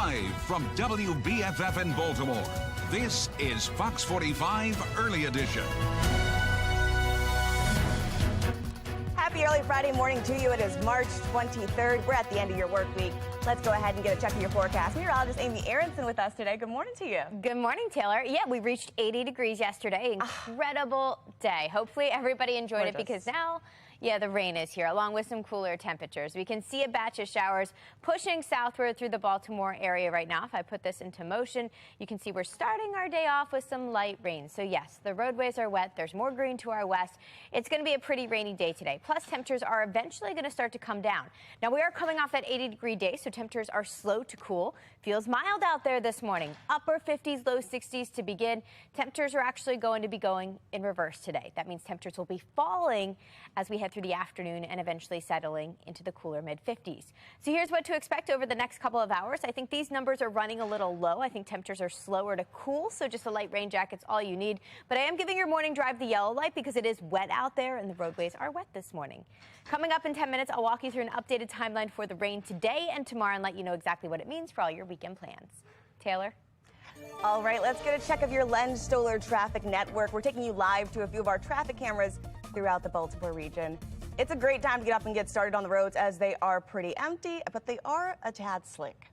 Live from WBFF in Baltimore, this is Fox 45 Early Edition. Happy early Friday morning to you. It is March 23rd. We're at the end of your work week. Let's go ahead and get a check of your forecast. Meteorologist Amy Aronson with us today. Good morning to you. Good morning, Taylor. Yeah, we reached 80 degrees yesterday. Incredible day. Hopefully everybody enjoyed it because now, the rain is here, along with some cooler temperatures. We can see a batch of showers pushing southward through the Baltimore area right now. If I put this into motion, you can see we're starting our day off with some light rain. So yes, the roadways are wet. There's more green to our west. It's going to be a pretty rainy day today. Plus, temperatures are eventually going to start to come down. Now, we are coming off that 80-degree day, so temperatures are slow to cool. Feels mild out there this morning. Upper 50s, low 60s to begin. Temperatures are actually going to be going in reverse today. That means temperatures will be falling as we head through the afternoon and eventually settling into the cooler mid-50s. So here's what to expect over the next couple of hours. I think these numbers are running a little low. I think temperatures are slower to cool, so just a light rain jacket's all you need. But I am giving your morning drive the yellow light because it is wet out there and the roadways are wet this morning. Coming up in 10 minutes, I'll walk you through an updated timeline for the rain today and tomorrow and let you know exactly what it means for all your weekend plans. Taylor? All right, let's get a check of your Len Stoller traffic network. We're taking you live to a few of our traffic cameras throughout the Baltimore region. It's a great time to get up and get started on the roads as they are pretty empty, but they are a tad slick.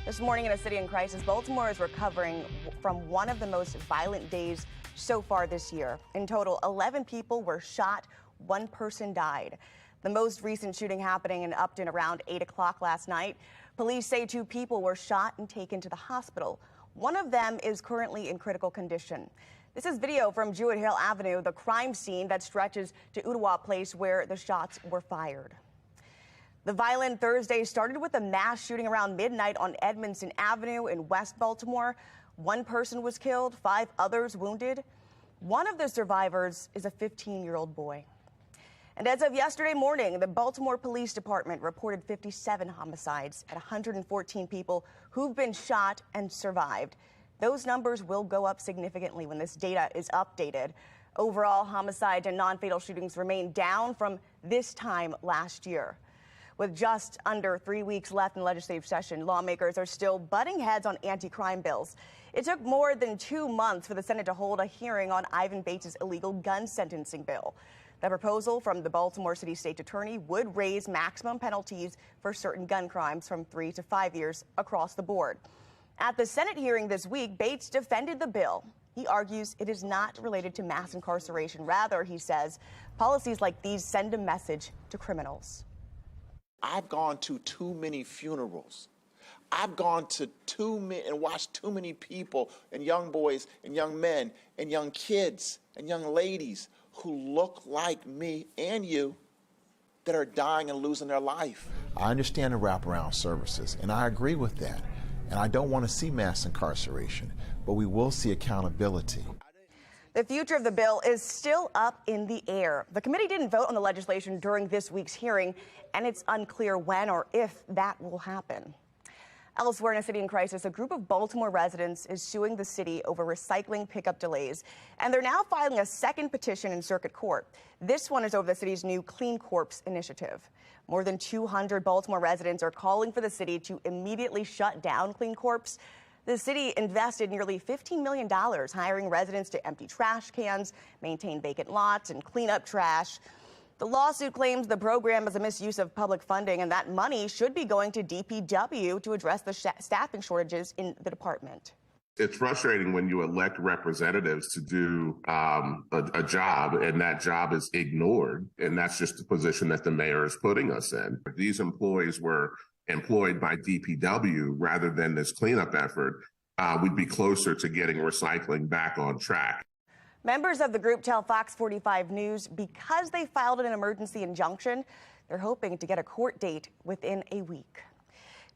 This morning in a city in crisis, Baltimore is recovering from one of the most violent days so far this year. In total, 11 people were shot, one person died. The most recent shooting happening in Upton around 8 o'clock last night. Police say 2 people were shot and taken to the hospital. One of them is currently in critical condition. This is video from Jewett Hill Avenue, the crime scene that stretches to Ottawa Place where the shots were fired. The violent Thursday started with a mass shooting around midnight on Edmondson Avenue in West Baltimore. 1 person was killed, 5 others wounded. One of the survivors is a 15-year-old boy. And as of yesterday morning, the Baltimore Police Department reported 57 homicides and 114 people who've been shot and survived. Those numbers will go up significantly when this data is updated. Overall, homicides and non-fatal shootings remain down from this time last year. With just under 3 weeks left in legislative session, lawmakers are still butting heads on anti-crime bills. It took more than 2 months for the Senate to hold a hearing on Ivan Bates' illegal gun sentencing bill. The proposal from the Baltimore City State Attorney would raise maximum penalties for certain gun crimes from 3 to 5 years across the board. At the Senate hearing this week, Bates defended the bill. He argues it is not related to mass incarceration. Rather, he says, policies like these send a message to criminals. I've gone to too many funerals. I've gone to and watched too many people and young boys and young men and young kids and young ladies who look like me and you that are dying and losing their life. I understand the wraparound services, and I agree with that. And I don't want to see mass incarceration, but we will see accountability. The future of the bill is still up in the air. The committee didn't vote on the legislation during this week's hearing, and it's unclear when or if that will happen. Elsewhere in a city in crisis, a group of Baltimore residents is suing the city over recycling pickup delays, and they're now filing a second petition in circuit court. This one is over the city's new Clean Corps initiative. More than 200 Baltimore residents are calling for the city to immediately shut down Clean Corps. The city invested nearly $15 million hiring residents to empty trash cans, maintain vacant lots, and clean up trash. The lawsuit claims the program is a misuse of public funding and that money should be going to DPW to address the staffing shortages in the department. It's frustrating when you elect representatives to do a job and that job is ignored. And that's just the position that the mayor is putting us in. If these employees were employed by DPW rather than this cleanup effort, we'd be closer to getting recycling back on track. Members of the group tell FOX45 News because they filed an emergency injunction, they're hoping to get a court date within a week.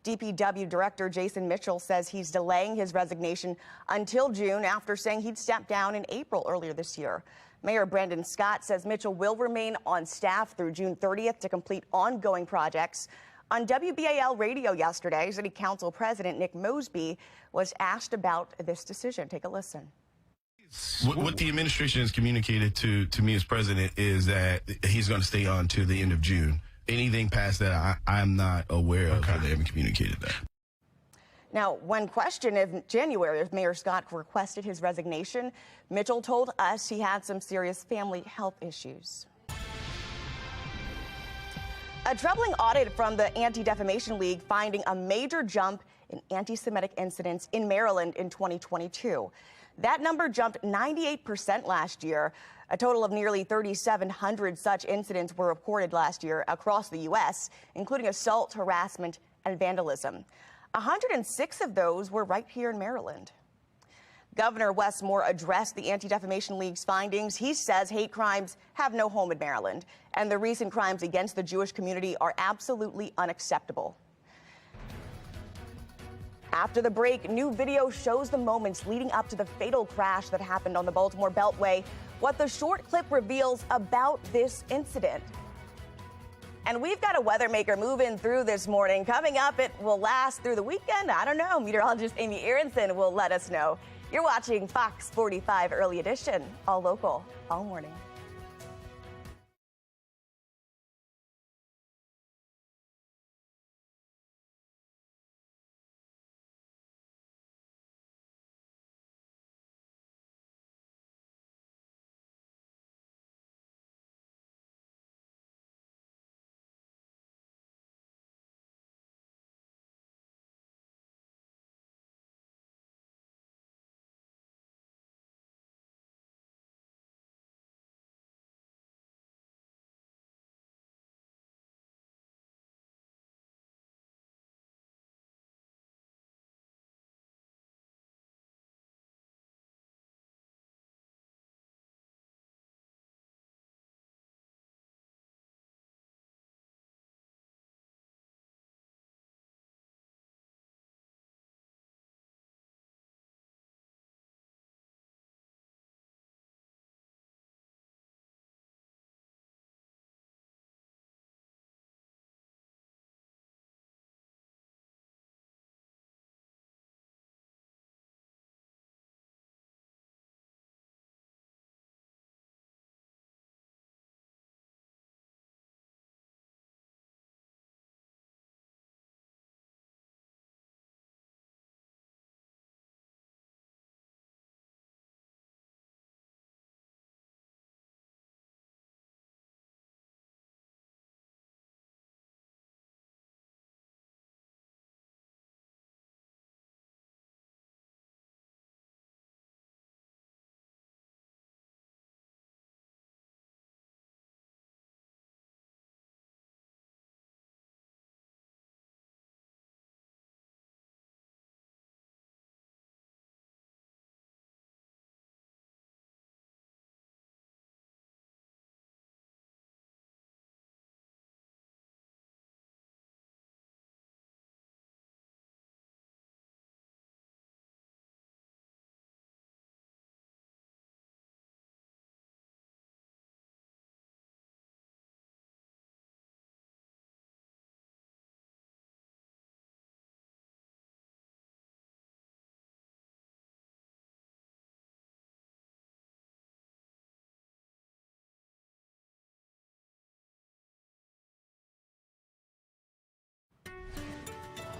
DPW Director Jason Mitchell says he's delaying his resignation until June after saying he'd stepped down in April earlier this year. Mayor Brandon Scott says Mitchell will remain on staff through June 30th to complete ongoing projects. On WBAL radio yesterday, City Council President Nick Mosby was asked about this decision. Take a listen. What the administration has communicated to me as president is that he's going to stay on to the end of June. Anything past that, I'm not aware of. They haven't communicated that. Now, when questioned in January if Mayor Scott requested his resignation, Mitchell told us he had some serious family health issues. A troubling audit from the Anti-Defamation League finding a major jump in anti-Semitic incidents in Maryland in 2022. That number jumped 98% last year. A total of nearly 3,700 such incidents were reported last year across the U.S., including assault, harassment, and vandalism. 106 of those were right here in Maryland. Governor Wes Moore addressed the Anti-Defamation League's findings. He says hate crimes have no home in Maryland, and the recent crimes against the Jewish community are absolutely unacceptable. After the break, new video shows the moments leading up to the fatal crash that happened on the Baltimore Beltway, what the short clip reveals about this incident. And we've got a weather maker moving through this morning. Coming up, it will last through the weekend. I don't know. Meteorologist Amy Aronson will let us know. You're watching Fox 45 Early Edition, all local, all morning.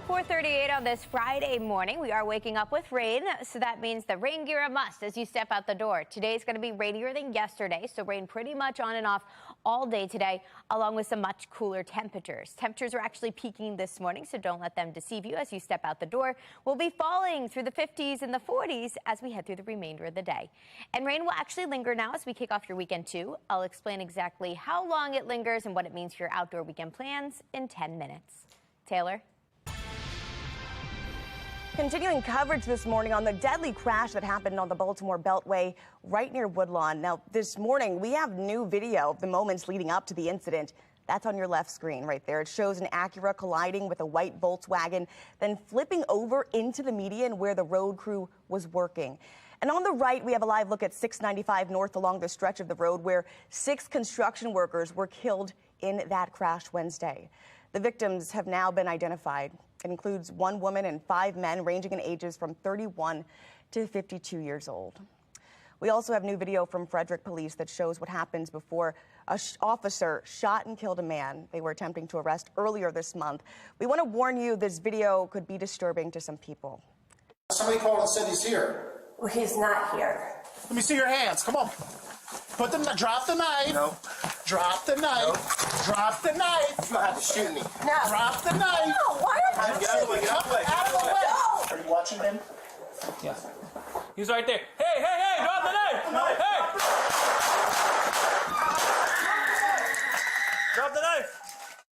.38 on this Friday morning. We are waking up with rain, so that means the rain gear a must as you step out the door. Today is going to be rainier than yesterday, so rain pretty much on and off all day today, along with some much cooler temperatures. Temperatures are actually peaking this morning, so don't let them deceive you as you step out the door. We'll be falling through the 50s and the 40s as we head through the remainder of the day. And rain will actually linger now as we kick off your weekend, too. I'll explain exactly how long it lingers and what it means for your outdoor weekend plans in 10 minutes. Taylor? Continuing coverage this morning on the deadly crash that happened on the Baltimore Beltway right near Woodlawn. Now, this morning, we have new video of the moments leading up to the incident. That's on your left screen right there. It shows an Acura colliding with a white Volkswagen, then flipping over into the median where the road crew was working. And on the right, we have a live look at 695 North along the stretch of the road where 6 construction workers were killed in that crash Wednesday. The victims have now been identified. It includes 1 woman and 5 men ranging in ages from 31 to 52 years old. We also have new video from Frederick Police that shows what happens before officer shot and killed a man they were attempting to arrest earlier this month. We want to warn you, this video could be disturbing to some people. Somebody called and said he's here. Well, he's not here. Let me see your hands. Come on. Drop the knife. No. Drop the knife. No. Drop the knife. You're gonna have to shoot me. No. Drop the knife. No, why are you Get out of the way. Get out of the way. Out of the way. No. Are you watching him? Yes. He's right there. Hey, hey, hey, drop the knife! Hey! Drop the knife!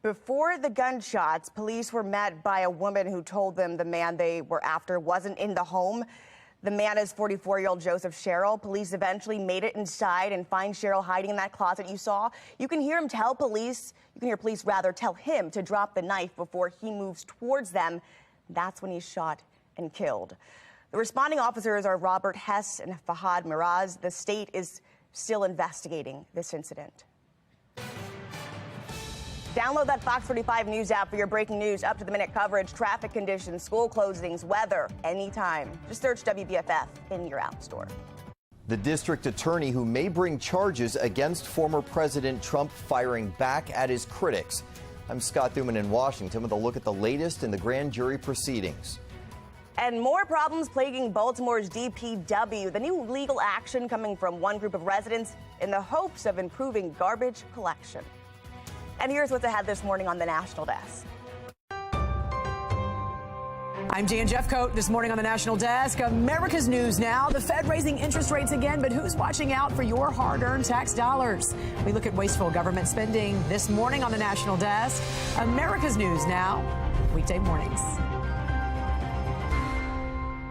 Before the gunshots, police were met by a woman who told them the man they were after wasn't in the home. The man is 44-year-old Joseph Sherrill. Police eventually made it inside and find Sherrill hiding in that closet you saw. You can hear him tell police, tell him to drop the knife before he moves towards them. That's when he's shot and killed. The responding officers are Robert Hess and Fahad Miraz. The state is still investigating this incident. Download that FOX45 News app for your breaking news, up-to-the-minute coverage, traffic conditions, school closings, weather, anytime. Just search WBFF in your app store. The district attorney who may bring charges against former President Trump firing back at his critics. I'm Scott Thuman in Washington with a look at the latest in the grand jury proceedings. And more problems plaguing Baltimore's DPW. The new legal action coming from one group of residents in the hopes of improving garbage collection. And here's what's ahead this morning on the National Desk. I'm Jan Jeffcoat. This morning on the National Desk, America's news now. The Fed raising interest rates again, but who's watching out for your hard-earned tax dollars? We look at wasteful government spending this morning on the National Desk. America's news now, weekday mornings.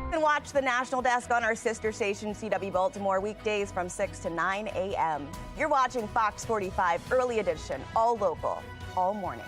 You can watch the National Desk on our sister station, CW Baltimore, weekdays from 6 to 9 a.m. You're watching Fox 45 Early Edition, all local, all morning.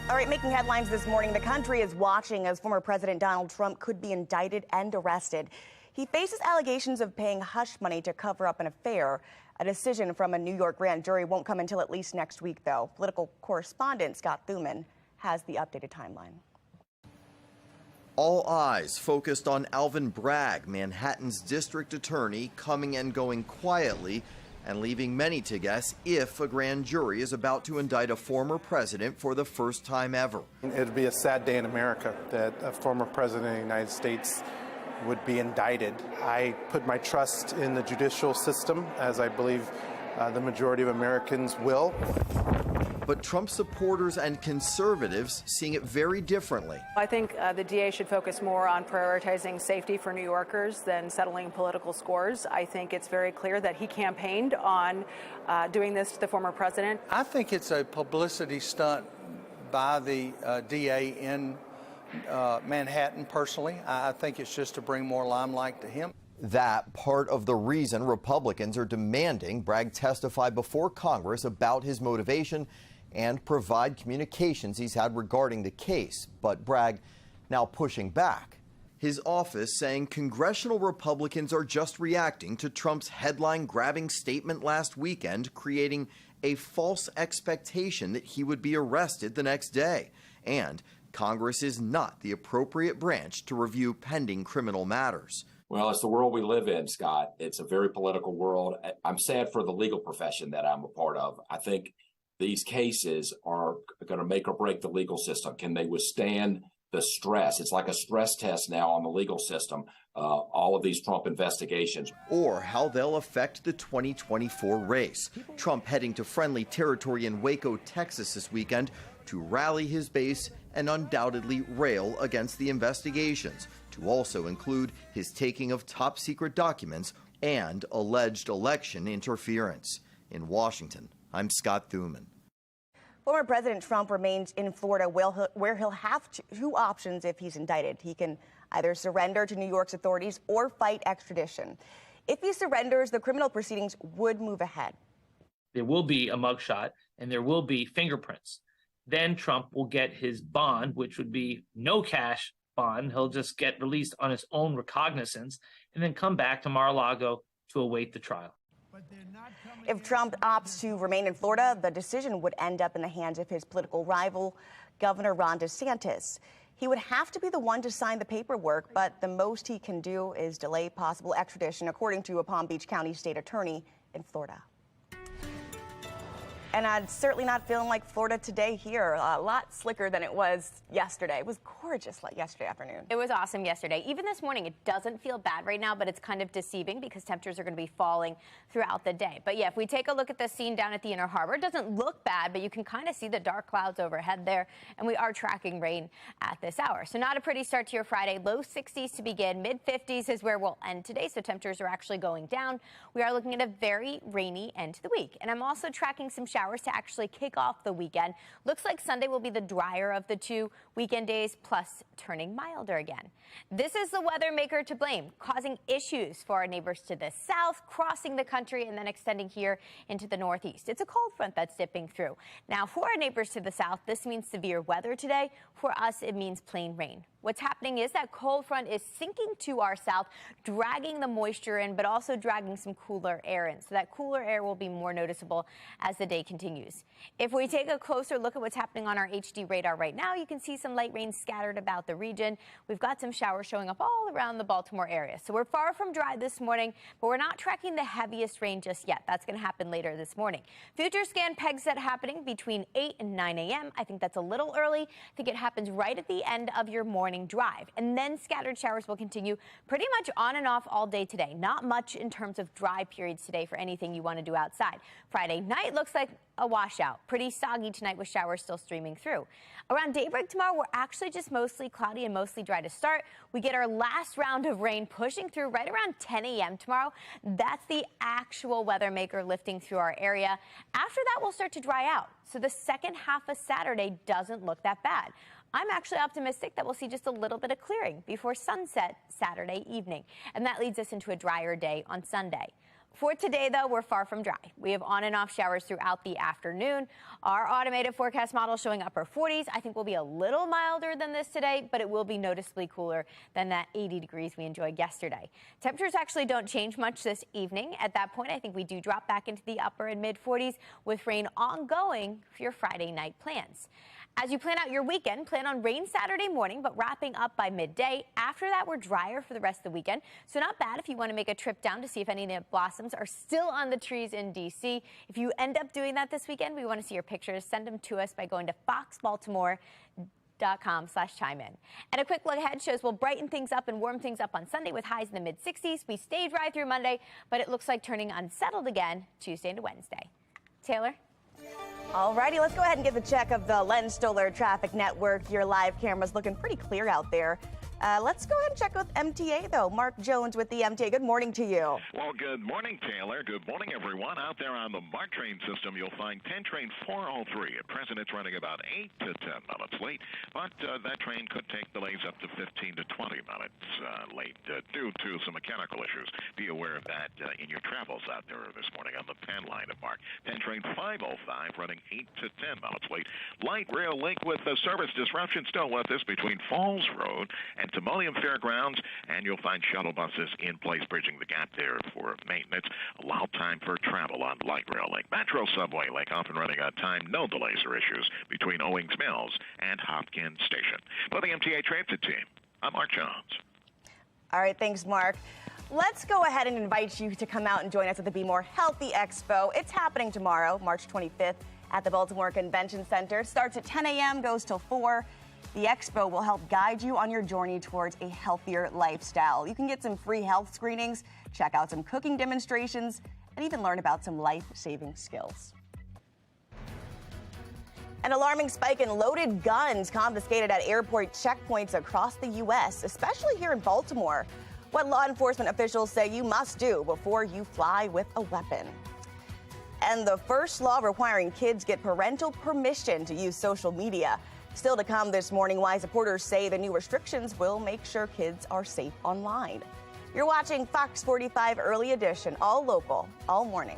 All right, making headlines this morning, the country is watching as former President Donald Trump could be indicted and arrested. He faces allegations of paying hush money to cover up an affair. A decision from a New York grand jury won't come until at least next week, though. Political correspondent Scott Thuman has the updated timeline. All eyes focused on Alvin Bragg, Manhattan's district attorney, coming and going quietly and leaving many to guess if a grand jury is about to indict a former president for the first time ever. It'd be a sad day in America that a former president of the United States would be indicted. I put my trust in the judicial system, as I believe the majority of Americans will. But Trump supporters and conservatives seeing it very differently. I think the DA should focus more on prioritizing safety for New Yorkers than settling political scores. I think it's very clear that he campaigned on doing this to the former president. I think it's a publicity stunt by the DA in Manhattan, personally. I think it's just to bring more limelight to him. That part of the reason Republicans are demanding Bragg testify before Congress about his motivation and provide communications he's had regarding the case. But Bragg now pushing back. His office saying congressional Republicans are just reacting to Trump's headline-grabbing statement last weekend, creating a false expectation that he would be arrested the next day. And Congress is not the appropriate branch to review pending criminal matters. Well, it's the world we live in, Scott. It's a very political world. I'm sad for the legal profession that I'm a part of. I think these cases are going to make or break the legal system. Can they withstand the stress? It's like a stress test now on the legal system, all of these Trump investigations. Or how they'll affect the 2024 race. Trump heading to friendly territory in Waco, Texas this weekend to rally his base and undoubtedly rail against the investigations, to also include his taking of top-secret documents and alleged election interference. In Washington, I'm Scott Thuman. Former President Trump remains in Florida where he'll have two options if he's indicted. He can either surrender to New York's authorities or fight extradition. If he surrenders, the criminal proceedings would move ahead. There will be a mugshot and there will be fingerprints. Then Trump will get his bond, which would be no cash bond. He'll just get released on his own recognizance and then come back to Mar-a-Lago to await the trial. If Trump opts to remain in Florida, the decision would end up in the hands of his political rival, Governor Ron DeSantis. He would have to be the one to sign the paperwork, but the most he can do is delay possible extradition, according to a Palm Beach County state attorney in Florida. And I'm certainly not feeling like Florida today here. A lot slicker than it was yesterday. It was gorgeous yesterday afternoon. It was awesome yesterday. Even this morning, it doesn't feel bad right now, but it's kind of deceiving because temperatures are going to be falling throughout the day. But yeah, if we take a look at the scene down at the Inner Harbor, it doesn't look bad, but you can kind of see the dark clouds overhead there, and we are tracking rain at this hour. So not a pretty start to your Friday. Low 60s to begin. Mid-50s is where we'll end today, so temperatures are actually going down. We are looking at a very rainy end to the week. And I'm also tracking some showers to actually kick off the weekend. Looks like Sunday will be the drier of the two weekend days, plus turning milder again. This is the weather maker to blame, causing issues for our neighbors to the south, crossing the country and then extending here into the northeast. It's a cold front that's dipping through. Now, for our neighbors to the south, this means severe weather today. For us, it means plain rain. What's happening is that cold front is sinking to our south, dragging the moisture in, but also dragging some cooler air in. So that cooler air will be more noticeable as the day continues. If we take a closer look at what's happening on our HD radar right now, you can see some light rain scattered about the region. We've got some showers showing up all around the Baltimore area. So we're far from dry this morning, but we're not tracking the heaviest rain just yet. That's going to happen later this morning. Future scan pegs that happening between 8 and 9 a.m. I think that's a little early. I think it happens right at the end of your morning drive. And then scattered showers will continue pretty much on and off all day today. Not much in terms of dry periods today for anything you want to do outside. Friday night looks like a washout. Pretty soggy tonight with showers still streaming through. Around daybreak tomorrow, we're actually just mostly cloudy and mostly dry to start. We get our last round of rain pushing through right around 10 a.m. tomorrow. That's the actual weather maker lifting through our area. After that, we'll start to dry out. So the second half of Saturday doesn't look that bad. I'm actually optimistic that we'll see just a little bit of clearing before sunset Saturday evening. And that leads us into a drier day on Sunday. For today, though, we're far from dry. We have on and off showers throughout the afternoon. Our automated forecast model showing upper 40s. I think will be a little milder than this today, but it will be noticeably cooler than that 80 degrees we enjoyed yesterday. Temperatures actually don't change much this evening. At that point, I think we do drop back into the upper and mid 40s with rain ongoing for your Friday night plans. As you plan out your weekend, plan on rain Saturday morning, but wrapping up by midday. After that, we're drier for the rest of the weekend. So not bad if you want to make a trip down to see if any of the blossoms are still on the trees in D.C. If you end up doing that this weekend, we want to see your pictures. Send them to us by going to foxbaltimore.com/chime in. And a quick look ahead shows we'll brighten things up and warm things up on Sunday with highs in the mid-60s. We stay dry through Monday, but it looks like turning unsettled again Tuesday into Wednesday. Taylor? All righty, let's go ahead and get the check of the Len Stoller Traffic Network. Your live camera's looking pretty clear out there. Let's go ahead and check with MTA, though. Mark Jones with the MTA. Good morning to you. Well, good morning, Taylor. Good morning, everyone. Out there on the MARC train system, you'll find 10 train 403. At present, it's running about 8 to 10 minutes late, but that train could take delays up to 15 to 20 minutes late due to some mechanical issues. Be aware of that in your travels out there this morning on the Penn line of MARC. 10 train 505 running 8 to 10 minutes late. Light rail link with the service disruption still with us between Falls Road and Timoleum Fairgrounds, and you'll find shuttle buses in place bridging the gap there for maintenance. Allow time for travel on light rail link. Metro subway link off and running on time. No delays or issues between Owings Mills and Hopkins Station. For the MTA Transit Team, I'm Mark Jones. All right, thanks, Mark. Let's go ahead and invite you to come out and join us at the Be More Healthy Expo. It's happening tomorrow, March 25th, at the Baltimore Convention Center. Starts at 10 a.m., goes till 4. The expo will help guide you on your journey towards a healthier lifestyle. You can get some free health screenings, check out some cooking demonstrations, and even learn about some life-saving skills. An alarming spike in loaded guns confiscated at airport checkpoints across the U.S., especially here in Baltimore. What law enforcement officials say you must do before you fly with a weapon. And the first law requiring kids get parental permission to use social media. Still to come this morning, why supporters say the new restrictions will make sure kids are safe online. You're watching Fox 45 Early Edition, all local, all morning.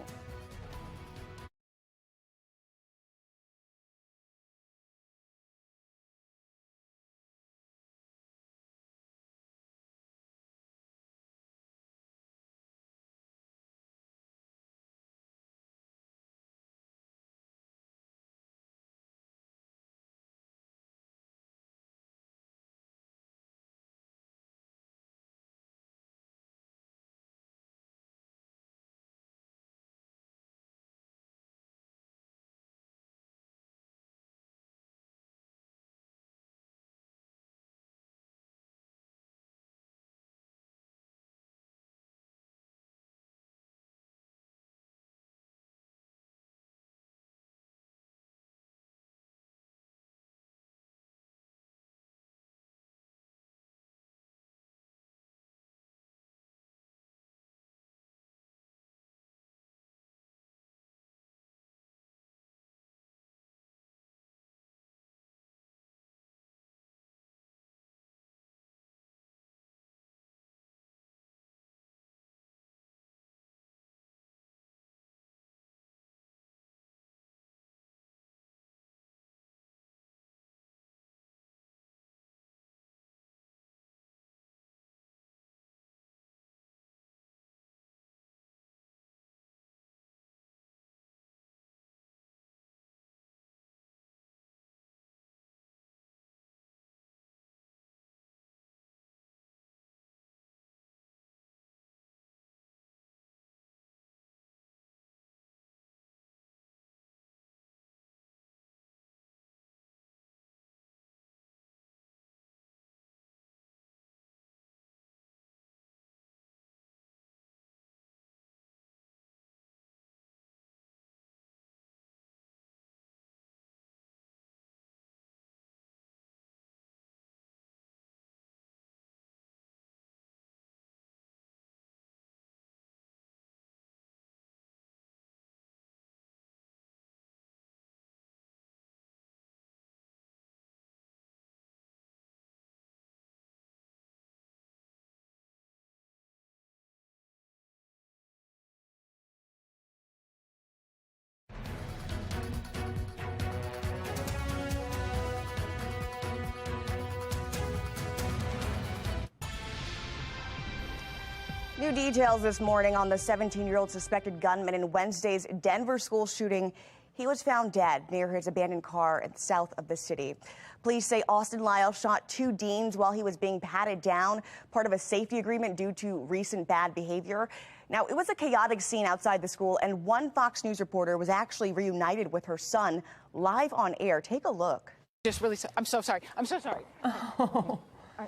New details this morning on the 17-year-old suspected gunman in Wednesday's Denver school shooting. He was found dead near his abandoned car south of the city. Police say Austin Lyle shot 2 deans while he was being patted down, part of a safety agreement due to recent bad behavior. Now, it was a chaotic scene outside the school, and one Fox News reporter was actually reunited with her son live on air. Take a look. Just really, I'm so sorry. I'm so sorry. Oh.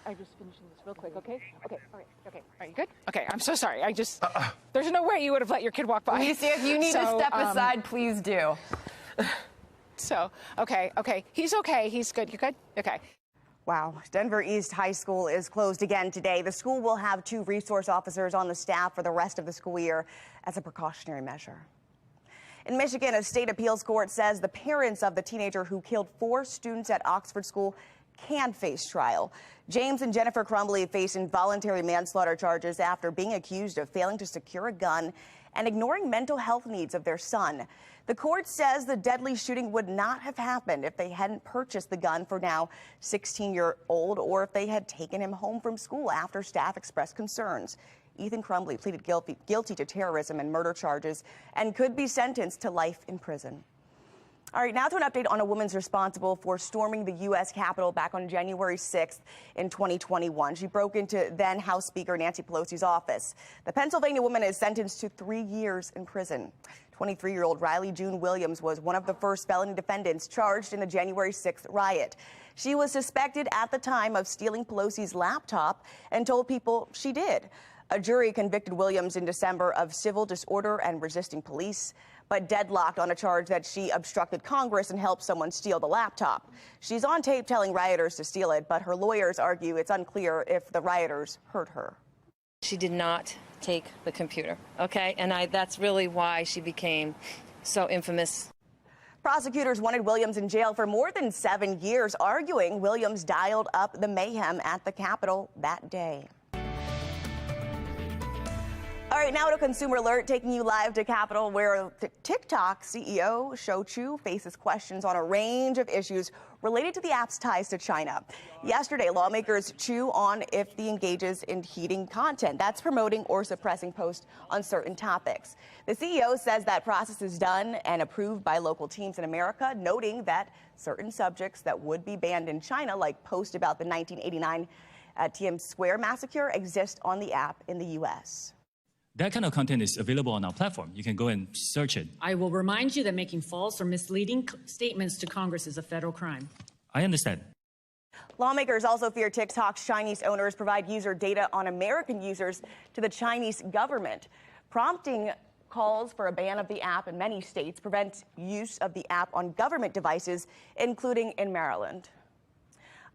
I just finishing this real quick, okay? Okay, all right, okay. Are you good? Okay, I'm so sorry. I just, there's no way you would have let your kid walk by. Lisa, if you need to step aside, please do. So, okay. He's okay. He's good. You good? Okay. Wow. Denver East High School is closed again today. The school will have 2 resource officers on the staff for the rest of the school year as a precautionary measure. In Michigan, a state appeals court says the parents of the teenager who killed 4 students at Oxford School can face trial. James and Jennifer Crumbly face involuntary manslaughter charges after being accused of failing to secure a gun and ignoring mental health needs of their son. The court says the deadly shooting would not have happened if they hadn't purchased the gun for now 16-year-old or if they had taken him home from school after staff expressed concerns. Ethan Crumbly pleaded guilty to terrorism and murder charges and could be sentenced to life in prison. All right, now to an update on a woman responsible for storming the U.S. Capitol back on January 6th in 2021. She broke into then House Speaker Nancy Pelosi's office. The Pennsylvania woman is sentenced to 3 years in prison. 23-year-old Riley June Williams was one of the first felony defendants charged in the January 6th riot. She was suspected at the time of stealing Pelosi's laptop and told people she did. A jury convicted Williams in December of civil disorder and resisting police, but deadlocked on a charge that she obstructed Congress and helped someone steal the laptop. She's on tape telling rioters to steal it, but her lawyers argue it's unclear if the rioters heard her. She did not take the computer, okay? And that's really why she became so infamous. Prosecutors wanted Williams in jail for more than 7 years, arguing Williams dialed up the mayhem at the Capitol that day. All right, now to Consumer Alert, taking you live to Capitol, where TikTok CEO Shou Chew faces questions on a range of issues related to the app's ties to China. Yesterday, lawmakers chew on if the engages in heating content that's promoting or suppressing posts on certain topics. The CEO says that process is done and approved by local teams in America, noting that certain subjects that would be banned in China, like posts about the 1989 Tiananmen Square massacre, exist on the app in the U.S. That kind of content is available on our platform. You can go and search it. I will remind you that making false or misleading statements to Congress is a federal crime. I understand. Lawmakers also fear TikTok's Chinese owners provide user data on American users to the Chinese government, prompting calls for a ban of the app in many states, prevent use of the app on government devices, including in Maryland.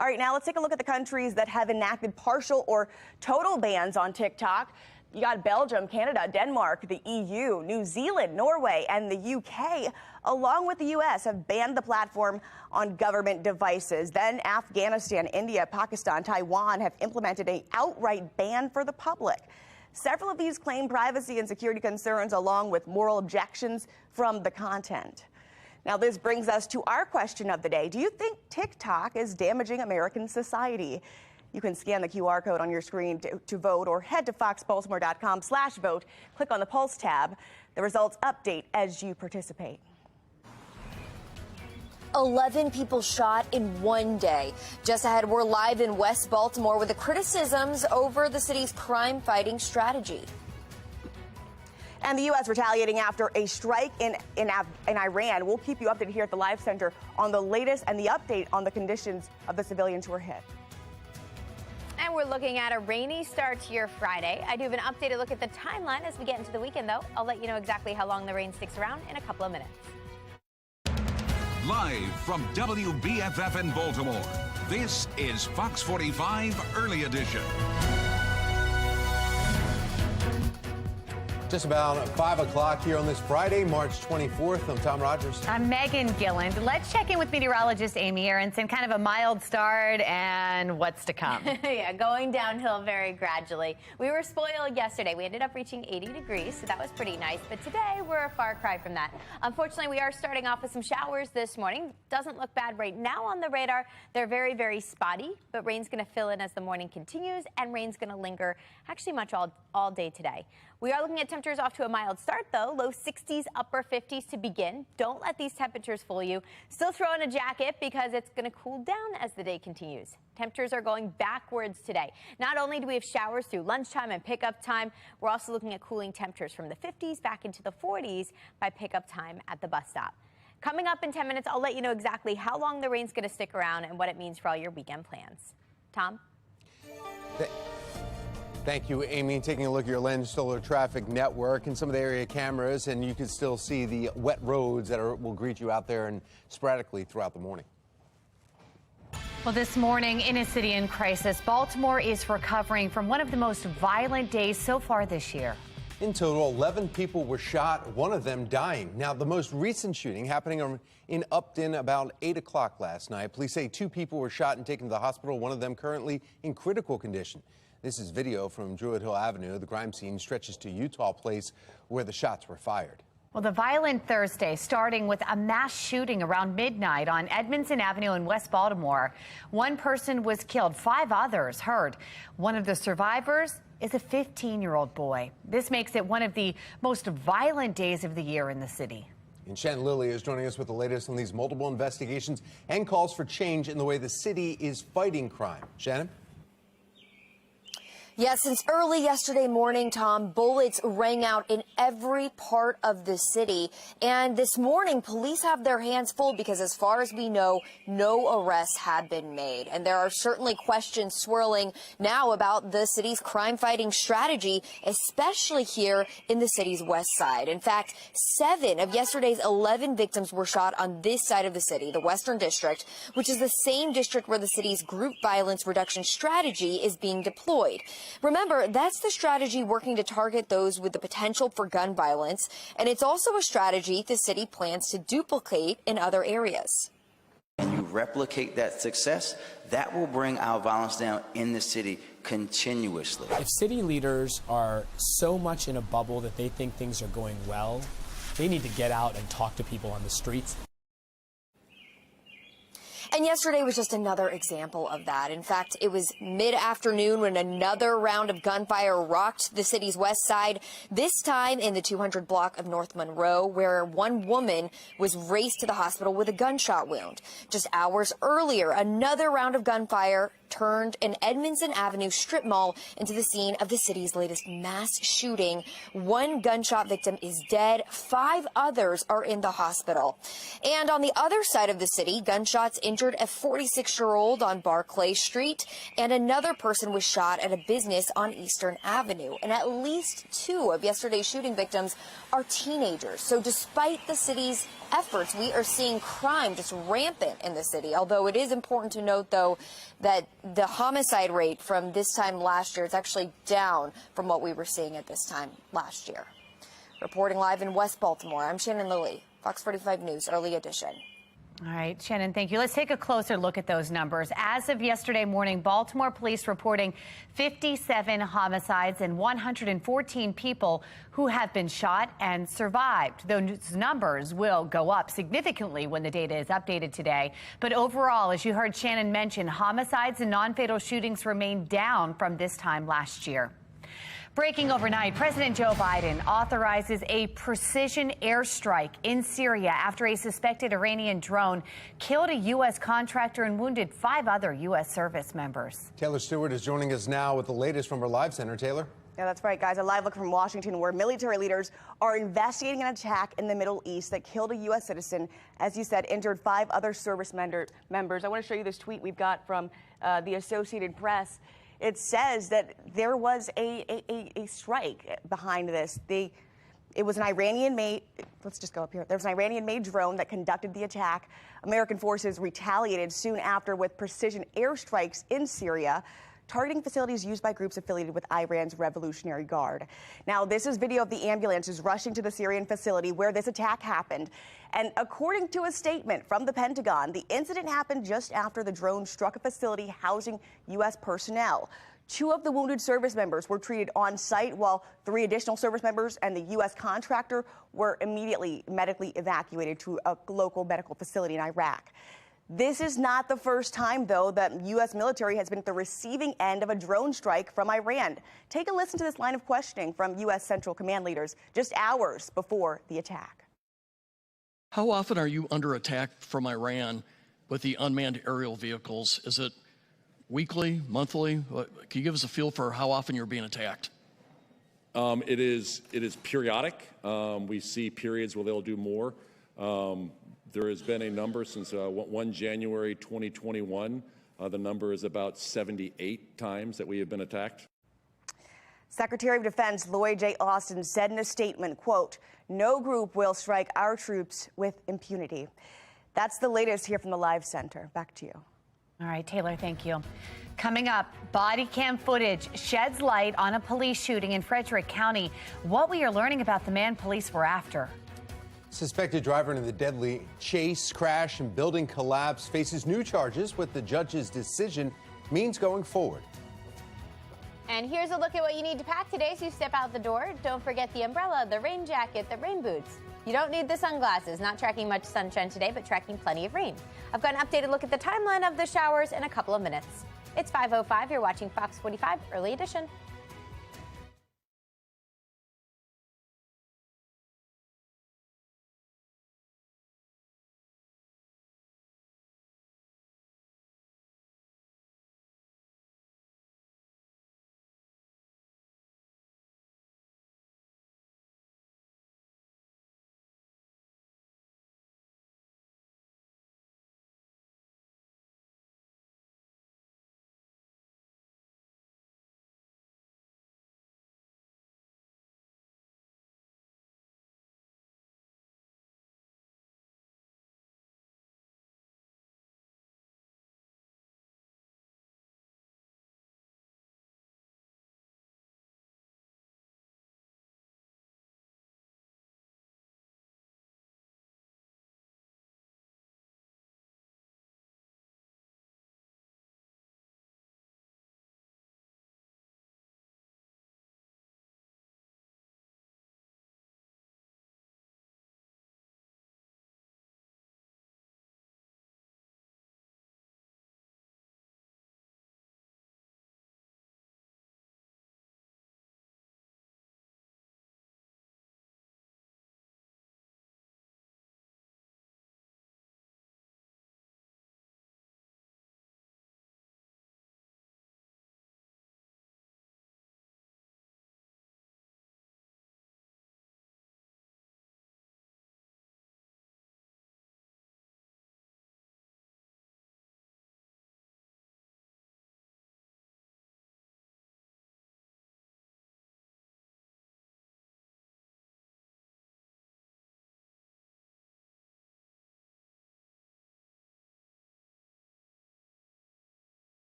All right, now let's take a look at the countries that have enacted partial or total bans on TikTok. You got Belgium, Canada, Denmark, the EU, New Zealand, Norway, and the UK, along with the U.S., have banned the platform on government devices. Then Afghanistan, India, Pakistan, Taiwan have implemented an outright ban for the public. Several of these claim privacy and security concerns, along with moral objections from the content. Now, this brings us to our question of the day. Do you think TikTok is damaging American society? You can scan the QR code on your screen to vote, or head to foxbaltimore.com/vote. Click on the Pulse tab. The results update as you participate. 11 people shot in one day. Just ahead, we're live in West Baltimore with the criticisms over the city's crime-fighting strategy. And the U.S. retaliating after a strike in Iran. We'll keep you updated here at the Live Center on the latest and the update on the conditions of the civilians who are hit. And we're looking at a rainy start to your Friday. I do have an updated look at the timeline as we get into the weekend, though. I'll let you know exactly how long the rain sticks around in a couple of minutes. Live from WBFF in Baltimore, this is Fox 45 Early Edition. Just about 5 o'clock here on this Friday, March 24th. I'm Tom Rogers. I'm Megan Gilland. Let's check in with meteorologist Amy Aronson. Kind of a mild start and what's to come. Yeah, going downhill very gradually. We were spoiled yesterday. We ended up reaching 80 degrees, so that was pretty nice. But today, we're a far cry from that. Unfortunately, we are starting off with some showers this morning. Doesn't look bad right now on the radar. They're very, very spotty, but rain's going to fill in as the morning continues, and rain's going to linger actually much all day today. We are looking at temperatures temperatures off to a mild start, though. Low 60s, upper 50s to begin. Don't let these temperatures fool you. Still throw on a jacket because it's going to cool down as the day continues. Temperatures are going backwards today. Not only do we have showers through lunchtime and pickup time, we're also looking at cooling temperatures from the 50s back into the 40s by pickup time at the bus stop. Coming up in 10 minutes, I'll let you know exactly how long the rain's going to stick around and what it means for all your weekend plans. Tom? Thank you, Amy. Taking a look at your Lens Solar Traffic Network and some of the area cameras, and you can still see the wet roads that will greet you out there and sporadically throughout the morning. Well, this morning in a city in crisis, Baltimore is recovering from one of the most violent days so far this year. In total, 11 people were shot, one of them dying. Now, the most recent shooting happening in Upton about 8 o'clock last night. Police say 2 people were shot and taken to the hospital, one of them currently in critical condition. This is video from Druid Hill Avenue. The crime scene stretches to Utah Place, where the shots were fired. Well, the violent Thursday starting with a mass shooting around midnight on Edmondson Avenue in West Baltimore. 1 person was killed, 5 others hurt. One of the survivors is a 15-year-old boy. This makes it one of the most violent days of the year in the city. And Shannon Lilly is joining us with the latest on these multiple investigations and calls for change in the way the city is fighting crime. Shannon? Yes, since early yesterday morning, Tom, bullets rang out in every part of the city. And this morning, police have their hands full because as far as we know, no arrests had been made. And there are certainly questions swirling now about the city's crime-fighting strategy, especially here in the city's west side. In fact, 7 of yesterday's 11 victims were shot on this side of the city, the Western District, which is the same district where the city's group violence reduction strategy is being deployed. Remember, that's the strategy working to target those with the potential for gun violence, and it's also a strategy the city plans to duplicate in other areas. And you replicate that success, that will bring our violence down in the city continuously. If city leaders are so much in a bubble that they think things are going well, they need to get out and talk to people on the streets. And yesterday was just another example of that. In fact, it was mid-afternoon when another round of gunfire rocked the city's west side, this time in the 200 block of North Monroe, where 1 woman was raced to the hospital with a gunshot wound. Just hours earlier, another round of gunfire turned an Edmondson Avenue strip mall into the scene of the city's latest mass shooting. 1 gunshot victim is dead. 5 others are in the hospital. And on the other side of the city, gunshots injured a 46-year-old on Barclay Street, and another person was shot at a business on Eastern Avenue. And at least 2 of yesterday's shooting victims are teenagers. So despite the city's efforts, we are seeing crime just rampant in the city. Although it is important to note, though, that the homicide rate from this time last year is actually down from what we were seeing at this time last year. Reporting live in West Baltimore, I'm Shannon Lilly, Fox 45 News, Early Edition. All right, Shannon, thank you. Let's take a closer look at those numbers. As of yesterday morning, Baltimore police reporting 57 homicides and 114 people who have been shot and survived. Those numbers will go up significantly when the data is updated today. But overall, as you heard Shannon mention, homicides and non-fatal shootings remain down from this time last year. Breaking overnight, President Joe Biden authorizes a precision airstrike in Syria after a suspected Iranian drone killed a U.S. contractor and wounded 5 other U.S. service members. Taylor Stewart is joining us now with the latest from our live center. Taylor? Yeah, that's right, guys. A live look from Washington, where military leaders are investigating an attack in the Middle East that killed a U.S. citizen, as you said, injured 5 other service members. I want to show you this tweet we've got from the Associated Press. It says that there was a strike behind this. It was an Iranian-made, let's just go up here. There was an Iranian-made drone that conducted the attack. American forces retaliated soon after with precision airstrikes in Syria, targeting facilities used by groups affiliated with Iran's Revolutionary Guard. Now, this is video of the ambulances rushing to the Syrian facility where this attack happened. And according to a statement from the Pentagon, the incident happened just after the drone struck a facility housing U.S. personnel. 2 of the wounded service members were treated on site, while 3 additional service members and the U.S. contractor were immediately medically evacuated to a local medical facility in Iraq. This is not the first time, though, that U.S. military has been at the receiving end of a drone strike from Iran. Take a listen to this line of questioning from U.S. Central Command leaders just hours before the attack. How often are you under attack from Iran with the unmanned aerial vehicles? Is it weekly, monthly? Can you give us a feel for how often you're being attacked? It is periodic. We see periods where they'll do more. There has been a number since 1 January 2021. The number is about 78 times that we have been attacked. Secretary of Defense Lloyd J. Austin said in a statement, quote, "No group will strike our troops with impunity." That's the latest here from the Live Center. Back to you. All right, Taylor, thank you. Coming up, body cam footage sheds light on a police shooting in Frederick County. What we are learning about the man police were after. Suspected driver in the deadly chase, crash, and building collapse faces new charges. What the judge's decision means going forward. And here's a look at what you need to pack today as you step out the door. Don't forget the umbrella, the rain jacket, the rain boots. You don't need the sunglasses. Not tracking much sunshine today, but tracking plenty of rain. I've got an updated look at the timeline of the showers in a couple of minutes. It's 5:05. You're watching Fox 45 Early Edition.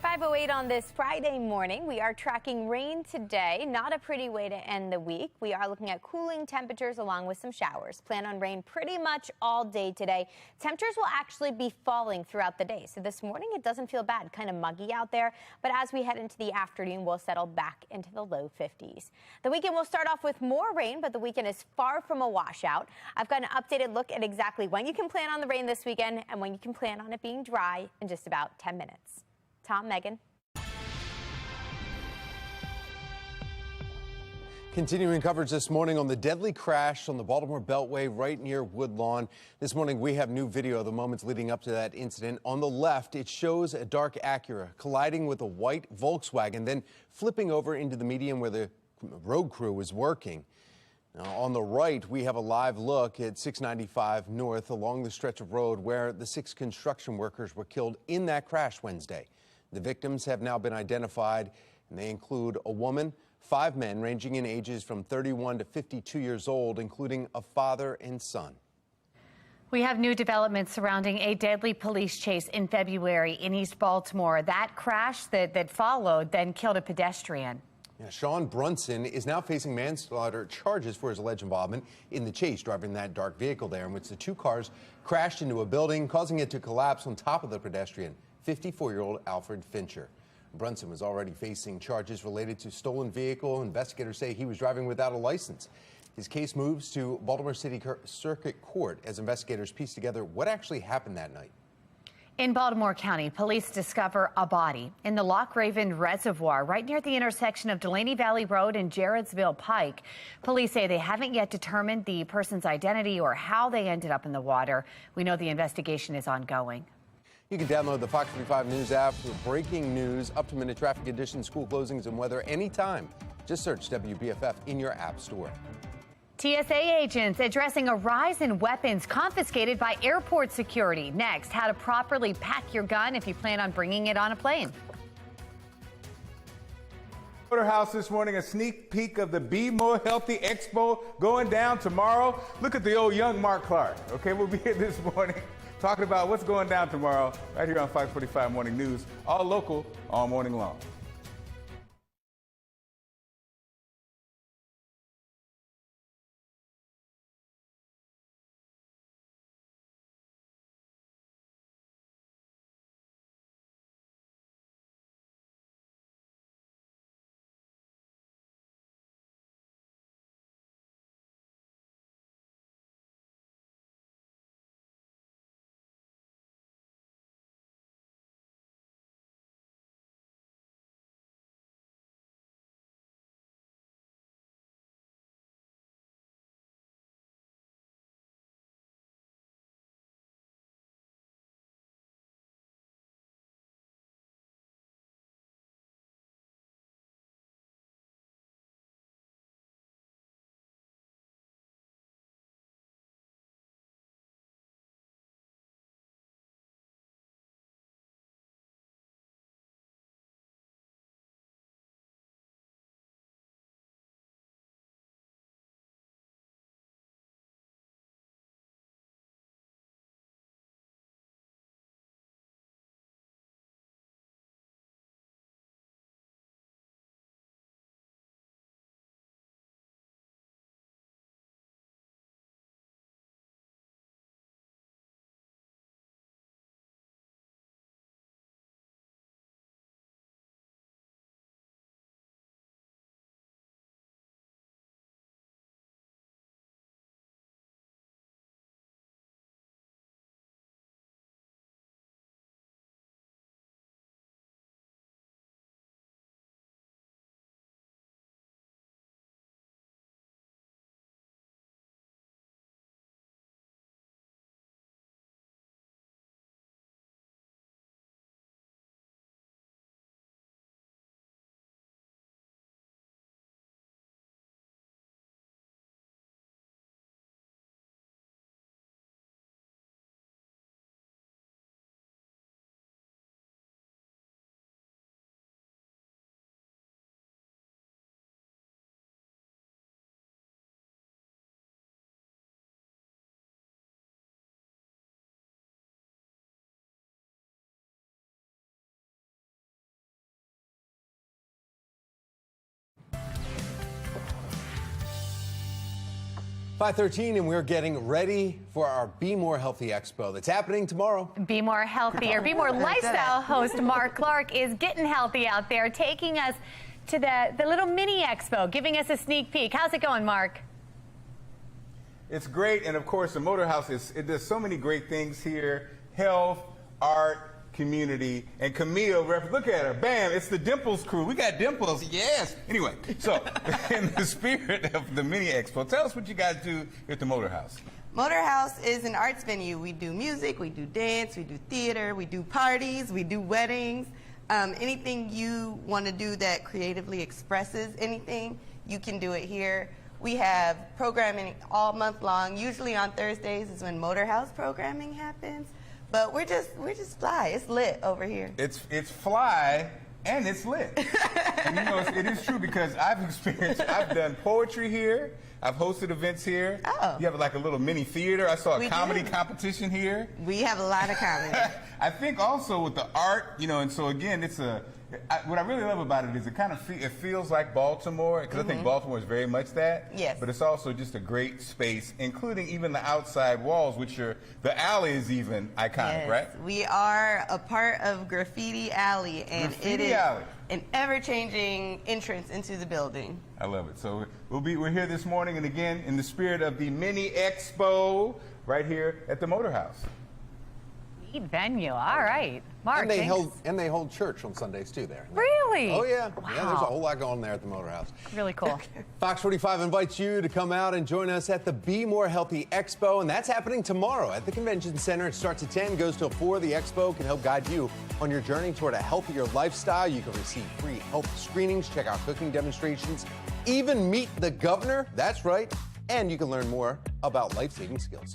.08 on this Friday morning. We are tracking rain today. Not a pretty way to end the week. We are looking at cooling temperatures along with some showers. Plan on rain pretty much all day today. Temperatures will actually be falling throughout the day. So this morning it doesn't feel bad, kind of muggy out there. But as we head into the afternoon, we'll settle back into the low 50s. The weekend will start off with more rain, but the weekend is far from a washout. I've got an updated look at exactly when you can plan on the rain this weekend and when you can plan on it being dry in just about 10 minutes. Tom, Megan. Continuing coverage this morning on the deadly crash on the Baltimore Beltway right near Woodlawn. This morning we have new video of the moments leading up to that incident. On the left, it shows a dark Acura colliding with a white Volkswagen, then flipping over into the median where the road crew was working. Now, on the right, we have a live look at 695 North along the stretch of road where the 6 construction workers were killed in that crash Wednesday. The victims have now been identified, and they include a woman, 5 men ranging in ages from 31 to 52 years old, including a father and son. We have new developments surrounding a deadly police chase in February in East Baltimore. That crash that followed then killed a pedestrian. Yeah, Sean Brunson is now facing manslaughter charges for his alleged involvement in the chase, driving that dark vehicle there in which the 2 cars crashed into a building, causing it to collapse on top of the pedestrian, 54-year-old Alfred Fincher. Brunson was already facing charges related to stolen vehicle. Investigators say he was driving without a license. His case moves to Baltimore City Circuit Court as investigators piece together what actually happened that night. In Baltimore County, police discover a body in the Loch Raven Reservoir right near the intersection of Delaney Valley Road and Jarrettsville Pike. Police say they haven't yet determined the person's identity or how they ended up in the water. We know the investigation is ongoing. You can download the Fox 45 News app for breaking news, up-to-minute traffic conditions, school closings, and weather anytime. Just search WBFF in your app store. TSA agents addressing a rise in weapons confiscated by airport security. Next, how to properly pack your gun if you plan on bringing it on a plane. House this morning, a sneak peek of the Be More Healthy Expo going down tomorrow. Look at the old young Mark Clark. Okay, we'll be here this morning talking about what's going down tomorrow right here on Fox 45 Morning News, all local, all morning long. .513, and we're getting ready for our Be More Healthy Expo that's happening tomorrow. Be More Healthy or Be More Lifestyle host Mark Clark is getting healthy out there, taking us to the little mini expo, giving us a sneak peek. How's it going, Mark? It's great, and of course, the Motor House it does so many great things here: health, art, community, and Camille, look at her, bam, it's the Dimples crew. We got Dimples, yes. Anyway, so in the spirit of the mini expo, tell us what you guys do at the Motor House. Motor House is an arts venue. We do music, we do dance, we do theater, we do parties, we do weddings. Anything you want to do that creatively expresses anything, you can do it here. We have programming all month long. Usually on Thursdays is when Motor House programming happens. But we're just fly. It's lit over here. It's fly and it's lit. And you know, it is true because I've done poetry here. I've hosted events here. Oh. You have like a little mini theater. I saw a comedy competition here. We have a lot of comedy. I think also with the art, you know, and so again, what I really love about it is it feels like Baltimore, because I think Baltimore is very much that. Yes. But it's also just a great space, including even the outside walls, the alley is even iconic, right? We are a part of Graffiti Alley, and it is an ever-changing entrance into the building. I love it. So we're here this morning, and again, in the spirit of the mini expo, right here at the Motor House. Neat venue. All right. Mark, and they hold church on Sundays too there. Really? Oh yeah. Wow. Yeah, there's a whole lot going on there at the Motor House. Really cool. Fox 45 invites you to come out and join us at the Be More Healthy Expo, and that's happening tomorrow at the Convention Center. It starts at 10, goes till 4. The expo can help guide you on your journey toward a healthier lifestyle. You can receive free health screenings, check out cooking demonstrations, even meet the governor. That's right. And you can learn more about life-saving skills.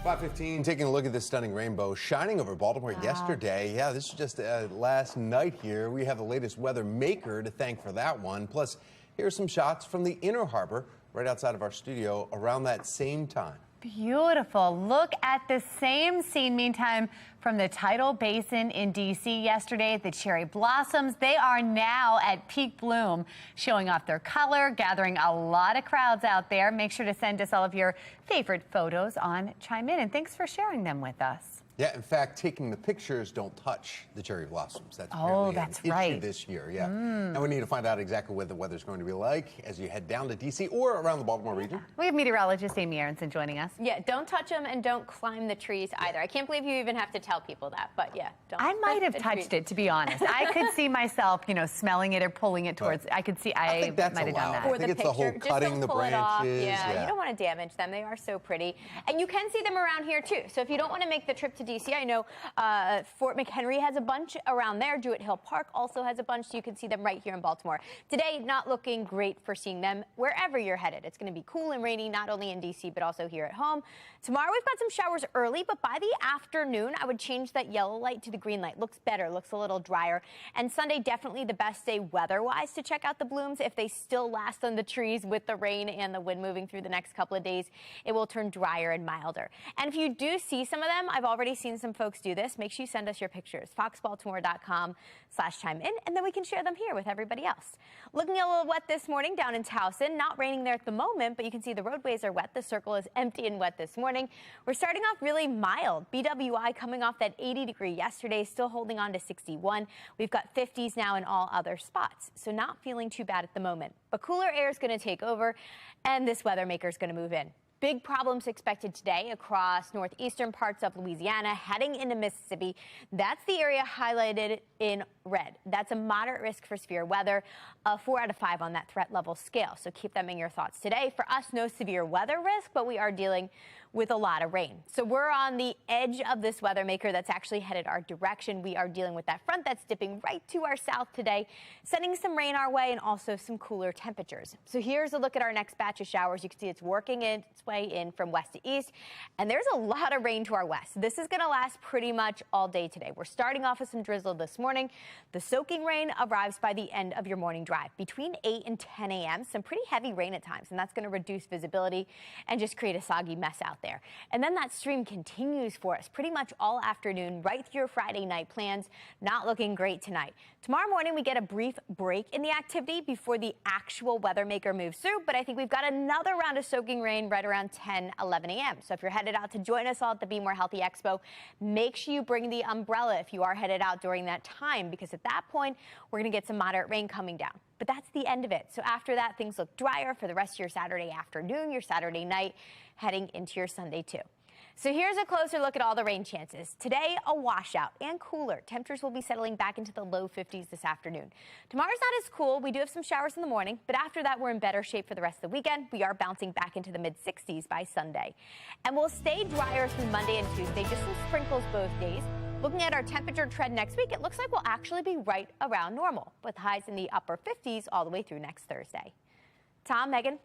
5:15, taking a look at this stunning rainbow shining over Baltimore yesterday. Yeah, this is just last night here. We have the latest weather maker to thank for that one. Plus, here's some shots from the Inner Harbor right outside of our studio around that same time. Beautiful. Look at the same scene, meantime, from the Tidal Basin in D.C. yesterday. The cherry blossoms, they are now at peak bloom, showing off their color, gathering a lot of crowds out there. Make sure to send us all of your favorite photos on Chime In, and thanks for sharing them with us. Yeah, in fact, taking the pictures don't touch the cherry blossoms. That's that's an right. issue this year, yeah. And we need to find out exactly what the weather's going to be like as you head down to D.C. or around the Baltimore region. We have meteorologist Amy Aronson joining us. Yeah, don't touch them and don't climb the trees either. I can't believe you even have to tell people that, but yeah, don't. I might have touched it, to be honest. I could see myself, smelling it or pulling it towards. I could see. I think that's might have done that. I think it's the whole cutting the branches. Yeah, you don't want to damage them. They are so pretty, and you can see them around here too. So if you don't want to make the trip to D.C., I know Fort McHenry has a bunch around there. Jewett Hill Park also has a bunch, so you can see them right here in Baltimore. Today, not looking great for seeing them wherever you're headed. It's going to be cool and rainy, not only in D.C., but also here at home. Tomorrow, we've got some showers early, but by the afternoon, I would change that yellow light to the green light. Looks better, looks a little drier. And Sunday, definitely the best day weather-wise to check out the blooms. If they still last on the trees with the rain and the wind moving through the next couple of days, it will turn drier and milder. And if you do see some of them, I've already seen some folks do this. Make sure you send us your pictures, foxbaltimore.com/chime in, and then we can share them here with everybody else. Looking a little wet this morning down in Towson. Not raining there at the moment, but you can see the roadways are wet. The circle is empty and wet this morning. We're starting off really mild. BWI coming off that 80-degree yesterday, still holding on to 61. We've got 50s now in all other spots, so not feeling too bad at the moment. But cooler air is going to take over, and this weather maker is going to move in. Big problems expected today across northeastern parts of Louisiana, heading into Mississippi. That's the area highlighted in red. That's a moderate risk for severe weather, 4 out of 5 on that threat level scale. So keep them in your thoughts today. For us, no severe weather risk, but we are dealing with a lot of rain. So we're on the edge of this weather maker that's actually headed our direction. We are dealing with that front that's dipping right to our south today, sending some rain our way and also some cooler temperatures. So here's a look at our next batch of showers. You can see it's working its way in from west to east, and there's a lot of rain to our west. This is going to last pretty much all day today. We're starting off with some drizzle this morning. The soaking rain arrives by the end of your morning drive. Between 8 and 10 a.m., some pretty heavy rain at times, and that's going to reduce visibility and just create a soggy mess out there. And then that stream continues for us pretty much all afternoon, right through your Friday night plans. Not looking great tonight. Tomorrow morning, we get a brief break in the activity before the actual weather maker moves through, but I think we've got another round of soaking rain right around 10, 11 a.m. So if you're headed out to join us all at the Be More Healthy Expo, make sure you bring the umbrella if you are headed out during that time, because at that point, we're going to get some moderate rain coming down. But that's the end of it. So after that, things look drier for the rest of your Saturday afternoon, your Saturday night, heading into your Sunday too. So here's a closer look at all the rain chances. Today, a washout and cooler. Temperatures will be settling back into the low 50s this afternoon. Tomorrow's not as cool. We do have some showers in the morning, but after that, we're in better shape for the rest of the weekend. We are bouncing back into the mid-60s by Sunday. And we'll stay drier through Monday and Tuesday, just some sprinkles both days. Looking at our temperature trend next week, it looks like we'll actually be right around normal, with highs in the upper 50s all the way through next Thursday. Tom, Megan.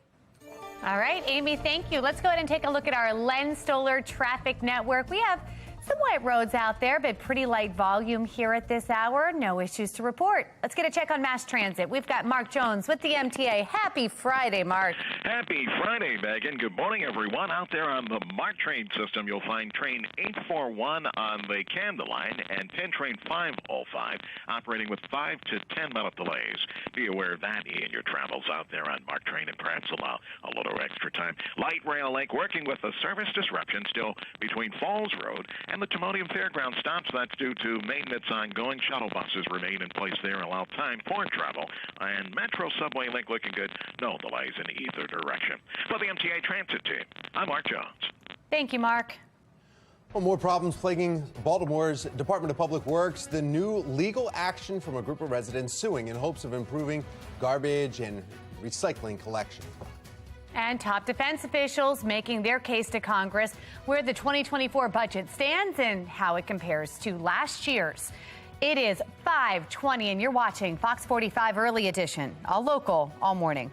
All right, Amy, thank you. Let's go ahead and take a look at our Len Stoller traffic network. We have some white roads out there, but pretty light volume here at this hour. No issues to report. Let's get a check on mass transit. We've got Mark Jones with the MTA. Happy Friday, Mark. Happy Friday, Megan. Good morning, everyone. Out there on the MARC train system, you'll find train 841 on the Camden line and 10 train 505 operating with 5 to 10 minute delays. Be aware of that in your travels out there on MARC train and perhaps allow a little extra time. Light rail link working with a service disruption still between Falls Road and the Timonium Fairground stops. That's due to maintenance ongoing. Shuttle buses remain in place there and allow time for travel. And Metro subway link looking good. No delays in either direction. For the MTA Transit team, I'm Mark Jones. Thank you, Mark. Well, more problems plaguing Baltimore's Department of Public Works. The new legal action from a group of residents suing in hopes of improving garbage and recycling collection. And top defense officials making their case to Congress where the 2024 budget stands and how it compares to last year's. It is 5:20 and you're watching Fox 45 Early Edition, all local, all morning.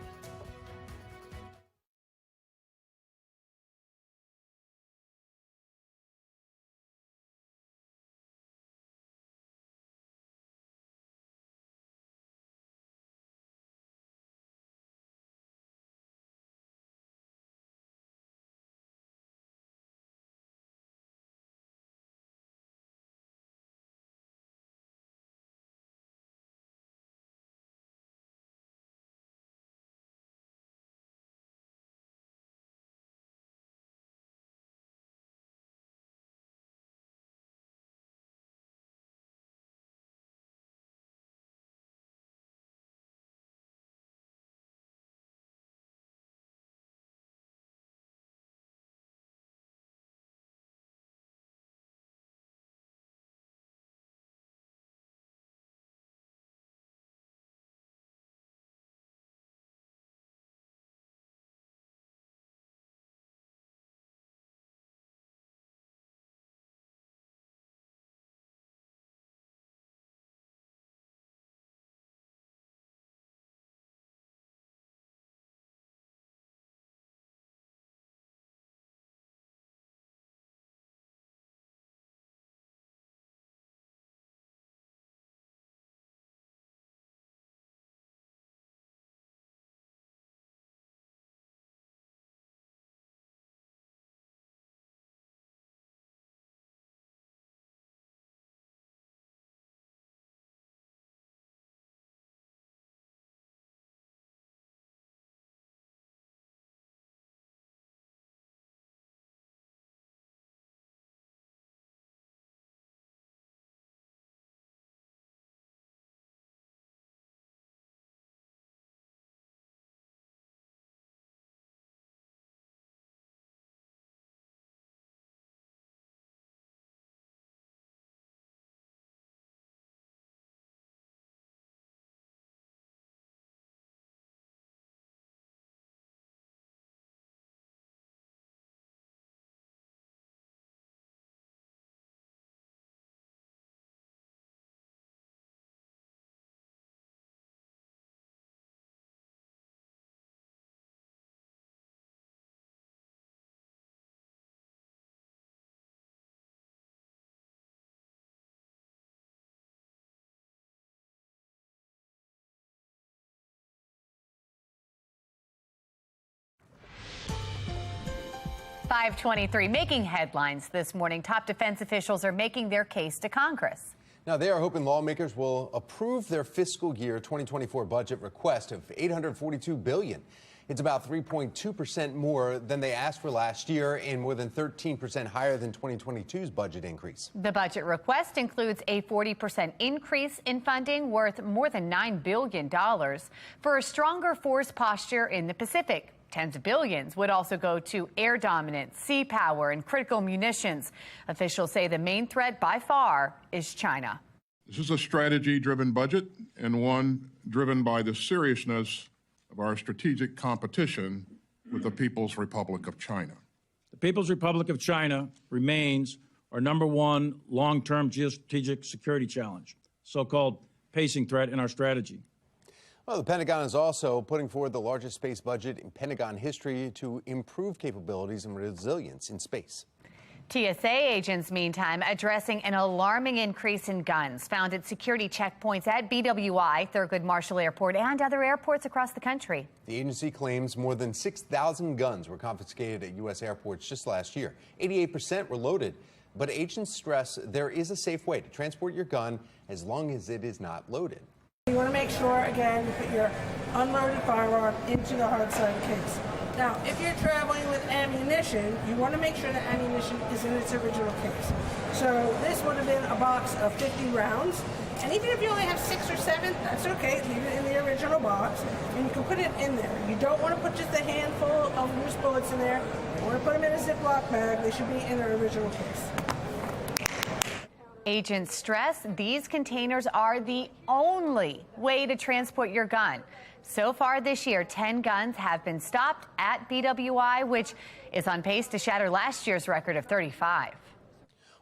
.23 making headlines this morning. Top defense officials are making their case to Congress. Now, they are hoping lawmakers will approve their fiscal year 2024 budget request of $842 billion. It's about 3.2% more than they asked for last year and more than 13% higher than 2022's budget increase. The budget request includes a 40% increase in funding worth more than $9 billion for a stronger force posture in the Pacific. Tens of billions would also go to air dominance, sea power, and critical munitions. Officials say the main threat by far is China. This is a strategy-driven budget and one driven by the seriousness of our strategic competition with the People's Republic of China. The People's Republic of China remains our number one long-term geostrategic security challenge, so-called pacing threat in our strategy. Well, the Pentagon is also putting forward the largest space budget in Pentagon history to improve capabilities and resilience in space. TSA agents, meantime, addressing an alarming increase in guns found at security checkpoints at BWI, Thurgood Marshall Airport, and other airports across the country. The agency claims more than 6,000 guns were confiscated at U.S. airports just last year. 88% were loaded. But agents stress there is a safe way to transport your gun as long as it is not loaded. You want to make sure, again, you put your unloaded firearm into the hard side case. Now, if you're traveling with ammunition, you want to make sure the ammunition is in its original case. So this would have been a box of 50 rounds. And even if you only have 6 or 7, that's okay. Leave it in the original box, and you can put it in there. You don't want to put just a handful of loose bullets in there. You want to put them in a Ziploc bag. They should be in their original case. Agents stress these containers are the only way to transport your gun. So far this year, 10 guns have been stopped at BWI, which is on pace to shatter last year's record of 35.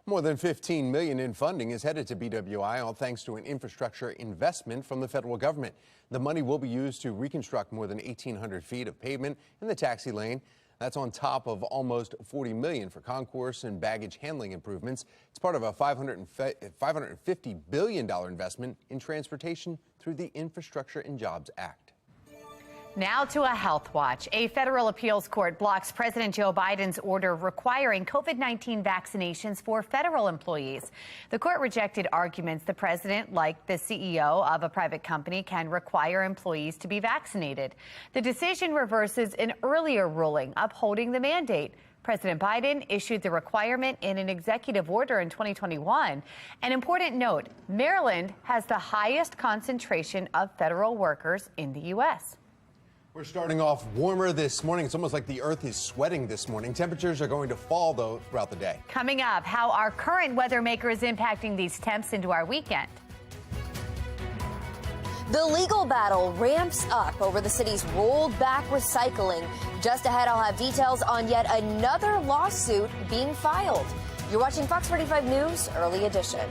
More than $15 million in funding is headed to BWI, all thanks to an infrastructure investment from the federal government. The money will be used to reconstruct more than 1,800 feet of pavement in the taxi lane. That's on top of almost $40 million for concourse and baggage handling improvements. It's part of a $550 billion investment in transportation through the Infrastructure and Jobs Act. Now to a health watch. A federal appeals court blocks President Joe Biden's order requiring COVID-19 vaccinations for federal employees. The court rejected arguments the president, like the CEO of a private company, can require employees to be vaccinated. The decision reverses an earlier ruling upholding the mandate. President Biden issued the requirement in an executive order in 2021. An important note, Maryland has the highest concentration of federal workers in the U.S. We're starting off warmer this morning. It's almost like the earth is sweating this morning. Temperatures are going to fall, though, throughout the day. Coming up, how our current weather maker is impacting these temps into our weekend. The legal battle ramps up over the city's rolled back recycling. Just ahead, I'll have details on yet another lawsuit being filed. You're watching Fox 45 News Early Edition.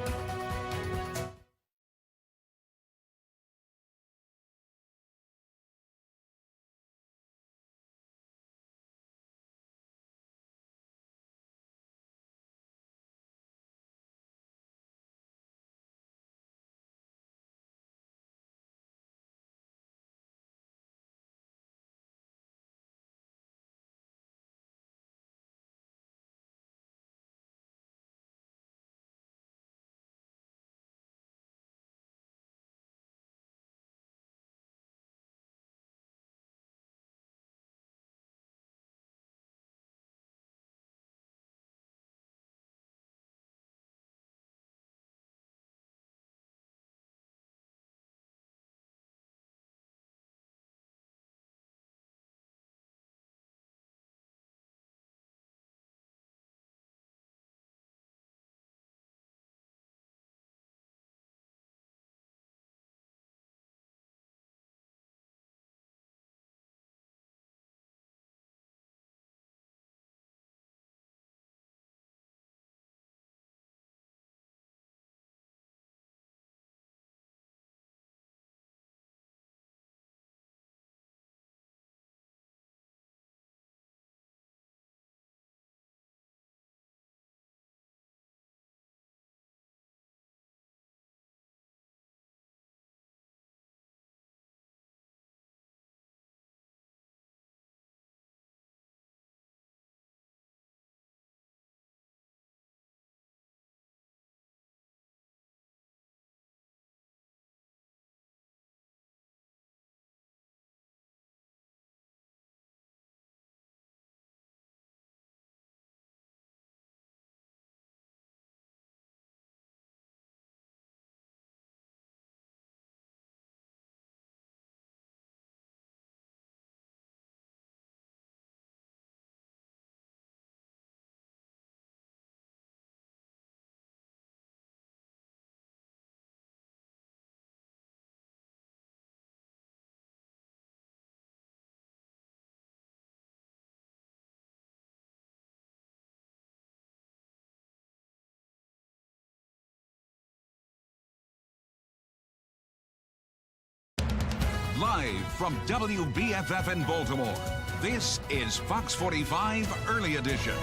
Live from WBFF in Baltimore, this is Fox 45 Early Edition.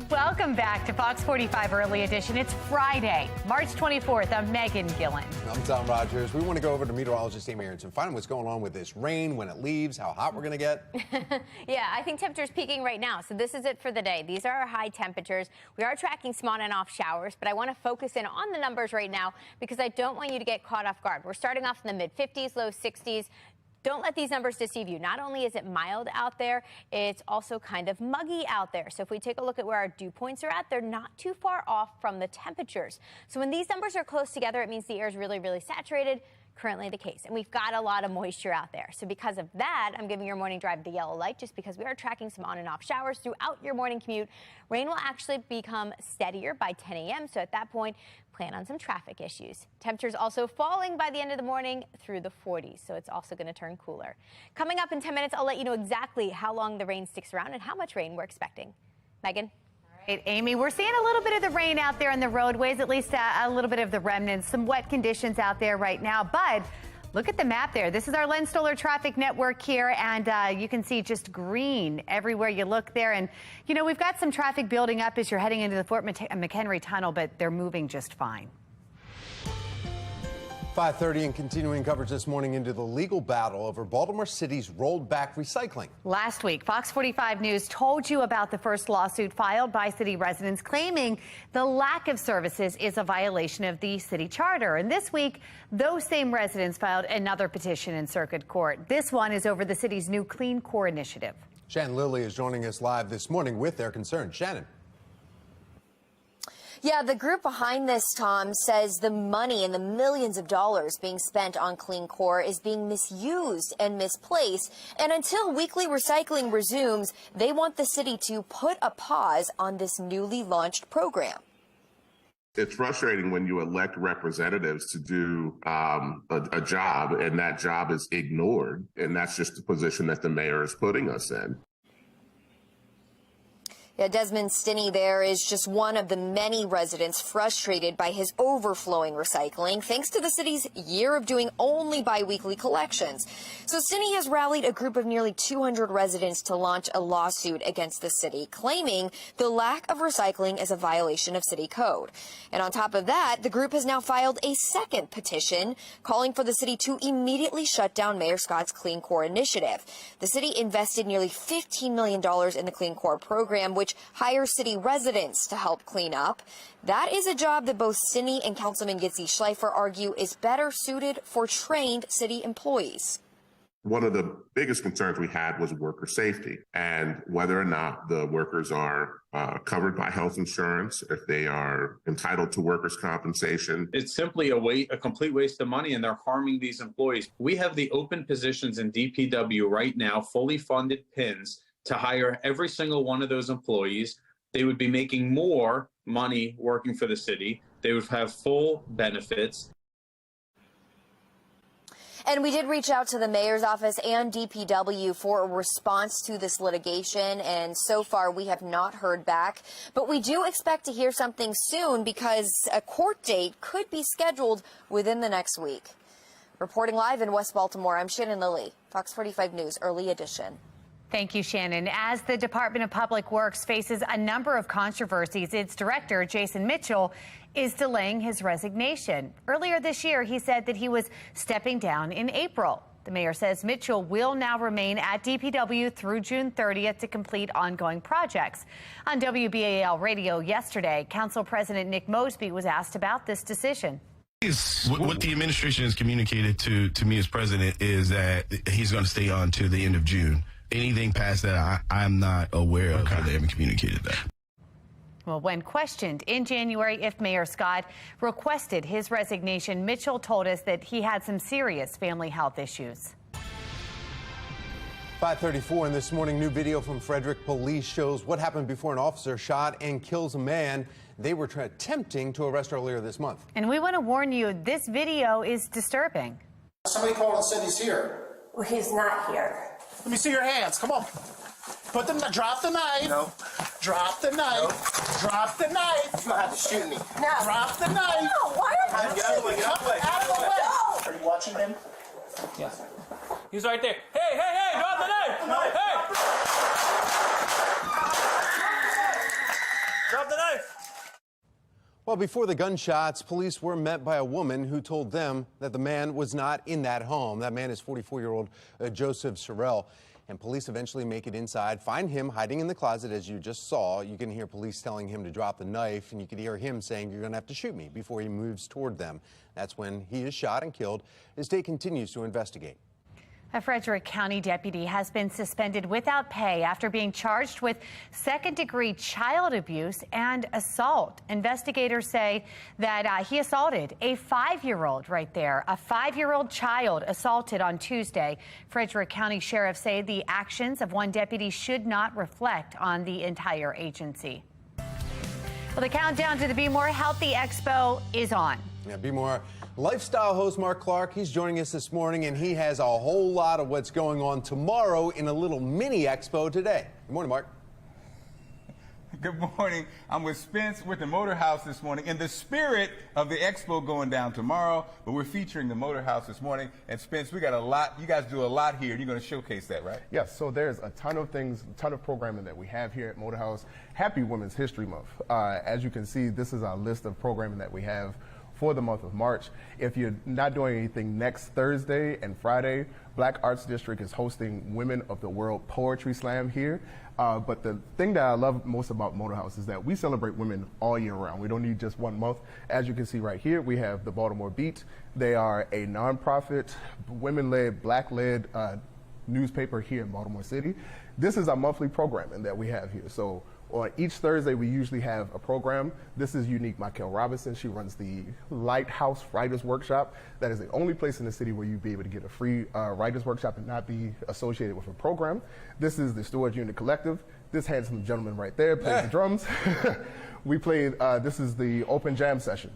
Welcome back to Fox 45 Early Edition. It's Friday, March 24th. I'm Megan Gillen. I'm Tom Rogers. We want to go over to meteorologist Amy Aronson, find out what's going on with this rain, when it leaves, how hot we're going to get. Yeah, I think temperatures peaking right now. So this is it for the day. These are our high temperatures. We are tracking some on and off showers, but I want to focus in on the numbers right now because I don't want you to get caught off guard. We're starting off in the mid-50s, low 60s. Don't let these numbers deceive you. Not only is it mild out there, it's also kind of muggy out there. So if we take a look at where our dew points are at, they're not too far off from the temperatures. So when these numbers are close together, it means the air is really, really saturated. Currently the case. And we've got a lot of moisture out there. So because of that, I'm giving your morning drive the yellow light just because we are tracking some on and off showers throughout your morning commute. Rain will actually become steadier by 10 a.m. So at that point, plan on some traffic issues. Temperatures also falling by the end of the morning through the 40s. So it's also going to turn cooler. Coming up in 10 minutes, I'll let you know exactly how long the rain sticks around and how much rain we're expecting. Megan? Right, Amy, we're seeing a little bit of the rain out there on the roadways, at least a little bit of the remnants, some wet conditions out there right now. But look at the map there. This is our Len Stoller traffic network here, and you can see just green everywhere you look there. And, you know, we've got some traffic building up as you're heading into the Fort McHenry Tunnel, but they're moving just fine. 5:30 and continuing coverage this morning into the legal battle over Baltimore City's rolled back recycling. Last week, Fox 45 News told you about the first lawsuit filed by city residents claiming the lack of services is a violation of the city charter. And this week, those same residents filed another petition in circuit court. This one is over the city's new Clean Core initiative. Shannon Lilly is joining us live this morning with their concerns. Shannon. Yeah, the group behind this, Tom, says the money and the millions of dollars being spent on Clean Core is being misused and misplaced. And until weekly recycling resumes, they want the city to put a pause on this newly launched program. It's frustrating when you elect representatives to do a job and that job is ignored. And that's just the position that the mayor is putting us in. Yeah, Desmond Stinney there is just one of the many residents frustrated by his overflowing recycling, thanks to the city's year of doing only biweekly collections. So Stinney has rallied a group of nearly 200 residents to launch a lawsuit against the city, claiming the lack of recycling is a violation of city code. And on top of that, the group has now filed a second petition calling for the city to immediately shut down Mayor Scott's Clean Core initiative. The city invested nearly $15 million in the Clean Core program, which hires city residents to help clean up. That is a job that both Stinney and Councilman Gitzi Schleifer argue is better suited for trained city employees. One of the biggest concerns we had was worker safety and whether or not the workers are covered by health insurance, if they are entitled to workers' compensation. It's simply a complete waste of money, and they're harming these employees. We have the open positions in DPW right now, fully funded PINs, to hire every single one of those employees. They would be making more money working for the city. They would have full benefits. And we did reach out to the mayor's office and DPW for a response to this litigation, and so far we have not heard back. But we do expect to hear something soon because a court date could be scheduled within the next week. Reporting live in West Baltimore, I'm Shannon Lilly, Fox 45 News Early Edition. Thank you, Shannon. As the Department of Public Works faces a number of controversies, its director, Jason Mitchell, is delaying his resignation. Earlier this year, he said that he was stepping down in April. The mayor says Mitchell will now remain at DPW through June 30th to complete ongoing projects. On WBAL radio yesterday, Council President Nick Mosby was asked about this decision. What the administration has communicated to me as president is that he's going to stay on to the end of June. Anything past that, I'm not aware of how they haven't communicated that. Well, when questioned in January if Mayor Scott requested his resignation, Mitchell told us that he had some serious family health issues. 5:34 in this morning, new video from Frederick police shows what happened before an officer shot and kills a man they were attempting to arrest earlier this month. And we want to warn you, this video is disturbing. Somebody called and said he's here. Well, he's not here. Let me see your hands. Come on. Drop the knife. No. Drop the knife. No. Drop the knife. You don't have to shoot me. No. Drop the knife. No, why are you Get out of the way. Get out of the way. No. watching him? Yes. He's right there. Hey, hey, hey, drop the knife! Hey! Drop the knife! Well, before the gunshots, police were met by a woman who told them that the man was not in that home. That man is 44-year-old Joseph Sorrell. And police eventually make it inside, find him hiding in the closet, as you just saw. You can hear police telling him to drop the knife, and you can hear him saying, "You're going to have to shoot me," before he moves toward them. That's when he is shot and killed. The state continues to investigate. A Frederick County deputy has been suspended without pay after being charged with second-degree child abuse and assault. Investigators say that he assaulted a 5-year-old right there. A 5-year-old child assaulted on Tuesday. Frederick County sheriffs say the actions of one deputy should not reflect on the entire agency. Well, the countdown to the Be More Healthy Expo is on. Yeah, Be More lifestyle host Mark Clark, he's joining us this morning, and he has a whole lot of what's going on tomorrow in a little mini expo today. Good morning, Mark. Good morning. I'm with Spence with the Motor House this morning in the spirit of the expo going down tomorrow, but we're featuring the Motor House this morning. And Spence, we got a lot. You guys do a lot here, and you're going to showcase that, right? Yes, so there's a ton of things, a ton of programming that we have here at Motor House. Happy Women's History Month. As you can see, this is our list of programming that we have for the month of March. If you're not doing anything next Thursday and Friday, Black Arts District is hosting Women of the World Poetry Slam here. But the thing that I love most about Motor House is that we celebrate women all year round. We don't need just one month. As you can see right here, we have the Baltimore Beat. They are a nonprofit, women-led, black-led newspaper here in Baltimore City. This is our monthly programming that we have here. So on each Thursday, we usually have a program. This is Unique Michael Robinson. She runs the Lighthouse Writers Workshop. That is the only place in the city where you'd be able to get a free writers workshop and not be associated with a program. This is the Storage Unit Collective. This handsome gentleman right there plays the drums. We played, this is the Open Jam Session.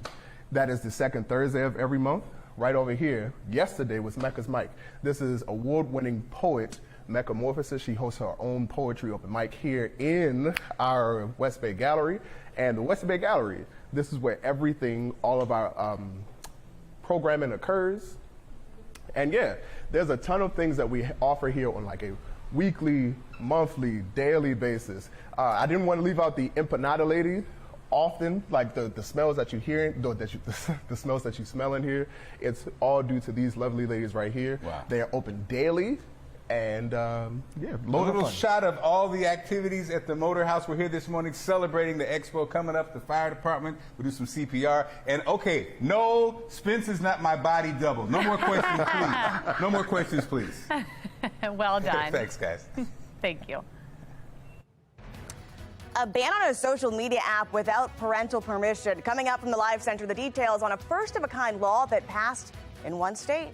That is the second Thursday of every month. Right over here, yesterday was Mecca's Mic. This is award-winning poet Metamorphosis. She hosts her own poetry open mic here in our West Bay Gallery. And the West Bay Gallery, this is where everything, all of our programming occurs. And yeah, there's a ton of things that we offer here on like a weekly, monthly, daily basis. I didn't want to leave out the empanada lady. Often, like the smells that you hear, the smells that you smell in here, it's all due to these lovely ladies right here. Wow. They are open daily. And yeah, a little shot of all the activities at the Motor House. We're here this morning celebrating the expo coming up, the fire department. We'll do some CPR. And okay, no, Spence is not my body double. No more questions, please. No more questions, please. Well done. Thanks, guys. Thank you. A ban on a social media app without parental permission. Coming up from the Live Center, the details on a first-of-a-kind law that passed in one state.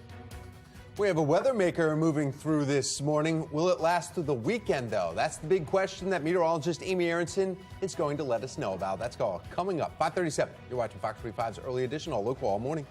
We have a weather maker moving through this morning. Will it last through the weekend, though? That's the big question that meteorologist Amy Aronson is going to let us know about. That's all coming up. 5:37. You're watching Fox 45's Early Edition, all local, all morning.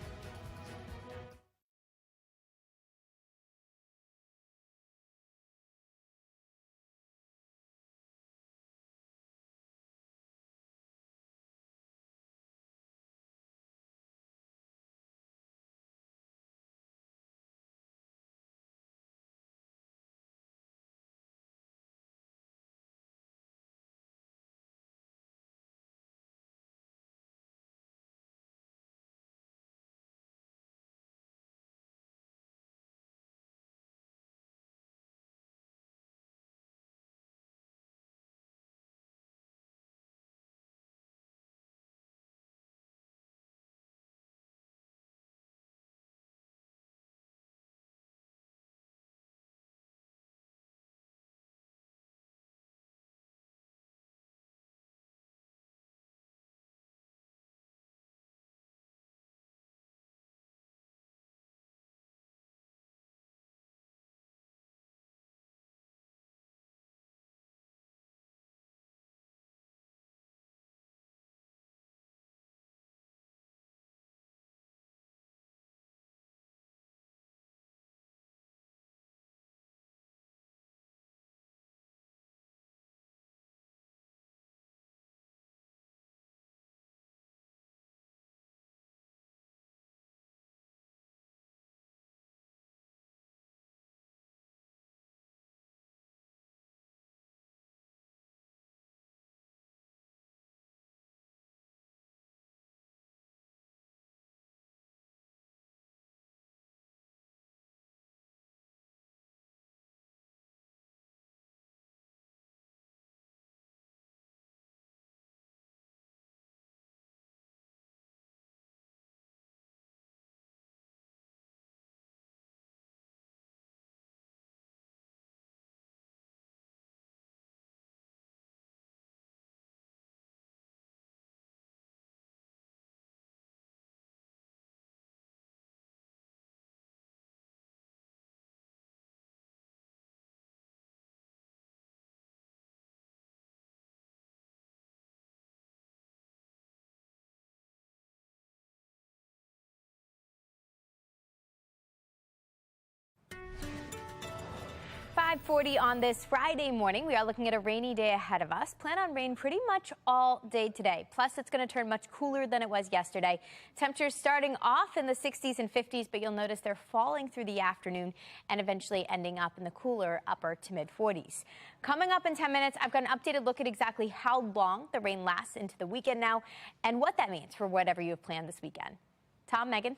5:40 on this Friday morning. We are looking at a rainy day ahead of us. Plan on rain pretty much all day today. Plus, it's going to turn much cooler than it was yesterday. Temperatures starting off in the 60s and 50s, but you'll notice they're falling through the afternoon and eventually ending up in the cooler upper to mid 40s. Coming up in 10 minutes, I've got an updated look at exactly how long the rain lasts into the weekend now and what that means for whatever you have planned this weekend. Tom, Megan.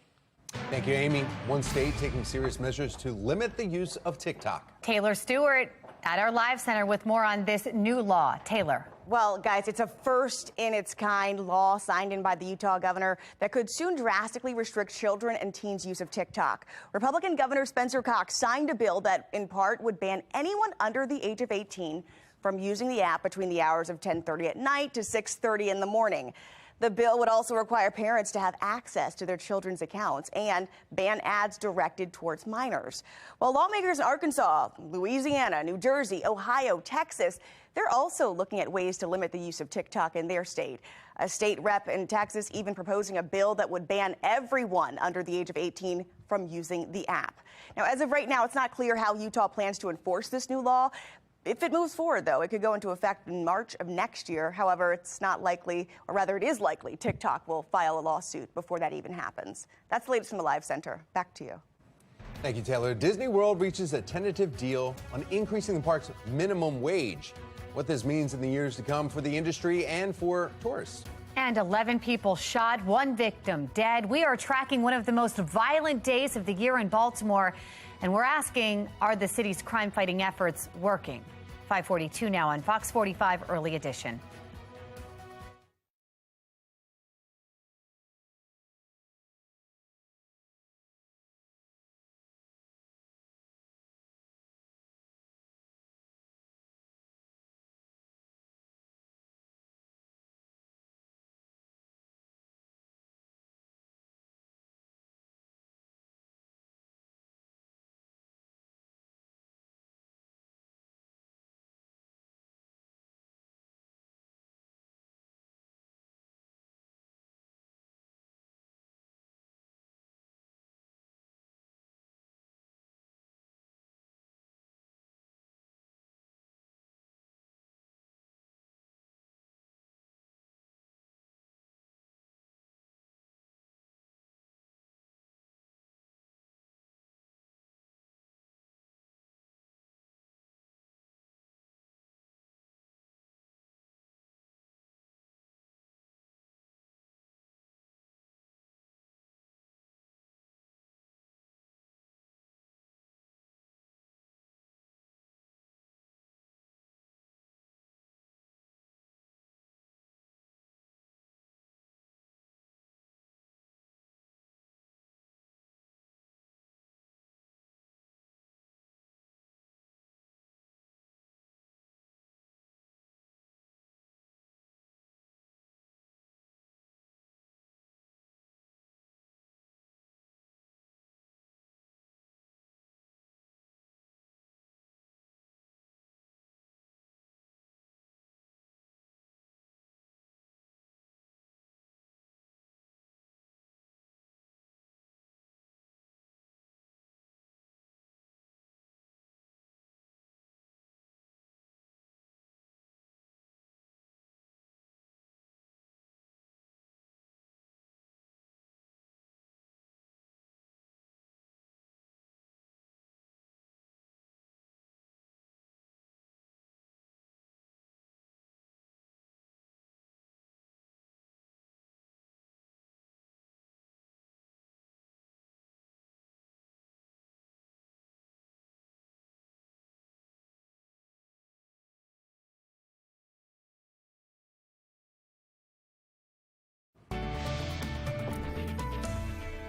Thank you, Amy. One state taking serious measures to limit the use of TikTok. Taylor Stewart at our live center with more on this new law. Taylor. Well, guys, it's a first in its kind law signed in by the Utah governor that could soon drastically restrict children and teens' use of TikTok. Republican Governor Spencer Cox signed a bill that in part would ban anyone under the age of 18 from using the app between the hours of 10:30 at night to 6:30 in the morning. The bill would also require parents to have access to their children's accounts and ban ads directed towards minors. While lawmakers in Arkansas, Louisiana, New Jersey, Ohio, Texas, they're also looking at ways to limit the use of TikTok in their state. A state rep in Texas even proposing a bill that would ban everyone under the age of 18 from using the app. Now, as of right now, it's not clear how Utah plans to enforce this new law. If it moves forward, though, it could go into effect in March of next year. However, it's not likely, or rather it is likely, TikTok will file a lawsuit before that even happens. That's the latest from the Live Center. Back to you. Thank you, Taylor. Disney World reaches a tentative deal on increasing the park's minimum wage. What this means in the years to come for the industry and for tourists. And 11 people shot, 1 victim dead. We are tracking one of the most violent days of the year in Baltimore, and we're asking, are the city's crime-fighting efforts working? 5:42 now on Fox 45 Early Edition.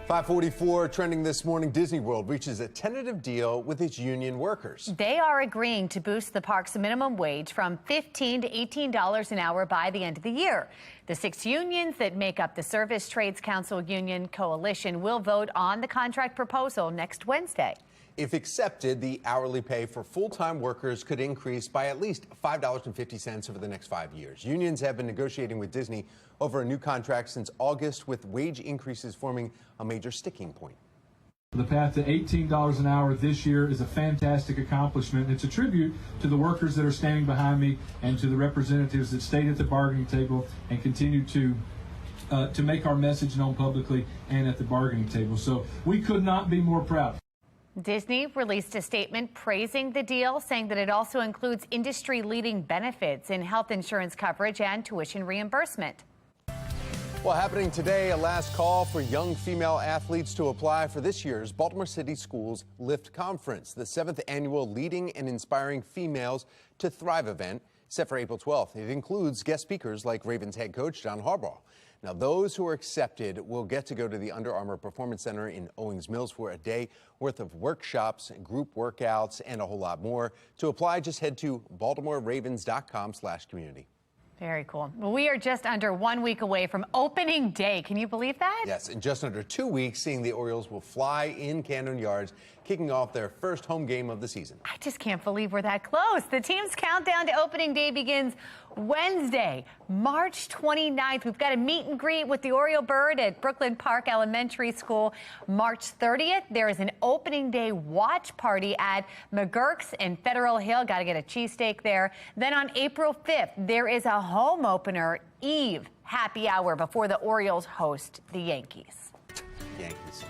.544 trending this morning. Disney World reaches a tentative deal with its union workers. They are agreeing to boost the park's minimum wage from $15 to $18 an hour by the end of the year. The 6 unions that make up the Service Trades Council Union Coalition will vote on the contract proposal next Wednesday. If accepted, the hourly pay for full-time workers could increase by at least $5.50 over the next 5 years. Unions have been negotiating with Disney over a new contract since August, with wage increases forming a major sticking point. The path to $18 an hour this year is a fantastic accomplishment. It's a tribute to the workers that are standing behind me and to the representatives that stayed at the bargaining table and continue to make our message known publicly and at the bargaining table. So we could not be more proud. Disney released a statement praising the deal, saying that it also includes industry-leading benefits in health insurance coverage and tuition reimbursement. Well, happening today, a last call for young female athletes to apply for this year's Baltimore City Schools Lift Conference, the 7th annual Leading and Inspiring Females to Thrive event, set for April 12th. It includes guest speakers like Ravens head coach John Harbaugh. Now, those who are accepted will get to go to the Under Armour Performance Center in Owings Mills for a day worth of workshops, group workouts, and a whole lot more. To apply, just head to BaltimoreRavens.com/community. Very cool. Well, we are just under 1 week away from opening day. Can you believe that? Yes, in just under 2 weeks, seeing the Orioles will fly in Camden Yards, kicking off their first home game of the season. I just can't believe we're that close. The team's countdown to opening day begins Wednesday, March 29th. We've got a meet and greet with the Oriole Bird at Brooklyn Park Elementary School. March 30th, there is an opening day watch party at McGurk's in Federal Hill. Got to get a cheesesteak there. Then on April 5th, there is a home opener Eve happy hour before the Orioles host the Yankees. Yankees.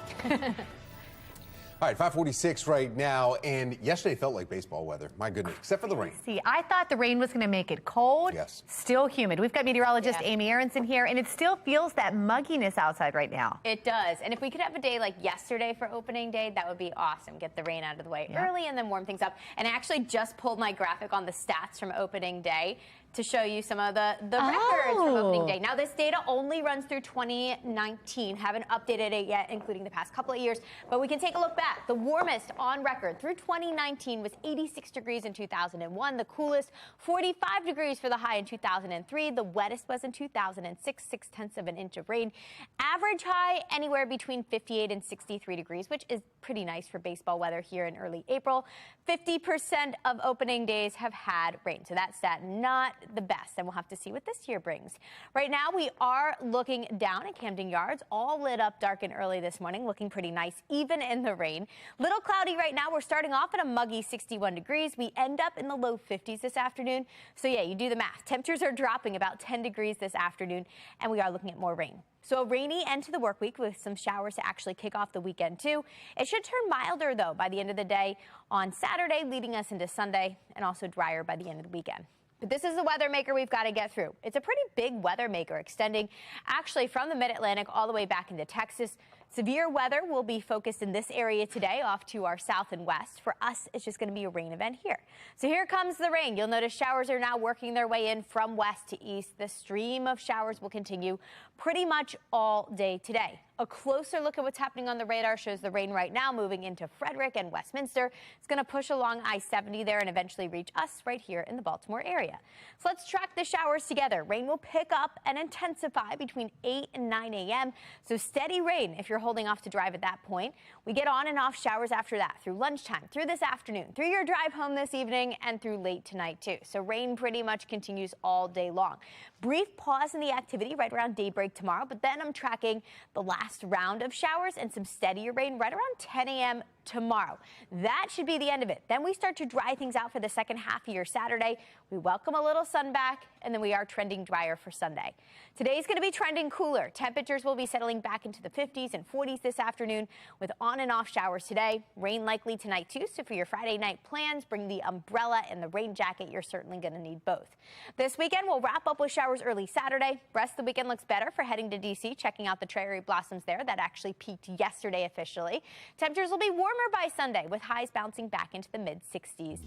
All right, 5:46 right now, and yesterday felt like baseball weather. My goodness, except for the rain. See, I thought the rain was going to make it cold. Yes. Still humid. We've got meteorologist Amy Aronson here, and it still feels that mugginess outside right now. It does. And if we could have a day like yesterday for opening day, that would be awesome. Get the rain out of the way early and then warm things up. And I actually just pulled my graphic on the stats from opening day to show you some of the records from opening day. Now, this data only runs through 2019. Haven't updated it yet, including the past couple of years. But we can take a look back. The warmest on record through 2019 was 86 degrees in 2001. The coolest, 45 degrees for the high in 2003. The wettest was in 2006, 0.6 of an inch of rain. Average high anywhere between 58 and 63 degrees, which is pretty nice for baseball weather here in early April. 50% of opening days have had rain. So that stat, not the best, and we'll have to see what this year brings. Right now, we are looking down at Camden Yards, all lit up dark and early this morning, looking pretty nice, even in the rain. Little cloudy right now. We're starting off at a muggy 61 degrees. We end up in the low 50s this afternoon. So yeah, you do the math. Temperatures are dropping about 10 degrees this afternoon, and we are looking at more rain. So a rainy end to the work week with some showers to actually kick off the weekend, too. It should turn milder, though, by the end of the day on Saturday, leading us into Sunday, and also drier by the end of the weekend. But this is the weather maker we've got to get through. It's a pretty big weather maker, extending actually from the mid-Atlantic all the way back into Texas. Severe weather will be focused in this area today off to our south and west. For us, it's just going to be a rain event here. So here comes the rain. You'll notice showers are now working their way in from west to east. The stream of showers will continue pretty much all day today. A closer look at what's happening on the radar shows the rain right now moving into Frederick and Westminster. It's going to push along I-70 there and eventually reach us right here in the Baltimore area. So let's track the showers together. Rain will pick up and intensify between 8 and 9 a.m. So steady rain if you're holding off to drive at that point. We get on and off showers after that through lunchtime, through this afternoon, through your drive home this evening, and through late tonight, too. So rain pretty much continues all day long. Brief pause in the activity right around daybreak tomorrow, but then I'm tracking the last round of showers and some steadier rain right around 10 a.m. tomorrow. That should be the end of it. Then we start to dry things out for the second half of your Saturday. We welcome a little sun back, and then we are trending drier for Sunday. Today's going to be trending cooler. Temperatures will be settling back into the 50s and 40s this afternoon with on and off showers today. Rain likely tonight, too. So for your Friday night plans, bring the umbrella and the rain jacket. You're certainly going to need both. This weekend, we'll wrap up with showers early Saturday. Rest of the weekend looks better for heading to D.C., checking out the cherry blossoms there. That actually peaked yesterday officially. Temperatures will be warmer by Sunday with highs bouncing back into the mid-60s.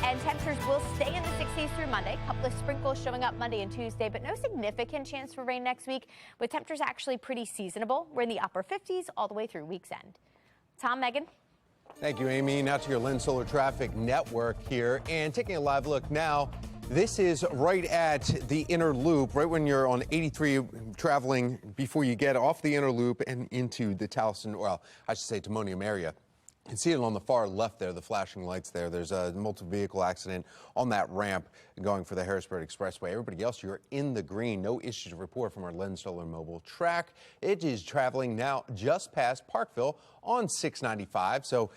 And temperatures will stay in the 60s through Monday. A couple of sprinkles showing up Monday and Tuesday, but no significant chance for rain next week, with temperatures actually pretty seasonable. We're in the upper 50s all the way through week's end. Tom, Megan. Thank you, Amy. Now to your Lynn Solar Traffic Network here, and taking a live look now. This is right at the inner loop, right when you're on 83 traveling before you get off the inner loop and into the Towson, well, I should say Timonium area. You can see it on the far left there, the flashing lights there. There's a multiple vehicle accident on that ramp going for the Harrisburg Expressway. Everybody else, you're in the green. No issue to report from our Len Stoller mobile track. It is traveling now just past Parkville on 695. So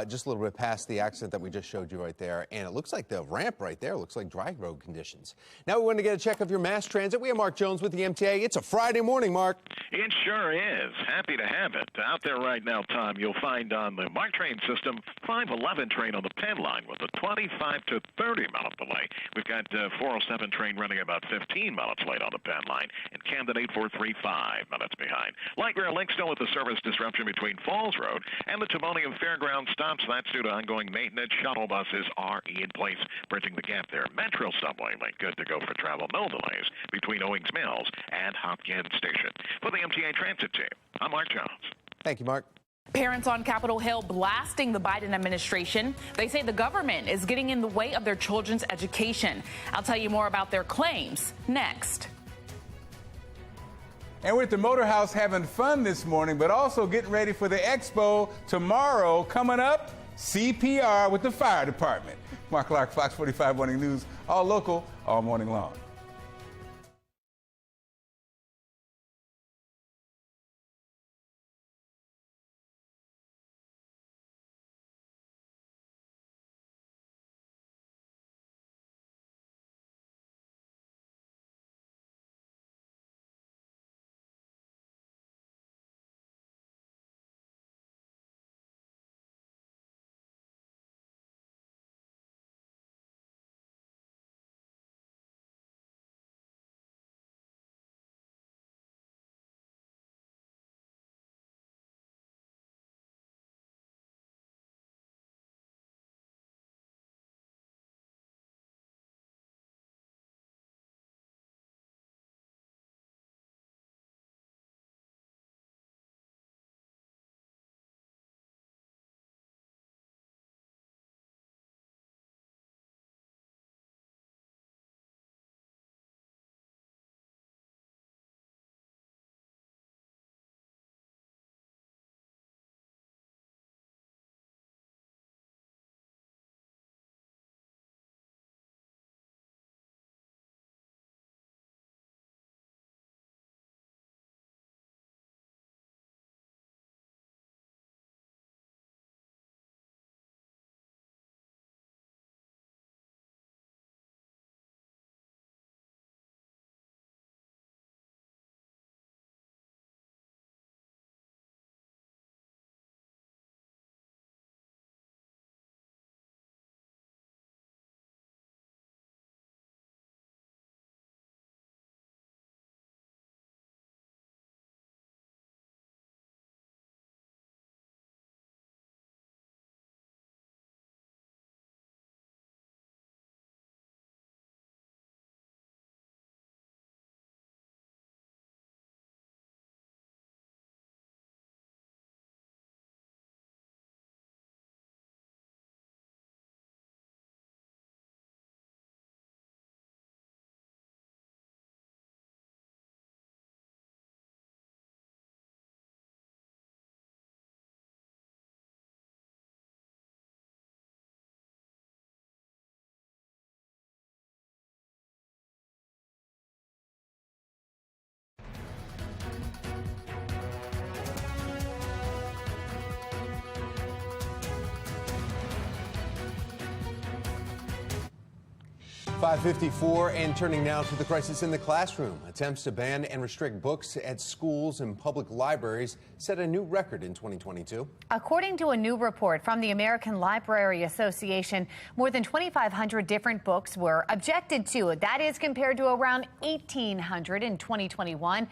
just a little bit past the accident that we just showed you right there. And it looks like the ramp right there looks like dry road conditions. Now we want to get a check of your mass transit. We have Mark Jones with the MTA. It's a Friday morning, Mark. It sure is. Happy to have it. Out there right now, Tom, you'll find on the Mark train system, 511 train on the Penn line with a 25 to 30-minute delay. We've got 407 train running about 15 minutes late on the Penn line, and Camden 8435 minutes behind. Light rail link still with the service disruption between Falls Road and the Timonium Fairground stops. That's due to ongoing maintenance. Shuttle buses are in place, bridging the gap there. Metro subway link good to go for travel. No delays between Owings Mills and Hopkins Station. For the MTA Transit team, I'm Mark Jones. Thank you, Mark. Parents on Capitol Hill blasting the Biden administration. They say the government is getting in the way of their children's education. I'll tell you more about their claims next. And we're at the Motor House having fun this morning, but also getting ready for the expo tomorrow. Coming up, CPR with the fire department. Mark Clark, Fox 45 Morning News, all local, all morning long. .554 and turning now to the crisis in the classroom. Attempts to ban and restrict books at schools and public libraries set a new record in 2022. According to a new report from the American Library Association, more than 2,500 different books were objected to. That is compared to around 1,800 in 2021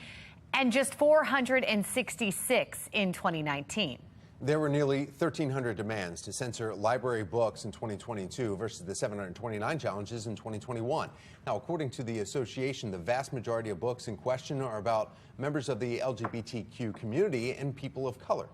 and just 466 in 2019. There were nearly 1,300 demands to censor library books in 2022 versus the 729 challenges in 2021. Now, according to the association, the vast majority of books in question are about members of the LGBTQ community and people of color.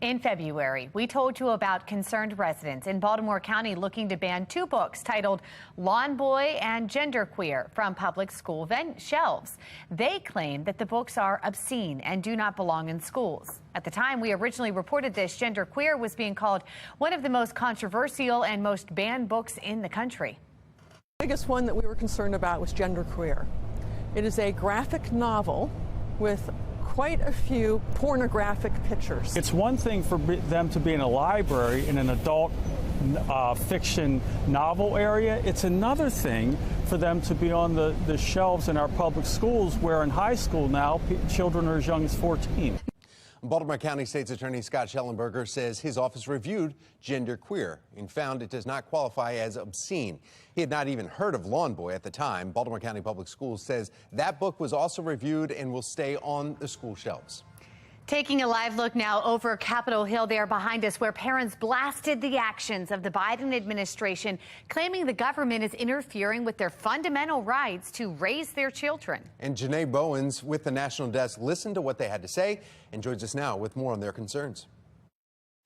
In February, we told you about concerned residents in Baltimore County looking to ban 2 books titled Lawn Boy and Genderqueer from public school shelves. They claim that the books are obscene and do not belong in schools. At the time we originally reported this, Genderqueer was being called one of the most controversial and most banned books in the country. The biggest one that we were concerned about was Genderqueer. It is a graphic novel with quite a few pornographic pictures. It's one thing for them to be in a library in an adult fiction novel area. It's another thing for them to be on the shelves in our public schools, where in high school now children are as young as 14. Baltimore County State's Attorney Scott Schellenberger says his office reviewed Genderqueer and found it does not qualify as obscene. He had not even heard of Lawn Boy at the time. Baltimore County Public Schools says that book was also reviewed and will stay on the school shelves. Taking a live look now over Capitol Hill there behind us, where parents blasted the actions of the Biden administration, claiming the government is interfering with their fundamental rights to raise their children. And Janae Bowens with the National Desk listened to what they had to say and joins us now with more on their concerns.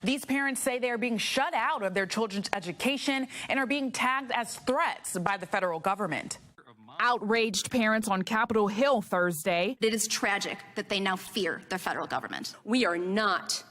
These parents say they are being shut out of their children's education and are being tagged as threats by the federal government. Outraged parents on Capitol Hill Thursday. It is tragic that they now fear their federal government. We are not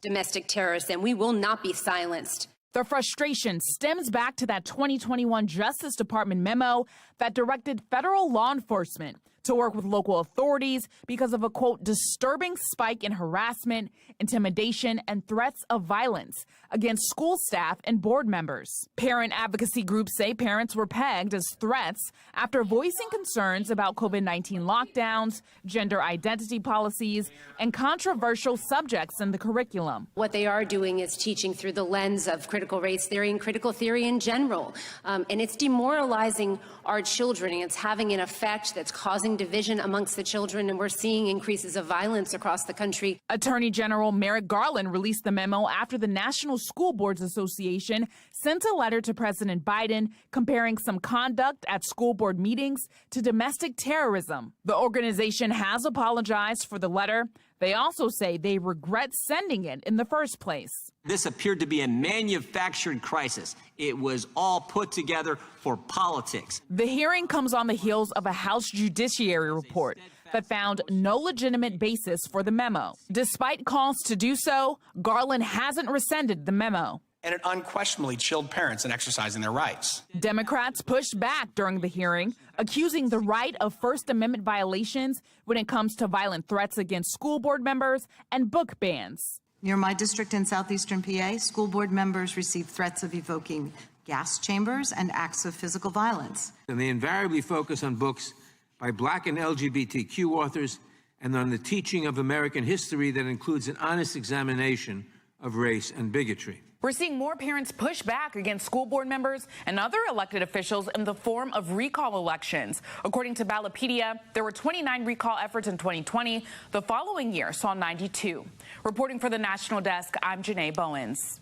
domestic terrorists, and we will not be silenced. The frustration stems back to that 2021 Justice Department memo that directed federal law enforcement to work with local authorities because of a, quote, disturbing spike in harassment, intimidation, and threats of violence against school staff and board members. Parent advocacy groups say parents were pegged as threats after voicing concerns about COVID-19 lockdowns, gender identity policies, and controversial subjects in the curriculum. What they are doing is teaching through the lens of critical race theory and critical theory in general. And it's demoralizing our children, and it's having an effect that's causing division amongst the children, and we're seeing increases of violence across the country. Attorney General Merrick Garland released the memo after the National School Boards Association sent a letter to President Biden comparing some conduct at school board meetings to domestic terrorism. The organization has apologized for the letter. They also say they regret sending it in the first place. This appeared to be a manufactured crisis. It was all put together for politics. The hearing comes on the heels of a House Judiciary report that found no legitimate basis for the memo. Despite calls to do so, Garland hasn't rescinded the memo. And it unquestionably chilled parents in exercising their rights. Democrats pushed back during the hearing, accusing the right of First Amendment violations when it comes to violent threats against school board members and book bans. Near my district in southeastern PA, school board members received threats of evoking gas chambers and acts of physical violence. And they invariably focus on books by Black and LGBTQ authors and on the teaching of American history that includes an honest examination of race and bigotry. We're seeing more parents push back against school board members and other elected officials in the form of recall elections. According to Ballotpedia, there were 29 recall efforts in 2020. The following year saw 92. Reporting for the National Desk, I'm Janae Bowens.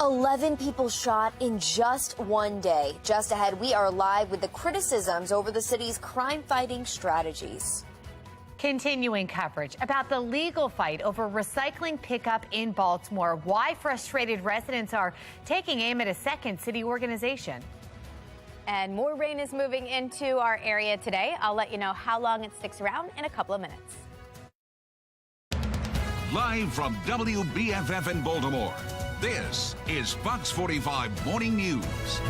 11 people shot in just one day. Just ahead, we are live with the criticisms over the city's crime-fighting strategies. Continuing coverage about the legal fight over recycling pickup in Baltimore. Why frustrated residents are taking aim at a second city organization. And more rain is moving into our area today. I'll let you know how long it sticks around in a couple of minutes. Live from WBFF in Baltimore, this is Fox 45 Morning News.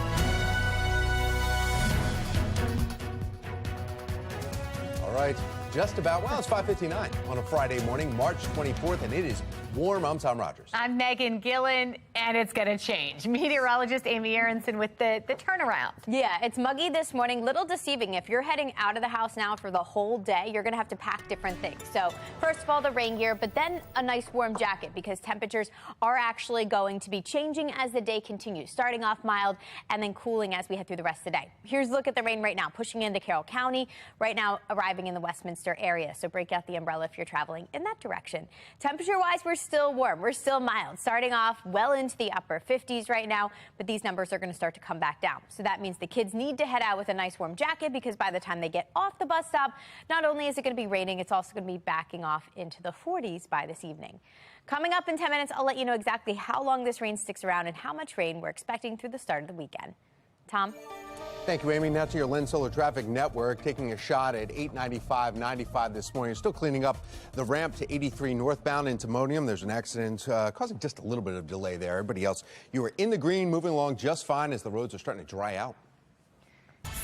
All right. Just about, well, it's 5:59 on a Friday morning, March 24th, and it is warm. I'm Tom Rogers. I'm Megan Gillen, and it's going to change. Meteorologist Amy Aronson with the turnaround. Yeah, it's muggy this morning, little deceiving. If you're heading out of the house now for the whole day, you're going to have to pack different things. So first of all, the rain gear, but then a nice warm jacket, because temperatures are actually going to be changing as the day continues, starting off mild and then cooling as we head through the rest of the day. Here's a look at the rain right now, pushing into Carroll County, right now arriving in the Westminster area. So break out the umbrella if you're traveling in that direction. Temperature-wise, we're still warm. We're still mild, starting off well into the upper 50s right now, but these numbers are going to start to come back down. So that means the kids need to head out with a nice warm jacket, because by the time they get off the bus stop, not only is it going to be raining, it's also going to be backing off into the 40s by this evening. Coming up in 10 minutes, I'll let you know exactly how long this rain sticks around and how much rain we're expecting through the start of the weekend. Tom? Thank you, Amy. Now to your Lens Solar Traffic Network, taking a shot at 895-95 this morning. Still cleaning up the ramp to 83 northbound into Timonium. There's an accident causing just a little bit of delay there. Everybody else, you are in the green, moving along just fine as the roads are starting to dry out.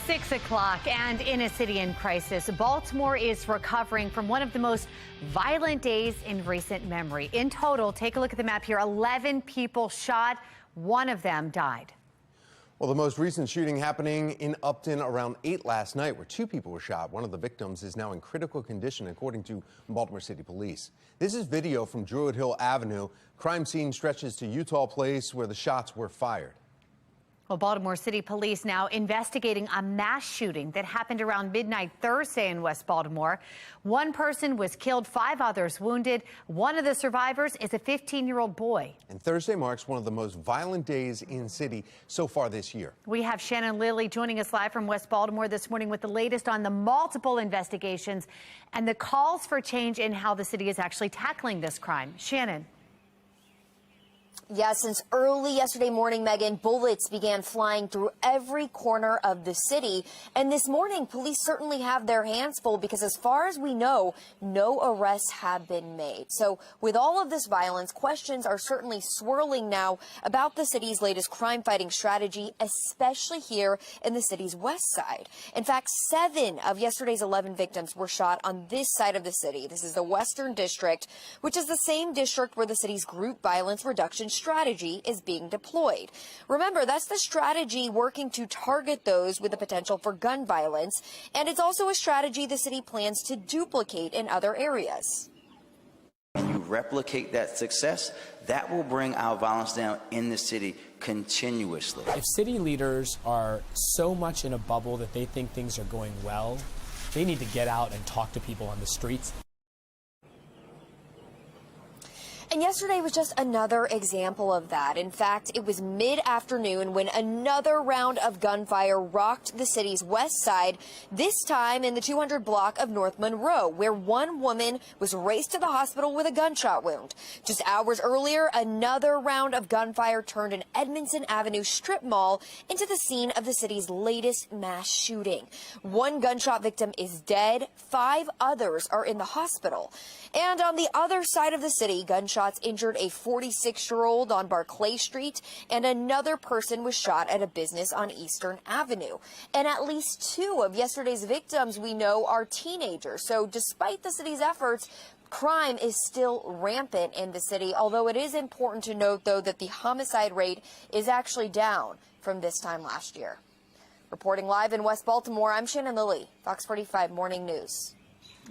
6 o'clock, and in a city in crisis, Baltimore is recovering from one of the most violent days in recent memory. In total, take a look at the map here, 11 people shot, one of them died. Well, the most recent shooting happening in Upton around 8 last night, where 2 people were shot. One of the victims is now in critical condition, according to Baltimore City Police. This is video from Druid Hill Avenue. Crime scene stretches to Utah Place, where the shots were fired. Well, Baltimore City Police now investigating a mass shooting that happened around midnight Thursday in West Baltimore. One person was killed, 5 others wounded. One of the survivors is a 15-year-old boy. And Thursday marks one of the most violent days in city so far this year. We have Shannon Lilly joining us live from West Baltimore this morning with the latest on the multiple investigations and the calls for change in how the city is actually tackling this crime. Shannon. Yeah, since early yesterday morning, Megan, bullets began flying through every corner of the city. And this morning, police certainly have their hands full because as far as we know, no arrests have been made. So with all of this violence, questions are certainly swirling now about the city's latest crime fighting strategy, especially here in the city's west side. In fact, 7 of yesterday's 11 victims were shot on this side of the city. This is the Western District, which is the same district where the city's group violence reduction strategy is being deployed. Remember, that's the strategy working to target those with the potential for gun violence, and it's also a strategy the city plans to duplicate in other areas. And you replicate that success, that will bring our violence down in the city continuously. If city leaders are so much in a bubble that they think things are going well, they need to get out and talk to people on the streets. And yesterday was just another example of that. In fact, it was mid-afternoon when another round of gunfire rocked the city's west side, this time in the 200 block of North Monroe, where one woman was raced to the hospital with a gunshot wound. Just hours earlier, another round of gunfire turned an Edmondson Avenue strip mall into the scene of the city's latest mass shooting. One gunshot victim is dead. 5 others are in the hospital. And on the other side of the city, gunshots injured a 46-year-old on Barclay Street, and another person was shot at a business on Eastern Avenue. And at least 2 of yesterday's victims we know are teenagers. So despite the city's efforts, crime is still rampant in the city, although it is important to note, though, that the homicide rate is actually down from this time last year. Reporting live in West Baltimore, I'm Shannon Lilly, Fox 45 Morning News.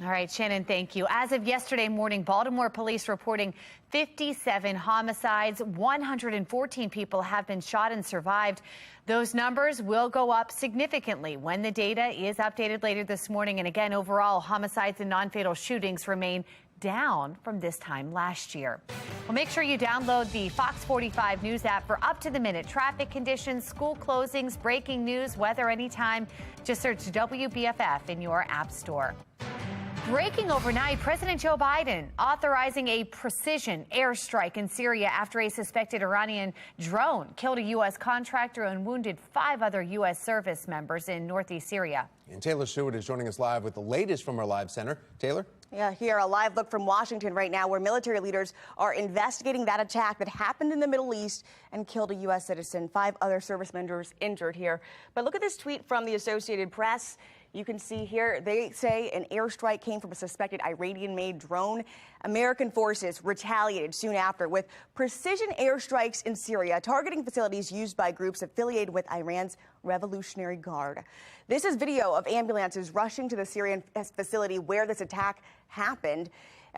All right, Shannon, thank you. As of yesterday morning, Baltimore police reporting 57 homicides. 114 people have been shot and survived. Those numbers will go up significantly when the data is updated later this morning. And again, overall, homicides and non-fatal shootings remain down from this time last year. Well, make sure you download the Fox 45 News app for up-to-the-minute traffic conditions, school closings, breaking news, weather anytime. Just search WBFF in your app store. Breaking overnight, President Joe Biden authorizing a precision airstrike in Syria after a suspected Iranian drone killed a U.S. contractor and wounded 5 other U.S. service members in northeast Syria. And Taylor Stewart is joining us live with the latest from our live center. Taylor? Yeah, here, a live look from Washington right now, where military leaders are investigating that attack that happened in the Middle East and killed a U.S. citizen. 5 other service members injured here. But look at this tweet from the Associated Press. You can see here, they say an airstrike came from a suspected Iranian-made drone. American forces retaliated soon after with precision airstrikes in Syria, targeting facilities used by groups affiliated with Iran's Revolutionary Guard. This is video of ambulances rushing to the Syrian facility where this attack happened.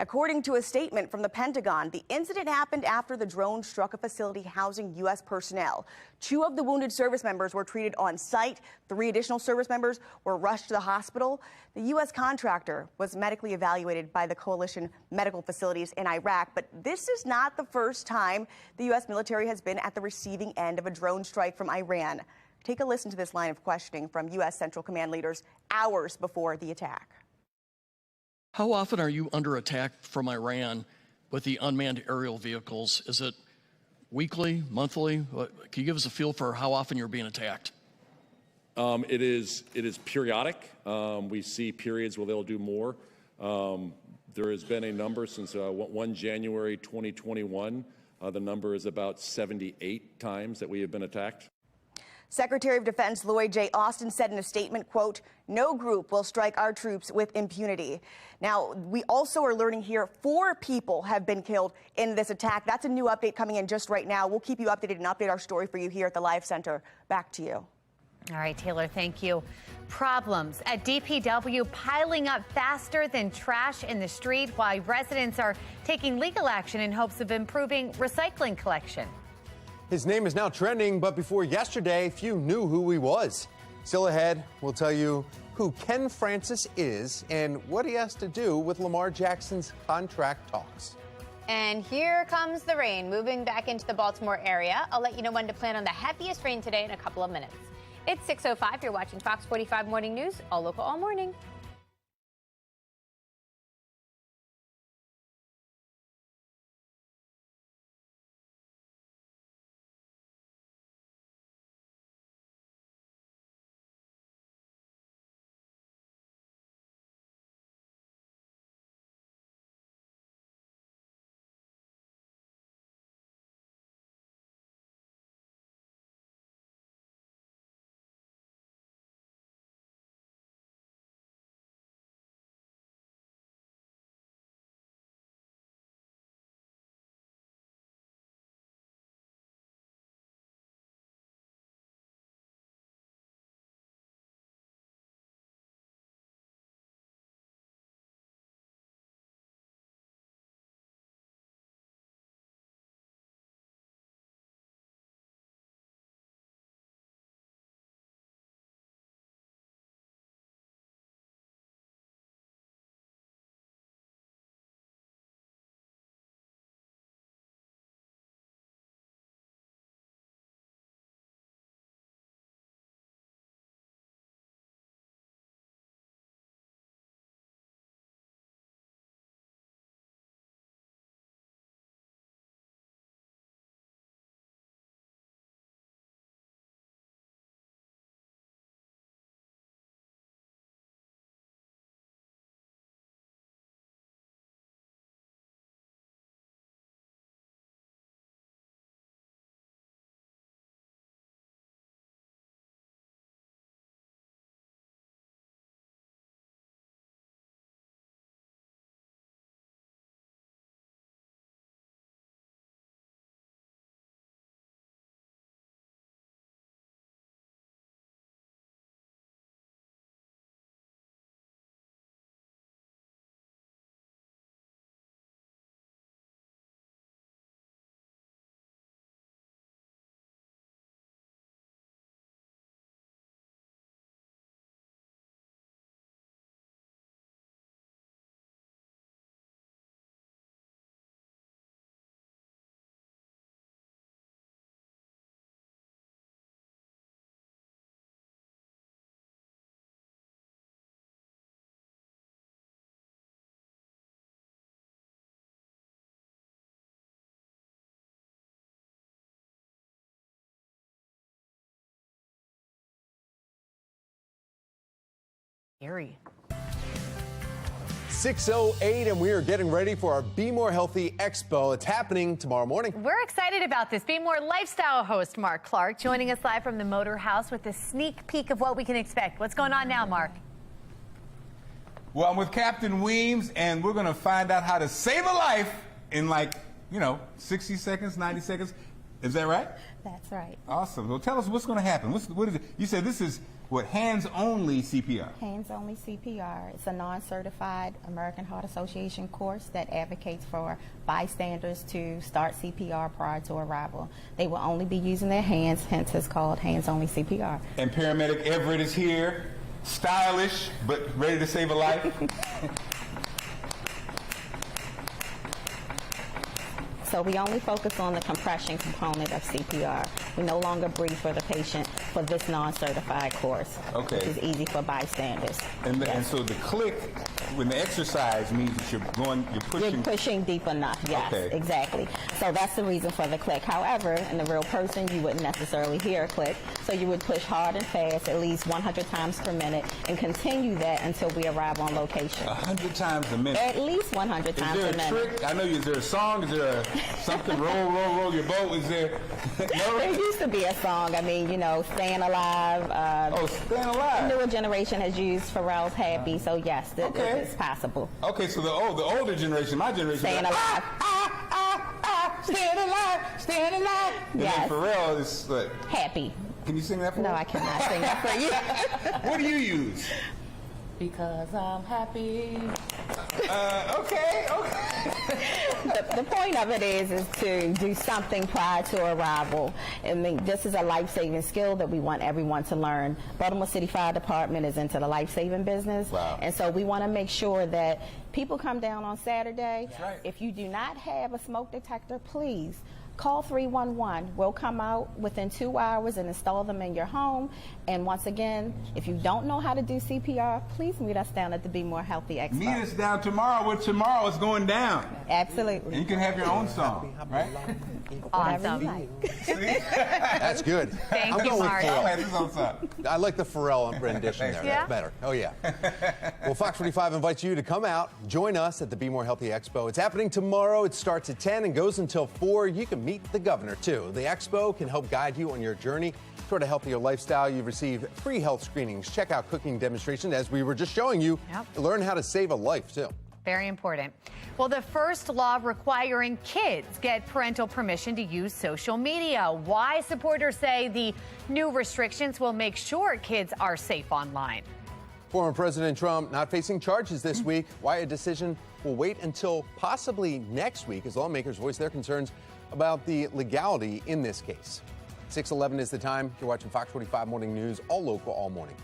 According to a statement from the Pentagon, the incident happened after the drone struck a facility housing U.S. personnel. 2 of the wounded service members were treated on site. 3 additional service members were rushed to the hospital. The U.S. contractor was medically evaluated by the coalition medical facilities in Iraq. But this is not the first time the U.S. military has been at the receiving end of a drone strike from Iran. Take a listen to this line of questioning from U.S. Central Command leaders hours before the attack. How often are you under attack from Iran with the unmanned aerial vehicles? Is it weekly, monthly? Can you give us a feel for how often you're being attacked? It is periodic. We see periods where they'll do more. There has been a number since 1 January 2021. The number is about 78 times that we have been attacked. Secretary of Defense Lloyd J. Austin said in a statement, quote, "No group will strike our troops with impunity." Now, we also are learning here 4 people have been killed in this attack. That's a new update coming in just right now. We'll keep you updated and update our story for you here at the Live Center. Back to you. All right, Taylor, thank you. Problems at DPW piling up faster than trash in the street while residents are taking legal action in hopes of improving recycling collection. His name is now trending, but before yesterday, few knew who he was. Still ahead, we'll tell you who Ken Francis is and what he has to do with Lamar Jackson's contract talks. And here comes the rain, moving back into the Baltimore area. I'll let you know when to plan on the heaviest rain today in a couple of minutes. It's 6:05. You're watching Fox 45 Morning News, all local, all morning. Scary. 6:08, and we are getting ready for our Be More Healthy Expo. It's happening tomorrow morning. We're excited about this. Be More lifestyle host Mark Clark joining us live from the Motor House with a sneak peek of what we can expect. What's going on now, Mark? Well, I'm with Captain Weems, and we're going to find out how to save a life in 60 seconds, 90 seconds. Is that right? That's right. Awesome. Well, tell us what's going to happen. What is it? You said this is what, hands-only CPR? Hands-only CPR. It's a non-certified American Heart Association course that advocates for bystanders to start CPR prior to arrival. They will only be using their hands, hence it's called hands-only CPR. And paramedic Everett is here, stylish, but ready to save a life. So we only focus on the compression component of CPR. We no longer breathe for the patient for this non-certified course, which is easy for bystanders. And so the click, when the exercise means that you're pushing. You're pushing deep enough, yes, exactly. So that's the reason for the click. However, in the real person, you wouldn't necessarily hear a click. So you would push hard and fast at least 100 times per minute and continue that until we arrive on location. 100 times a minute? At least 100 times a minute. Is there a trick? I know, is there a song? Is there something, roll your boat? Is there? No? There used to be a song. I mean, you know, Staying Alive. Staying Alive. The newer generation has used Pharrell's Happy, so yes, it's possible. Okay, so the older generation, my generation. Staying Alive. Staying alive, staying alive. Yes. And then Pharrell is what? Happy. Can you sing that for me? No, I cannot sing that for you. What do you use? Because I'm happy. Okay. The point of it is to do something prior to arrival. I mean, this is a life-saving skill that we want everyone to learn. Baltimore City Fire Department is into the life-saving business. Wow. And so we want to make sure that people come down on Saturday. That's right. If you do not have a smoke detector, please call 311. We'll come out within 2 hours and install them in your home. And once again, if you don't know how to do CPR, please meet us down at the Be More Healthy Expo. Meet us down tomorrow where tomorrow is going down. Absolutely. And you can have your own song, right? Awesome. That's good. Thank I'm you, going with Marty. Pharrell. I like the Pharrell rendition there. Yeah? That's better. Oh, yeah. Well, Fox 45 invites you to come out, join us at the Be More Healthy Expo. It's happening tomorrow. It starts at 10 and goes until 4. You can meet the governor, too. The expo can help guide you on your journey toward a healthier lifestyle. You receive free health screenings, check out cooking demonstrations, as we were just showing you. Learn how to save a life, too. Very important. Well, the first law requiring kids get parental permission to use social media. Why supporters say the new restrictions will make sure kids are safe online. Former President Trump not facing charges this week. Why a decision will wait until possibly next week as lawmakers voice their concerns about the legality in this case. 6:11 is the time. You're watching Fox 45 Morning News, all local, all morning.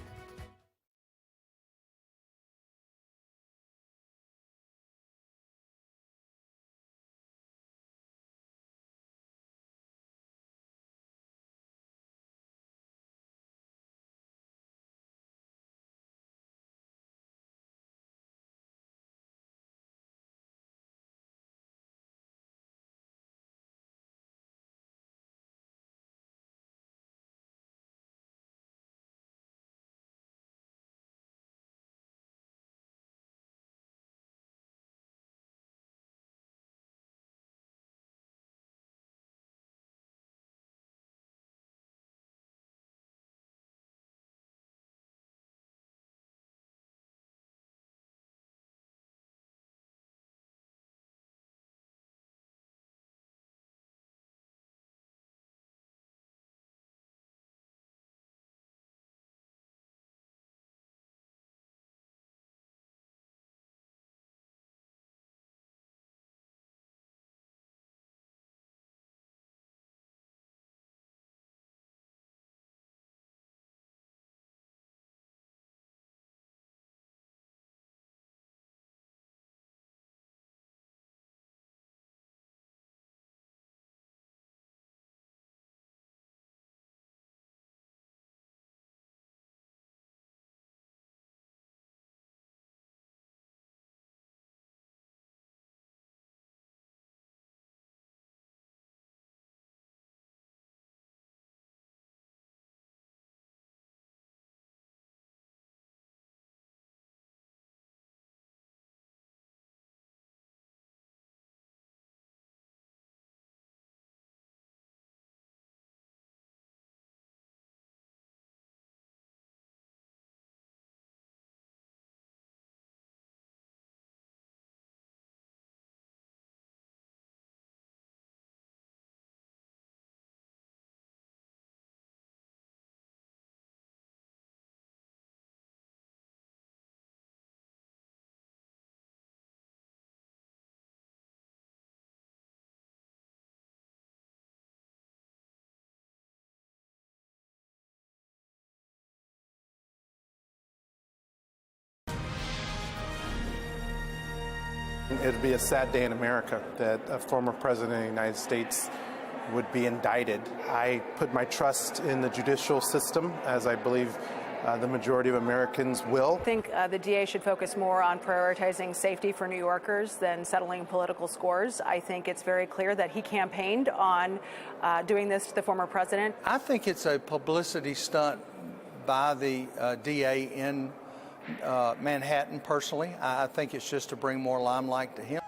It would be a sad day in America that a former president of the United States would be indicted. I put my trust in the judicial system, as I believe the majority of Americans will. I think the DA should focus more on prioritizing safety for New Yorkers than settling political scores. I think it's very clear that he campaigned on doing this to the former president. I think it's a publicity stunt by the DA in Manhattan, personally. I think it's just to bring more limelight to him.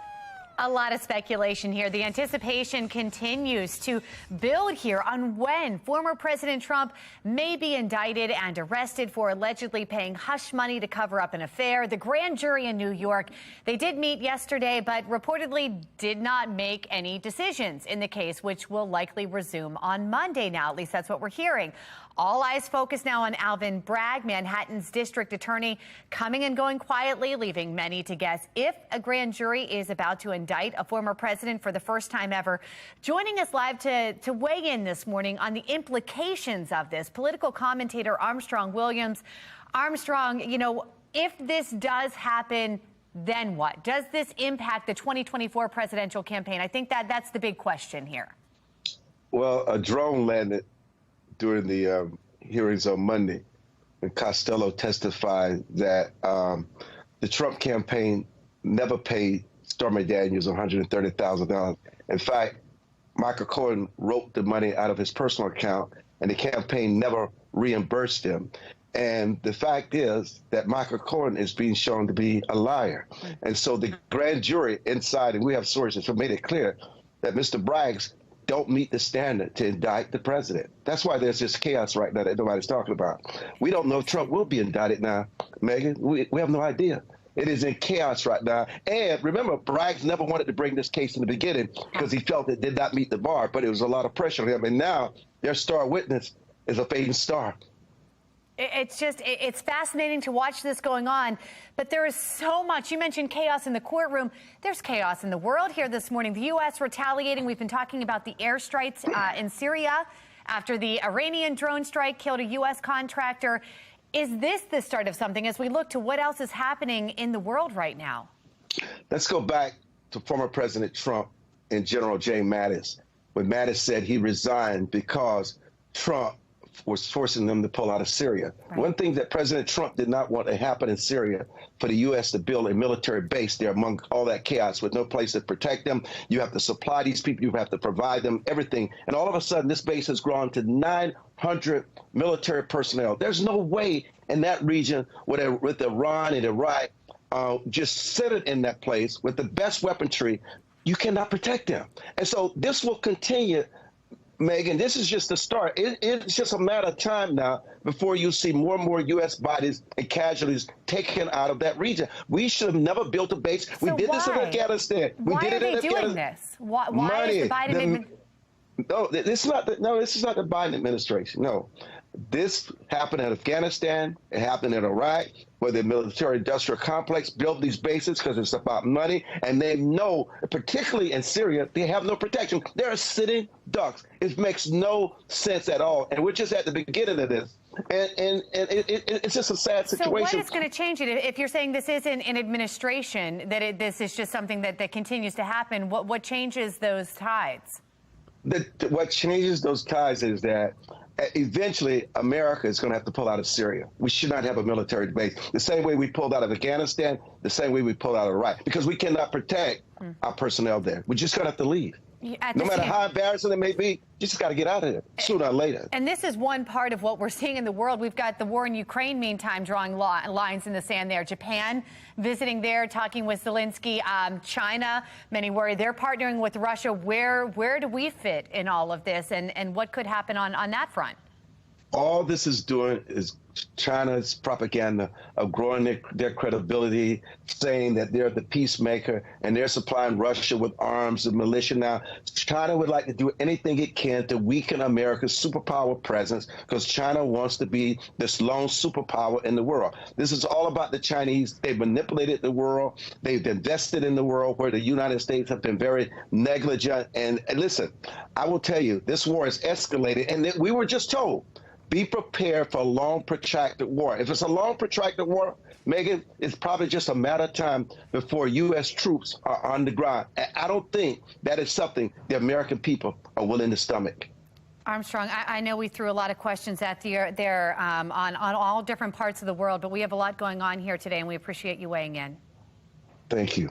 A lot of speculation here. The anticipation continues to build here on when former President Trump may be indicted and arrested for allegedly paying hush money to cover up an affair. The grand jury in New York, they did meet yesterday, but reportedly did not make any decisions in the case, which will likely resume on Monday now. At least that's what we're hearing. All eyes focus now on Alvin Bragg, Manhattan's district attorney, coming and going quietly, leaving many to guess if a grand jury is about to indict a former president for the first time ever. Joining us live to weigh in this morning on the implications of this, political commentator Armstrong Williams. Armstrong, you know, if this does happen, then what? Does this impact the 2024 presidential campaign? I think that's the big question here. Well, a drone landed during the hearings on Monday, and Costello testified that the Trump campaign never paid Stormy Daniels $130,000. In fact, Michael Cohen wrote the money out of his personal account, and the campaign never reimbursed him. And the fact is that Michael Cohen is being shown to be a liar. And so the grand jury inside, and we have sources who made it clear that Mr. Bragg's don't meet the standard to indict the president. That's why there's this chaos right now that nobody's talking about. We don't know if Trump will be indicted now, Megan. We have no idea. It is in chaos right now. And remember, Bragg never wanted to bring this case in the beginning because he felt it did not meet the bar, but it was a lot of pressure on him. And now their star witness is a fading star. It's fascinating to watch this going on, but there is so much. You mentioned chaos in the courtroom. There's chaos in the world here this morning. The U.S. retaliating. We've been talking about the airstrikes in Syria after the Iranian drone strike killed a U.S. contractor. Is this the start of something as we look to what else is happening in the world right now? Let's go back to former President Trump and General James Mattis, when Mattis said he resigned because Trump was forcing them to pull out of Syria. Right. One thing that President Trump did not want to happen in Syria, for the U.S. to build a military base there among all that chaos with no place to protect them. You have to supply these people. You have to provide them everything. And all of a sudden, this base has grown to 900 military personnel. There's no way in that region with Iran and Iraq just sitting in that place with the best weaponry, you cannot protect them. And so this will continue. Megan, this is just the start. It's just a matter of time now before you see more and more U.S. bodies and casualties taken out of that region. We should have never built a base. We did this in Afghanistan. Why are they doing this? Why is the Biden administration? No, this is not the Biden administration. No, this happened in Afghanistan. It happened in Iraq, where the military-industrial complex built these bases because it's about money, and they know, particularly in Syria, they have no protection. They're sitting ducks. It makes no sense at all, and we're just at the beginning of this. And it's just a sad situation. So what is going to change it? If you're saying this isn't an administration, that this is just something that continues to happen, what changes those tides? What changes those ties is that eventually America is going to have to pull out of Syria. We should not have a military base. The same way we pulled out of Afghanistan, the same way we pulled out of Iraq, because we cannot protect our personnel there. We're just going to have to leave. No matter how embarrassing it may be, you just got to get out of there sooner or later. And this is one part of what we're seeing in the world. We've got the war in Ukraine, meantime, drawing lines in the sand there. Japan visiting there, talking with Zelensky. China, many worry they're partnering with Russia. Where do we fit in all of this, and what could happen on that front? All this is doing is China's propaganda of growing their credibility, saying that they're the peacemaker and they're supplying Russia with arms and militia now. China would like to do anything it can to weaken America's superpower presence because China wants to be this lone superpower in the world. This is all about the Chinese. They've manipulated the world. They've invested in the world where the United States have been very negligent. And listen, I will tell you, this war has escalated, and we were just told Be prepared for a long, protracted war. If it's a long, protracted war, Megan, it's probably just a matter of time before U.S. troops are on the ground. And I don't think that is something the American people are willing to stomach. Armstrong, I know we threw a lot of questions at you there on all different parts of the world, but we have a lot going on here today, and we appreciate you weighing in. Thank you.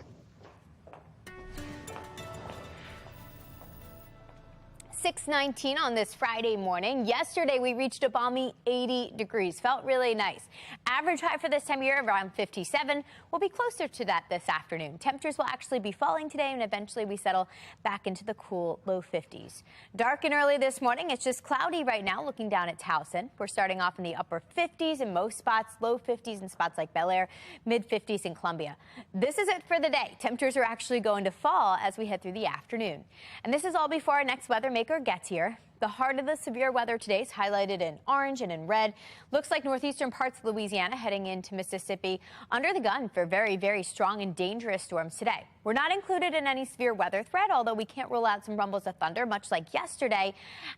6:19 on this Friday morning. Yesterday, we reached a balmy 80 degrees. Felt really nice. Average high for this time of year around 57. We'll be closer to that this afternoon. Temperatures will actually be falling today, and eventually we settle back into the cool low 50s. Dark and early this morning. It's just cloudy right now looking down at Towson. We're starting off in the upper 50s in most spots, low 50s in spots like Bel Air, mid 50s in Columbia. This is it for the day. Temperatures are actually going to fall as we head through the afternoon. And this is all before our next weather maker gets here. The heart of the severe weather today is highlighted in orange and in red. Looks like northeastern parts of Louisiana heading into Mississippi under the gun for very, very strong and dangerous storms today. We're not included in any severe weather threat, although we can't rule out some rumbles of thunder, much like yesterday,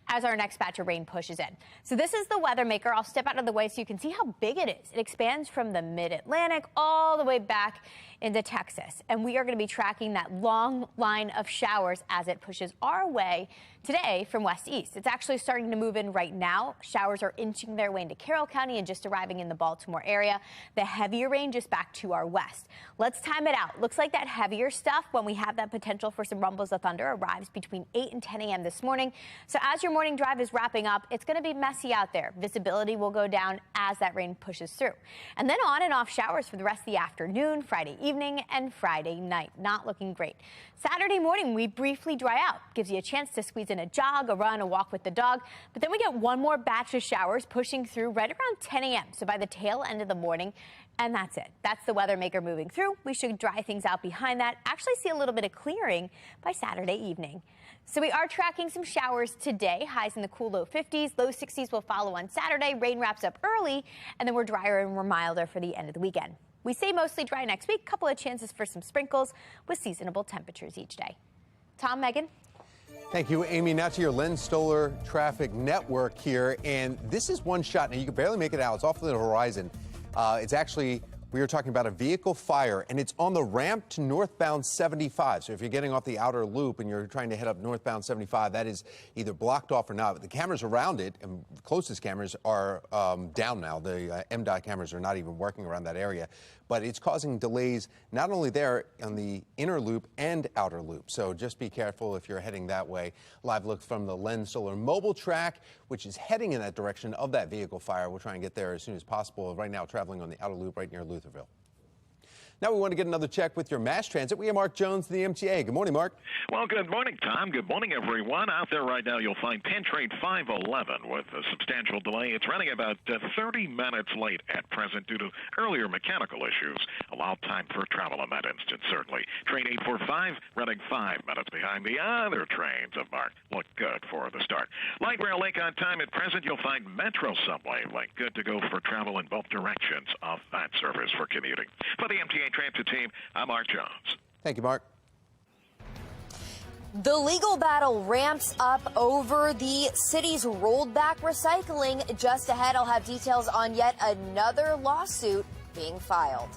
as our next batch of rain pushes in. So this is the weather maker. I'll step out of the way so you can see how big it is. It expands from the mid-Atlantic all the way back into Texas. And we are going to be tracking that long line of showers as it pushes our way today from west east. It's actually starting to move in right now. Showers are inching their way into Carroll County and just arriving in the Baltimore area. The heavier rain just back to our west. Let's time it out. Looks like that heavier stuff, when we have that potential for some rumbles of thunder, arrives between 8 and 10 a.m. this morning. So as your morning drive is wrapping up, it's going to be messy out there. Visibility will go down as that rain pushes through. And then on and off showers for the rest of the afternoon, Friday evening, and Friday night. Not looking great. Saturday morning, we briefly dry out. Gives you a chance to squeeze in a jog, a run, a walk with the dog. But then we get one more batch of showers pushing through right around 10 a.m. So by the tail end of the morning, and that's it. That's the weather maker moving through. We should dry things out behind that. Actually see a little bit of clearing by Saturday evening. So we are tracking some showers today. Highs in the cool low 50s. Low 60s will follow on Saturday. Rain wraps up early, and then we're drier and we're milder for the end of the weekend. We stay mostly dry next week. Couple of chances for some sprinkles with seasonable temperatures each day. Tom, Megan. Thank you, Amy. Now to your Len Stoller traffic network here. And this is one shot. Now, you can barely make it out. It's off the horizon. It's actually, we are talking about a vehicle fire, and it's on the ramp to northbound 75. So if you're getting off the outer loop and you're trying to head up northbound 75, that is either blocked off or not. But the cameras around it, and the closest cameras, are down now. The MDOT cameras are not even working around that area. But it's causing delays not only there on the inner loop and outer loop. So just be careful if you're heading that way. Live look from the Len Stoller mobile track, which is heading in that direction of that vehicle fire. We'll try and get there as soon as possible. Right now, traveling on the outer loop right near Lutherville. Now we want to get another check with your mass transit. We have Mark Jones, the MTA. Good morning, Mark. Well, good morning, Tom. Good morning, everyone. Out there right now, you'll find Penn Trade 511 with a substantial delay. It's running about 30 minutes late at present due to earlier mechanical issues. Allowed time for travel in that instance, certainly. Train 845 running 5 minutes behind the other trains of Mark. Look good for the start. Light rail link on time at present. You'll find Metro Subway link good to go for travel in both directions of that service for commuting. For the MTA Transit team, I'm Mark Jones. Thank you, Mark. The legal battle ramps up over the city's rolled back recycling. Just ahead, I'll have details on yet another lawsuit being filed.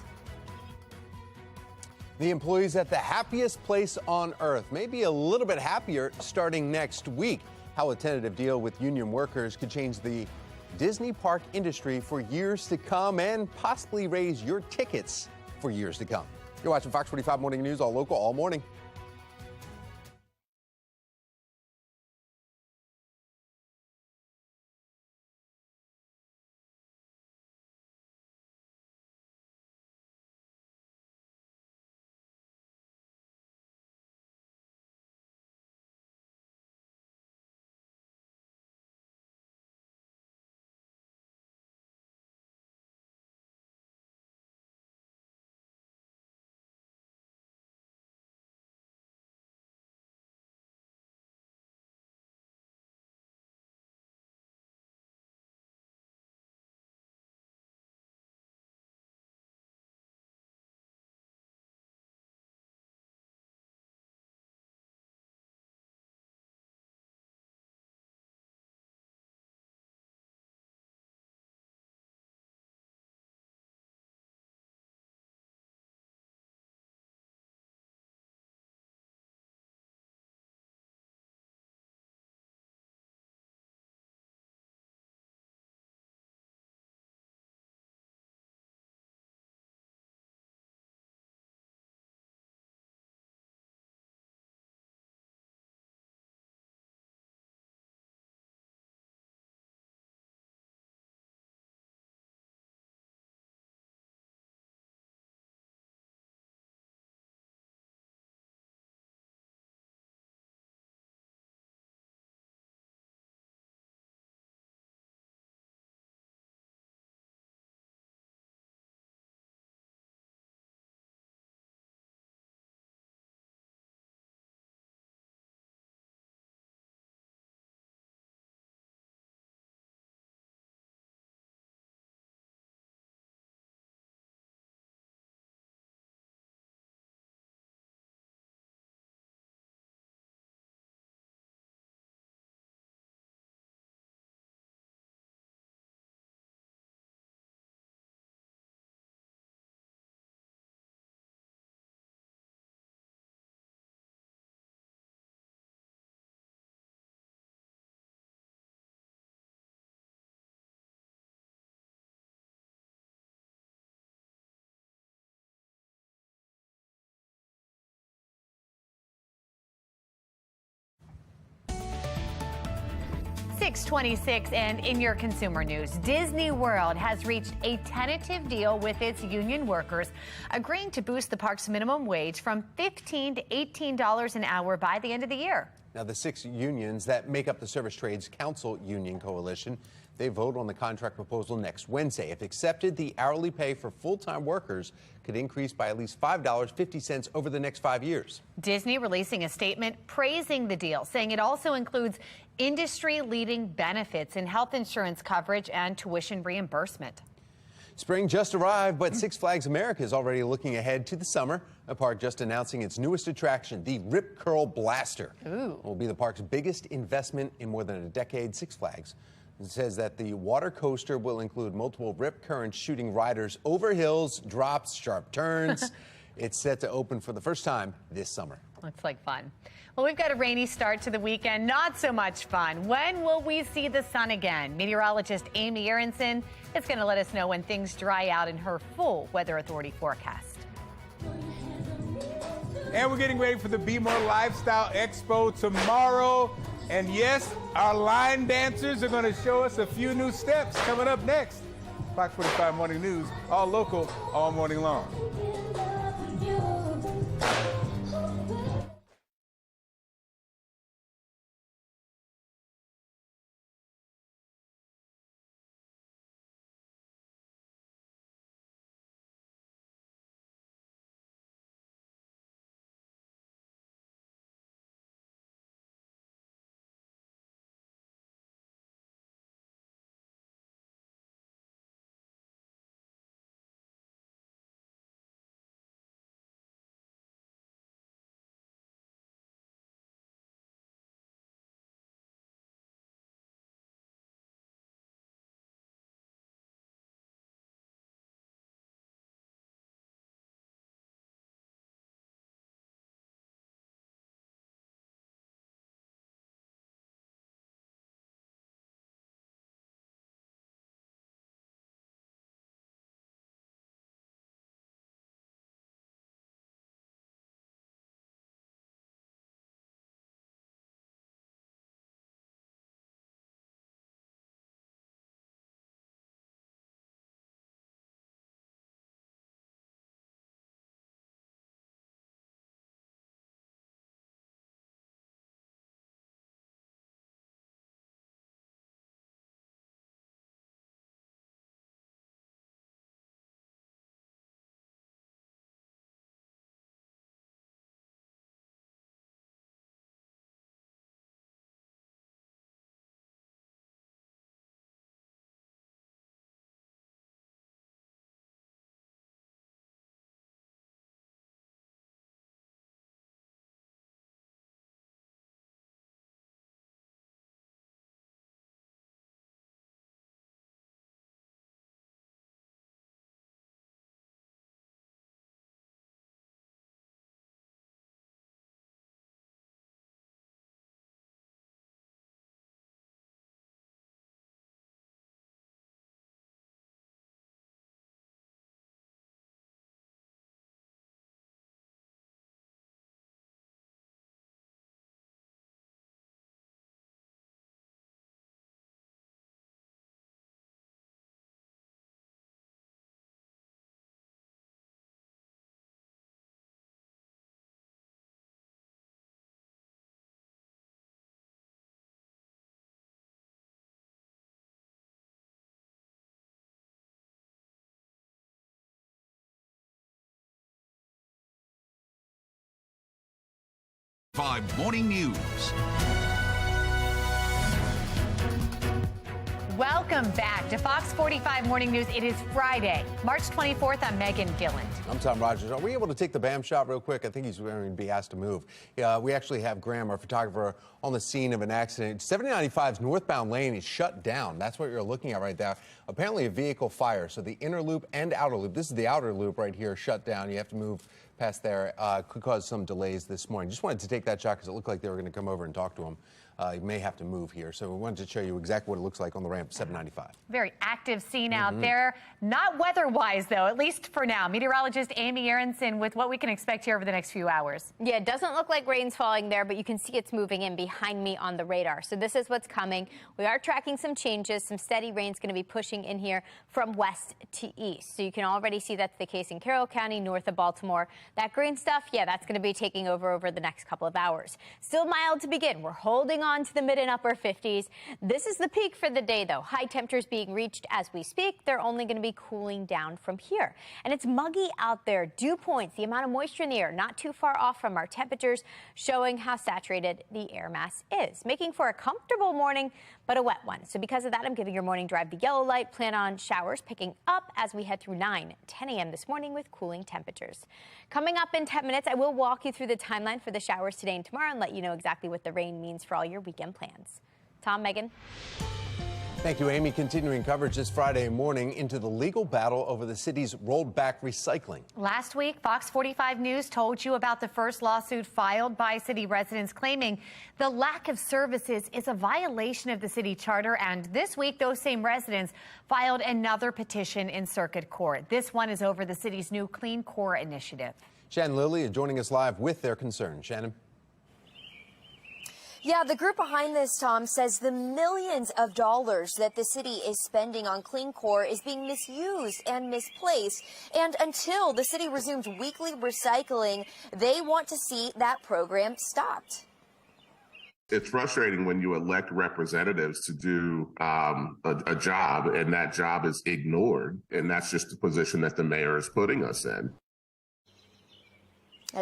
The employees at the happiest place on earth may be a little bit happier starting next week. How a tentative deal with union workers could change the Disney park industry for years to come and possibly raise your tickets for years to come. You're watching Fox 45 Morning News, all local, all morning. 6:26, and in your consumer news, Disney World has reached a tentative deal with its union workers, agreeing to boost the park's minimum wage from $15 to $18 an hour by the end of the year. Now, the 6 unions that make up the Service Trades Council Union Coalition, they vote on the contract proposal next Wednesday. If accepted, the hourly pay for full-time workers could increase by at least $5.50 over the next 5 years. Disney releasing a statement praising the deal, saying it also includes industry-leading benefits in health insurance coverage and tuition reimbursement. Spring just arrived, but Six Flags America is already looking ahead to the summer. The park just announcing its newest attraction, the Rip Curl Blaster. Ooh. It will be the park's biggest investment in more than a decade. Six Flags says that the water coaster will include multiple rip currents shooting riders over hills, drops, sharp turns. It's set to open for the first time this summer. Looks like fun. Well, we've got a rainy start to the weekend. Not so much fun. When will we see the sun again? Meteorologist Amy Aronson is going to let us know when things dry out in her full Weather Authority forecast. And we're getting ready for the Be More Lifestyle Expo tomorrow. And yes, our line dancers are going to show us a few new steps coming up next. Fox 45 Morning News, all local, all morning long. Morning News. Welcome back to Fox 45 Morning News. It is Friday, March 24th. I'm Megan Gilland. I'm Tom Rogers. Are we able to take the BAM shot real quick? I think he's going to be asked to move. We actually have Graham, our photographer, on the scene of an accident. 7095's northbound lane is shut down. That's what you're looking at right there. Apparently a vehicle fire, so the inner loop and outer loop, this is the outer loop right here, shut down. You have to move past there. Could cause some delays this morning. Just wanted to take that shot because it looked like they were going to come over and talk to him. You may have to move here. So we wanted to show you exactly what it looks like on the ramp 795. Very active scene out there. Not weather-wise, though, at least for now. Meteorologist Amy Aronson with what we can expect here over the next few hours. Yeah, it doesn't look like rain's falling there, but you can see it's moving in behind me on the radar. So this is what's coming. We are tracking some changes. Some steady rain's going to be pushing in here from west to east. So you can already see that's the case in Carroll County, north of Baltimore. That green stuff, yeah, that's going to be taking over the next couple of hours. Still mild to begin. We're holding on to the mid and upper 50s. This is the peak for the day, though. High temperatures being reached as we speak. They're only going to be cooling down from here. And it's muggy out there. Dew points, the amount of moisture in the air, not too far off from our temperatures, showing how saturated the air mass is, making for a comfortable morning, but a wet one. So because of that, I'm giving your morning drive the yellow light. Plan on showers picking up as we head through 10 a.m. this morning with cooling temperatures. Coming up in 10 minutes, I will walk you through the timeline for the showers today and tomorrow and let you know exactly what the rain means for all your weekend plans. Tom, Megan. Thank you, Amy. Continuing coverage this Friday morning into the legal battle over the city's rolled back recycling. Last week, Fox 45 News told you about the first lawsuit filed by city residents claiming the lack of services is a violation of the city charter. And this week, those same residents filed another petition in circuit court. This one is over the city's new Clean Core initiative. Shannon Lilly is joining us live with their concerns. Shannon. Yeah, the group behind this, Tom, says the millions of dollars that the city is spending on Clean Core is being misused and misplaced. And until the city resumes weekly recycling, they want to see that program stopped. It's frustrating when you elect representatives to do a job and that job is ignored. And that's just the position that the mayor is putting us in.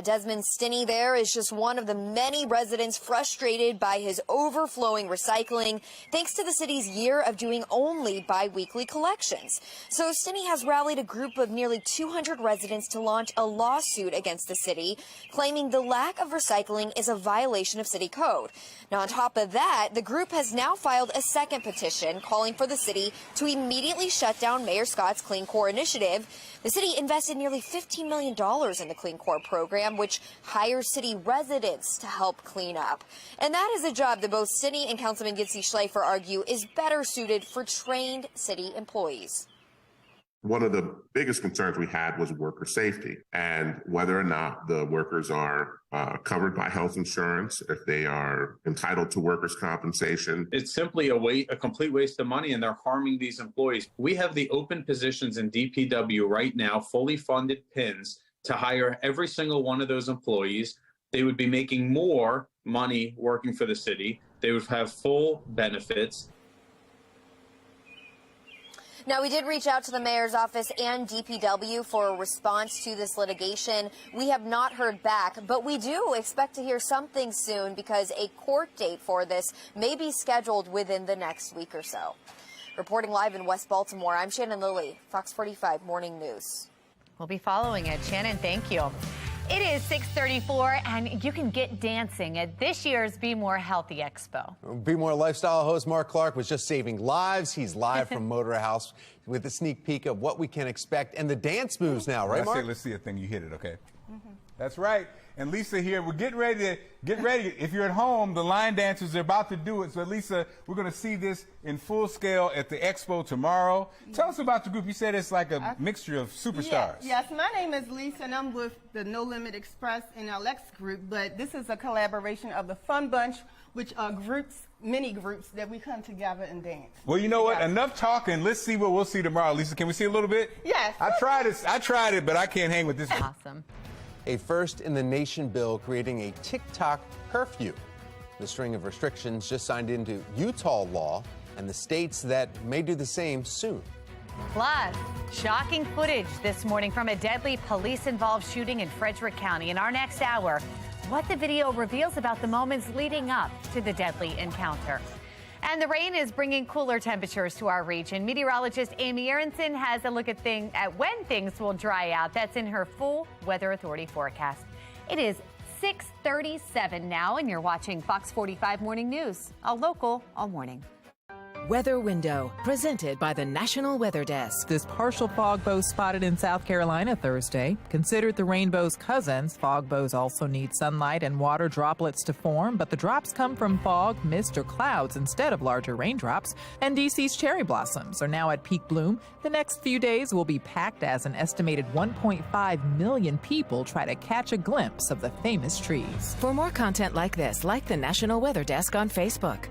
Desmond Stinney there is just one of the many residents frustrated by his overflowing recycling, thanks to the city's year of doing only bi-weekly collections. So Stinney has rallied a group of nearly 200 residents to launch a lawsuit against the city, claiming the lack of recycling is a violation of city code. Now, on top of that, the group has now filed a second petition calling for the city to immediately shut down Mayor Scott's Clean Core initiative. The city invested nearly $15 million in the Clean Core program, which hires city residents to help clean up. And that is a job that both Stinney and Councilman Gitzi Schleifer argue is better suited for trained city employees. One of the biggest concerns we had was worker safety and whether or not the workers are covered by health insurance, if they are entitled to workers' compensation. It's simply a complete waste of money, and they're harming these employees. We have the open positions in DPW right now, fully funded PINs, to hire every single one of those employees. They would be making more money working for the city. They would have full benefits. Now, we did reach out to the mayor's office and DPW for a response to this litigation. We have not heard back, but we do expect to hear something soon because a court date for this may be scheduled within the next week or so. Reporting live in West Baltimore, I'm Shannon Lilly, Fox 45 Morning News. We'll be following it. Shannon, thank you. It is 6:34, and you can get dancing at this year's Be More Healthy Expo. Be More lifestyle host Mark Clark was just saving lives. He's live from Motor House with a sneak peek of what we can expect and the dance moves now, right, Mark? Let's see a thing. You hit it, okay? That's right. And Lisa here, we're getting ready. If you're at home, the line dancers are about to do it. So, Lisa, we're going to see this in full scale at the expo tomorrow. Tell us about the group. You said it's like a mixture of superstars. Yes, my name is Lisa, and I'm with the No Limit Express and LX group. But this is a collaboration of the Fun Bunch, which are groups, mini groups that we come together and dance. Well, you know what? Enough talking. Let's see what we'll see tomorrow. Lisa, can we see a little bit? Yes. I tried it, but I can't hang with this. Awesome. A first in the nation bill creating a TikTok curfew. The string of restrictions just signed into Utah law and the states that may do the same soon. Plus, shocking footage this morning from a deadly police-involved shooting in Frederick County. In our next hour, what the video reveals about the moments leading up to the deadly encounter. And the rain is bringing cooler temperatures to our region. Meteorologist Amy Aronson has a look at when things will dry out. That's in her full Weather Authority forecast. It is 6:37 now, and you're watching Fox 45 Morning News, all local, all morning. Weather Window, presented by the National Weather Desk. This partial fog bow spotted in South Carolina Thursday. Considered the rainbow's cousins, fog bows also need sunlight and water droplets to form, but the drops come from fog, mist, or clouds instead of larger raindrops. And D.C.'s cherry blossoms are now at peak bloom. The next few days will be packed as an estimated 1.5 million people try to catch a glimpse of the famous trees. For more content like this, like the National Weather Desk on Facebook.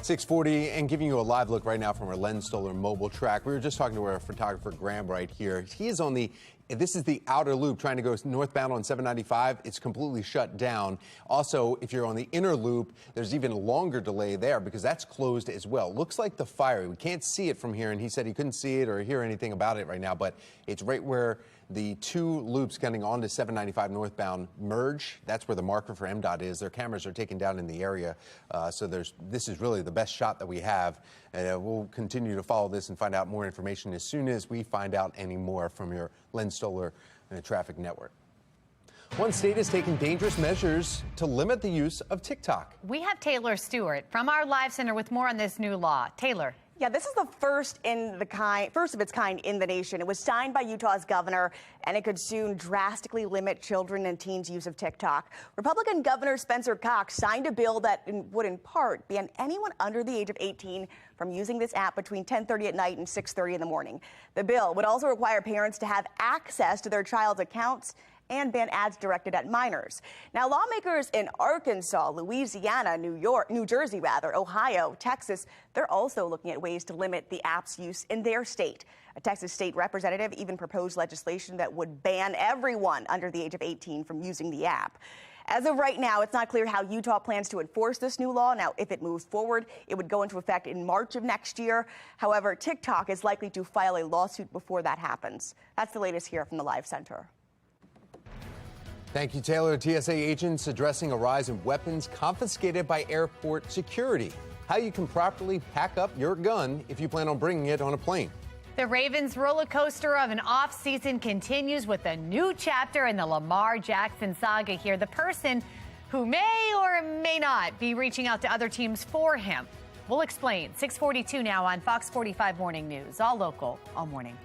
.640 and giving you a live look right now from our Len Stoller mobile track. We were just talking to our photographer Graham right here. He is on this is the outer loop trying to go northbound on 795. It's completely shut down. Also, if you're on the inner loop, there's even a longer delay there because that's closed as well. Looks like the fire. We can't see it from here, and he said he couldn't see it or hear anything about it right now, but it's right where the two loops getting onto 795 northbound merge. That's where the marker for MDOT is. Their cameras are taken down in the area. So this is really the best shot that we have. And we'll continue to follow this and find out more information as soon as we find out any more from your Len Stoller Traffic Network. One state is taking dangerous measures to limit the use of TikTok. We have Taylor Stewart from our live center with more on this new law. Taylor. Yeah, this is the first of its kind in the nation. It was signed by Utah's governor, and it could soon drastically limit children and teens' use of TikTok. Republican Governor Spencer Cox signed a bill that would in part ban anyone under the age of 18 from using this app between 10:30 at night and 6:30 in the morning. The bill would also require parents to have access to their child's accounts and ban ads directed at minors. Now, lawmakers in Arkansas, Louisiana, New Jersey, Ohio, Texas, they're also looking at ways to limit the app's use in their state. A Texas state representative even proposed legislation that would ban everyone under the age of 18 from using the app. As of right now, it's not clear how Utah plans to enforce this new law. Now, if it moves forward, it would go into effect in March of next year. However, TikTok is likely to file a lawsuit before that happens. That's the latest here from the Live Center. Thank you, Taylor. TSA agents addressing a rise in weapons confiscated by airport security. How you can properly pack up your gun if you plan on bringing it on a plane. The Ravens roller coaster of an offseason continues with a new chapter in the Lamar Jackson saga here. The person who may or may not be reaching out to other teams for him. We'll explain. 6:42 now on Fox 45 Morning News. All local, all morning.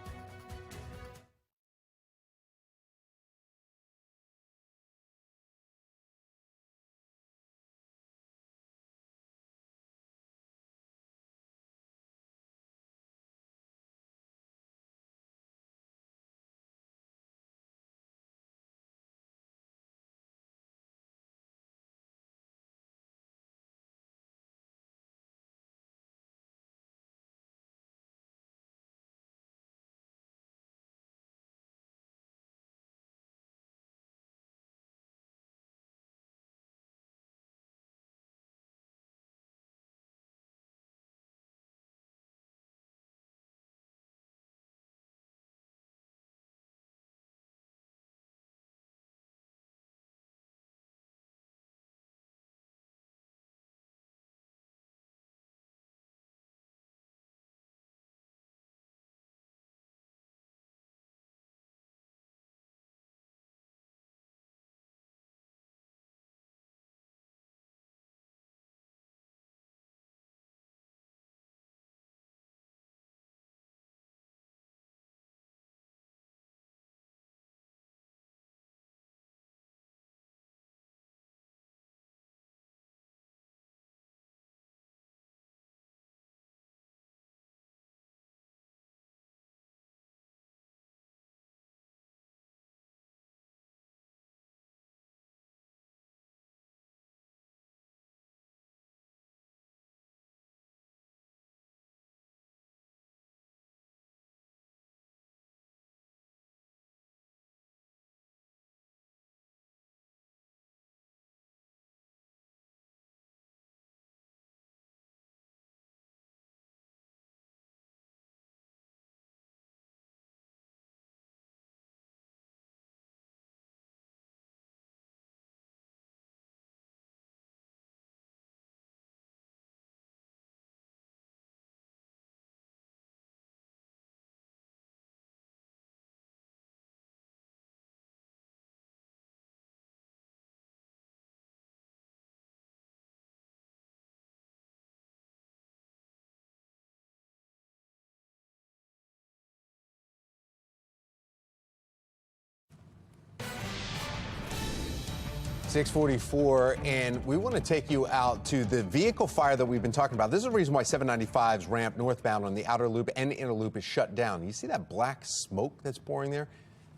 .644, and we want to take you out to the vehicle fire that we've been talking about. This is the reason why 795's ramp northbound on the outer loop and inner loop is shut down. You see that black smoke that's pouring there?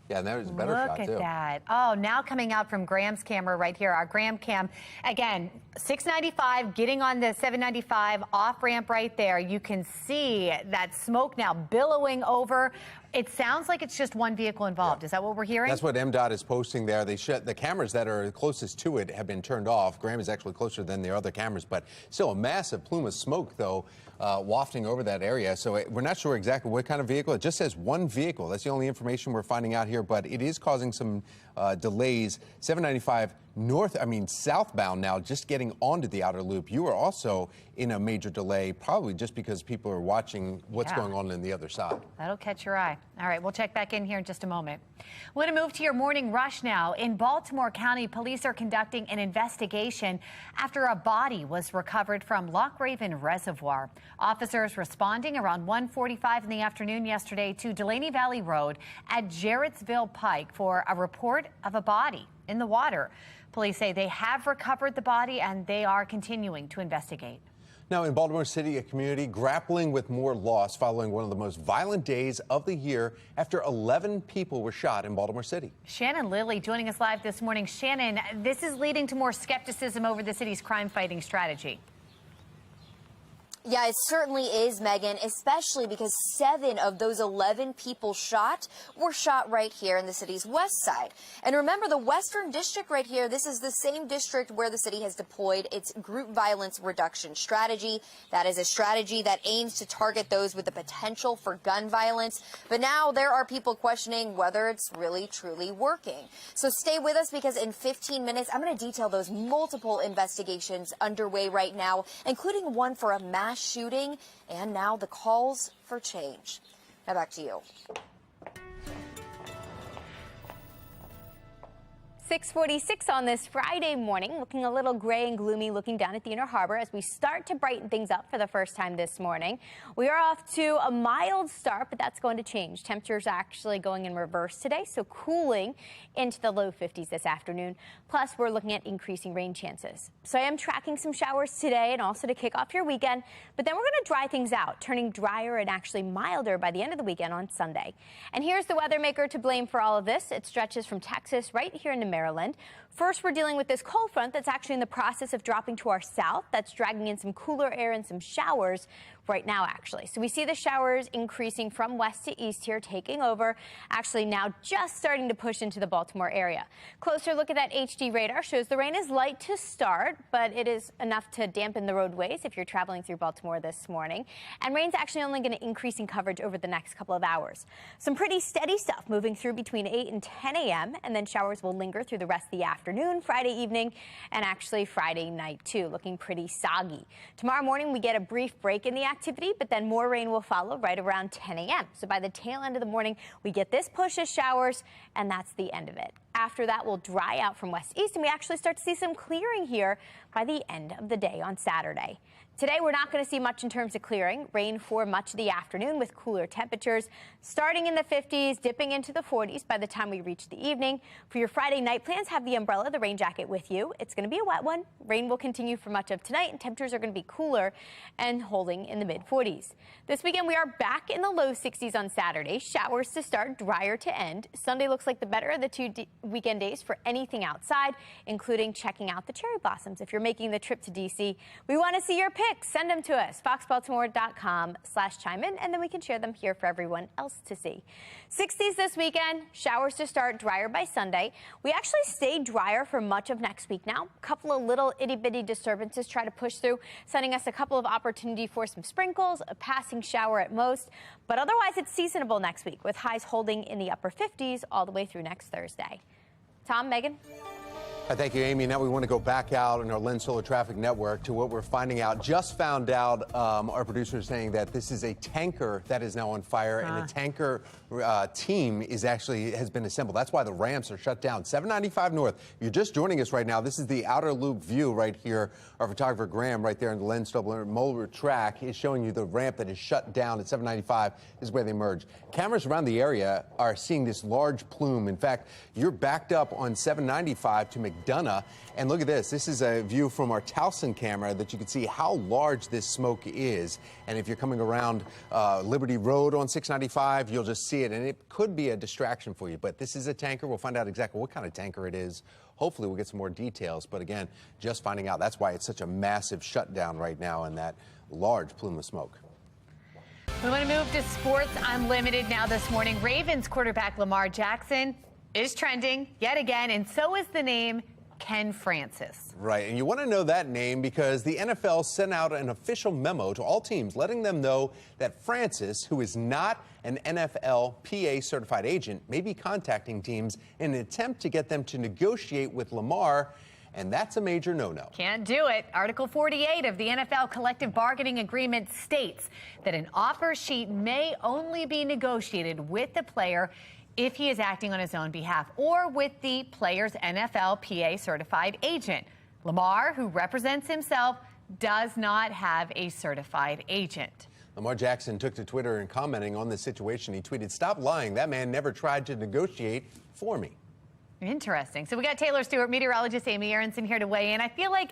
Yeah, and there's a better shot, too. Look at that. Oh, now coming out from Graham's camera right here, our Graham cam. Again, 695 getting on the 795 off ramp right there. You can see that smoke now billowing over. It sounds like it's just one vehicle involved. Yeah. Is that what we're hearing? That's what MDOT is posting there. They shut the cameras that are closest to it have been turned off. Graham is actually closer than the other cameras, but still a massive plume of smoke, though, wafting over that area. So we're not sure exactly what kind of vehicle. It just says one vehicle. That's the only information we're finding out here, but it is causing some delays. 795 southbound now, just getting onto the outer loop. You are also in a major delay, probably just because people are watching what's going on the other side. That'll catch your eye. All right, we'll check back in here in just a moment. We're going to move to your morning rush now. In Baltimore County, police are conducting an investigation after a body was recovered from Loch Raven Reservoir. Officers responding around 1:45 in the afternoon yesterday to Delaney Valley Road at Jarrettsville Pike for a report of a body in the water. Police say they have recovered the body and they are continuing to investigate. Now in Baltimore City, a community grappling with more loss following one of the most violent days of the year after 11 people were shot in Baltimore City. Shannon Lilly joining us live this morning. Shannon, this is leading to more skepticism over the city's crime fighting strategy. Yeah, it certainly is, Megan, especially because 7 of those 11 people shot were shot right here in the city's west side. And remember, the Western District right here, this is the same district where the city has deployed its group violence reduction strategy. That is a strategy that aims to target those with the potential for gun violence. But now there are people questioning whether it's really, truly working. So stay with us because in 15 minutes, I'm going to detail those multiple investigations underway right now, including one for a mass shooting and now the calls for change. Now back to you. 6:46 on this Friday morning, looking a little gray and gloomy looking down at the Inner Harbor as we start to brighten things up for the first time this morning. We are off to a mild start, but that's going to change. Temperatures are actually going in reverse today, so cooling into the low 50s this afternoon. Plus, we're looking at increasing rain chances. So I am tracking some showers today and also to kick off your weekend, but then we're going to dry things out, turning drier and actually milder by the end of the weekend on Sunday. And here's the weather maker to blame for all of this. It stretches from Texas right here into Maryland. First, we're dealing with this cold front that's actually in the process of dropping to our south. That's dragging in some cooler air and some showers right now, actually. So we see the showers increasing from west to east here, taking over, actually now just starting to push into the Baltimore area. Closer look at that HD radar shows the rain is light to start, but it is enough to dampen the roadways if you're traveling through Baltimore this morning. And rain's actually only going to increase in coverage over the next couple of hours. Some pretty steady stuff moving through between 8 and 10 a.m. and then showers will linger through the rest of the afternoon, Friday evening, and actually Friday night too, looking pretty soggy. Tomorrow morning we get a brief break in the activity, but then more rain will follow right around 10 a.m. So by the tail end of the morning, we get this push of showers, and that's the end of it. After that, we'll dry out from west-east, and we actually start to see some clearing here by the end of the day on Saturday. Today, we're not going to see much in terms of clearing. Rain for much of the afternoon with cooler temperatures starting in the 50s, dipping into the 40s by the time we reach the evening. For your Friday night plans, have the umbrella, the rain jacket with you. It's going to be a wet one. Rain will continue for much of tonight, and temperatures are going to be cooler and holding in the mid-40s. This weekend, we are back in the low 60s on Saturday. Showers to start, drier to end. Sunday looks like the better of the two weekend days for anything outside, including checking out the cherry blossoms. If you're making the trip to D.C., we want to see your pics. Send them to us, foxbaltimore.com/chime in, and then we can share them here for everyone else to see. 60s this weekend, showers to start, drier by Sunday. We actually stay drier for much of next week now. A couple of little itty-bitty disturbances try to push through, sending us a couple of opportunity for some sprinkles, a passing shower at most. But otherwise, it's seasonable next week with highs holding in the upper 50s all the way through next Thursday. Tom, Megan? Thank you, Amy. Now we want to go back out in our Lens Solar Traffic Network to what we're finding out. Just found out, our producer is saying that this is a tanker that is now on fire, and a tanker team has been assembled. That's why the ramps are shut down. 795 North. If you're just joining us right now, this is the outer loop view right here. Our photographer Graham right there in the Lens Solar track is showing you the ramp that is shut down at 795. This is where they merge. Cameras around the area are seeing this large plume. In fact, you're backed up on 795 to McDonough, and look at this. This is a view from our Towson camera that you can see how large this smoke is. And if you're coming around Liberty Road on 695, you'll just see it, and it could be a distraction for you. But this is a tanker. We'll find out exactly what kind of tanker it is. Hopefully we'll get some more details. But again, just finding out. That's why it's such a massive shutdown right now and that large plume of smoke. We want to move to Sports Unlimited now this morning. Ravens quarterback Lamar Jackson is trending yet again, and so is the name Ken Francis. Right, and you want to know that name because the NFL sent out an official memo to all teams letting them know that Francis, who is not an NFL PA certified agent, may be contacting teams in an attempt to get them to negotiate with Lamar, and that's a major no-no. Can't do it. Article 48 of the NFL collective bargaining agreement states that an offer sheet may only be negotiated with the player if he is acting on his own behalf or with the player's NFL PA certified agent. Lamar, who represents himself, does not have a certified agent. Lamar Jackson took to Twitter and commenting on the situation. He tweeted, "Stop lying. That man never tried to negotiate for me." Interesting. So we got Taylor Stewart, meteorologist Amy Aronson here to weigh in. I feel like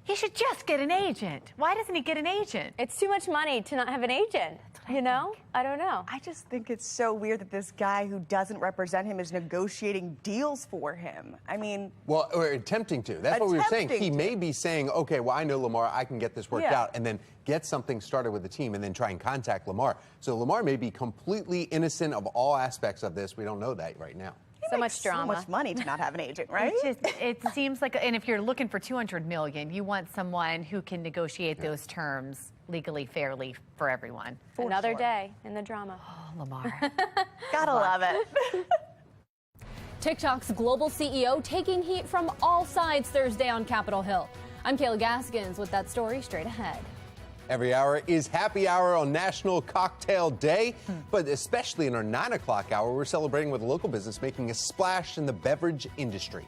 he should just get an agent. Why doesn't he get an agent? It's too much money to not have an agent. You know? I don't know. I just think it's so weird that this guy who doesn't represent him is negotiating deals for him. I mean... Well, or attempting to. That's what we were saying. He may be saying, okay, well, I know Lamar, I can get this worked out, and then get something started with the team and then try and contact Lamar. So Lamar may be completely innocent of all aspects of this. We don't know that right now. So much drama. So much money to not have an agent, right? It seems like, and if you're looking for $200 million, you want someone who can negotiate those terms legally, fairly for everyone. Another day in the drama. Oh, Lamar. Gotta love it. TikTok's global CEO taking heat from all sides Thursday on Capitol Hill. I'm Kayla Gaskins with that story straight ahead. Every hour is happy hour on National Cocktail Day, but especially in our 9 o'clock hour, we're celebrating with a local business making a splash in the beverage industry.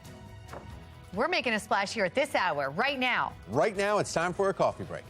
We're making a splash here at this hour, right now. Right now, it's time for a coffee break.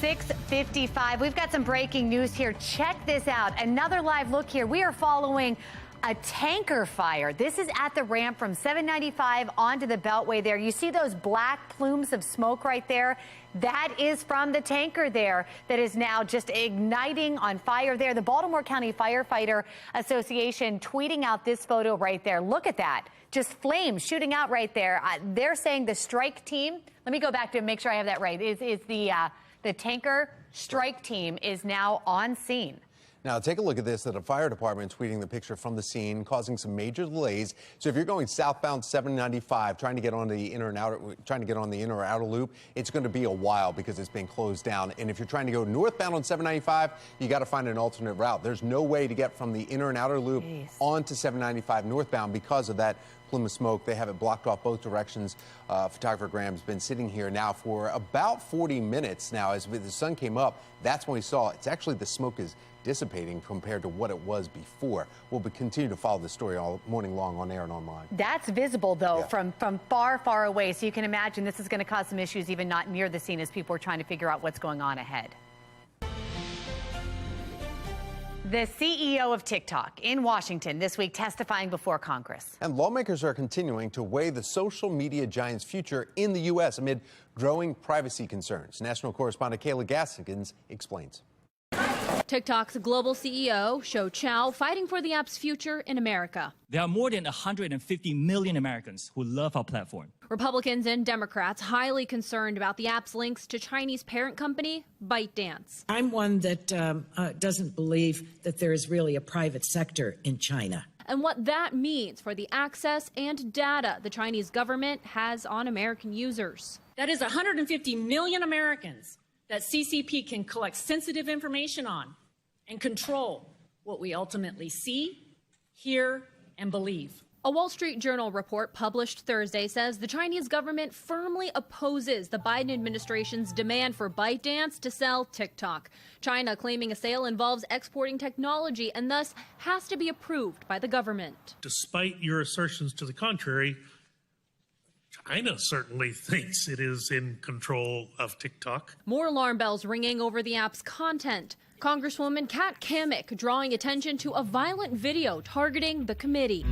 .55. We've got some breaking news here. Check this out. Another live look here. We are following a tanker fire. This is at the ramp from 795 onto the Beltway there. You see those black plumes of smoke right there? That is from the tanker there that is now just igniting on fire there. The Baltimore County Firefighter Association tweeting out this photo right there. Look at that. Just flames shooting out right there. They're saying the strike team, let me go back to make sure I have that right, is the tanker strike team is now on scene. Now, take a look at this, that a fire department tweeting the picture from the scene, causing some major delays. So if you're going southbound 795, trying to get on the inner or outer loop, it's going to be a while because it's been closed down. And if you're trying to go northbound on 795, you got to find an alternate route. There's no way to get from the inner and outer loop onto 795 northbound because of that plume of smoke. They have it blocked off both directions. Photographer Graham's been sitting here now for about 40 minutes now. As the sun came up, that's when we saw it's actually the smoke is dissipating compared to what it was before. We'll continue to follow the story all morning long on air and online. That's visible, though, from far, far away. So you can imagine this is going to cause some issues even not near the scene as people are trying to figure out what's going on ahead. The CEO of TikTok in Washington this week testifying before Congress. And lawmakers are continuing to weigh the social media giant's future in the U.S. amid growing privacy concerns. National correspondent Kayla Gassigans explains. TikTok's global CEO, Shou Chow, fighting for the app's future in America. There are more than 150 million Americans who love our platform. Republicans and Democrats highly concerned about the app's links to Chinese parent company ByteDance. I'm one that doesn't believe that there is really a private sector in China. And what that means for the access and data the Chinese government has on American users. That is 150 million Americans that CCP can collect sensitive information on and control what we ultimately see, hear, and believe. A Wall Street Journal report published Thursday says the Chinese government firmly opposes the Biden administration's demand for ByteDance to sell TikTok. China claiming a sale involves exporting technology and thus has to be approved by the government. Despite your assertions to the contrary, China certainly thinks it is in control of TikTok. More alarm bells ringing over the app's content. Congresswoman Kat Kammick drawing attention to a violent video targeting the committee.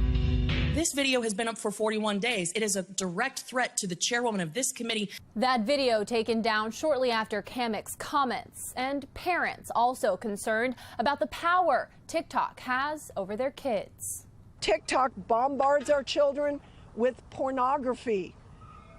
This video has been up for 41 days. It is a direct threat to the chairwoman of this committee. That video taken down shortly after Kammick's comments. And parents also concerned about the power TikTok has over their kids. TikTok bombards our children with pornography,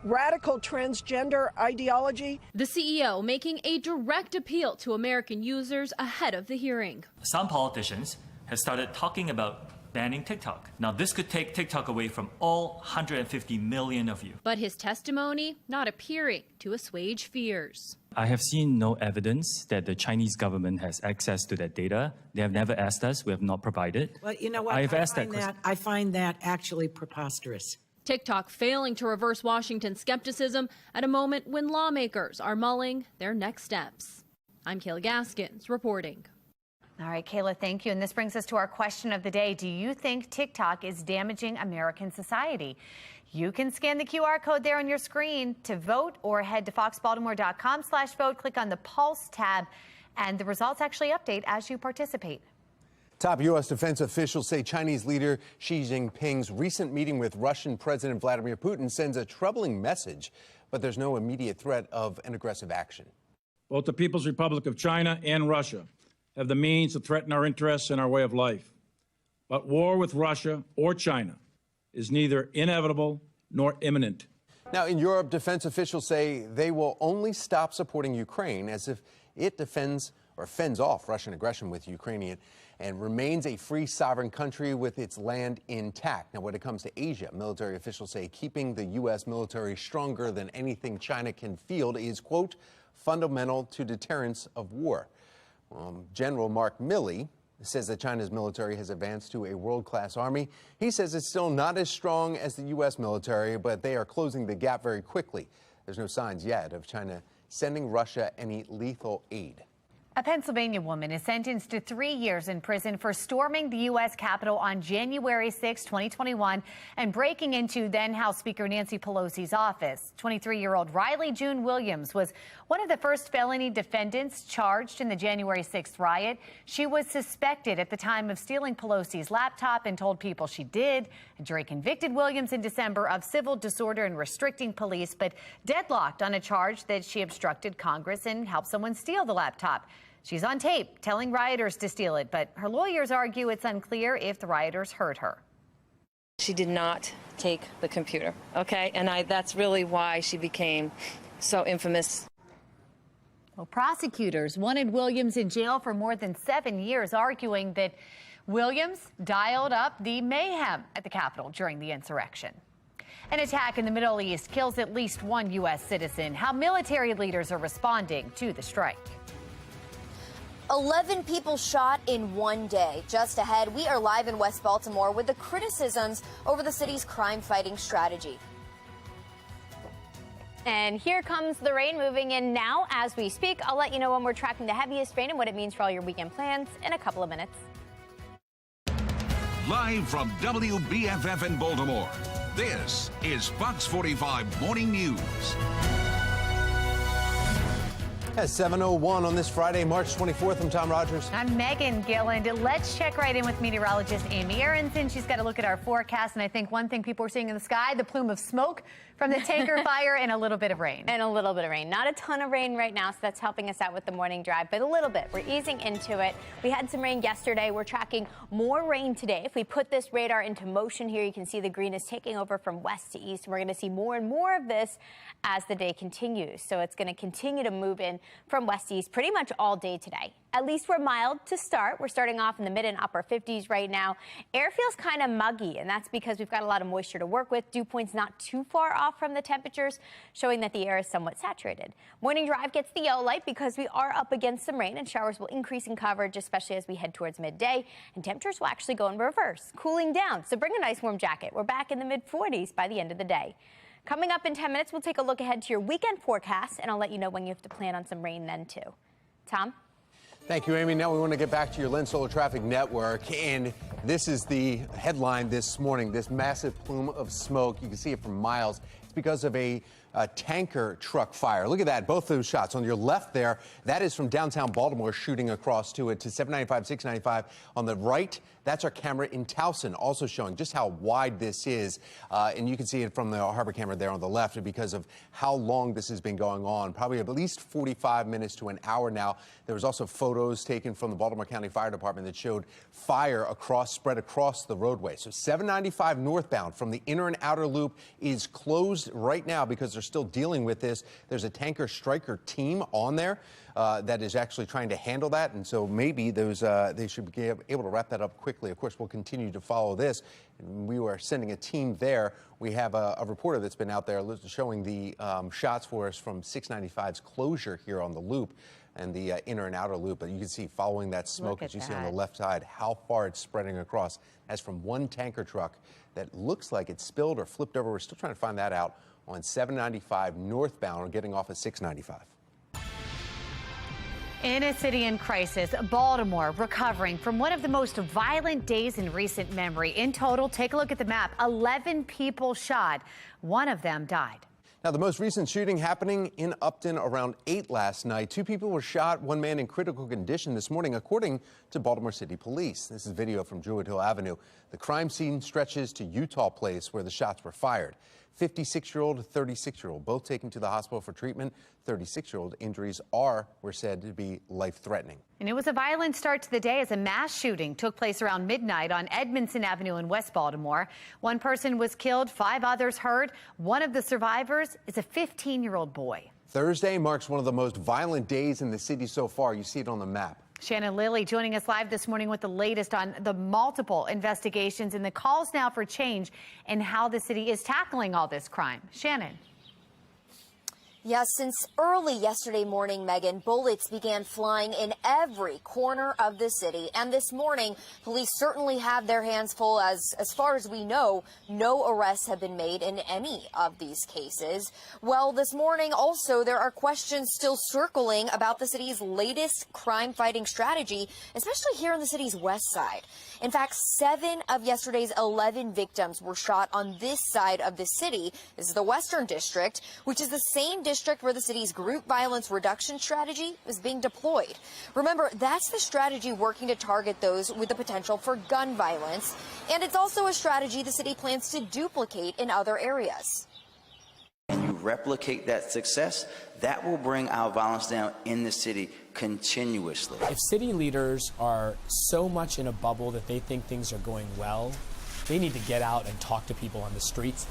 radical transgender ideology. The CEO making a direct appeal to American users ahead of the hearing. Some politicians have started talking about banning TikTok. Now, this could take TikTok away from all 150 million of you. But his testimony not appearing to assuage fears. I have seen no evidence that the Chinese government has access to that data. They have never asked us. We have not provided. Well, you know what? I find that actually preposterous. TikTok failing to reverse Washington skepticism at a moment when lawmakers are mulling their next steps. I'm Kayla Gaskins reporting. All right, Kayla, thank you. And this brings us to our question of the day. Do you think TikTok is damaging American society? You can scan the QR code there on your screen to vote or head to foxbaltimore.com/vote. Click on the Pulse tab and the results actually update as you participate. Top U.S. defense officials say Chinese leader Xi Jinping's recent meeting with Russian President Vladimir Putin sends a troubling message, but there's no immediate threat of an aggressive action. Both the People's Republic of China and Russia have the means to threaten our interests and our way of life. But war with Russia or China is neither inevitable nor imminent. Now, in Europe, defense officials say they will only stop supporting Ukraine as if it defends or fends off Russian aggression with Ukraine and remains a free sovereign country with its land intact. Now, when it comes to Asia, military officials say keeping the U.S. military stronger than anything China can field is, quote, fundamental to deterrence of war. General Mark Milley says that China's military has advanced to a world-class army. He says it's still not as strong as the U.S. military, but they are closing the gap very quickly. There's no signs yet of China sending Russia any lethal aid. A Pennsylvania woman is sentenced to 3 years in prison for storming the U.S. Capitol on January 6, 2021, and breaking into then House Speaker Nancy Pelosi's office. 23-year-old Riley June Williams was one of the first felony defendants charged in the January 6th riot. She was suspected at the time of stealing Pelosi's laptop and told people she did. A jury convicted Williams in December of civil disorder and restricting police, but deadlocked on a charge that she obstructed Congress and helped someone steal the laptop. She's on tape telling rioters to steal it, but her lawyers argue it's unclear if the rioters heard her. She did not take the computer, okay? And that's really why she became so infamous. Well, prosecutors wanted Williams in jail for more than 7 years, arguing that Williams dialed up the mayhem at the Capitol during the insurrection. An attack in the Middle East kills at least one U.S. citizen. How military leaders are responding to the strike. 11 people shot in one day. Just ahead, we are live in West Baltimore with the criticisms over the city's crime-fighting strategy. And here comes the rain moving in now as we speak. I'll let you know when we're tracking the heaviest rain and what it means for all your weekend plans in a couple of minutes. Live from WBFF in Baltimore, this is Fox 45 Morning News. At 7:01 on this Friday, March 24th, I'm Tom Rogers. I'm Megan Gilland. Let's check right in with meteorologist Amy Aronson. She's got a look at our forecast, and I think one thing people are seeing in the sky, the plume of smoke From the tanker fire and a little bit of rain. And a little bit of rain. Not a ton of rain right now, so that's helping us out with the morning drive, but a little bit. We're easing into it. We had some rain yesterday. We're tracking more rain today. If we put this radar into motion here, you can see the green is taking over from west to east. We're going to see more and more of this as the day continues. So it's going to continue to move in from west to east pretty much all day today. At least we're mild to start. We're starting off in the mid and upper 50s right now. Air feels kind of muggy, and that's because we've got a lot of moisture to work with. Dew point's not too far off from the temperatures, showing that the air is somewhat saturated. Morning drive gets the yellow light because we are up against some rain, and showers will increase in coverage, especially as we head towards midday. And temperatures will actually go in reverse, cooling down. So bring a nice warm jacket. We're back in the mid 40s by the end of the day. Coming up in 10 minutes, we'll take a look ahead to your weekend forecast, and I'll let you know when you have to plan on some rain then, too. Tom? Thank you, Amy. Now we want to get back to your Lynn Solar Traffic Network, and this is the headline this morning. This massive plume of smoke, you can see it from miles. It's because of a tanker truck fire. Look at that, both those shots. On your left there, that is from downtown Baltimore shooting across to 795, 695. On the right, that's our camera in Towson, also showing just how wide this is. And you can see it from the harbor camera there on the left because of how long this has been going on. Probably at least 45 minutes to an hour now. There was also photos taken from the Baltimore County Fire Department that showed fire spread across the roadway. So 795 northbound from the inner and outer loop is closed right now because they're still dealing with this. There's a tanker striker team on there that is actually trying to handle that, and so maybe they should be able to wrap that up quickly. Of course, we'll continue to follow this. We are sending a team there. We have a reporter that's been out there showing the shots for us from 695's closure here on the loop and the inner and outer loop. But you can see following that smoke, as you see on the left side, how far it's spreading across. That's from one tanker truck that looks like it spilled or flipped over. We're still trying to find that out on 795 northbound or getting off at 695. In a city in crisis, Baltimore recovering from one of the most violent days in recent memory. In total, take a look at the map, 11 people shot. One of them died. Now, the most recent shooting happening in Upton around 8 last night. 2 people were shot, 1 man in critical condition this morning, according to Baltimore City Police. This is video from Druid Hill Avenue. The crime scene stretches to Utah Place, where the shots were fired. 56-year-old, 36-year-old, both taken to the hospital for treatment. 36-year-old injuries were said to be life-threatening. And it was a violent start to the day as a mass shooting took place around midnight on Edmondson Avenue in West Baltimore. 1 person was killed, 5 others hurt. One of the survivors is a 15-year-old boy. Thursday marks one of the most violent days in the city so far. You see it on the map. Shannon Lilly joining us live this morning with the latest on the multiple investigations and the calls now for change and how the city is tackling all this crime. Shannon. Yes, since early yesterday morning, Megan, bullets began flying in every corner of the city. And this morning, police certainly have their hands full. As far as we know, no arrests have been made in any of these cases. Well, this morning also, there are questions still circling about the city's latest crime-fighting strategy, especially here on the city's west side. In fact, 7 of yesterday's 11 victims were shot on this side of the city. This is the Western District, which is the same district where the city's group violence reduction strategy is being deployed. Remember, that's the strategy working to target those with the potential for gun violence. And it's also a strategy the city plans to duplicate in other areas. And you replicate that success, that will bring our violence down in the city continuously. If city leaders are so much in a bubble that they think things are going well, they need to get out and talk to people on the streets.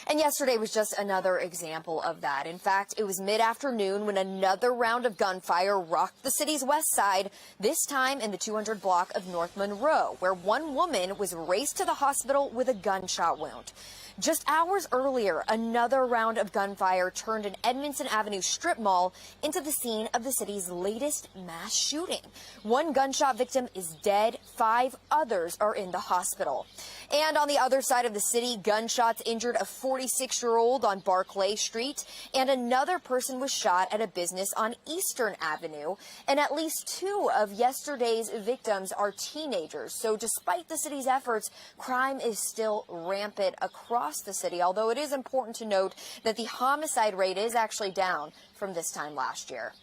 And yesterday was just another example of that. In fact, it was mid-afternoon when another round of gunfire rocked the city's west side, this time in the 200 block of North Monroe, where 1 woman was raced to the hospital with a gunshot wound. Just hours earlier, another round of gunfire turned an Edmondson Avenue strip mall into the scene of the city's latest mass shooting. 1 gunshot victim is dead, 5 others are in the hospital. And on the other side of the city, gunshots injured a 46-year-old on Barclay Street, and another person was shot at a business on Eastern Avenue. And at least 2 of yesterday's victims are teenagers. So despite the city's efforts, crime is still rampant across the city, although it is important to note that the homicide rate is actually down from this time last year.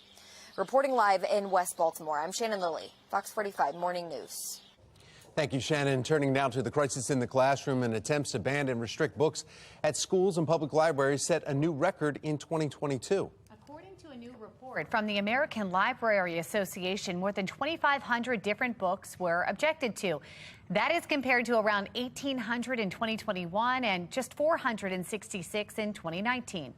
Reporting live in West Baltimore, I'm Shannon Lilly, Fox 45 Morning News. Thank you, Shannon. Turning now to the crisis in the classroom, and attempts to ban and restrict books at schools and public libraries set a new record in 2022. According to a new report from the American Library Association, more than 2,500 different books were objected to. That is compared to around 1,800 in 2021 and just 466 in 2019.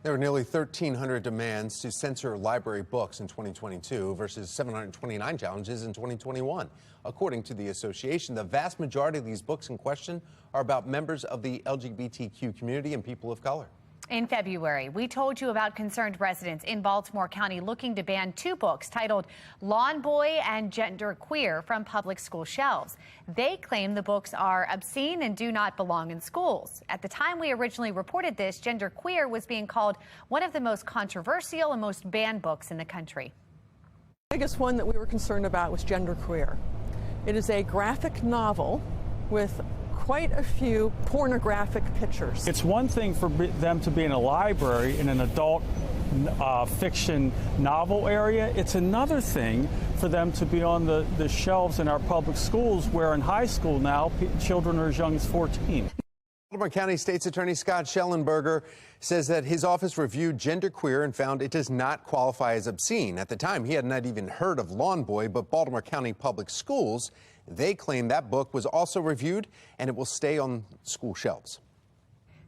There were nearly 1,300 demands to censor library books in 2022 versus 729 challenges in 2021. According to the association, the vast majority of these books in question are about members of the LGBTQ community and people of color. In February, we told you about concerned residents in Baltimore County looking to ban 2 books titled Lawn Boy and Gender Queer from public school shelves. They claim the books are obscene and do not belong in schools. At the time we originally reported this, Gender Queer was being called one of the most controversial and most banned books in the country. The biggest one that we were concerned about was Gender Queer. It is a graphic novel with quite a few pornographic pictures. It's one thing for them to be in a library in an adult fiction novel area. It's another thing for them to be on the shelves in our public schools, where in high school now children are as young as 14. Baltimore County State's Attorney Scott Schellenberger says that his office reviewed Gender Queer and found it does not qualify as obscene. At the time, he had not even heard of Lawn Boy, but Baltimore County Public Schools, they claim that book was also reviewed and it will stay on school shelves.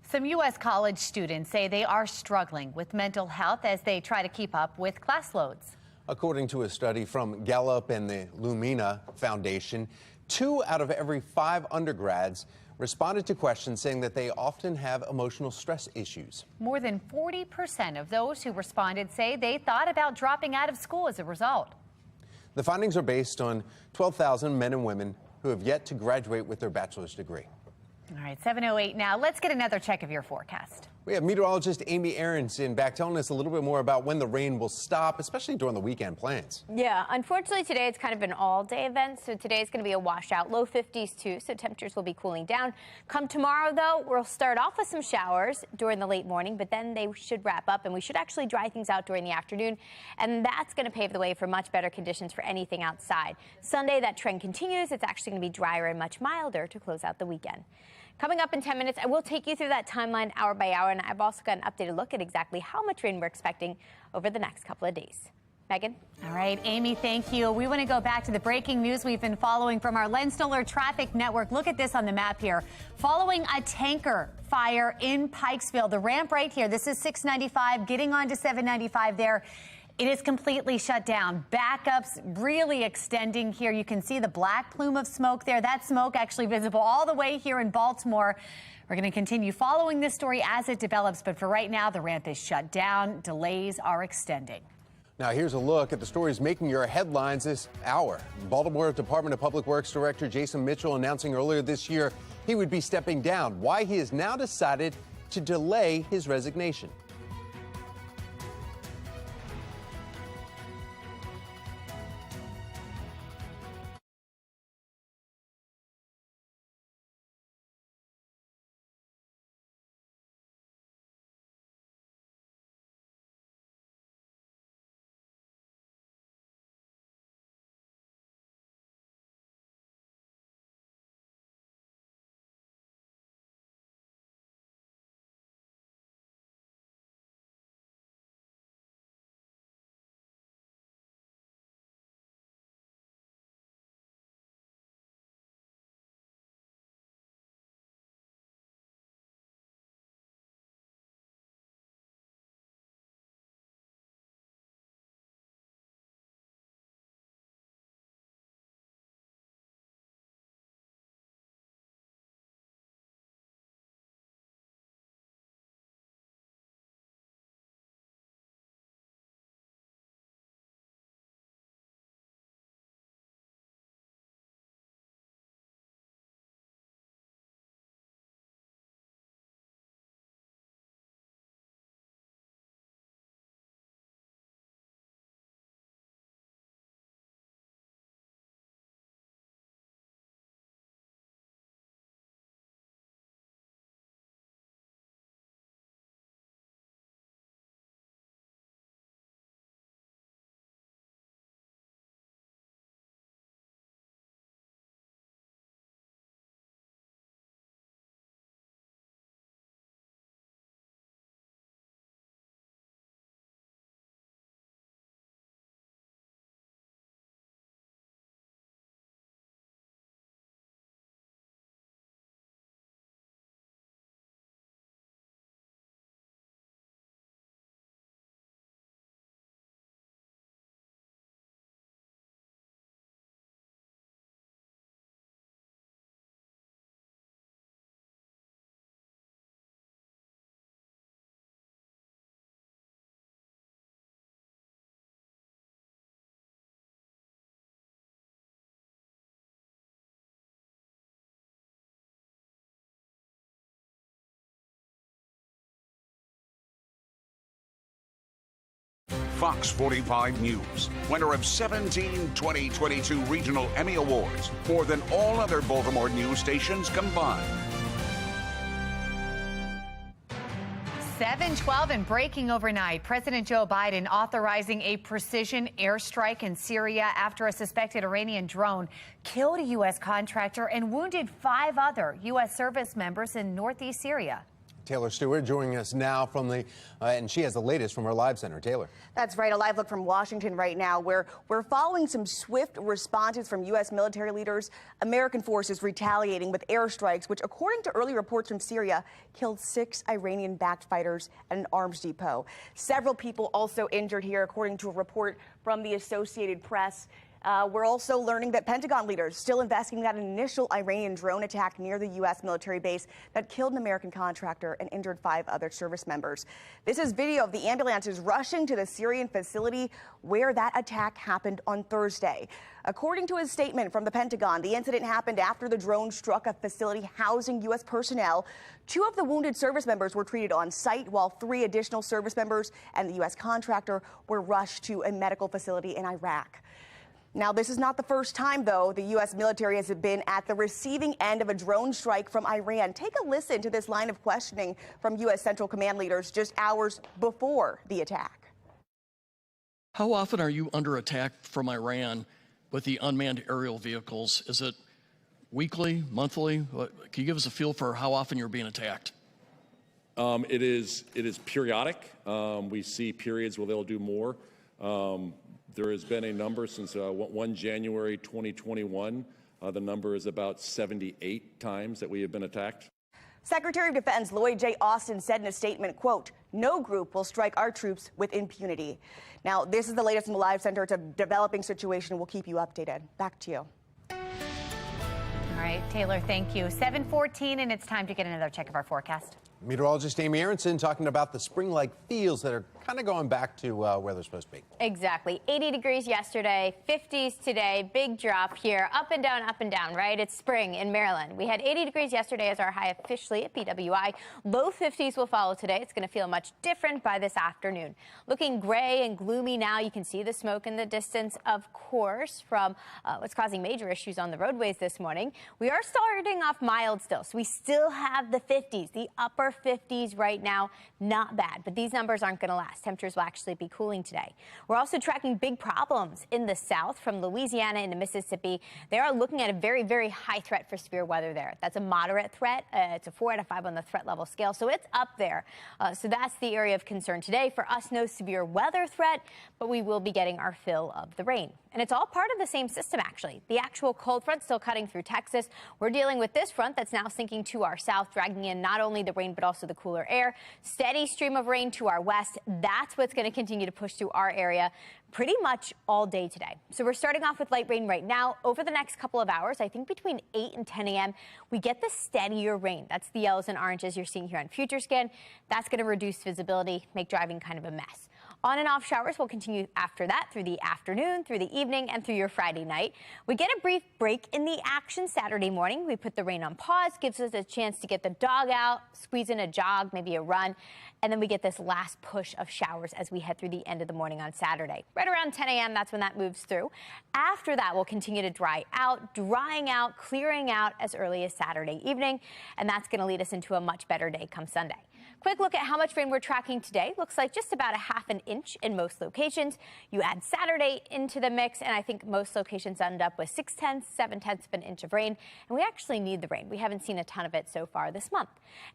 Some U.S. college students say they are struggling with mental health as they try to keep up with class loads. According to a study from Gallup and the Lumina Foundation, 2 out of every 5 undergrads responded to questions saying that they often have emotional stress issues. More than 40% of those who responded say they thought about dropping out of school as a result. The findings are based on 12,000 men and women who have yet to graduate with their bachelor's degree. All right, 7:08 now. Let's get another check of your forecast. We have meteorologist Amy Aronson back telling us a little bit more about when the rain will stop, especially during the weekend plans. Yeah, unfortunately today it's kind of an all-day event, so today is going to be a washout, low 50s too, so temperatures will be cooling down. Come tomorrow though, we'll start off with some showers during the late morning, but then they should wrap up and we should actually dry things out during the afternoon, and that's going to pave the way for much better conditions for anything outside. Sunday, that trend continues. It's actually going to be drier and much milder to close out the weekend. Coming up in 10 minutes, I will take you through that timeline hour by hour, and I've also got an updated look at exactly how much rain we're expecting over the next couple of days. Megan? All right, Amy, thank you. We want to go back to the breaking news we've been following from our Len Stoller Traffic Network. Look at this on the map here. Following a tanker fire in Pikesville, the ramp right here, this is 695, getting onto 795 there. It is completely shut down. Backups really extending here. You can see the black plume of smoke there. That smoke actually visible all the way here in Baltimore. We're going to continue following this story as it develops, but for right now, the ramp is shut down. Delays are extending. Now, here's a look at the stories making your headlines this hour. Baltimore Department of Public Works Director Jason Mitchell announcing earlier this year he would be stepping down. Why he has now decided to delay his resignation. Fox 45 News, winner of 17 2022 regional Emmy Awards, more than all other Baltimore news stations combined. 7:12 and breaking overnight. President Joe Biden authorizing a precision airstrike in Syria after a suspected Iranian drone killed a U.S. contractor and wounded 5 other U.S. service members in northeast Syria. Taylor Stewart joining us now from and she has the latest from our live center. Taylor. That's right. A live look from Washington right now, where we're following some swift responses from U.S. military leaders. American forces retaliating with airstrikes, which, according to early reports from Syria, killed 6 Iranian-backed fighters at an arms depot. Several people also injured here, according to a report from the Associated Press. We're also learning that Pentagon leaders still investigating that initial Iranian drone attack near the U.S. military base that killed an American contractor and injured 5 other service members. This is video of the ambulances rushing to the Syrian facility where that attack happened on Thursday. According to a statement from the Pentagon, the incident happened after the drone struck a facility housing U.S. personnel. 2 of the wounded service members were treated on site, while 3 additional service members and the U.S. contractor were rushed to a medical facility in Iraq. Now, this is not the first time, though, the U.S. military has been at the receiving end of a drone strike from Iran. Take a listen to this line of questioning from U.S. Central Command leaders just hours before the attack. How often are you under attack from Iran with the unmanned aerial vehicles? Is it weekly, monthly? Can you give us a feel for how often you're being attacked? It is periodic. We see periods where they'll do more. There has been a number since 1 January 2021. The number is about 78 times that we have been attacked. Secretary of Defense Lloyd J. Austin said in a statement, quote, "No group will strike our troops with impunity." Now, this is the latest in the Live Center. It's a developing situation. We'll keep you updated. Back to you. All right, Taylor, thank you. 7:14, and it's time to get another check of our forecast. Meteorologist Amy Aronson talking about the spring-like feels that are kind of going back to where they're supposed to be. Exactly. 80 degrees yesterday, 50s today, big drop here, up and down, right? It's spring in Maryland. We had 80 degrees yesterday as our high officially at BWI. Low 50s will follow today. It's going to feel much different by this afternoon. Looking gray and gloomy now. You can see the smoke in the distance, of course, from what's causing major issues on the roadways this morning. We are starting off mild still, so we still have the 50s, the upper 50s right now. Not bad, but these numbers aren't going to last. Temperatures will actually be cooling today. We're also tracking big problems in the south from Louisiana into Mississippi. They are looking at a very, very high threat for severe weather there. That's a moderate threat. It's a 4 out of 5 on the threat level scale, so it's up there. So that's the area of concern today. For us, no severe weather threat, but we will be getting our fill of the rain. And it's all part of the same system, actually. The actual cold front still cutting through Texas. We're dealing with this front that's now sinking to our south, dragging in not only the rain, but also the cooler air. Steady stream of rain to our west. That's what's going to continue to push through our area pretty much all day today. So we're starting off with light rain right now. Over the next couple of hours, I think between 8 and 10 a.m., we get the steadier rain. That's the yellows and oranges you're seeing here on FutureScan. That's going to reduce visibility, make driving kind of a mess. On and off showers will continue after that through the afternoon, through the evening, and through your Friday night. We get a brief break in the action Saturday morning. We put the rain on pause, gives us a chance to get the dog out, squeeze in a jog, maybe a run, and then we get this last push of showers as we head through the end of the morning on Saturday. Right around 10 a.m., that's when that moves through. After that, we'll continue to drying out, clearing out as early as Saturday evening, and that's going to lead us into a much better day come Sunday. Quick look at how much rain we're tracking today. Looks like just about a ½ an inch in most locations. You add Saturday into the mix, and I think most locations end up with 6/10, 7/10 of an inch of rain. And we actually need the rain. We haven't seen a ton of it so far this month.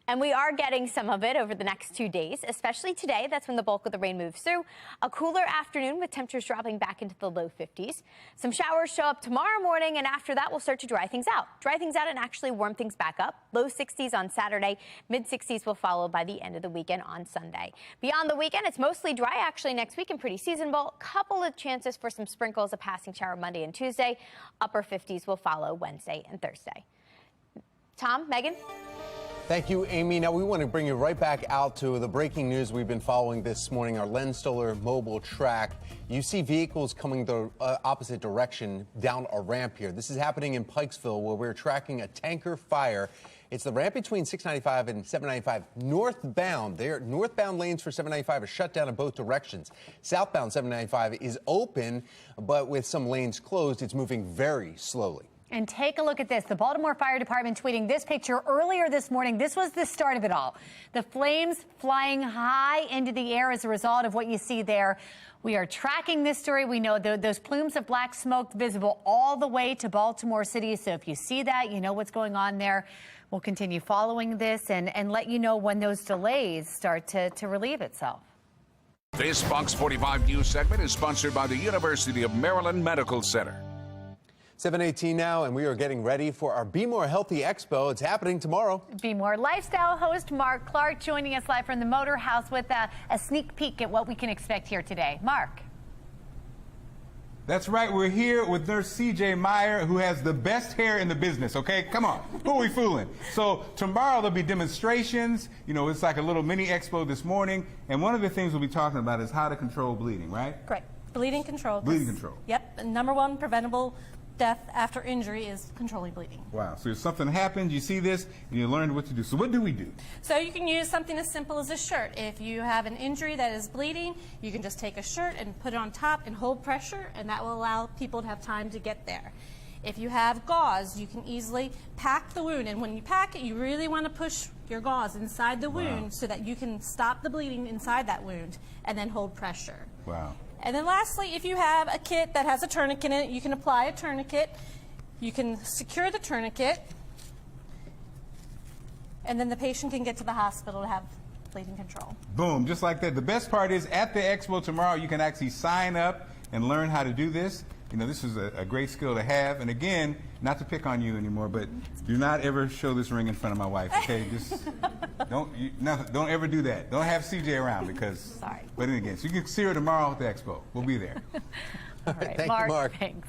And we are getting some of it over the next 2 days, especially today. That's when the bulk of the rain moves through. A cooler afternoon with temperatures dropping back into the low 50s. Some showers show up tomorrow morning, and after that, we'll start to dry things out. Dry things out and actually warm things back up. Low 60s on Saturday. Mid 60s will follow by the end of the weekend on Sunday. Beyond the weekend, it's mostly dry actually next week and pretty seasonable. Couple of chances for some sprinkles, a passing shower Monday and Tuesday. Upper 50s will follow Wednesday and Thursday. Tom, Megan? Thank you, Amy. Now, we want to bring you right back out to the breaking news we've been following this morning, our Len Stoller mobile track. You see vehicles coming the opposite direction down a ramp here. This is happening in Pikesville, where we're tracking a tanker fire It's the ramp between 695 and 795 northbound. Northbound lanes for 795 are shut down in both directions. Southbound 795 is open, but with some lanes closed, it's moving very slowly. And take a look at this. The Baltimore Fire Department tweeting this picture earlier this morning. This was the start of it all. The flames flying high into the air as a result of what you see there. We are tracking this story. We know those plumes of black smoke visible all the way to Baltimore City. So if you see that, you know what's going on there. We'll continue following this and let you know when those delays start to relieve itself. This Fox 45 News segment is sponsored by the University of Maryland Medical Center. 7:18 now, and we are getting ready for our Be More Healthy Expo. It's happening tomorrow. Be More Lifestyle host Mark Clark joining us live from the Motor House with a sneak peek at what we can expect here today. Mark. That's right. We're here with Nurse C.J. Meyer, who has the best hair in the business, okay? Come on. Who are we fooling? So tomorrow there'll be demonstrations. You know, it's like a little mini expo this morning. And one of the things we'll be talking about is how to control bleeding, right? Correct. Bleeding control. Bleeding control. Yep. The number one preventable death after injury is controlling bleeding. Wow. So if something happens, you see this, and you learn what to do. So what do we do? So you can use something as simple as a shirt. If you have an injury that is bleeding, you can just take a shirt and put it on top and hold pressure, and that will allow people to have time to get there. If you have gauze, you can easily pack the wound, and when you pack it, you really want to push your gauze inside the wound so that you can stop the bleeding inside that wound and then hold pressure. Wow. And then lastly, if you have a kit that has a tourniquet in it, you can apply a tourniquet. You can secure the tourniquet, and then the patient can get to the hospital to have bleeding control. Boom, just like that. The best part is at the expo tomorrow, you can actually sign up and learn how to do this. You know, this is a great skill to have. And again, not to pick on you anymore, but do not ever show this ring in front of my wife, okay? Just don't ever do that. Don't have CJ around because. Sorry. But then again, so you can see her tomorrow at the expo. We'll be there. All right, thank you, Mark. Thanks.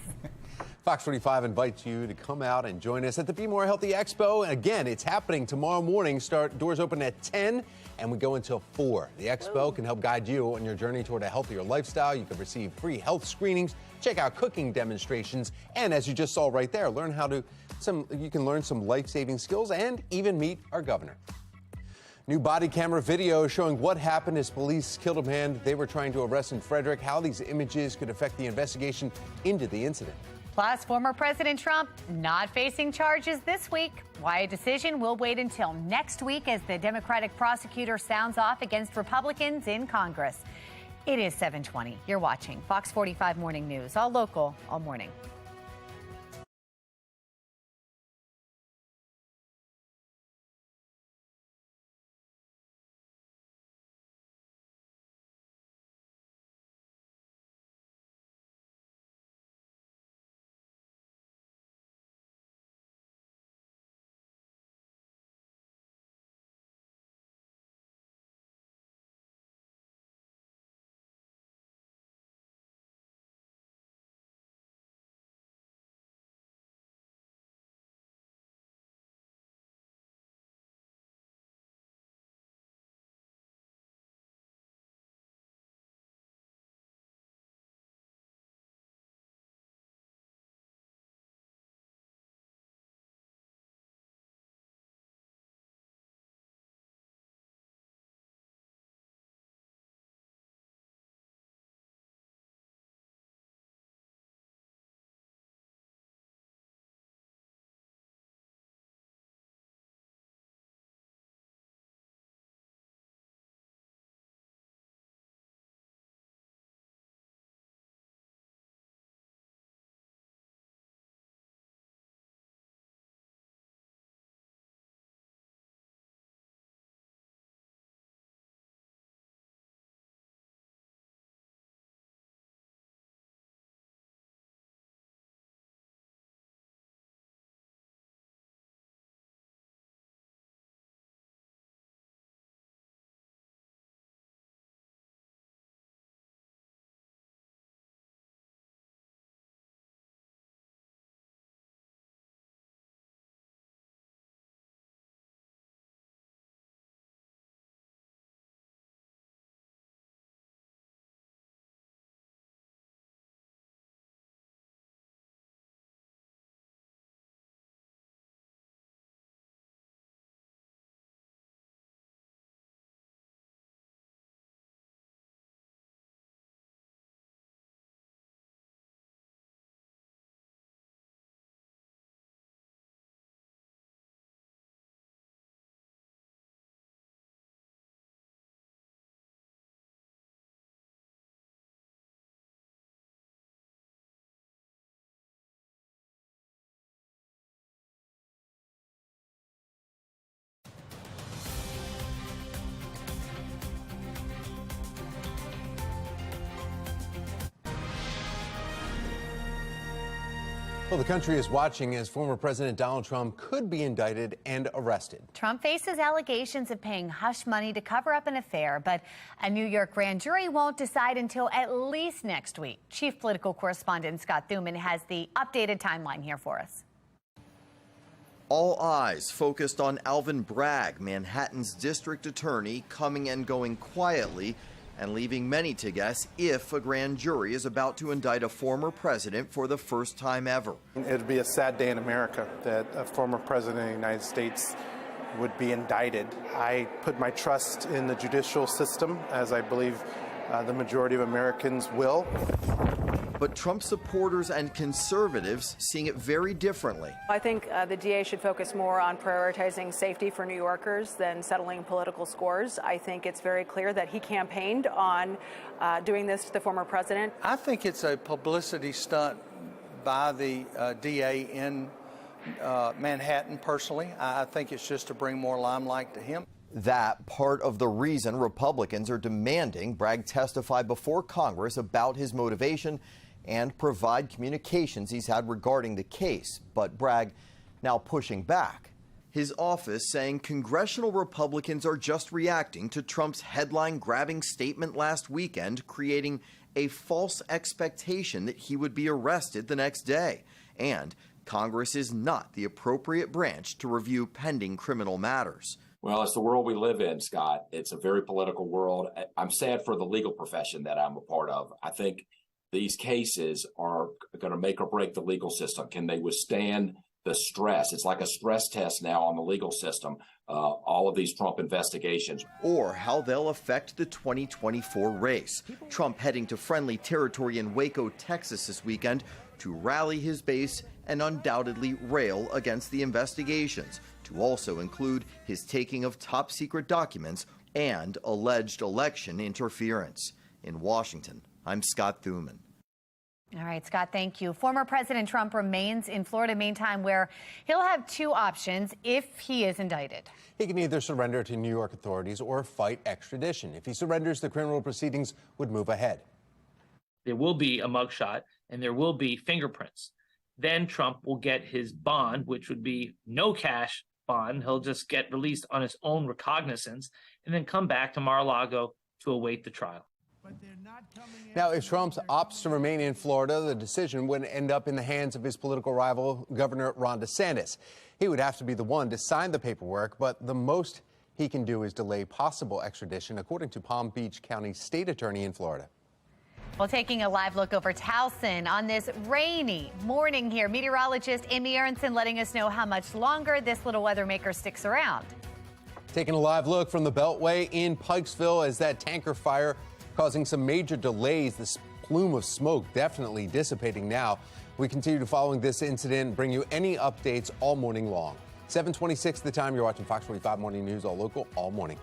Fox 45 invites you to come out and join us at the Be More Healthy Expo. And again, it's happening tomorrow morning. Doors open at 10 and we go until 4. The expo can help guide you on your journey toward a healthier lifestyle. You can receive free health screenings, check out cooking demonstrations, and as you just saw right there, you can learn some life-saving skills and even meet our governor. New body camera video showing what happened as police killed a man they were trying to arrest in Frederick, how these images could affect the investigation into the incident. Plus, former President Trump not facing charges this week. Why a decision will wait until next week as the Democratic prosecutor sounds off against Republicans in Congress. It is 7:20. You're watching Fox 45 Morning News, all local, all morning. Well, the country is watching as former President Donald Trump could be indicted and arrested. Trump faces allegations of paying hush money to cover up an affair, but a New York grand jury won't decide until at least next week. Chief political correspondent Scott Thuman has the updated timeline here for us. All eyes focused on Alvin Bragg, Manhattan's district attorney, coming and going quietly and leaving many to guess if a grand jury is about to indict a former president for the first time ever. It'd be a sad day in America that a former president of the United States would be indicted. I put my trust in the judicial system, as I believe the majority of Americans will. But Trump supporters and conservatives seeing it very differently. I think the DA should focus more on prioritizing safety for New Yorkers than settling political scores. I think it's very clear that he campaigned on doing this to the former president. I think it's a publicity stunt by the DA in Manhattan, personally. I think it's just to bring more limelight to him. That part of the reason Republicans are demanding Bragg testify before Congress about his motivation and provide communications he's had regarding the case. But Bragg now pushing back. His office saying congressional Republicans are just reacting to Trump's headline-grabbing statement last weekend, creating a false expectation that he would be arrested the next day. And Congress is not the appropriate branch to review pending criminal matters. Well, it's the world we live in, Scott. It's a very political world. I'm sad for the legal profession that I'm a part of. I think these cases are going to make or break the legal system. Can they withstand the stress? It's like a stress test now on the legal system, all of these Trump investigations. Or how they'll affect the 2024 race. Trump heading to friendly territory in Waco, Texas this weekend to rally his base and undoubtedly rail against the investigations, to also include his taking of top secret documents and alleged election interference. In Washington, I'm Scott Thuman. All right, Scott, thank you. Former President Trump remains in Florida, meantime, where he'll have two options if he is indicted. He can either surrender to New York authorities or fight extradition. If he surrenders, the criminal proceedings would move ahead. There will be a mugshot and there will be fingerprints. Then Trump will get his bond, which would be no cash bond. He'll just get released on his own recognizance and then come back to Mar-a-Lago to await the trial. Now, if Trump opts to remain in Florida, the decision would end up in the hands of his political rival, Governor Ron DeSantis. He would have to be the one to sign the paperwork, but the most he can do is delay possible extradition, according to Palm Beach County State Attorney in Florida. Well, taking a live look over Towson on this rainy morning here, meteorologist Amy Aronson letting us know how much longer this little weather maker sticks around. Taking a live look from the Beltway in Pikesville as that tanker fire causing some major delays. This plume of smoke definitely dissipating now. We continue to following this incident, bring you any updates all morning long. 7:26 the time. You're watching Fox 45 Morning News, all local, all morning.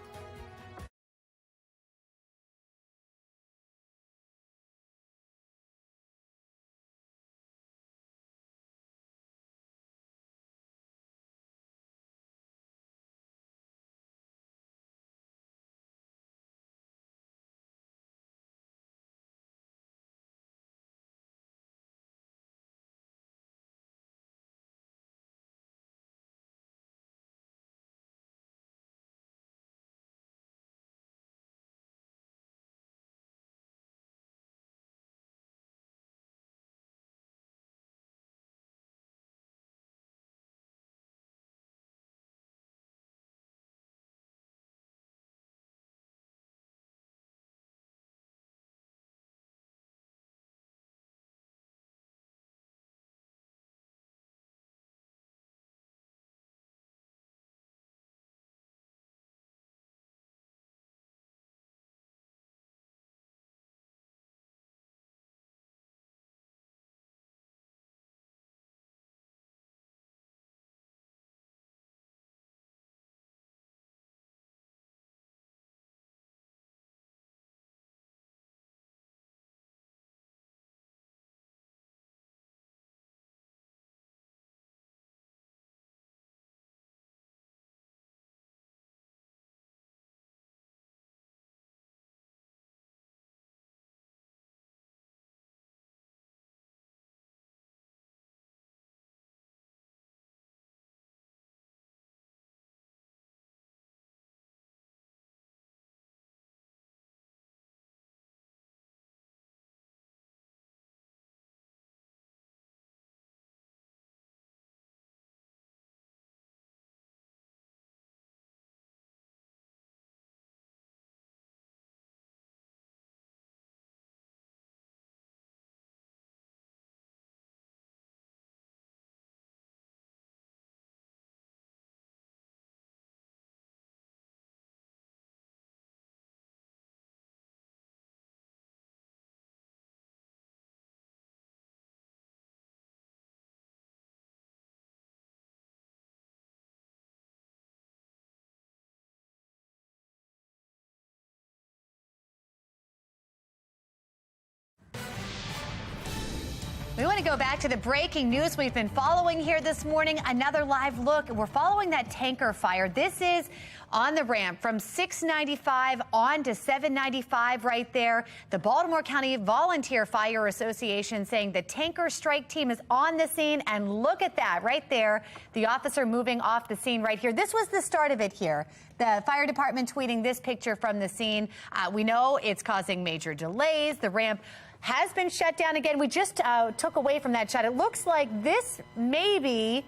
We want to go back to the breaking news we've been following here this morning. Another live look. We're following that tanker fire. This is on the ramp from 695 on to 795 right there. The Baltimore County Volunteer Fire Association saying the tanker strike team is on the scene. And look at that right there. The officer moving off the scene right here. This was the start of it here. The fire department tweeting this picture from the scene. We know it's causing major delays. The ramp has been shut down again. We just took away from that shot. It looks like this maybe,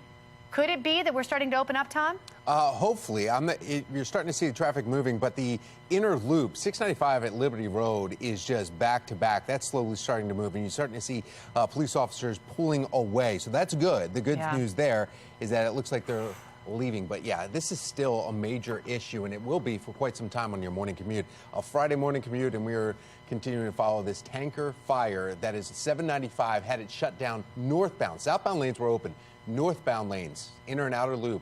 could it be that we're starting to open up, Tom? Hopefully. You're starting to see the traffic moving, but the inner loop, 695 at Liberty Road, is just back to back. That's slowly starting to move, and you're starting to see police officers pulling away. So that's good. The good news there is that it looks like they're leaving. But yeah, this is still a major issue, and it will be for quite some time on your morning commute. A Friday morning commute, and we're continuing to follow this tanker fire that is 795, had it shut down northbound. Southbound lanes were open. Northbound lanes, inner and outer loop,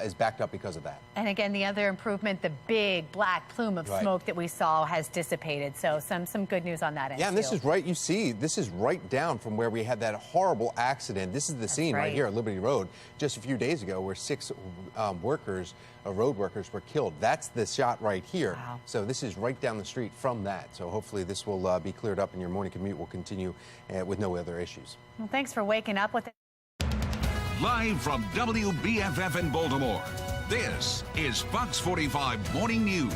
is backed up because of that. And again, the other improvement, the big black plume of smoke that we saw has dissipated. So some good news on that end. Yeah, and this is right, you see, this is right down from where we had that horrible accident. This is the scene right here at Liberty Road just a few days ago where 6 road workers were killed. That's the shot right here. Wow. So this is right down the street from that. So hopefully this will be cleared up and your morning commute will continue with no other issues. Well, thanks for waking up with it. Live from WBFF in Baltimore, this is Fox 45 Morning News.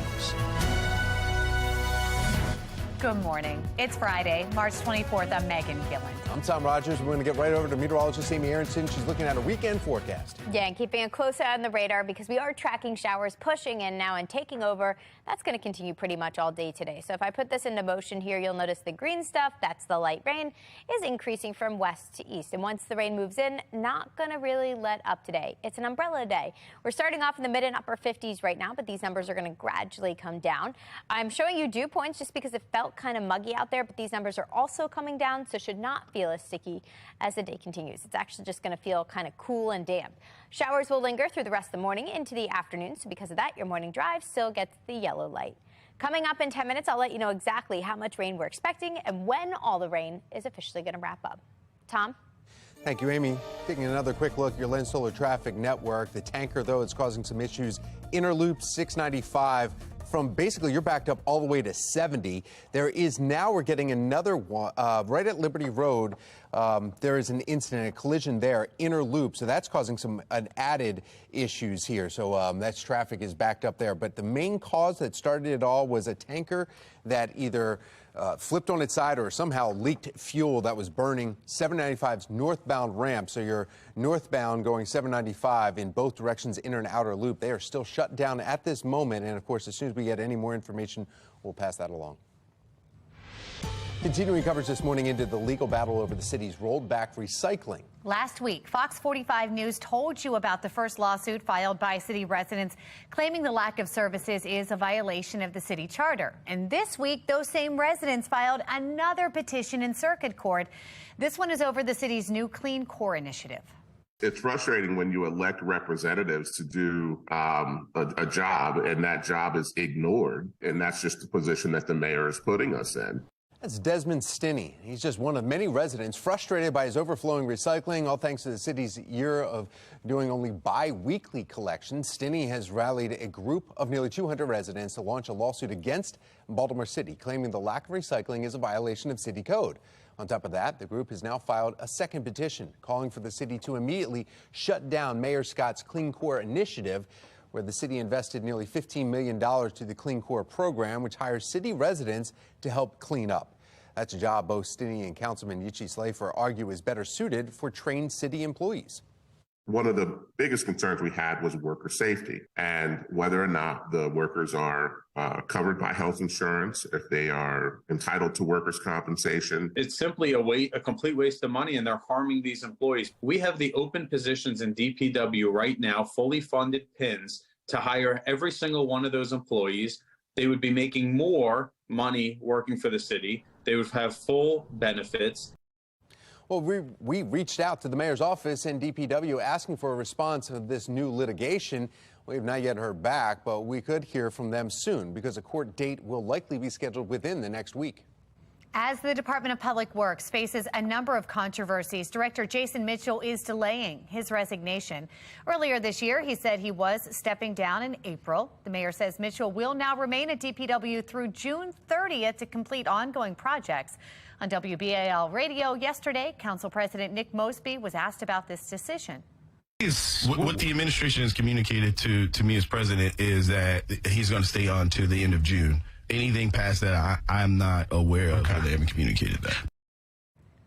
Good morning. It's Friday, March 24th. I'm Megan Gillen. I'm Tom Rogers. We're going to get right over to meteorologist Amy Aronson. She's looking at a weekend forecast. Yeah, and keeping a close eye on the radar because we are tracking showers pushing in now and taking over. That's going to continue pretty much all day today. So if I put this into motion here, you'll notice the green stuff, that's the light rain, is increasing from west to east. And once the rain moves in, not going to really let up today. It's an umbrella day. We're starting off in the mid and upper 50s right now, but these numbers are going to gradually come down. I'm showing you dew points just because it felt kind of muggy out there, but these numbers are also coming down, so should not feel as sticky as the day continues. It's actually just going to feel kind of cool and damp. Showers will linger through the rest of the morning into the afternoon, so because of that, your morning drive still gets the yellow light. Coming up in 10 minutes, I'll let you know exactly how much rain we're expecting and when all the rain is officially going to wrap up. Tom? Thank you, Amy. Taking another quick look at your Lens Solar Traffic Network. The tanker, though, is causing some issues. Inner loop 695. From basically, you're backed up all the way to 70. There is now, we're getting another one right at Liberty Road. There is an incident, a collision there, inner loop. So that's causing some added issues here. So that's traffic is backed up there. But the main cause that started it all was a tanker that either flipped on its side or somehow leaked fuel that was burning 795's northbound ramp. So you're northbound going 795 in both directions, inner and outer loop. They are still shut down at this moment. And of course, as soon as we get any more information, we'll pass that along. Continuing coverage this morning into the legal battle over the city's rolled back recycling. Last week, Fox 45 News told you about the first lawsuit filed by city residents claiming the lack of services is a violation of the city charter. And this week, those same residents filed another petition in circuit court. This one is over the city's new Clean Core initiative. It's frustrating when you elect representatives to do a job and that job is ignored. And that's just the position that the mayor is putting us in. That's Desmond Stinney. He's just one of many residents frustrated by his overflowing recycling, all thanks to the city's year of doing only bi-weekly collections. Stinney has rallied a group of nearly 200 residents to launch a lawsuit against Baltimore City, claiming the lack of recycling is a violation of city code. On top of that, the group has now filed a second petition calling for the city to immediately shut down Mayor Scott's Clean Core initiative, where the city invested nearly $15 million to the Clean Core program, which hires city residents to help clean up. That's a job both Stinney and Councilman Yichi Slafer argue is better suited for trained city employees. One of the biggest concerns we had was worker safety and whether or not the workers are covered by health insurance, if they are entitled to workers' compensation. It's simply a complete waste of money, and they're harming these employees. We have the open positions in DPW right now, fully funded PINs, to hire every single one of those employees. They would be making more money working for the city. They would have full benefits. Well, we reached out to the mayor's office and DPW asking for a response to this new litigation. We've not yet heard back, but we could hear from them soon because a court date will likely be scheduled within the next week. As the Department of Public Works faces a number of controversies, Director Jason Mitchell is delaying his resignation. Earlier this year, he said he was stepping down in April. The mayor says Mitchell will now remain at DPW through June 30th to complete ongoing projects. On WBAL Radio yesterday, Council President Nick Mosby was asked about this decision. What the administration has communicated to me as president is that he's going to stay on to the end of June. Anything past that, I'm not aware of. They haven't communicated that.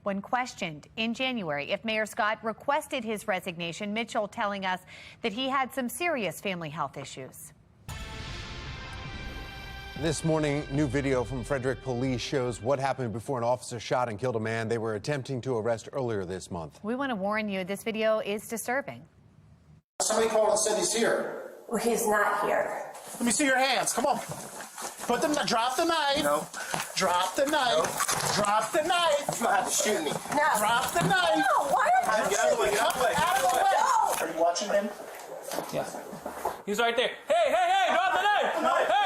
When questioned in January if Mayor Scott requested his resignation, Mitchell telling us that he had some serious family health issues. This morning, new video from Frederick police shows what happened before an officer shot and killed a man they were attempting to arrest earlier this month. We want to warn you, this video is disturbing. Somebody called and said he's here. Well, he's not here. Let me see your hands. Come on. Put them. Drop the knife. No. Drop the knife. No. Drop the knife. You're gonna have to shoot me. No. Drop the knife. No. Why are you Get out of the way. Get out of the way. Out of the way. No. Are you watching him? Yeah. He's right there. Hey, drop the knife. Hey.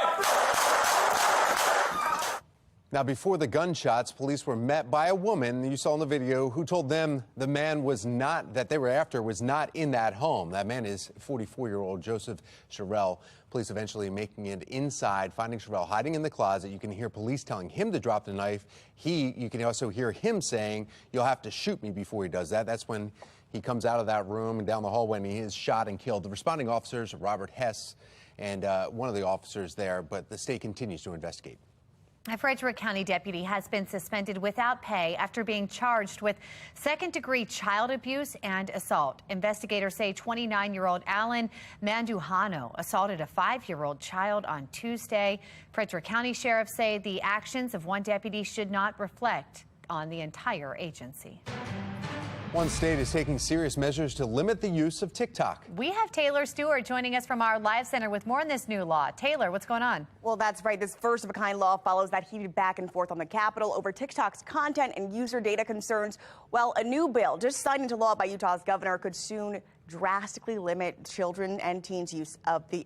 Now, before the gunshots, police were met by a woman you saw in the video who told them the man that they were after was not in that home. That man is 44-year-old Joseph Sherrill. Police eventually making it inside, finding Sherrill hiding in the closet. You can hear police telling him to drop the knife. You can also hear him saying, "You'll have to shoot me," before he does that. That's when he comes out of that room and down the hallway and he is shot and killed. The responding officers, Robert Hess, and one of the officers there, but the state continues to investigate. A Frederick County deputy has been suspended without pay after being charged with second-degree child abuse and assault. Investigators say 29-year-old Alan Manduhano assaulted a 5-year-old child on Tuesday. Frederick County sheriffs say the actions of one deputy should not reflect on the entire agency. One state is taking serious measures to limit the use of TikTok. We have Taylor Stewart joining us from our live center with more on this new law. Taylor, what's going on? Well, that's right. This first-of-a-kind law follows that heated back and forth on the Capitol over TikTok's content and user data concerns. Well, a new bill just signed into law by Utah's governor could soon drastically limit children and teens' use of the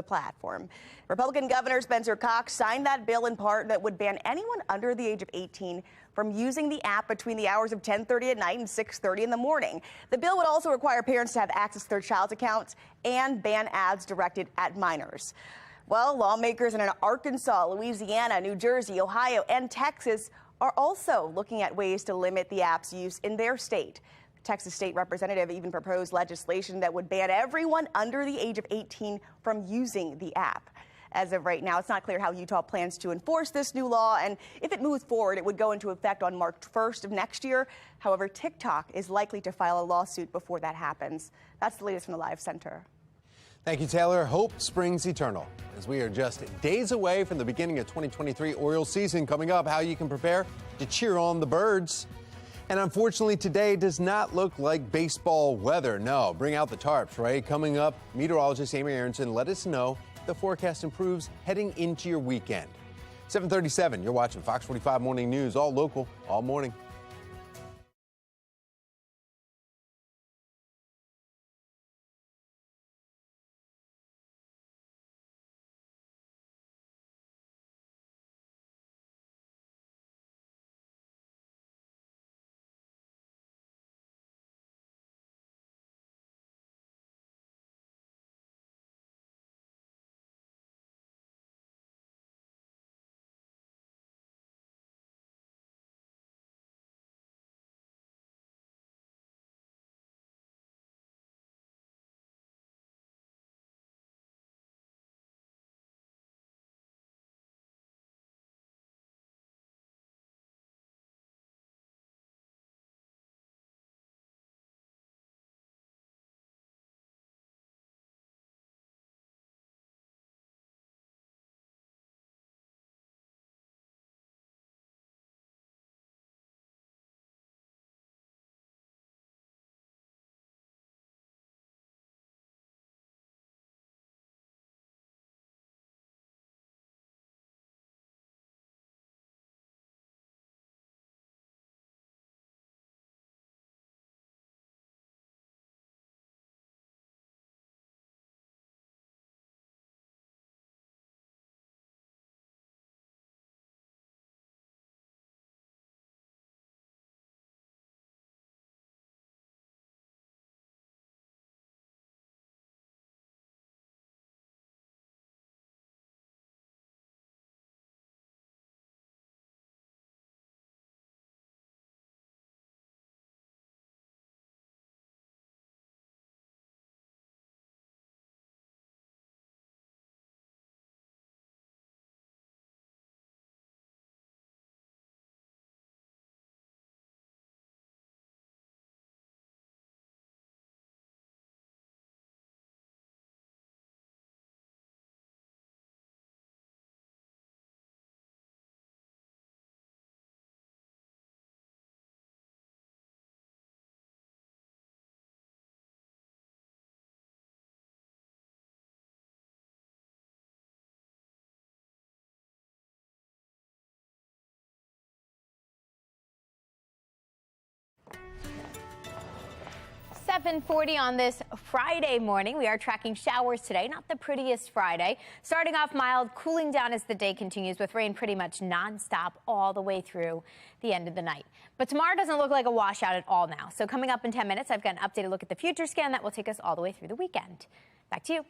platform. Republican Governor Spencer Cox signed that bill in part that would ban anyone under the age of 18 from using the app between the hours of 10:30 at night and 6:30 in the morning. The bill would also require parents to have access to their child's accounts and ban ads directed at minors. Well, lawmakers in Arkansas, Louisiana, New Jersey, Ohio, and Texas are also looking at ways to limit the app's use in their state. The Texas state representative even proposed legislation that would ban everyone under the age of 18 from using the app. As of right now, it's not clear how Utah plans to enforce this new law, and if it moves forward, it would go into effect on March 1st of next year. However, TikTok is likely to file a lawsuit before that happens. That's the latest from the Live Center. Thank you, Taylor. Hope springs eternal. As we are just days away from the beginning of 2023 Orioles season, coming up, how you can prepare to cheer on the birds. And unfortunately, today does not look like baseball weather. No, bring out the tarps, right? Coming up, meteorologist Amy Aronson let us know the forecast improves heading into your weekend. 7:37, you're watching Fox 45 Morning News, all local, all morning. 7:40 on this Friday morning. We are tracking showers today. Not the prettiest Friday. Starting off mild, cooling down as the day continues with rain pretty much nonstop all the way through the end of the night. But tomorrow doesn't look like a washout at all now. So coming up in 10 minutes, I've got an updated look at the future scan that will take us all the way through the weekend. Back to you.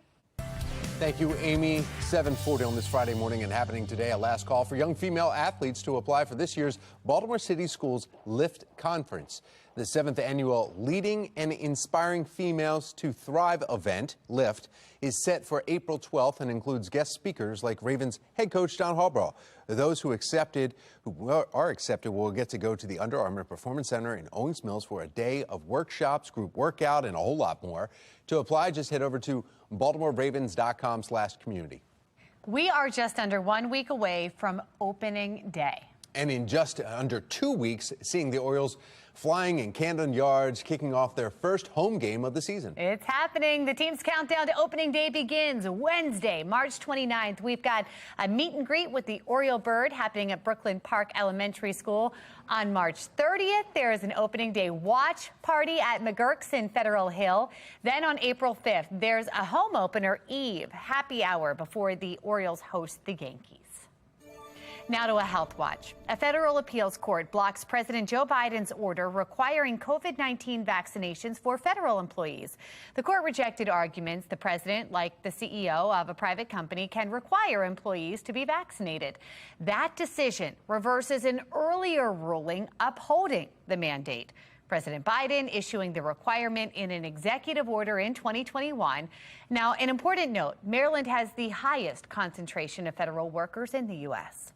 Thank you, Amy. 7:40 on this Friday morning, and happening today, a last call for young female athletes to apply for this year's Baltimore City Schools LIFT Conference. The 7th annual Leading and Inspiring Females to Thrive event, LIFT, is set for April 12th and includes guest speakers like Ravens head coach John Harbaugh. Those who are accepted will get to go to the Under Armour Performance Center in Owings Mills for a day of workshops, group workout, and a whole lot more. To apply, just head over to BaltimoreRavens.com/community. We are just under 1 week away from opening day. And in just under 2 weeks, seeing the Orioles flying in Camden Yards, kicking off their first home game of the season. It's happening. The team's countdown to opening day begins Wednesday, March 29th. We've got a meet and greet with the Oriole Bird happening at Brooklyn Park Elementary School. On March 30th, there is an opening day watch party at McGurk's in Federal Hill. Then on April 5th, there's a home opener eve happy hour before the Orioles host the Yankees. Now to a health watch. A federal appeals court blocks President Joe Biden's order requiring COVID-19 vaccinations for federal employees. The court rejected arguments the president, like the CEO of a private company, can require employees to be vaccinated. That decision reverses an earlier ruling upholding the mandate. President Biden issuing the requirement in an executive order in 2021. Now, an important note, Maryland has the highest concentration of federal workers in the U.S.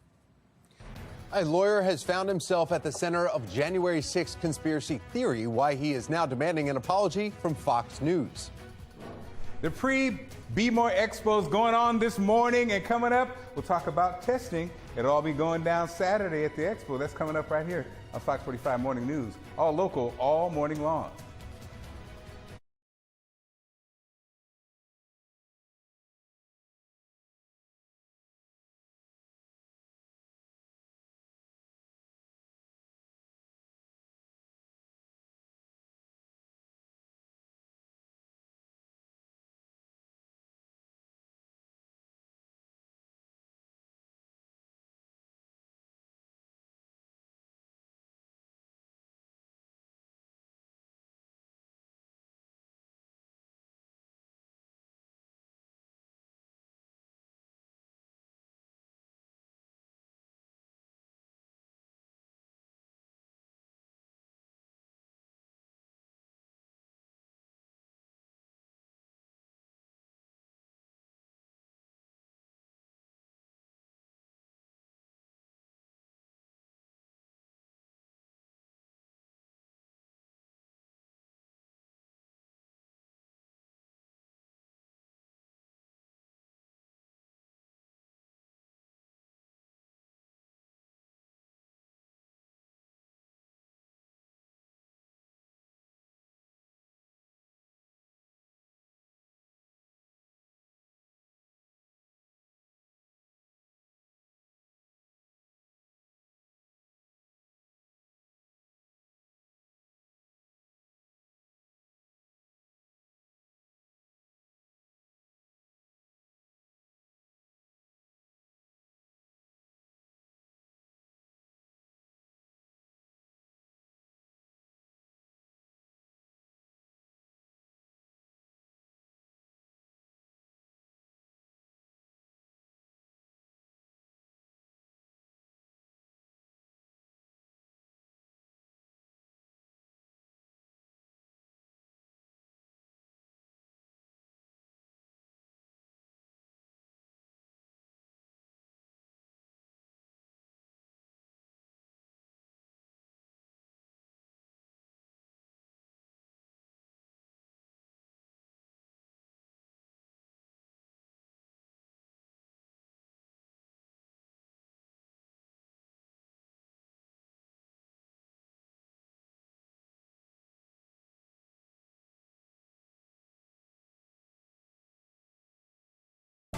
A lawyer has found himself at the center of January 6th conspiracy theory, why he is now demanding an apology from Fox News. The pre-Be More Expo is going on this morning, and coming up, we'll talk about testing. It'll all be going down Saturday at the Expo. That's coming up right here on Fox 45 Morning News. All local, all morning long.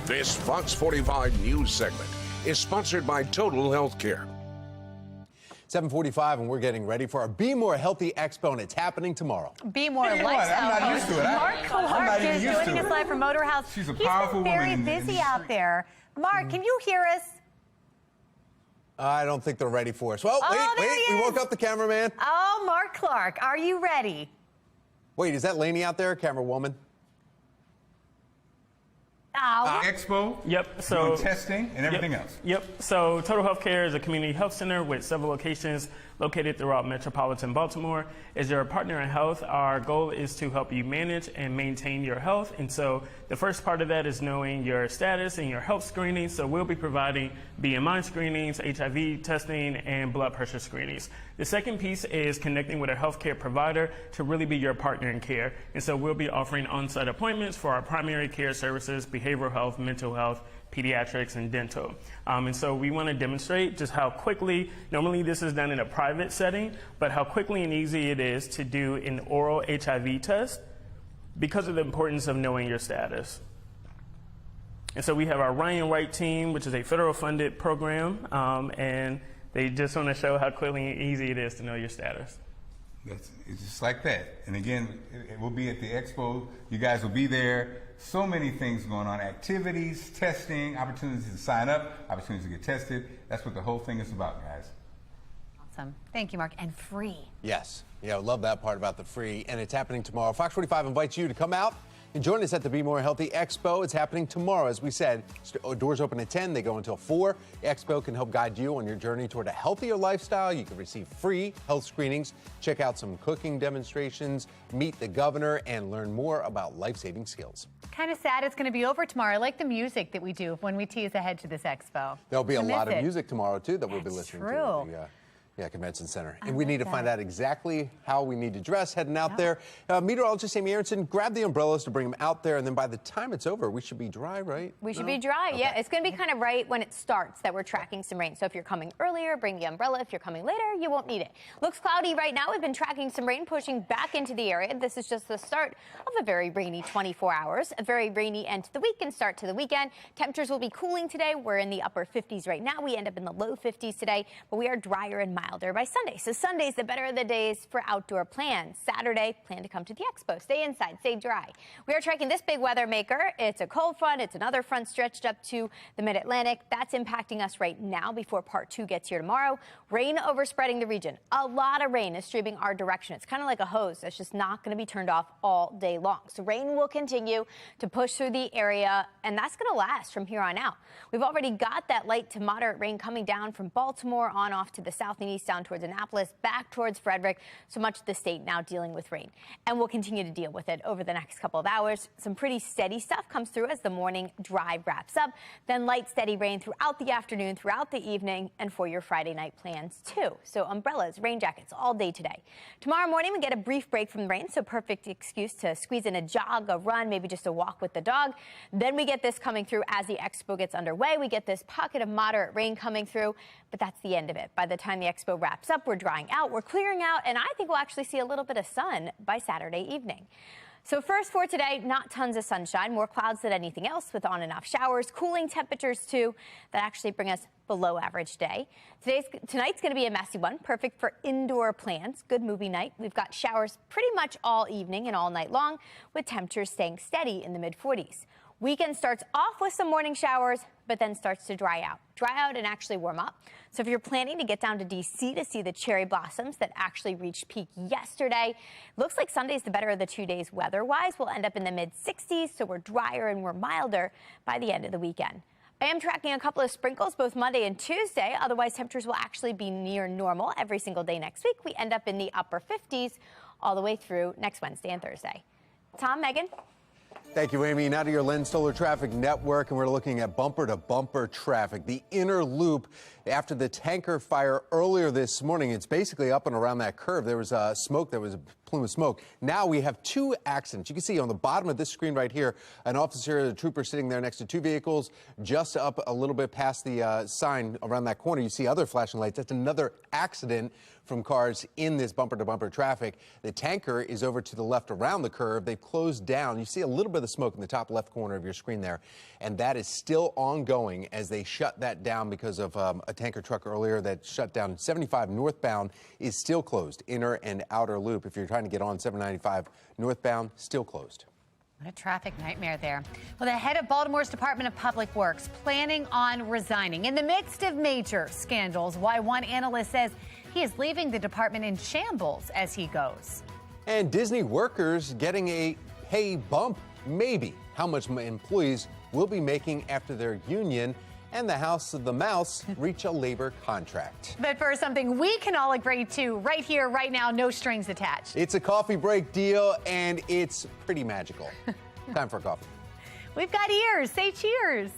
This Fox 45 news segment is sponsored by Total Healthcare. 7:45, and we're getting ready for our Be More Healthy Expo, and it's happening tomorrow. Be More You know what? Lifestyle I'm not used to it. Mark Clark is joining us live from Motor House. She's a He's powerful been very woman busy out there. Mark, can you hear us? I don't think they're ready for us. Well, Oh, there wait, he we is. woke up the cameraman. Oh, Mark Clark, are you ready? Wait, is that Lainey out there, camera woman? Oh. Expo. Yep. So doing testing and everything else. Yep. So Total Healthcare is a community health center with several locations located throughout metropolitan Baltimore. As your partner in health, our goal is to help you manage and maintain your health. And so the first part of that is knowing your status and your health screening. So we'll be providing BMI screenings, HIV testing, and blood pressure screenings. The second piece is connecting with a healthcare provider to really be your partner in care. And so we'll be offering on-site appointments for our primary care services, behavioral health, mental health, pediatrics, and dental. And so we want to demonstrate just how quickly, normally this is done in a private setting, but how quickly and easy it is to do an oral HIV test because of the importance of knowing your status. And so we have our Ryan White team, which is a federal funded program, and they just want to show how quickly and easy it is to know your status. It's just like that. And again, it will be at the expo. You guys will be there. So many things going on, activities, testing, opportunities to sign up, opportunities to get tested. That's what the whole thing is about, guys. Awesome. Thank you, Mark. And free. Yes. Yeah, I love that part about the free. And it's happening tomorrow. Fox 45 invites you to come out and join us at the Be More Healthy Expo. It's happening tomorrow. As we said, doors open at 10. They go until 4. The Expo can help guide you on your journey toward a healthier lifestyle. You can receive free health screenings, check out some cooking demonstrations, meet the governor, and learn more about life-saving skills. Kind of sad it's going to be over tomorrow. I like the music that we do when we tease ahead to this expo. There'll be a I lot miss of it. music tomorrow, too, that we'll be listening true. to. Yeah, Convention Center. And we need to find out exactly how we need to dress heading out there. Meteorologist Amy Aronson, grab the umbrellas to bring them out there, and then by the time it's over, we should be dry, right? We should be dry, yeah. It's going to be kind of right when it starts that we're tracking some rain. So if you're coming earlier, bring the umbrella. If you're coming later, you won't need it. Looks cloudy right now. We've been tracking some rain pushing back into the area. This is just the start of a very rainy 24 hours. A very rainy end to the week and start to the weekend. Temperatures will be cooling today. We're in the upper 50s right now. We end up in the low 50s today, but we are drier and milder by Sunday. So Sunday's the better of the days for outdoor plans. Saturday, plan to come to the expo. Stay inside, stay dry. We are tracking this big weather maker. It's a cold front. It's another front stretched up to the mid-Atlantic. That's impacting us right now before part 2 gets here tomorrow. Rain overspreading the region. A lot of rain is streaming our direction. It's kind of like a hose that's just not going to be turned off all day long. So rain will continue to push through the area, and that's going to last from here on out. We've already got that light to moderate rain coming down from Baltimore on off to the south and east down towards Annapolis, back towards Frederick. So much of the state now dealing with rain, and we'll continue to deal with it over the next couple of hours. Some pretty steady stuff comes through as the morning drive wraps up, then light steady rain throughout the afternoon, throughout the evening, and for your Friday night plans too. So umbrellas, rain jackets all day today. Tomorrow morning we get a brief break from the rain, so perfect excuse to squeeze in a jog, a run, maybe just a walk with the dog. Then we get this coming through as the expo gets underway. We get this pocket of moderate rain coming through, but that's the end of it. By the time the expo wraps up, we're drying out, we're clearing out, and I think we'll actually see a little bit of sun by Saturday evening. So first for today, not tons of sunshine, more clouds than anything else with on and off showers, cooling temperatures too, that actually bring us below average day. Tonight's going to be a messy one, perfect for indoor plans. Good movie night. We've got showers pretty much all evening and all night long, with temperatures staying steady in the mid-40s. Weekend starts off with some morning showers, but then starts to dry out and actually warm up. So if you're planning to get down to D.C. to see the cherry blossoms that actually reached peak yesterday, looks like Sunday's the better of the 2 days weather-wise. We'll end up in the mid-60s, so we're drier and we're milder by the end of the weekend. I am tracking a couple of sprinkles both Monday and Tuesday. Otherwise, temperatures will actually be near normal every single day next week. We end up in the upper 50s all the way through next Wednesday and Thursday. Tom, Megan? Thank you, Amy. Now to your Lynn Stoller Traffic Network, and we're looking at bumper-to-bumper traffic. The inner loop after the tanker fire earlier this morning, it's basically up and around that curve. There was smoke. There was a plume of smoke. Now we have 2 accidents. You can see on the bottom of this screen right here, an officer, a trooper sitting there next to 2 vehicles. Just up a little bit past the sign around that corner, you see other flashing lights. That's another accident from cars in this bumper-to-bumper traffic. The tanker is over to the left around the curve. They've closed down. You see a little bit bit of smoke in the top left corner of your screen there, and that is still ongoing as they shut that down because of a tanker truck earlier that shut down. 75 northbound is still closed, inner and outer loop. If you're trying to get on 795 northbound, still closed. What a traffic nightmare there. Well, the head of Baltimore's Department of Public Works planning on resigning in the midst of major scandals. Why one analyst says he is leaving the department in shambles as he goes. And Disney workers getting a pay bump, maybe. How much employees will be making after their union and the House of the Mouse reach a labor contract. But for something we can all agree to right here, right now, no strings attached. It's a coffee break deal, and it's pretty magical. Time for coffee. We've got ears. Say cheers.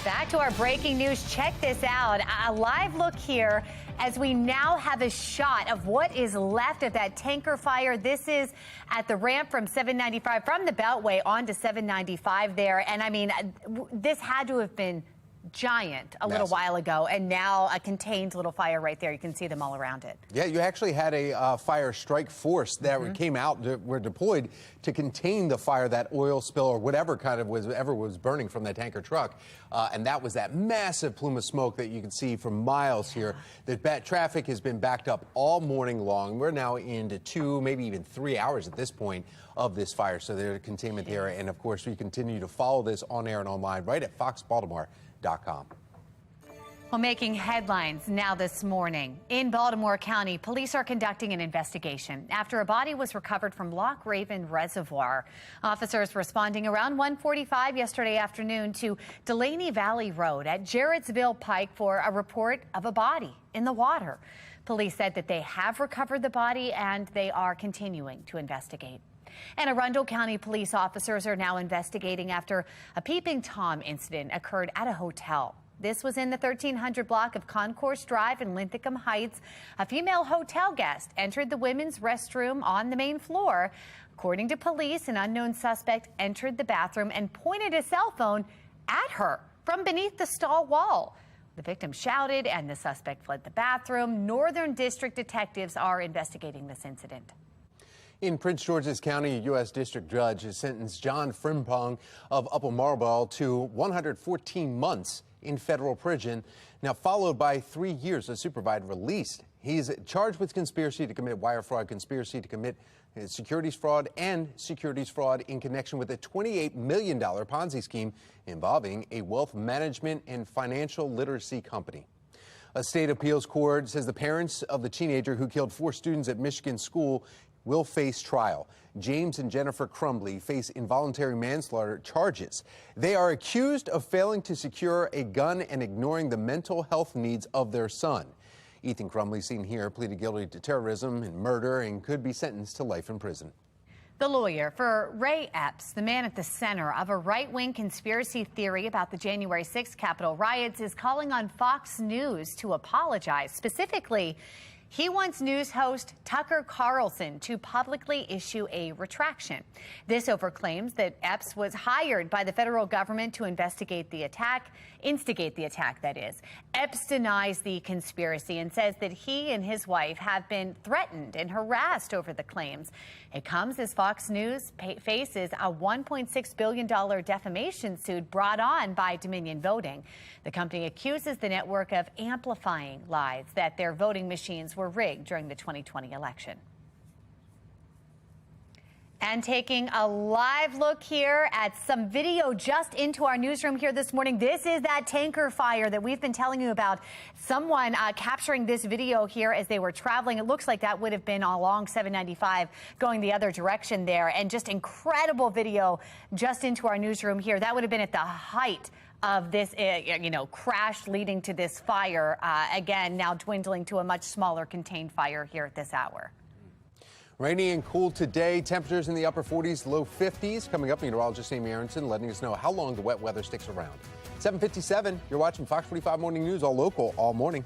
Back to our breaking news. Check this out. A live look here as we now have a shot of what is left of that tanker fire. This is at the ramp from 795 from the Beltway onto 795 there. And I mean, this had to have been giant a little while ago, and now a contained little fire right there. You can see them all around it. Yeah, you actually had a fire strike force that came out, were deployed to contain the fire, that oil spill or whatever kind of was burning from that tanker truck. And that was that massive plume of smoke that you can see for miles here. The traffic has been backed up all morning long. We're now into 2, maybe even 3 hours at this point of this fire. So there's a containment there. And of course, we continue to follow this on air and online right at FOX45.com. Well, making headlines now this morning. In Baltimore County, police are conducting an investigation after a body was recovered from Loch Raven Reservoir. Officers responding around 1:45 yesterday afternoon to Delaney Valley Road at Jarrettsville Pike for a report of a body in the water. Police said that they have recovered the body and they are continuing to investigate. And Arundel County police officers are now investigating after a peeping Tom incident occurred at a hotel. This was in the 1300 block of Concourse Drive in Linthicum Heights. A female hotel guest entered the women's restroom on the main floor. According to police, an unknown suspect entered the bathroom and pointed a cell phone at her from beneath the stall wall. The victim shouted and the suspect fled the bathroom. Northern District detectives are investigating this incident. In Prince George's County, a U.S. District Judge has sentenced John Frimpong of Upper Marlboro to 114 months in federal prison, now followed by 3 years of supervised release. He's charged with conspiracy to commit wire fraud, conspiracy to commit securities fraud, and securities fraud in connection with a $28 million Ponzi scheme involving a wealth management and financial literacy company. A state appeals court says the parents of the teenager who killed 4 students at Michigan school will face trial. James and Jennifer Crumbly face involuntary manslaughter charges. They are accused of failing to secure a gun and ignoring the mental health needs of their son. Ethan Crumbly, seen here, pleaded guilty to terrorism and murder and could be sentenced to life in prison. The lawyer for Ray Epps, the man at the center of a right-wing conspiracy theory about the January 6th Capitol riots, is calling on Fox News to apologize. Specifically, he wants news host Tucker Carlson to publicly issue a retraction. This over claims that Epps was hired by the federal government to instigate the attack, that is. Epps denies the conspiracy and says that he and his wife have been threatened and harassed over the claims. It comes as Fox News faces a $1.6 billion defamation suit brought on by Dominion Voting. The company accuses the network of amplifying lies that their voting machines were rigged during the 2020 election. And taking a live look here at some video just into our newsroom here this morning. This is that tanker fire that we've been telling you about. Someone capturing this video here as they were traveling. It looks like that would have been along 795 going the other direction there. And just incredible video just into our newsroom here. That would have been at the height of this, crash leading to this fire. Again, now dwindling to a much smaller contained fire here at this hour. Rainy and cool today. Temperatures in the upper 40s, low 50s. Coming up, meteorologist Amy Aronson letting us know how long the wet weather sticks around. 7:57. You're watching Fox 45 Morning News, all local, all morning.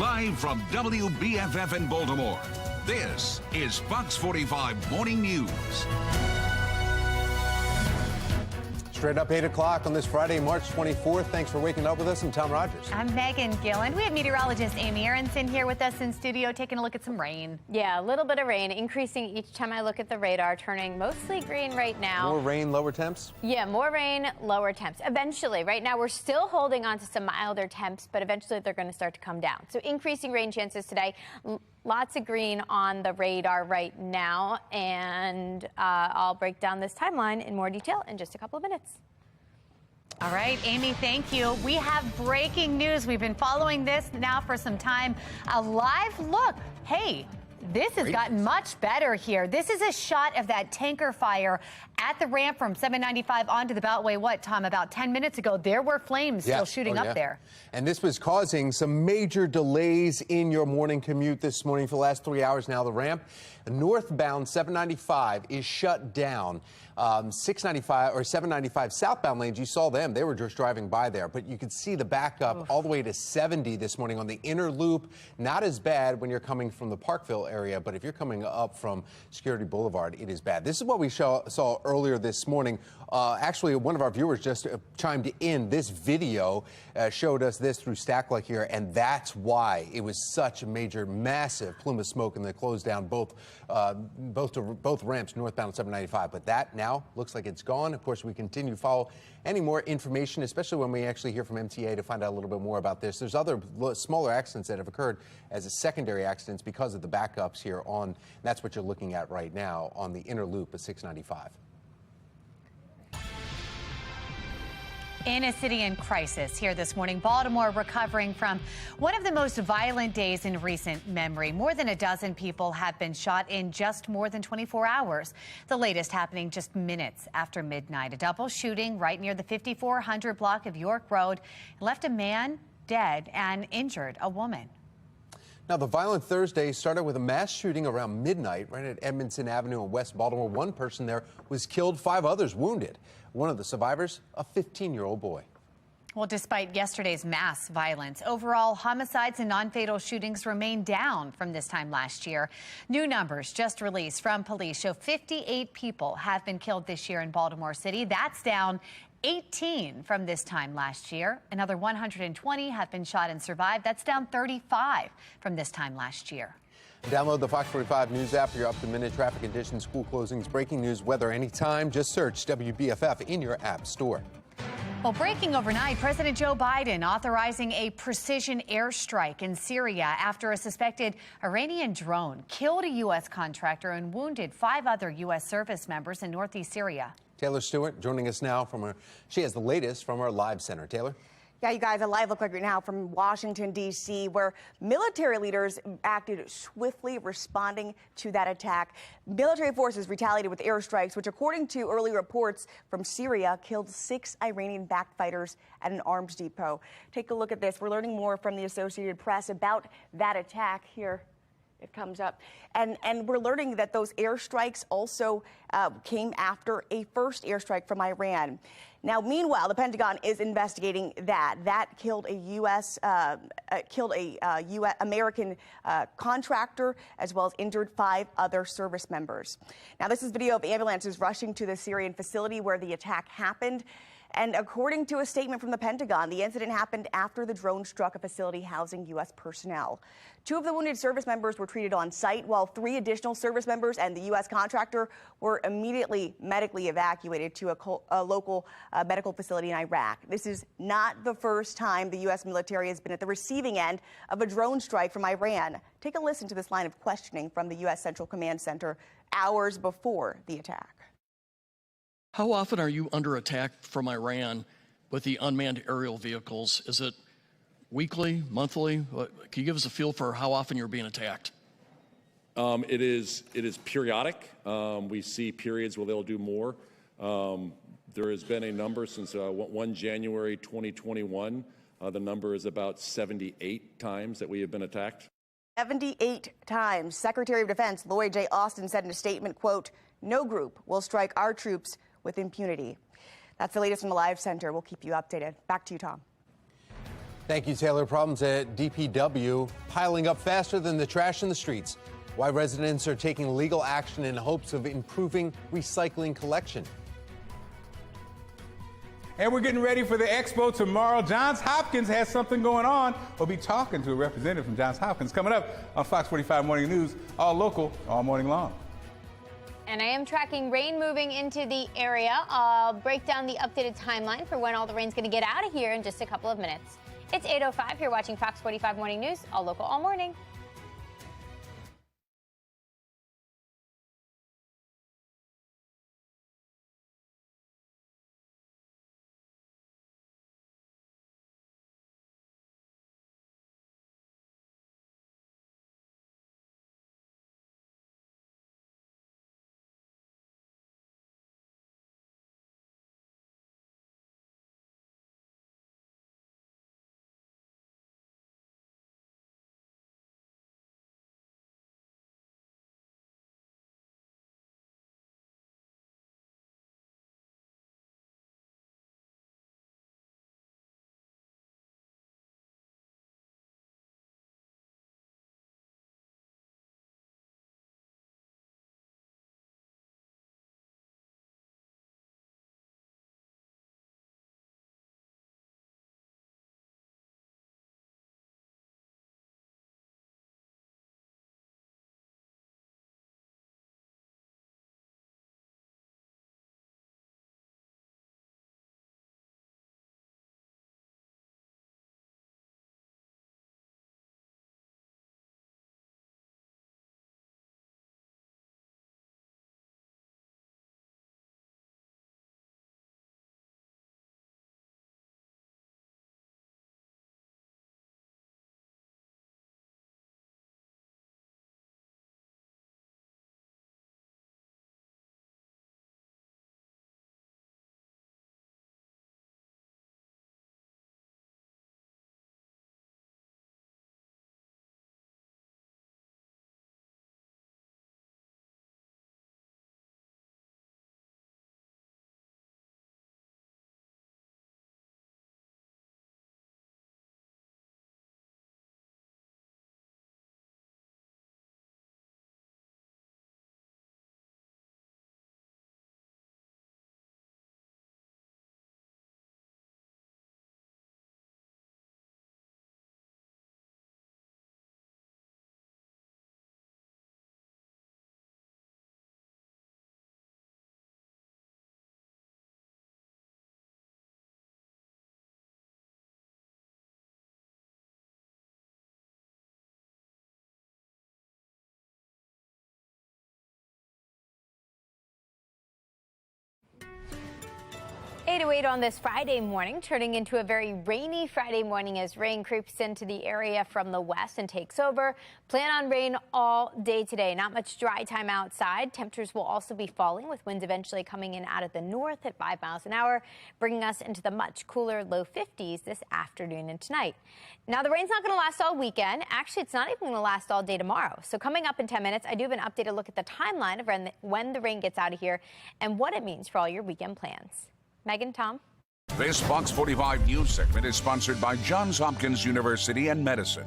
Live from WBFF in Baltimore, this is Fox 45 Morning News. Straight up 8 o'clock on this Friday, March 24th. Thanks for waking up with us. I'm Tom Rogers. I'm Megan Gillen. We have meteorologist Amy Aronson here with us in studio, taking a look at some rain. Yeah, a little bit of rain, increasing each time I look at the radar, turning mostly green right now. More rain, lower temps? Yeah, more rain, lower temps. Eventually, right now we're still holding on to some milder temps, but eventually they're going to start to come down. So increasing rain chances today. Lots of green on the radar right now, and I'll break down this timeline in more detail in just a couple of minutes. All right, Amy, thank you. We have breaking news. We've been following this now for some time. A live look. Hey, this has gotten much better here. This is a shot of that tanker fire at the ramp from 795 onto the Beltway. What, Tom, about 10 minutes ago, there were flames still shooting up there. And this was causing some major delays in your morning commute this morning for the last 3 hours now. The ramp, northbound 795 is shut down. 695 or 795 southbound lanes, you saw them. They were just driving by there. But you could see the backup all the way to 70 this morning on the inner loop. Not as bad when you're coming from the Parkville area, but if you're coming up from Security Boulevard, it is bad. This is what we saw earlier this morning. Actually, one of our viewers just chimed in. This video showed us this through Stackla here, and that's why it was such a major, massive plume of smoke, and they closed down both ramps northbound 795. But that now looks like it's gone. Of course, we continue to follow any more information, especially when we actually hear from MTA to find out a little bit more about this. There's other smaller accidents that have occurred as a secondary accidents because of the backups here on. That's what you're looking at right now on the inner loop of 695. In a city in crisis here this morning, Baltimore recovering from one of the most violent days in recent memory. More than a dozen people have been shot in just more than 24 hours. The latest happening just minutes after midnight. A double shooting right near the 5400 block of York Road left a man dead and injured a woman. Now, the violent Thursday started with a mass shooting around midnight right at Edmondson Avenue in West Baltimore. One person there was killed, 5 others wounded. One of the survivors, a 15-year-old boy. Well, despite yesterday's mass violence, overall homicides and non-fatal shootings remain down from this time last year. New numbers just released from police show 58 people have been killed this year in Baltimore City. That's down 18 from this time last year. Another 120 have been shot and survived. That's down 35 from this time last year. Download the Fox 45 News app for your up-to-minute traffic conditions, school closings, breaking news, weather anytime. Just search WBFF in your app store. Well, breaking overnight, President Joe Biden authorizing a precision airstrike in Syria after a suspected Iranian drone killed a U.S. contractor and wounded 5 other U.S. service members in northeast Syria. Taylor Stewart joining us now she has the latest from our live center. Taylor? Yeah, you guys, a live look right now from Washington, D.C., where military leaders acted swiftly responding to that attack. Military forces retaliated with airstrikes, which, according to early reports from Syria, killed 6 Iranian-backed fighters at an arms depot. Take a look at this. We're learning more from the Associated Press about that attack here. It comes up. And we're learning that those airstrikes also came after a first airstrike from Iran. Now, meanwhile, the Pentagon is investigating that. That killed a U.S. American contractor, as well as injured 5 other service members. Now, this is video of ambulances rushing to the Syrian facility where the attack happened. And according to a statement from the Pentagon, the incident happened after the drone struck a facility housing U.S. personnel. 2 of the wounded service members were treated on site, while 3 additional service members and the U.S. contractor were immediately medically evacuated to a local medical facility in Iraq. This is not the first time the U.S. military has been at the receiving end of a drone strike from Iran. Take a listen to this line of questioning from the U.S. Central Command Center hours before the attack. How often are you under attack from Iran with the unmanned aerial vehicles? Is it weekly, monthly? Can you give us a feel for how often you're being attacked? It is periodic. We see periods where they'll do more. There has been a number since 1 January 2021. The number is about 78 times that we have been attacked. 78 times. Secretary of Defense Lloyd J. Austin said in a statement, quote, "No group will strike our troops with impunity." That's the latest from the Live Center. We'll keep you updated. Back to you, Tom. Thank you, Taylor. Problems at DPW piling up faster than the trash in the streets. Why residents are taking legal action in hopes of improving recycling collection. And we're getting ready for the expo tomorrow. Johns Hopkins has something going on. We'll be talking to a representative from Johns Hopkins coming up on Fox 45 Morning News, all local, all morning long. And I am tracking rain moving into the area. I'll break down the updated timeline for when all the rain's going to get out of here in just a couple of minutes. It's 8:05. You're watching Fox 45 Morning News, all local, all morning. To 8 on this Friday morning, turning into a very rainy Friday morning as rain creeps into the area from the west and takes over. Plan on rain all day today. Not much dry time outside. Temperatures will also be falling with winds eventually coming in out of the north at 5 miles an hour, bringing us into the much cooler low 50s this afternoon and tonight. Now, the rain's not going to last all weekend. Actually, it's not even going to last all day tomorrow. So coming up in 10 minutes, I do have an updated look at the timeline of when the rain gets out of here and what it means for all your weekend plans. Megan, Tom. This Fox 45 News segment is sponsored by Johns Hopkins University and Medicine.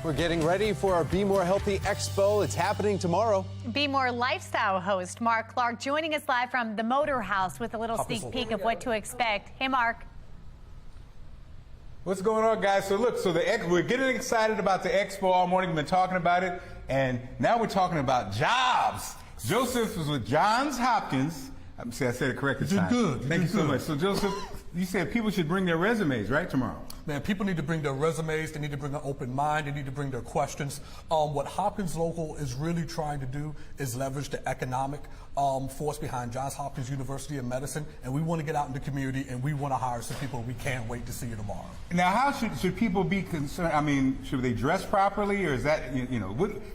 We're getting ready for our Be More Healthy Expo. It's happening tomorrow. Be More lifestyle host Mark Clark joining us live from the Motor House with a little sneak peek of what to expect. Hey, Mark. What's going on, guys? So look, we're getting excited about the expo all morning. We've been talking about it, and now we're talking about jobs. Joseph was with Johns Hopkins. See, I said it correct this time. You're good. Thank you so much. So, Joseph, you said people should bring their resumes, right, tomorrow? Man, people need to bring their resumes. They need to bring an open mind. They need to bring their questions. What Hopkins Local is really trying to do is leverage the economic force behind Johns Hopkins University of Medicine, and we want to get out in the community, and we want to hire some people. We can't wait to see you tomorrow. Now, how should people be concerned? I mean, should they dress properly, or is that,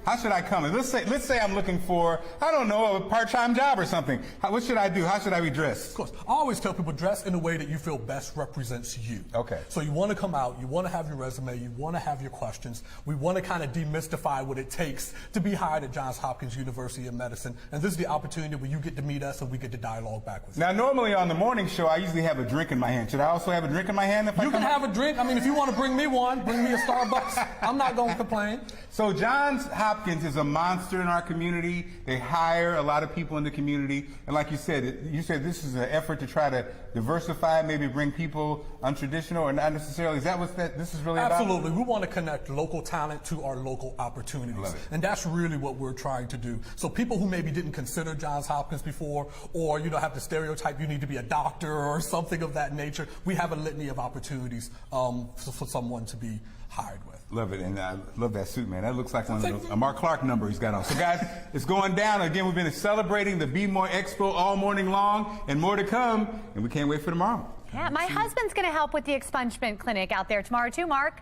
how should I come? And let's say I'm looking for, I don't know, a part-time job or something. What should I do? How should I be dressed? Of course. I always tell people dress in a way that you feel best represents you. Okay. So you want to come out, you want to have your resume, you want to have your questions. We want to kind of demystify what it takes to be hired at Johns Hopkins University of Medicine. And this is the opportunity where you get to meet us and we get to dialogue back with you. Now, normally on the morning show, I usually have a drink in my hand. Should I also have a drink in my hand if I come? You can have a drink. I mean, if you want to bring me one, bring me a Starbucks. I'm not going to complain. So Johns Hopkins is a monster in our community. They hire a lot of people in the community. And like you said this is an effort to try to diversify, maybe bring people untraditional or not necessarily. Is that what this is really about? Absolutely. We want to connect local talent to our local opportunities. Love it. And that's really what we're trying to do. So people who maybe didn't consider Johns Hopkins before, or have the stereotype you need to be a doctor or something of that nature, we have a litany of opportunities for someone to be hired with. Love it, and I love that suit, man. That looks like one of those, a Mark Clark number he's got on. So guys, it's going down. Again, we've been celebrating the Be More Expo all morning long, and more to come, and we can't wait for tomorrow. Yeah, my husband's going to help with the expungement clinic out there tomorrow too, Mark.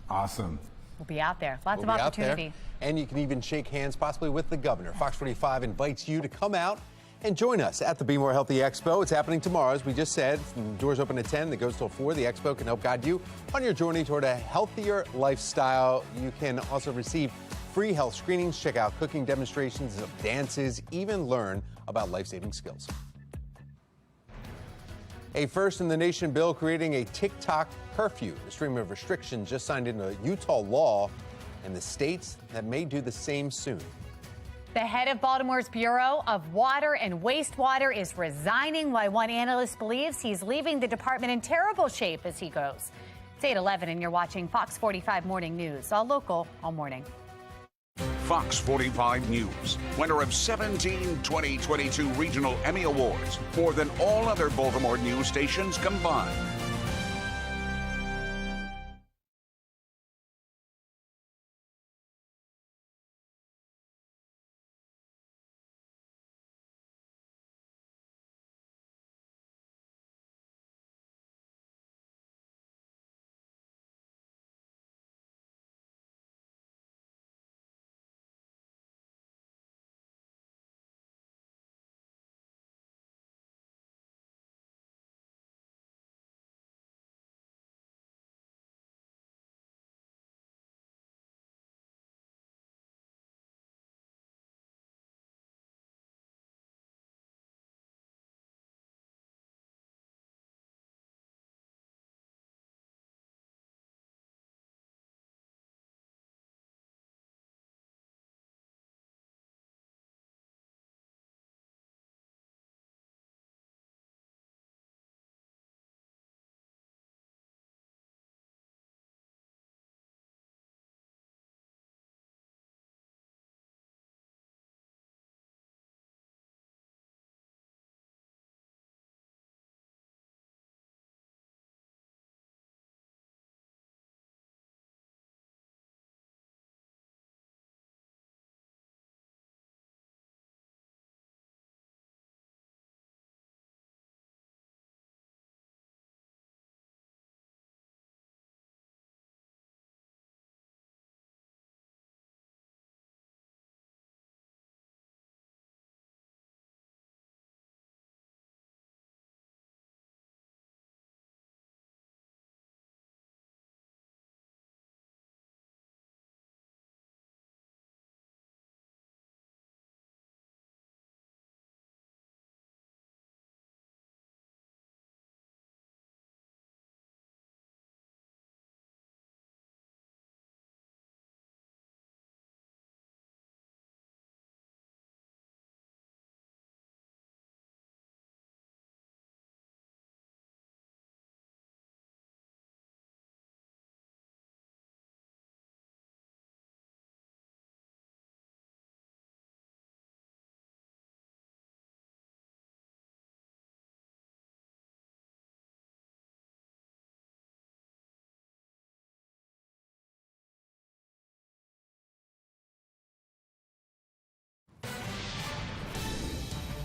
Awesome. We'll be out there. Lots of opportunity. And you can even shake hands possibly with the governor. Fox 45 invites you to come out and join us at the Be More Healthy Expo. It's happening tomorrow, as we just said. The doors open at 10, that goes till 4. The expo can help guide you on your journey toward a healthier lifestyle. You can also receive free health screenings, check out cooking demonstrations of dances, even learn about life-saving skills. A first-in-the-nation bill creating a TikTok curfew. A stream of restrictions just signed into Utah law, and the states that may do the same soon. The head of Baltimore's Bureau of Water and Wastewater is resigning, while one analyst believes he's leaving the department in terrible shape as he goes. It's 8:11 and you're watching Fox 45 Morning News, all local, all morning. Fox 45 News, winner of 17 2022 Regional Emmy Awards, more than all other Baltimore news stations combined.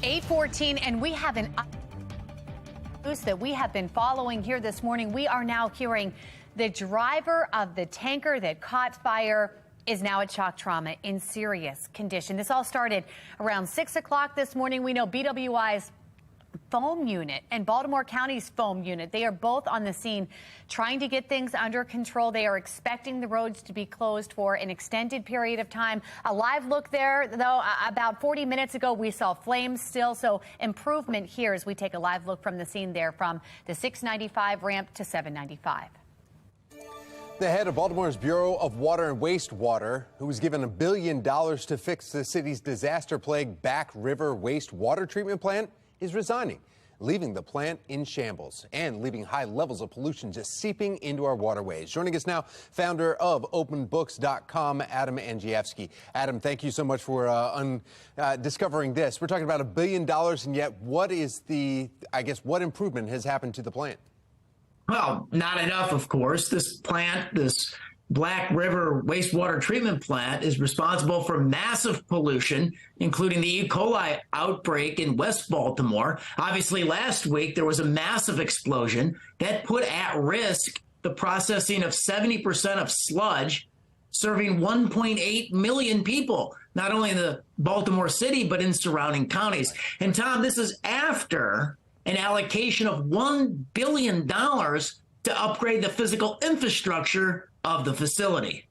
(8:14) and we have an news that we have been following here this morning. We are now hearing the driver of the tanker that caught fire is now at shock trauma in serious condition. This all started around 6 o'clock this morning. We know BWI's foam unit and Baltimore County's foam unit, they are both on the scene trying to get things under control. They are expecting the roads to be closed for an extended period of time. A live look there, though, about 40 minutes ago, we saw flames still. So improvement here as we take a live look from the scene there from the 695 ramp to 795. The head of Baltimore's Bureau of Water and Wastewater, who was given $1 billion to fix the city's disaster-plagued Back River wastewater treatment plant, is resigning, leaving the plant in shambles and leaving high levels of pollution just seeping into our waterways. Joining us now, founder of openbooks.com, Adam Andrzejewski. Adam, thank you so much for discovering this. We're talking about $1 billion, and yet what improvement has happened to the plant? Well, not enough, of course. This plant, this Black River wastewater treatment plant, is responsible for massive pollution, including the E. coli outbreak in West Baltimore. Obviously, last week, there was a massive explosion that put at risk the processing of 70% of sludge, serving 1.8 million people, not only in the Baltimore City, but in surrounding counties. And Tom, this is after an allocation of $1 billion to upgrade the physical infrastructure of the facility.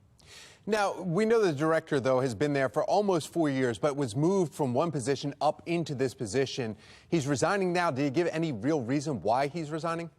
Now, we know the director, though, has been there for almost 4 years, but was moved from one position up into this position. He's resigning now. Did he give any real reason why he's resigning?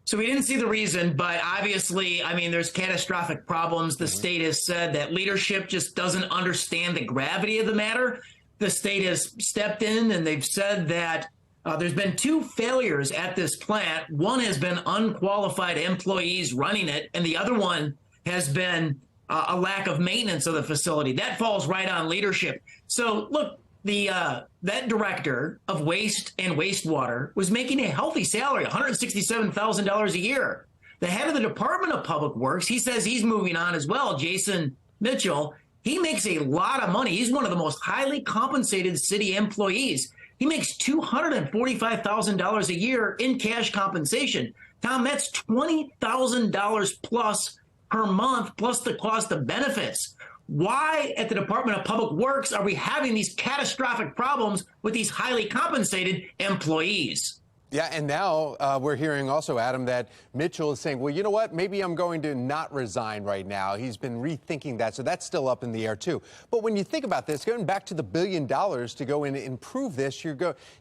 So we didn't see the reason, but obviously, I mean, there's catastrophic problems. The state has said that leadership just doesn't understand the gravity of the matter. The state has stepped in and they've said that there's been 2 failures at this plant. One has been unqualified employees running it, and the other one has been a lack of maintenance of the facility. That falls right on leadership. So, look, that director of waste and wastewater was making a healthy salary, $167,000 a year. The head of the Department of Public Works, he says he's moving on as well, Jason Mitchell. He makes a lot of money. He's one of the most highly compensated city employees. He makes $245,000 a year in cash compensation. Tom, that's $20,000 plus per month, plus the cost of benefits. Why at the Department of Public Works are we having these catastrophic problems with these highly compensated employees? Yeah, and now we're hearing also, Adam, that Mitchell is saying, well, you know what, maybe I'm going to not resign right now. He's been rethinking that, so that's still up in the air, too. But when you think about this, going back to the $1 billion to go in and improve this, you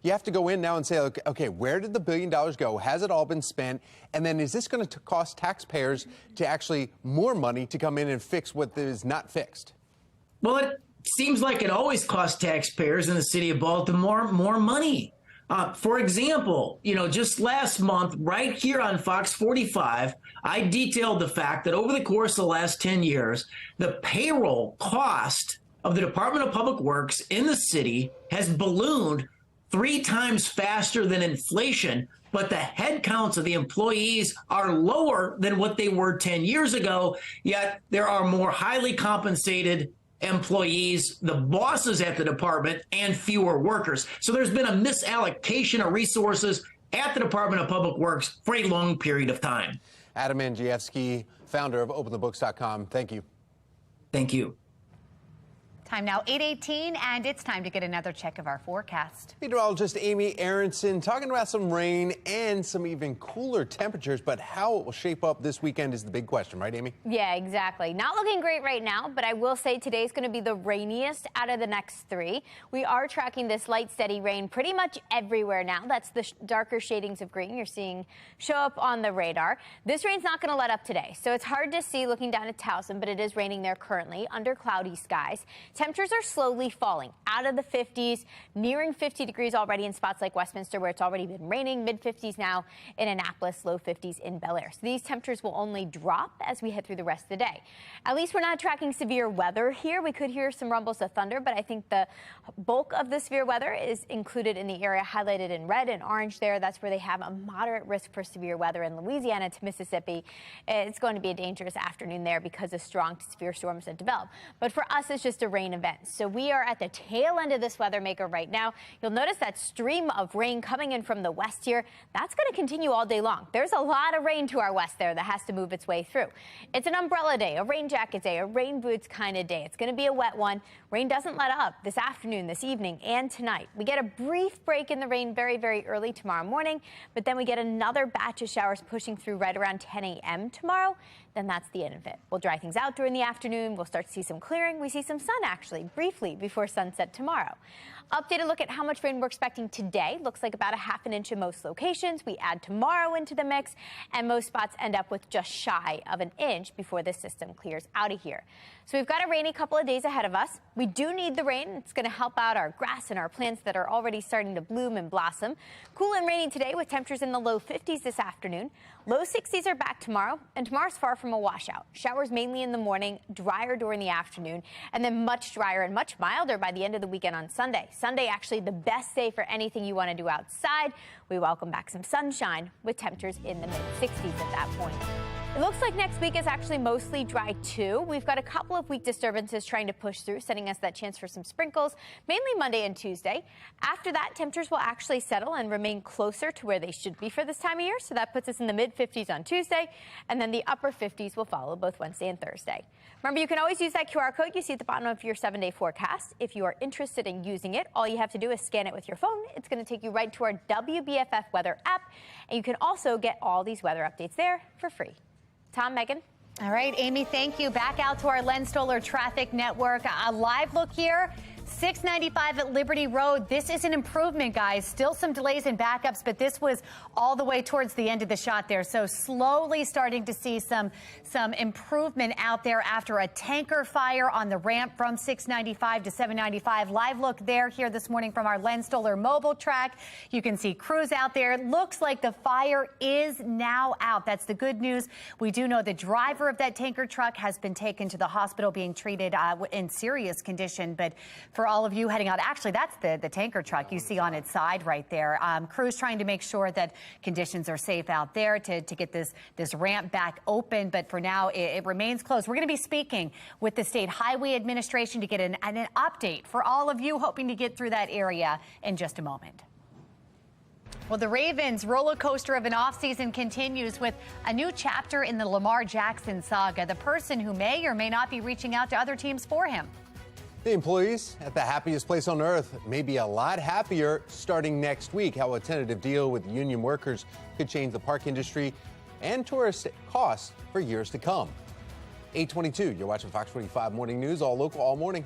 have to go in now and say, okay, where did the $1 billion go? Has it all been spent? And then is this going to cost taxpayers to actually more money to come in and fix what is not fixed? Well, it seems like it always costs taxpayers in the city of Baltimore more money. For example, just last month, right here on FOX45, I detailed the fact that over the course of the last 10 years, the payroll cost of the Department of Public Works in the city has ballooned 3 times faster than inflation, but the headcounts of the employees are lower than what they were 10 years ago, yet there are more highly compensated employees, the bosses at the department, and fewer workers. So there's been a misallocation of resources at the Department of Public Works for a long period of time. Adam Andrzejewski, founder of openthebooks.com. Thank you. Thank you. Time now, 8:18, and it's time to get another check of our forecast. Meteorologist Amy Aronson talking about some rain and some even cooler temperatures, but how it will shape up this weekend is the big question, right, Amy? Yeah, exactly. Not looking great right now, but I will say today's going to be the rainiest out of the next 3. We are tracking this light, steady rain pretty much everywhere now. That's the darker shadings of green you're seeing show up on the radar. This rain's not going to let up today, so it's hard to see looking down at Towson, but it is raining there currently under cloudy skies. Temperatures are slowly falling out of the 50s, nearing 50 degrees already in spots like Westminster, where it's already been raining, mid-50s now in Annapolis, low 50s in Bel Air. So these temperatures will only drop as we head through the rest of the day. At least we're not tracking severe weather here. We could hear some rumbles of thunder, but I think the bulk of the severe weather is included in the area highlighted in red and orange there. That's where they have a moderate risk for severe weather in Louisiana to Mississippi. It's going to be a dangerous afternoon there because of strong to severe storms that develop. But for us, it's just a rain rain events. So we are at the tail end of this weather maker right now. You'll notice that stream of rain coming in from the west here. That's going to continue all day long. There's a lot of rain to our west there that has to move its way through. It's an umbrella day, a rain jacket day, a rain boots kind of day. It's going to be a wet one. Rain doesn't let up this afternoon, this evening, and tonight. We get a brief break in the rain very, very early tomorrow morning, but then we get another batch of showers pushing through right around 10 a.m. tomorrow. Then that's the end of it. We'll dry things out during the afternoon. We'll start to see some clearing. We see some sun, actually, briefly before sunset tomorrow. Updated look at how much rain we're expecting today. Looks like about a ½ an inch in most locations. We add tomorrow into the mix, and most spots end up with just shy of an inch before the system clears out of here. So we've got a rainy couple of days ahead of us. We do need the rain. It's going to help out our grass and our plants that are already starting to bloom and blossom. Cool and rainy today with temperatures in the low 50s this afternoon. Low 60s are back tomorrow, and tomorrow's far from a washout. Showers mainly in the morning, drier during the afternoon, and then much drier and much milder by the end of the weekend on Sunday. Sunday, actually the best day for anything you want to do outside. We welcome back some sunshine with temperatures in the mid-60s at that point. It looks like next week is actually mostly dry, too. We've got a couple of weak disturbances trying to push through, setting us that chance for some sprinkles, mainly Monday and Tuesday. After that, temperatures will actually settle and remain closer to where they should be for this time of year. So that puts us in the mid-50s on Tuesday, and then the upper 50s will follow both Wednesday and Thursday. Remember, you can always use that QR code you see at the bottom of your 7-day forecast. If you are interested in using it, all you have to do is scan it with your phone. It's going to take you right to our WBFF weather app, and you can also get all these weather updates there for free. Tom, Megan. All right, Amy, thank you. Back out to our Len Stoller Traffic Network. A live look here. 695 at Liberty Road. This is an improvement, guys. Still some delays and backups, but this was all the way towards the end of the shot there. So slowly starting to see some improvement out there after a tanker fire on the ramp from 695 to 795. Live look there here this morning from our Len Stoller mobile track. You can see crews out there. Looks like the fire is now out. That's the good news. We do know the driver of that tanker truck has been taken to the hospital being treated in serious condition. But for all of you heading out, actually, that's the tanker truck you see on its side right there. Crews trying to make sure that conditions are safe out there to get this ramp back open. But for now, it remains closed. We're going to be speaking with the State Highway Administration to get an update for all of you hoping to get through that area in just a moment. Well, the Ravens' roller coaster of an offseason continues with a new chapter in the Lamar Jackson saga. The person who may or may not be reaching out to other teams for him. The employees at the happiest place on earth may be a lot happier starting next week. How a tentative deal with union workers could change the park industry and tourist costs for years to come. 8:22, you're watching Fox 45 Morning News, all local, all morning.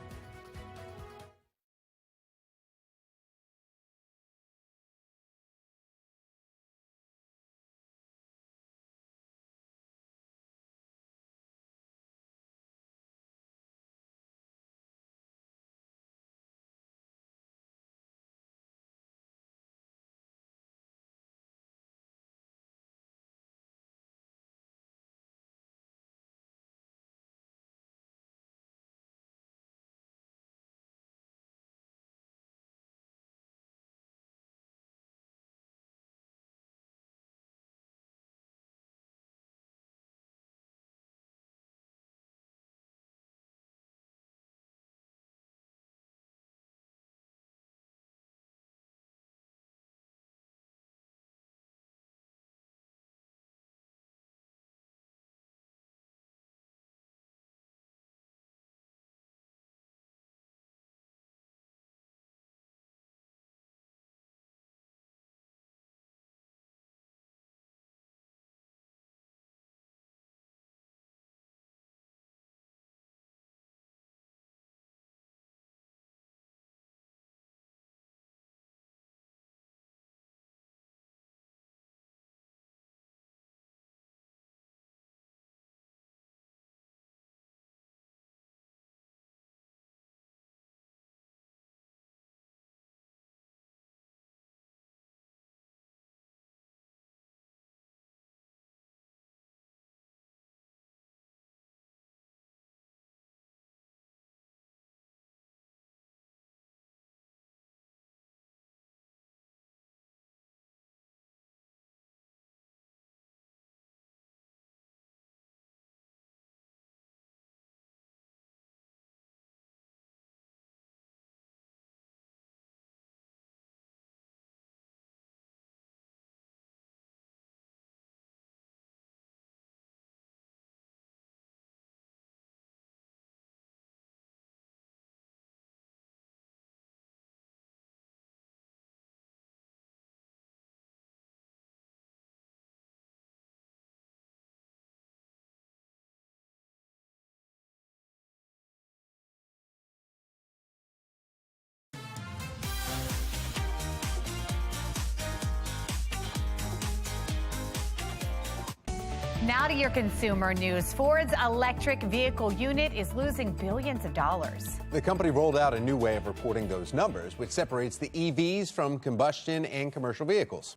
Now to your consumer news. Ford's electric vehicle unit is losing billions of dollars. The company rolled out a new way of reporting those numbers, which separates the EVs from combustion and commercial vehicles.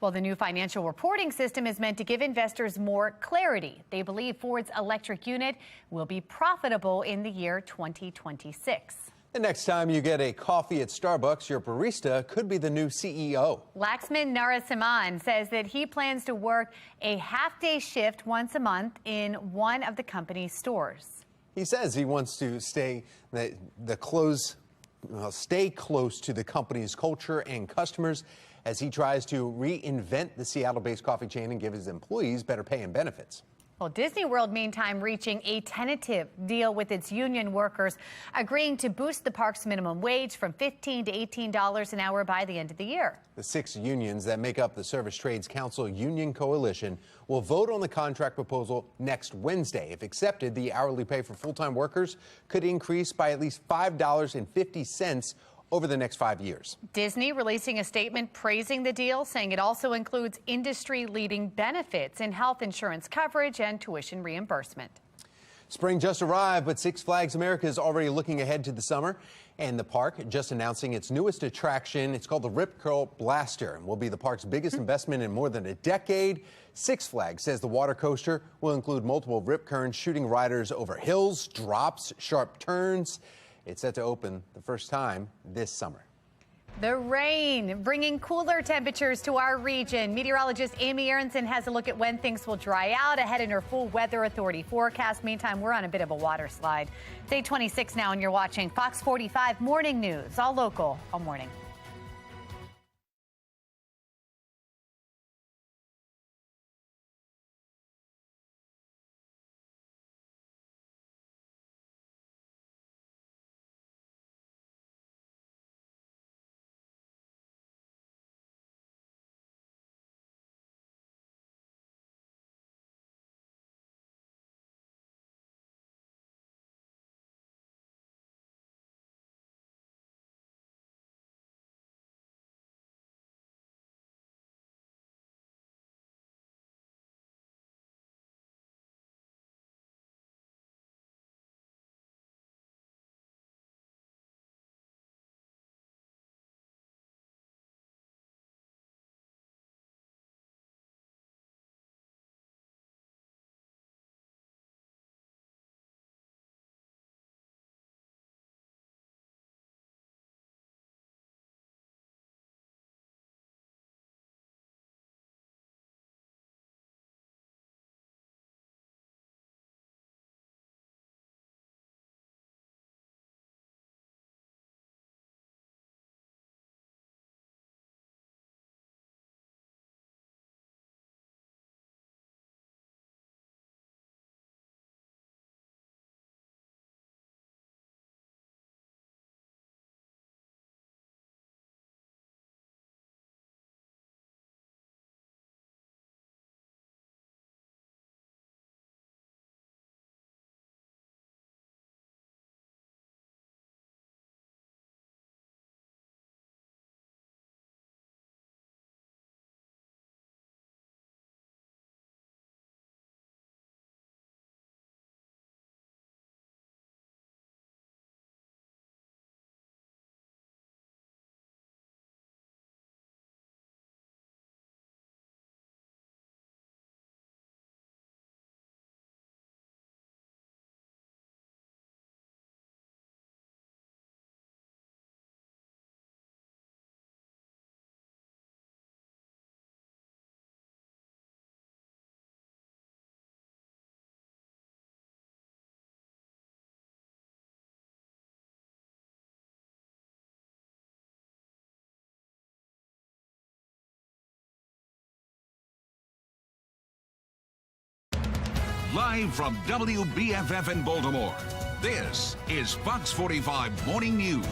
Well, the new financial reporting system is meant to give investors more clarity. They believe Ford's electric unit will be profitable in the year 2026. The next time you get a coffee at Starbucks, your barista could be the new CEO. Laxman Narasimhan says that he plans to work a half-day shift once a month in one of the company's stores. He says he wants to stay close to the company's culture and customers as he tries to reinvent the Seattle-based coffee chain and give his employees better pay and benefits. Well, Disney World, meantime, reaching a tentative deal with its union workers, agreeing to boost the park's minimum wage from $15 to $18 an hour by the end of the year. The 6 unions that make up the Service Trades Council Union Coalition will vote on the contract proposal next Wednesday. If accepted, the hourly pay for full-time workers could increase by at least $5.50 over the next 5 years. Disney releasing a statement praising the deal, saying it also includes industry-leading benefits in health insurance coverage and tuition reimbursement. Spring just arrived, but Six Flags America is already looking ahead to the summer. And the park just announcing its newest attraction. It's called the Rip Curl Blaster and will be the park's biggest investment in more than a decade. Six Flags says the water coaster will include multiple rip currents, shooting riders over hills, drops, sharp turns. It's set to open the first time this summer. The rain bringing cooler temperatures to our region. Meteorologist Amy Aronson has a look at when things will dry out ahead in her full Weather Authority forecast. Meantime, we're on a bit of a water slide. It's 8:26 now, and you're watching Fox 45 Morning News, all local, all morning. Live from WBFF in Baltimore, this is Fox 45 Morning News.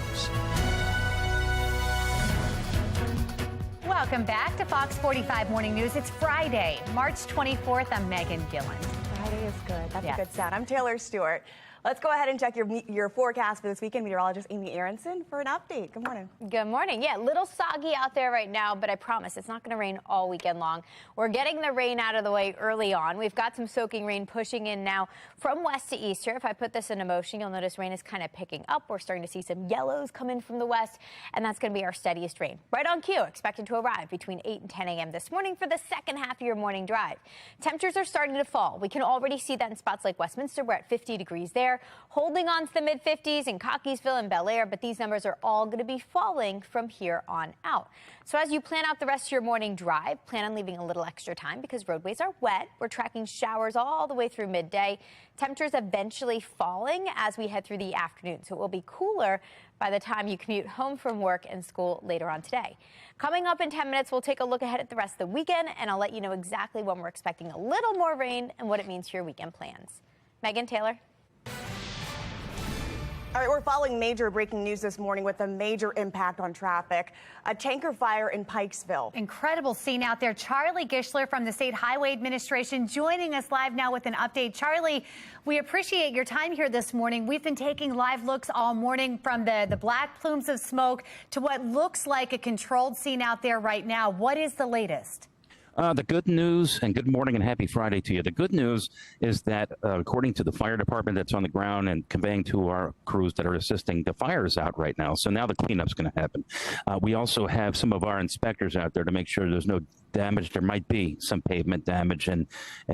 Welcome back to Fox 45 Morning News. It's Friday, March 24th. I'm Megan Gillen. Friday is good. That's a good sound. I'm Taylor Stewart. Let's go ahead and check your forecast for this weekend. Meteorologist Amy Aronson for an update. Good morning. Good morning. Yeah, a little soggy out there right now, but I promise it's not going to rain all weekend long. We're getting the rain out of the way early on. We've got some soaking rain pushing in now from west to east here. If I put this into motion, you'll notice rain is kind of picking up. We're starting to see some yellows come in from the west, and that's going to be our steadiest rain. Right on cue, expected to arrive between 8 and 10 a.m. this morning for the second half of your morning drive. Temperatures are starting to fall. We can already see that in spots like Westminster. We're at 50 degrees there, holding on to the mid-50s in Cockeysville and Bel Air, but these numbers are all going to be falling from here on out. So as you plan out the rest of your morning drive, plan on leaving a little extra time because roadways are wet. We're tracking showers all the way through midday. Temperatures eventually falling as we head through the afternoon, so it will be cooler by the time you commute home from work and school later on today. Coming up in 10 minutes, we'll take a look ahead at the rest of the weekend, and I'll let you know exactly when we're expecting a little more rain and what it means for your weekend plans. Megan, Taylor. All right, we're following major breaking news this morning with a major impact on traffic. A tanker fire in Pikesville. Incredible scene out there. Charlie Gishler from the State Highway Administration joining us live now with an update. Charlie, we appreciate your time here this morning. We've been taking live looks all morning from the black plumes of smoke to what looks like a controlled scene out there right now. What is the latest? The good news, and good morning and happy Friday to you. The good news is that according to the fire department that's on the ground and conveying to our crews that are assisting, the fire is out right now. So now the cleanup's going to happen. We also have some of our inspectors out there to make sure there's no damage. There might be some pavement damage and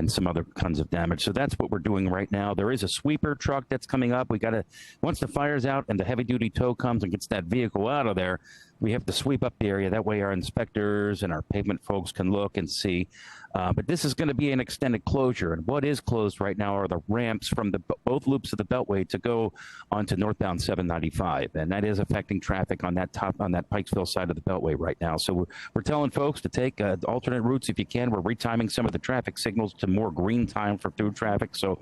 some other kinds of damage. So that's what we're doing right now. There is a sweeper truck that's coming up. We got to, once the fire's out and the heavy duty tow comes and gets that vehicle out of there, we have to sweep up the area. That way our inspectors and our pavement folks can look and see. But this is going to be an extended closure. And what is closed right now are the ramps from both loops of the Beltway to go onto northbound 795. And that is affecting traffic on that Pikesville side of the Beltway right now. So we're telling folks to take alternate routes if you can. We're retiming some of the traffic signals to more green time for through traffic. So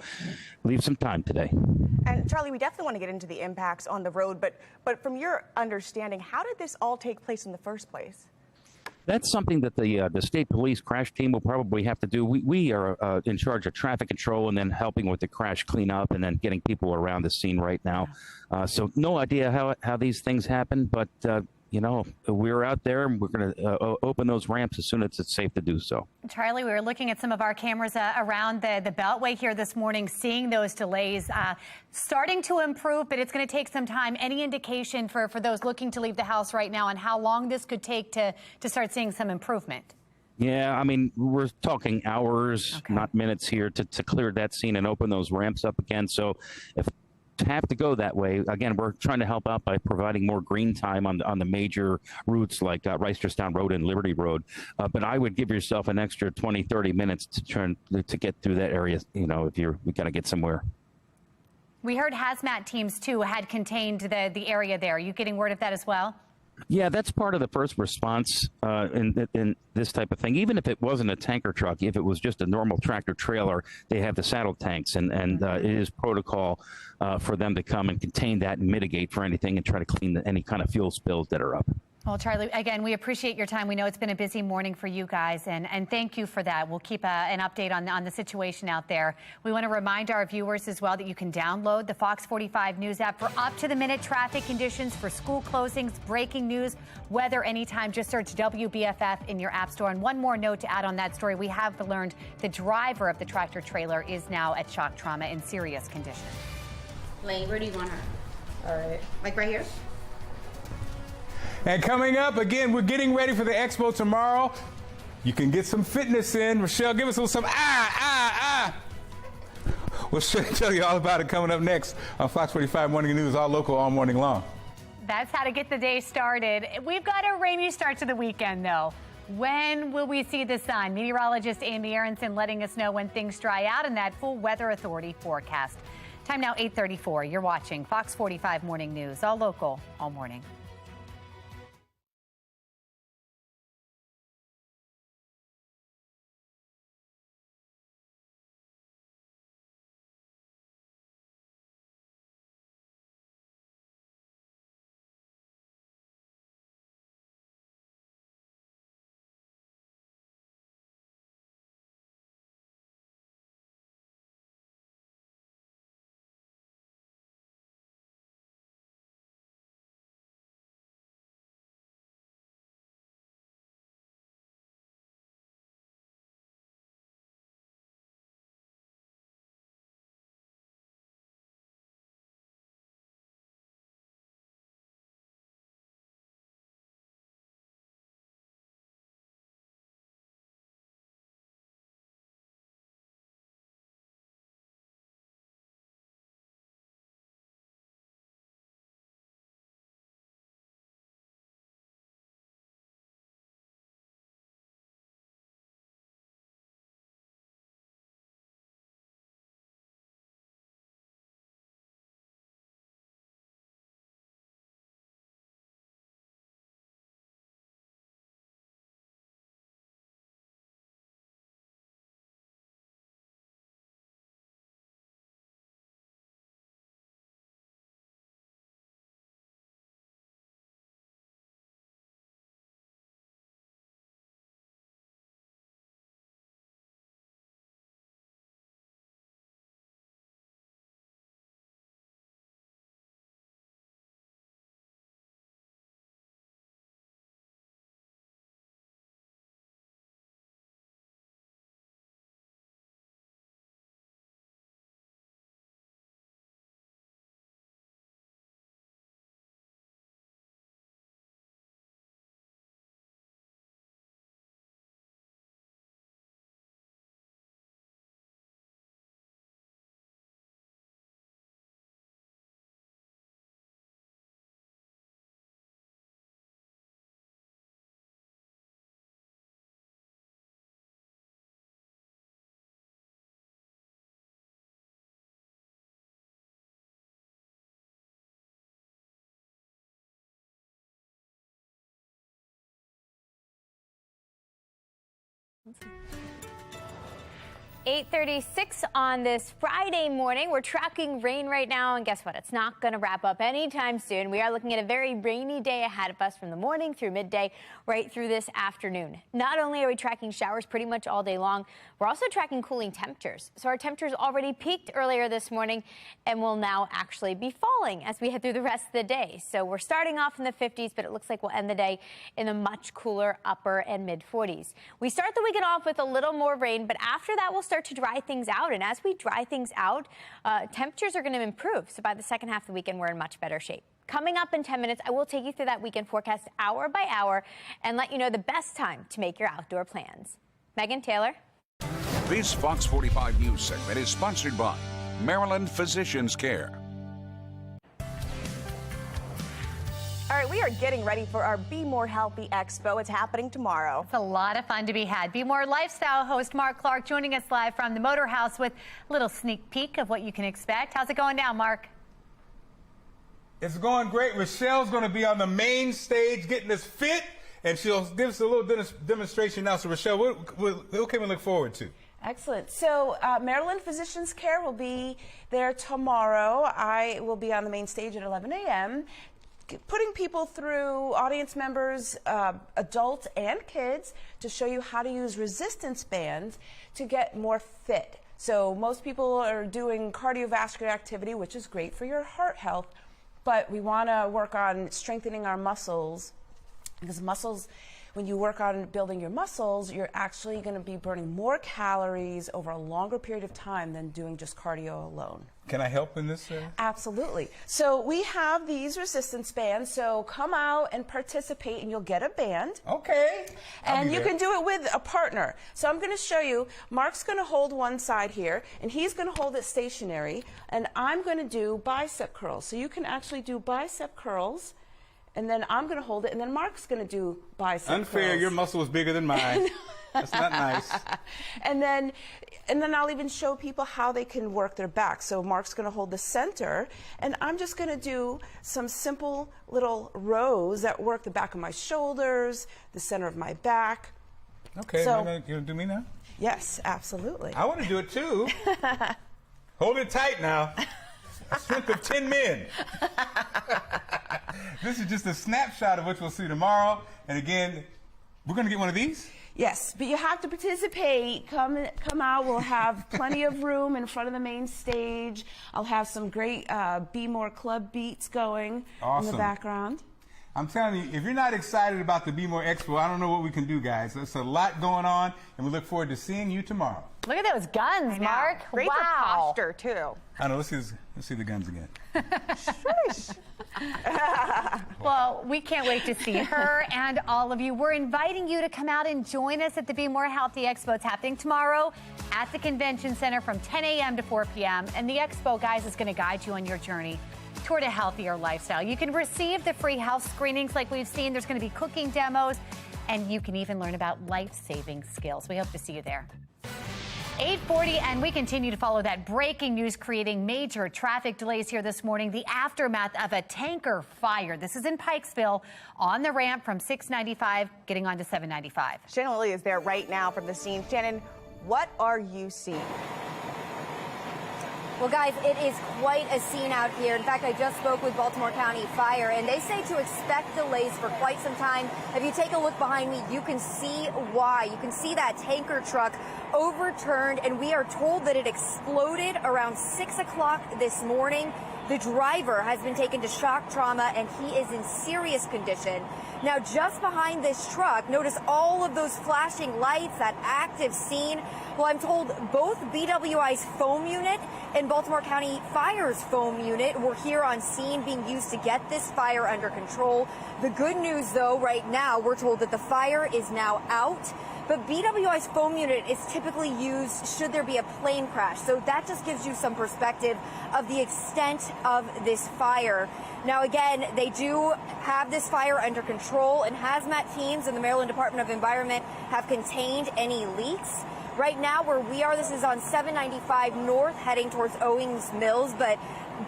leave some time today. And Charlie, we definitely want to get into the impacts on the road. But from your understanding, how did this all take place in the first place? That's something that the state police crash team will probably have to do. We are in charge of traffic control and then helping with the crash cleanup and then getting people around the scene right now. So no idea how these things happen, but you know, we're out there and we're going to open those ramps as soon as it's safe to do so. Charlie, we were looking at some of our cameras around the Beltway here this morning, seeing those delays starting to improve, but it's going to take some time. Any indication for those looking to leave the house right now and how long this could take to start seeing some improvement? Yeah, I mean, we're talking hours, not minutes here to clear that scene and open those ramps up again. So if have to go that way. Again, we're trying to help out by providing more green time on the major routes like Reisterstown Road and Liberty Road. But I would give yourself an extra 20, 30 minutes to get through that area, you know, if we got to get somewhere. We heard hazmat teams, too, had contained the area there. Are you getting word of that as well? Yeah, that's part of the first response in this type of thing. Even if it wasn't a tanker truck, if it was just a normal tractor trailer, they have the saddle tanks, and it is protocol for them to come and contain that and mitigate for anything and try to clean any kind of fuel spills that are up. Well, Charlie, again, we appreciate your time. We know it's been a busy morning for you guys, and thank you for that. We'll keep an update on the situation out there. We want to remind our viewers as well that you can download the FOX45 News app for up-to-the-minute traffic conditions for school closings, breaking news, weather anytime. Just search WBFF in your app store. And one more note to add on that story. We have learned the driver of the tractor trailer is now at shock trauma in serious condition. Lane, where do you want her? All right. Like right here? And coming up, again, we're getting ready for the expo tomorrow. You can get some fitness in. Rochelle, give us a little some We'll tell you all about it coming up next on Fox 45 Morning News, all local, all morning long. That's how to get the day started. We've got a rainy start to the weekend, though. When will we see the sun? Meteorologist Amy Aronson letting us know when things dry out in that full Weather Authority forecast. Time now 8:34. You're watching Fox 45 Morning News, all local, all morning. 8:36 on this Friday morning. We're tracking rain right now, and guess what? It's not going to wrap up anytime soon. We are looking at a very rainy day ahead of us from the morning through midday, right through this afternoon. Not only are we tracking showers pretty much all day long, we're also tracking cooling temperatures. So our temperatures already peaked earlier this morning and will now actually be falling as we head through the rest of the day. So we're starting off in the 50s, but it looks like we'll end the day in the much cooler upper and mid 40s. We start the weekend off with a little more rain, but after that we'll start to dry things out. And as we dry things out, temperatures are going to improve. So by the second half of the weekend, we're in much better shape. Coming up in 10 minutes, I will take you through that weekend forecast hour by hour and let you know the best time to make your outdoor plans. Megan Taylor. This Fox 45 News segment is sponsored by Maryland Physicians Care. All right, we are getting ready for our Be More Healthy Expo. It's happening tomorrow. It's a lot of fun to be had. Be More Lifestyle host Mark Clark joining us live from the Motor House with a little sneak peek of what you can expect. How's it going down, Mark? It's going great. Rochelle's going to be on the main stage getting us fit, and she'll give us a little demonstration now. So, Rochelle, what can we look forward to? Excellent. So Maryland Physicians Care will be there tomorrow. I will be on the main stage at 11 a.m. putting people through, audience members, adults and kids, to show you how to use resistance bands to get more fit. So most people are doing cardiovascular activity, which is great for your heart health, but we want to work on strengthening our muscles, because muscles, when you work on building your muscles, you're actually going to be burning more calories over a longer period of time than doing just cardio alone. Can I help in this? Absolutely. So we have these resistance bands, so come out and participate and you'll get a band. Okay. And you can do it with a partner. So I'm going to show you, Mark's going to hold one side here and he's going to hold it stationary, and I'm going to do bicep curls. So you can actually do bicep curls, and then I'm going to hold it, and then Mark's going to do bicep Unfair, curls. Your muscle is bigger than mine. That's not nice. And then I'll even show people how they can work their back. So Mark's going to hold the center, and I'm just going to do some simple little rows that work the back of my shoulders, the center of my back. Okay, so, you going to do me now? Yes, absolutely. I want to do it too. Hold it tight now. A strength of 10 men. This is just a snapshot of what we'll see tomorrow. And again, we're going to get one of these? Yes, but you have to participate. Come out. We'll have plenty of room in front of the main stage. I'll have some great Be More Club beats going in the background. I'm telling you, if you're not excited about the Be More Expo, I don't know what we can do, guys. There's a lot going on, and we look forward to seing you tomorrow. Look at those guns, Mark. Great for posture, too. I know. Let's see the guns again. Well, we can't wait to see her and all of you. We're inviting you to come out and join us at the Be More Healthy Expo. It's happening tomorrow at the Convention Center from 10 a.m. to 4 p.m. And the Expo, guys, is going to guide you on your journey toward a healthier lifestyle. You can receive the free health screenings like we've seen. There's going to be cooking demos, and you can even learn about life-saving skills. We hope to see you there. 8:40, and we continue to follow that breaking news creating major traffic delays here this morning. The aftermath of a tanker fire. This is in Pikesville on the ramp from 695 getting on to 795. Shannon Lilly is there right now from the scene. Shannon, what are you seeing? Well, guys, it is quite a scene out here. In fact, I just spoke with Baltimore County Fire, and they say to expect delays for quite some time. If you take a look behind me, you can see why. You can see that tanker truck overturned, and we are told that it exploded around 6 o'clock this morning. The driver has been taken to shock trauma, and he is in serious condition. Now, just behind this truck, notice all of those flashing lights, that active scene. Well, I'm told both BWI's foam unit and Baltimore County Fire's foam unit were here on scene being used to get this fire under control. The good news, though, right now, we're told that the fire is now out. But BWI's foam unit is typically used should there be a plane crash. So that just gives you some perspective of the extent of this fire. Now, again, they do have this fire under control, and hazmat teams in the Maryland Department of Environment have contained any leaks. Right now, where we are, this is on 795 north heading towards Owings Mills, but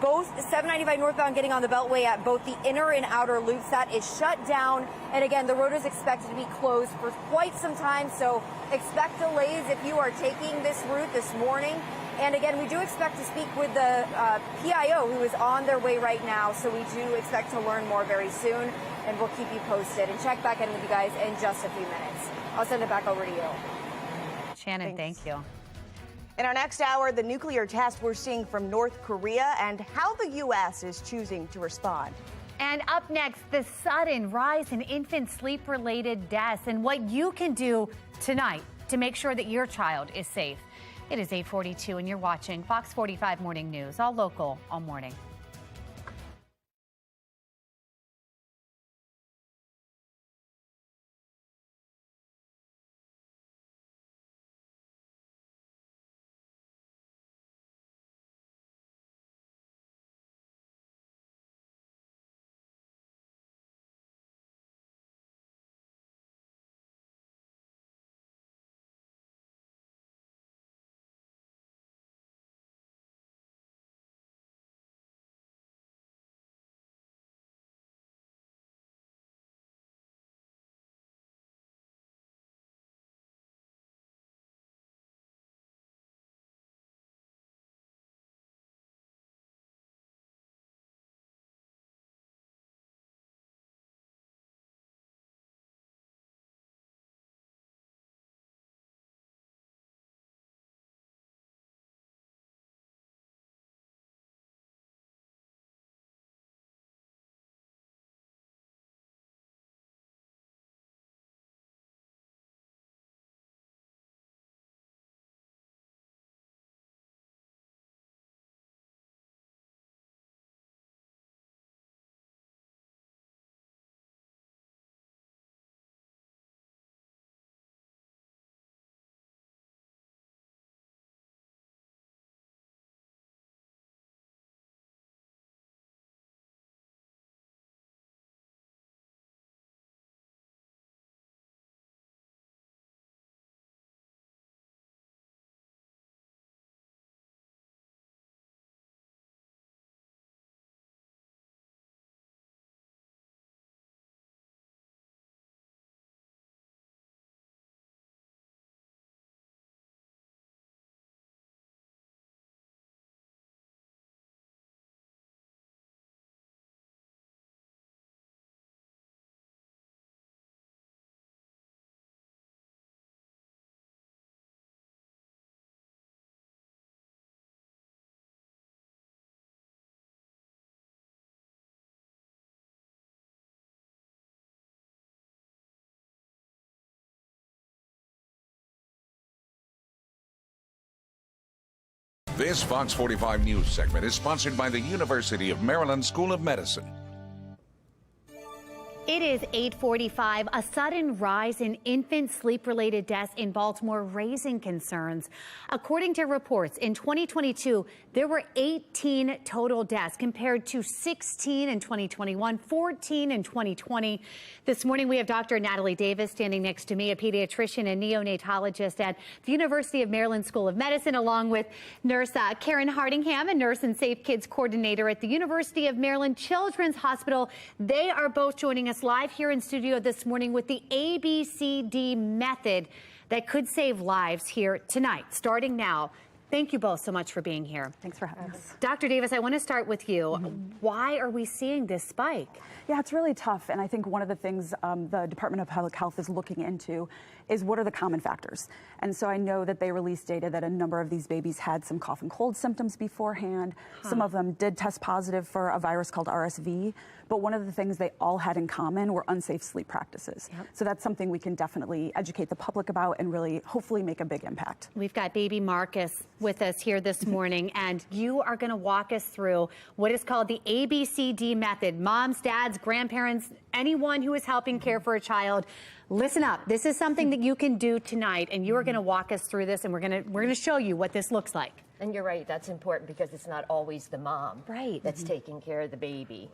both 795 northbound getting on the Beltway at both the inner and outer loops. That is shut down. And again, the road is expected to be closed for quite some time. So expect delays if you are taking this route this morning. And again, we do expect to speak with the PIO who is on their way right now. So we do expect to learn more very soon. And we'll keep you posted and check back in with you guys in just a few minutes. I'll send it back over to you. Shannon, thank you. In our next hour, the nuclear test we're seeing from North Korea and how the U.S. is choosing to respond. And up next, the sudden rise in infant sleep-related deaths and what you can do tonight to make sure that your child is safe. It is 8:42, and you're watching Fox 45 Morning News, all local, all morning. This Fox 45 News segment is sponsored by the University of Maryland School of Medicine. It is 8:45. A sudden rise in infant sleep-related deaths in Baltimore raising concerns. According to reports, in 2022, there were 18 total deaths compared to 16 in 2021, 14 in 2020. This morning, we have Dr. Natalie Davis standing next to me, a pediatrician and neonatologist at the University of Maryland School of Medicine, along with nurse Karen Hardingham, a nurse and Safe Kids coordinator at the University of Maryland Children's Hospital. They are both joining us live here in studio this morning with the ABCD method that could save lives here tonight, starting now. Thank you both so much for being here. Thanks for having us. Dr. Davis, I want to start with you. Why are we seeing this spike? Yeah, it's really tough. And I think one of the things the Department of Public Health is looking into is what are the common factors. And so I know that they released data that a number of these babies had some cough and cold symptoms beforehand. Some of them did test positive for a virus called RSV. But one of the things they all had in common were unsafe sleep practices. So that's something we can definitely educate the public about and really hopefully make a big impact. We've got baby Marcus with us here this morning, and you are going to walk us through what is called the ABCD method. Moms, dads, grandparents, anyone who is helping care for a child, listen up. This is something that you can do tonight, and you are going to walk us through this, and we're going to show you what this looks like. And you're right, that's important because it's not always the mom that's taking care of the baby.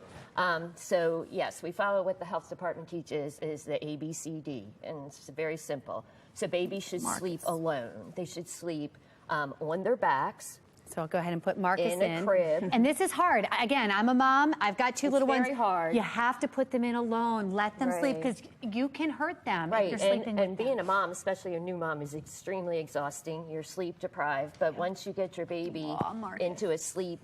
So yes, we follow what the health department teaches is the ABCD, and it's very simple. So babies should sleep alone. They should sleep on their backs So I'll go ahead and put Marcus in. In a crib. And this is hard. Again, I'm a mom. I've got two little ones. It's very hard. You have to put them in alone. Let them sleep because you can hurt them if you're sleeping with and being a mom, especially a new mom, is extremely exhausting. You're sleep deprived. But once you get your baby into a sleep,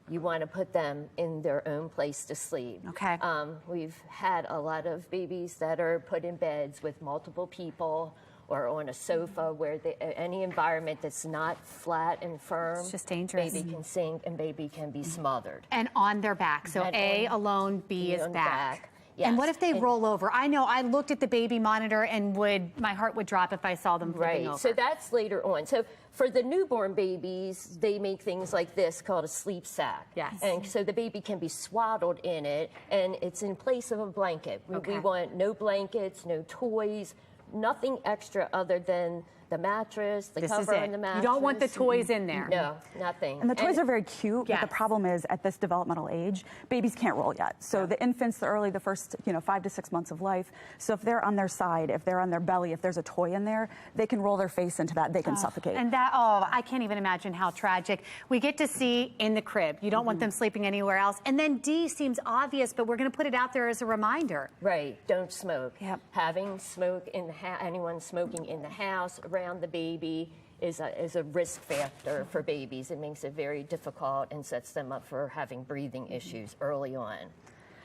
you want to put them in their own place to sleep. Okay. We've had a lot of babies that are put in beds with multiple people or on a sofa where any environment that's not flat and firm, it's just dangerous. Baby can sink and baby can be smothered. And on their back. So A alone, B is on back. Yes. And what if they roll over? I know I looked at the baby monitor and my heart would drop if I saw them flipping over. So that's later on. So for the newborn babies, they make things like this called a sleep sack. Yes. And so the baby can be swaddled in it, and it's in place of a blanket. We want no blankets, no toys, nothing extra other than the mattress, the cover on the mattress. You don't want the toys in there. No, nothing. And the toys are very cute, but the problem is at this developmental age, babies can't roll yet. So the infants, the first 5 to 6 months of life. So if they're on their side, if they're on their belly, if there's a toy in there, they can roll their face into that. They can suffocate. And I can't even imagine how tragic. We get to see in the crib. You don't want them sleeping anywhere else. And then D seems obvious, but we're going to put it out there as a reminder. Right. Don't smoke. Yep. Having smoke in the anyone smoking in the house around the baby is a risk factor for babies. It makes it very difficult and sets them up for having breathing issues early on.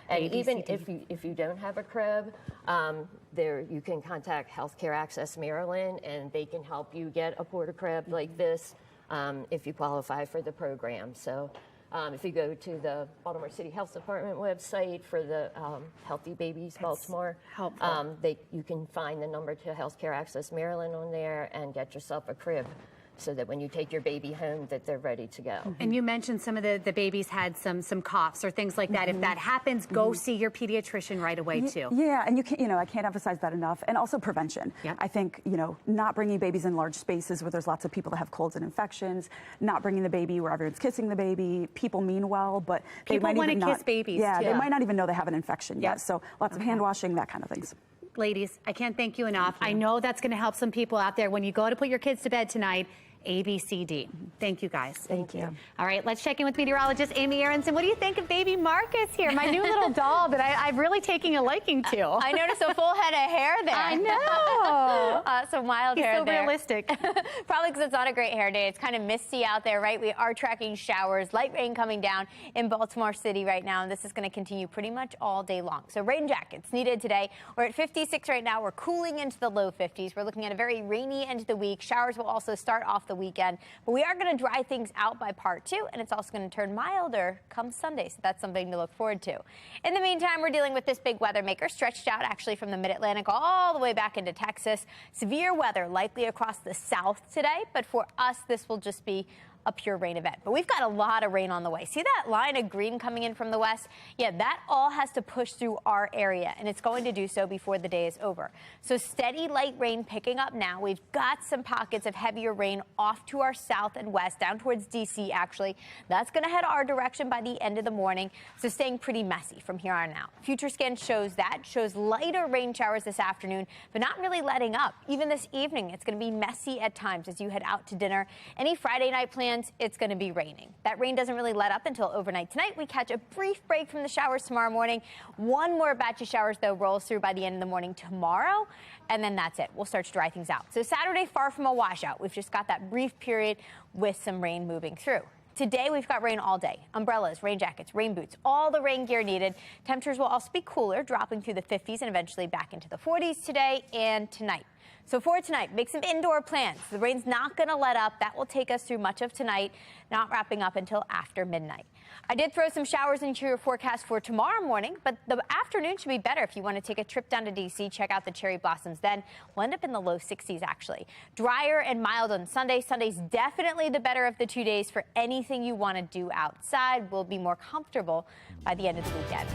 And even if you don't have a crib, you can contact Healthcare Access Maryland, and they can help you get a porta crib like this if you qualify for the program. So if you go to the Baltimore City Health Department website for the Healthy Babies Baltimore, you can find the number to Healthcare Access Maryland on there and get yourself a crib, so that when you take your baby home, that they're ready to go. And you mentioned some of the babies had some coughs or things like that. If that happens, go see your pediatrician right away too. Yeah, and you can't, I can't emphasize that enough. And also prevention. Yep. I think, not bringing babies in large spaces where there's lots of people that have colds and infections, not bringing the baby where everyone's kissing the baby. People mean well, but they people might want even to not, kiss babies. Yeah, too. they might not even know they have an infection yet. So lots of hand washing, that kind of things. Ladies, I can't thank you enough. I know that's going to help some people out there when you go to put your kids to bed tonight. ABCD. Thank you, guys. Thank you. All right, let's check in with meteorologist Amy Aronson. What do you think of baby Marcus here? My new little doll that I'm really taking a liking to. I noticed a full head of hair there. I know. Some mild hair so there. Realistic. Probably because it's not a great hair day. It's kind of misty out there, right? We are tracking showers, light rain coming down in Baltimore City right now, and this is going to continue pretty much all day long. So rain jackets needed today. We're at 56 right now. We're cooling into the low 50s. We're looking at a very rainy end of the week. Showers will also start off the weekend, but we are going to dry things out by part 2, and it's also going to turn milder come Sunday, so that's something to look forward to. In the meantime, we're dealing with this big weather maker stretched out actually from the mid-Atlantic all the way back into Texas. Severe weather likely across the south today, but for us this will just be a pure rain event. But we've got a lot of rain on the way. See that line of green coming in from the west? Yeah, that all has to push through our area, and it's going to do so before the day is over. So steady light rain picking up now. We've got some pockets of heavier rain off to our south and west, down towards D.C. actually. That's going to head our direction by the end of the morning, so staying pretty messy from here on out. Future scan shows lighter rain showers this afternoon, but not really letting up. Even this evening, it's going to be messy at times as you head out to dinner. Any Friday night plans, it's going to be raining. That rain doesn't really let up until overnight tonight. We catch a brief break from the showers tomorrow morning. One more batch of showers, though, rolls through by the end of the morning tomorrow, and then that's it. We'll start to dry things out. So Saturday, far from a washout. We've just got that brief period with some rain moving through. Today, we've got rain all day. Umbrellas, rain jackets, rain boots, all the rain gear needed. Temperatures will also be cooler, dropping through the 50s and eventually back into the 40s today and tonight. So for tonight, make some indoor plans. The rain's not going to let up. That will take us through much of tonight, not wrapping up until after midnight. I did throw some showers into your forecast for tomorrow morning, but the afternoon should be better if you want to take a trip down to D.C., check out the cherry blossoms. Then we'll end up in the low 60s, actually. Drier and mild on Sunday. Sunday's definitely the better of the 2 days for anything you want to do outside. We'll be more comfortable by the end of the weekend.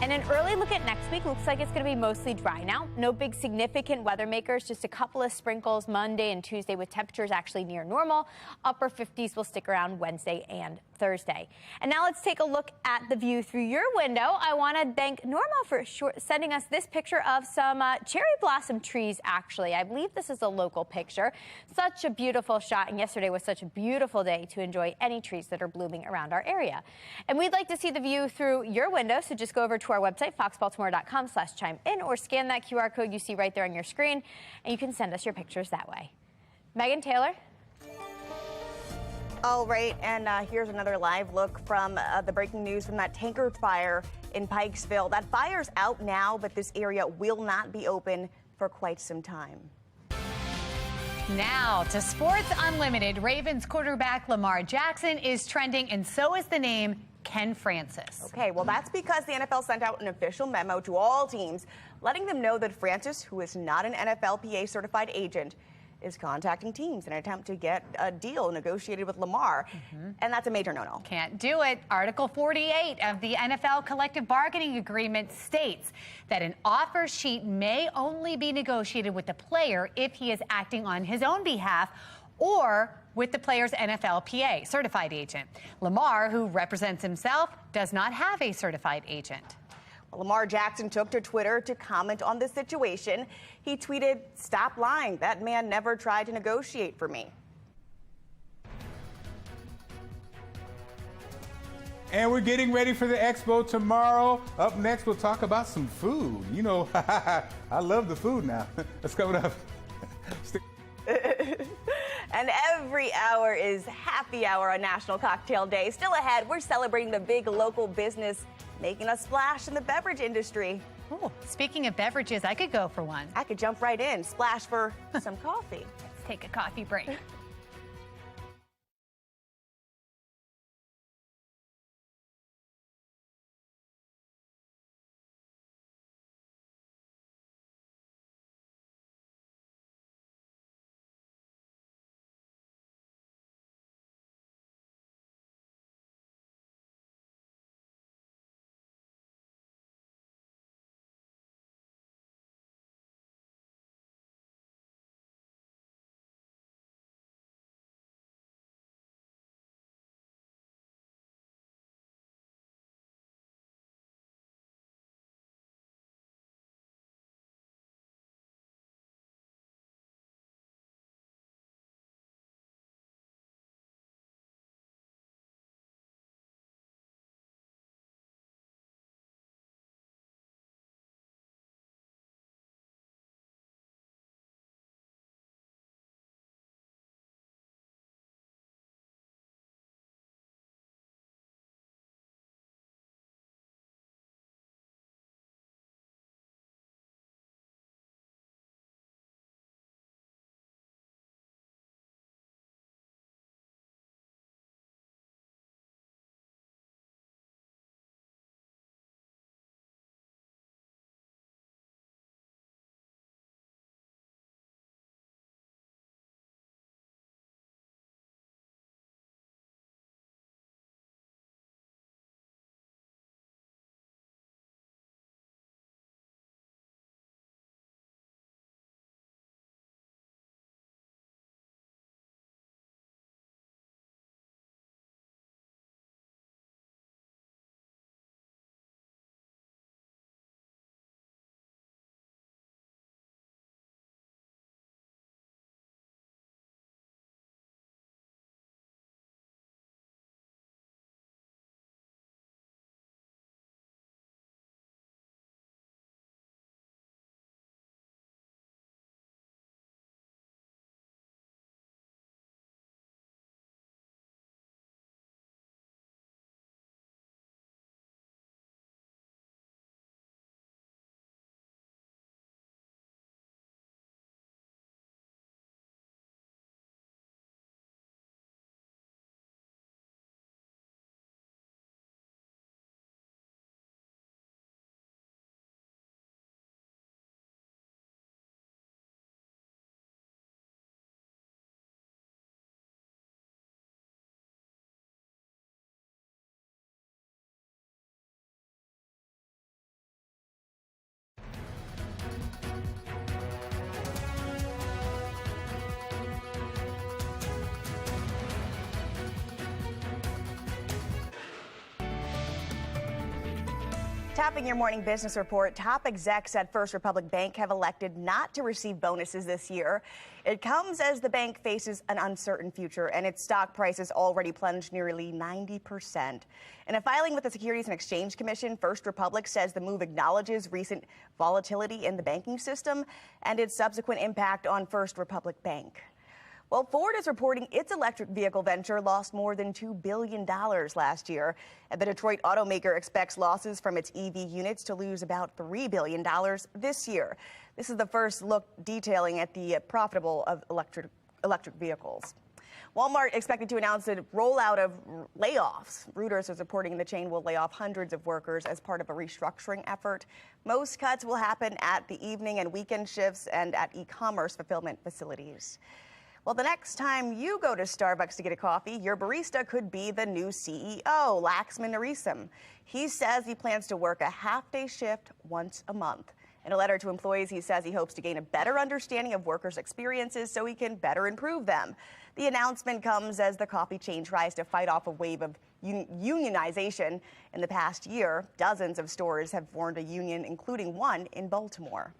And an early look at next week looks like it's going to be mostly dry now. No big significant weather makers, just a couple of sprinkles Monday and Tuesday with temperatures actually near normal. Upper 50s will stick around Wednesday and Thursday. And now let's take a look at the view through your window. I want to thank Norma for sending us this picture of some cherry blossom trees, actually. I believe this is a local picture. Such a beautiful shot, and yesterday was such a beautiful day to enjoy any trees that are blooming around our area. And we'd like to see the view through your window, so just go over to our website, foxbaltimore.com/chime in, or scan that QR code you see right there on your screen, and you can send us your pictures that way. Megan Taylor. All right, and here's another live look from the breaking news from that tanker fire in Pikesville. That fire's out now, but this area will not be open for quite some time. Now to Sports Unlimited. Ravens quarterback Lamar Jackson is trending, and so is the name Ken Francis. Okay, well, that's because the NFL sent out an official memo to all teams letting them know that Francis, who is not an NFLPA certified agent, is contacting teams in an attempt to get a deal negotiated with Lamar. And that's a major no-no. Can't do it. Article 48 of the NFL collective bargaining agreement states that an offer sheet may only be negotiated with the player if he is acting on his own behalf or with the player's NFLPA certified agent. Lamar, who represents himself, does not have a certified agent. Lamar Jackson took to Twitter to comment on the situation. He tweeted, "Stop lying. That man never tried to negotiate for me." And we're getting ready for the expo tomorrow. Up next, we'll talk about some food. You know, I love the food now. Let's go up. And every hour is happy hour on National Cocktail Day. Still ahead, we're celebrating the big local business making a splash in the beverage industry. Oh, speaking of beverages, I could go for one. I could jump right in, splash for some coffee. Let's take a coffee break. Tapping your morning business report, top execs at First Republic Bank have elected not to receive bonuses this year. It comes as the bank faces an uncertain future, and its stock price has already plunged nearly 90%. In a filing with the Securities and Exchange Commission, First Republic says the move acknowledges recent volatility in the banking system and its subsequent impact on First Republic Bank. Well, Ford is reporting its electric vehicle venture lost more than $2 billion last year. And the Detroit automaker expects losses from its EV units to lose about $3 billion this year. This is the first look detailing at the profitable of electric vehicles. Walmart expected to announce a rollout of layoffs. Reuters is reporting the chain will lay off hundreds of workers as part of a restructuring effort. Most cuts will happen at the evening and weekend shifts and at e-commerce fulfillment facilities. Well, the next time you go to Starbucks to get a coffee, your barista could be the new CEO, Laxman Narisim. He says he plans to work a half-day shift once a month. In a letter to employees, he says he hopes to gain a better understanding of workers' experiences so he can better improve them. The announcement comes as the coffee chain tries to fight off a wave of unionization. In the past year, dozens of stores have formed a union, including one in Baltimore.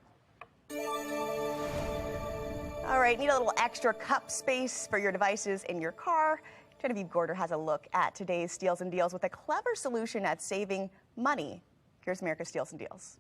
All right, need a little extra cup space for your devices in your car? Genevieve Gorder has a look at today's Steals and Deals with a clever solution at saving money. Here's America's Steals and Deals.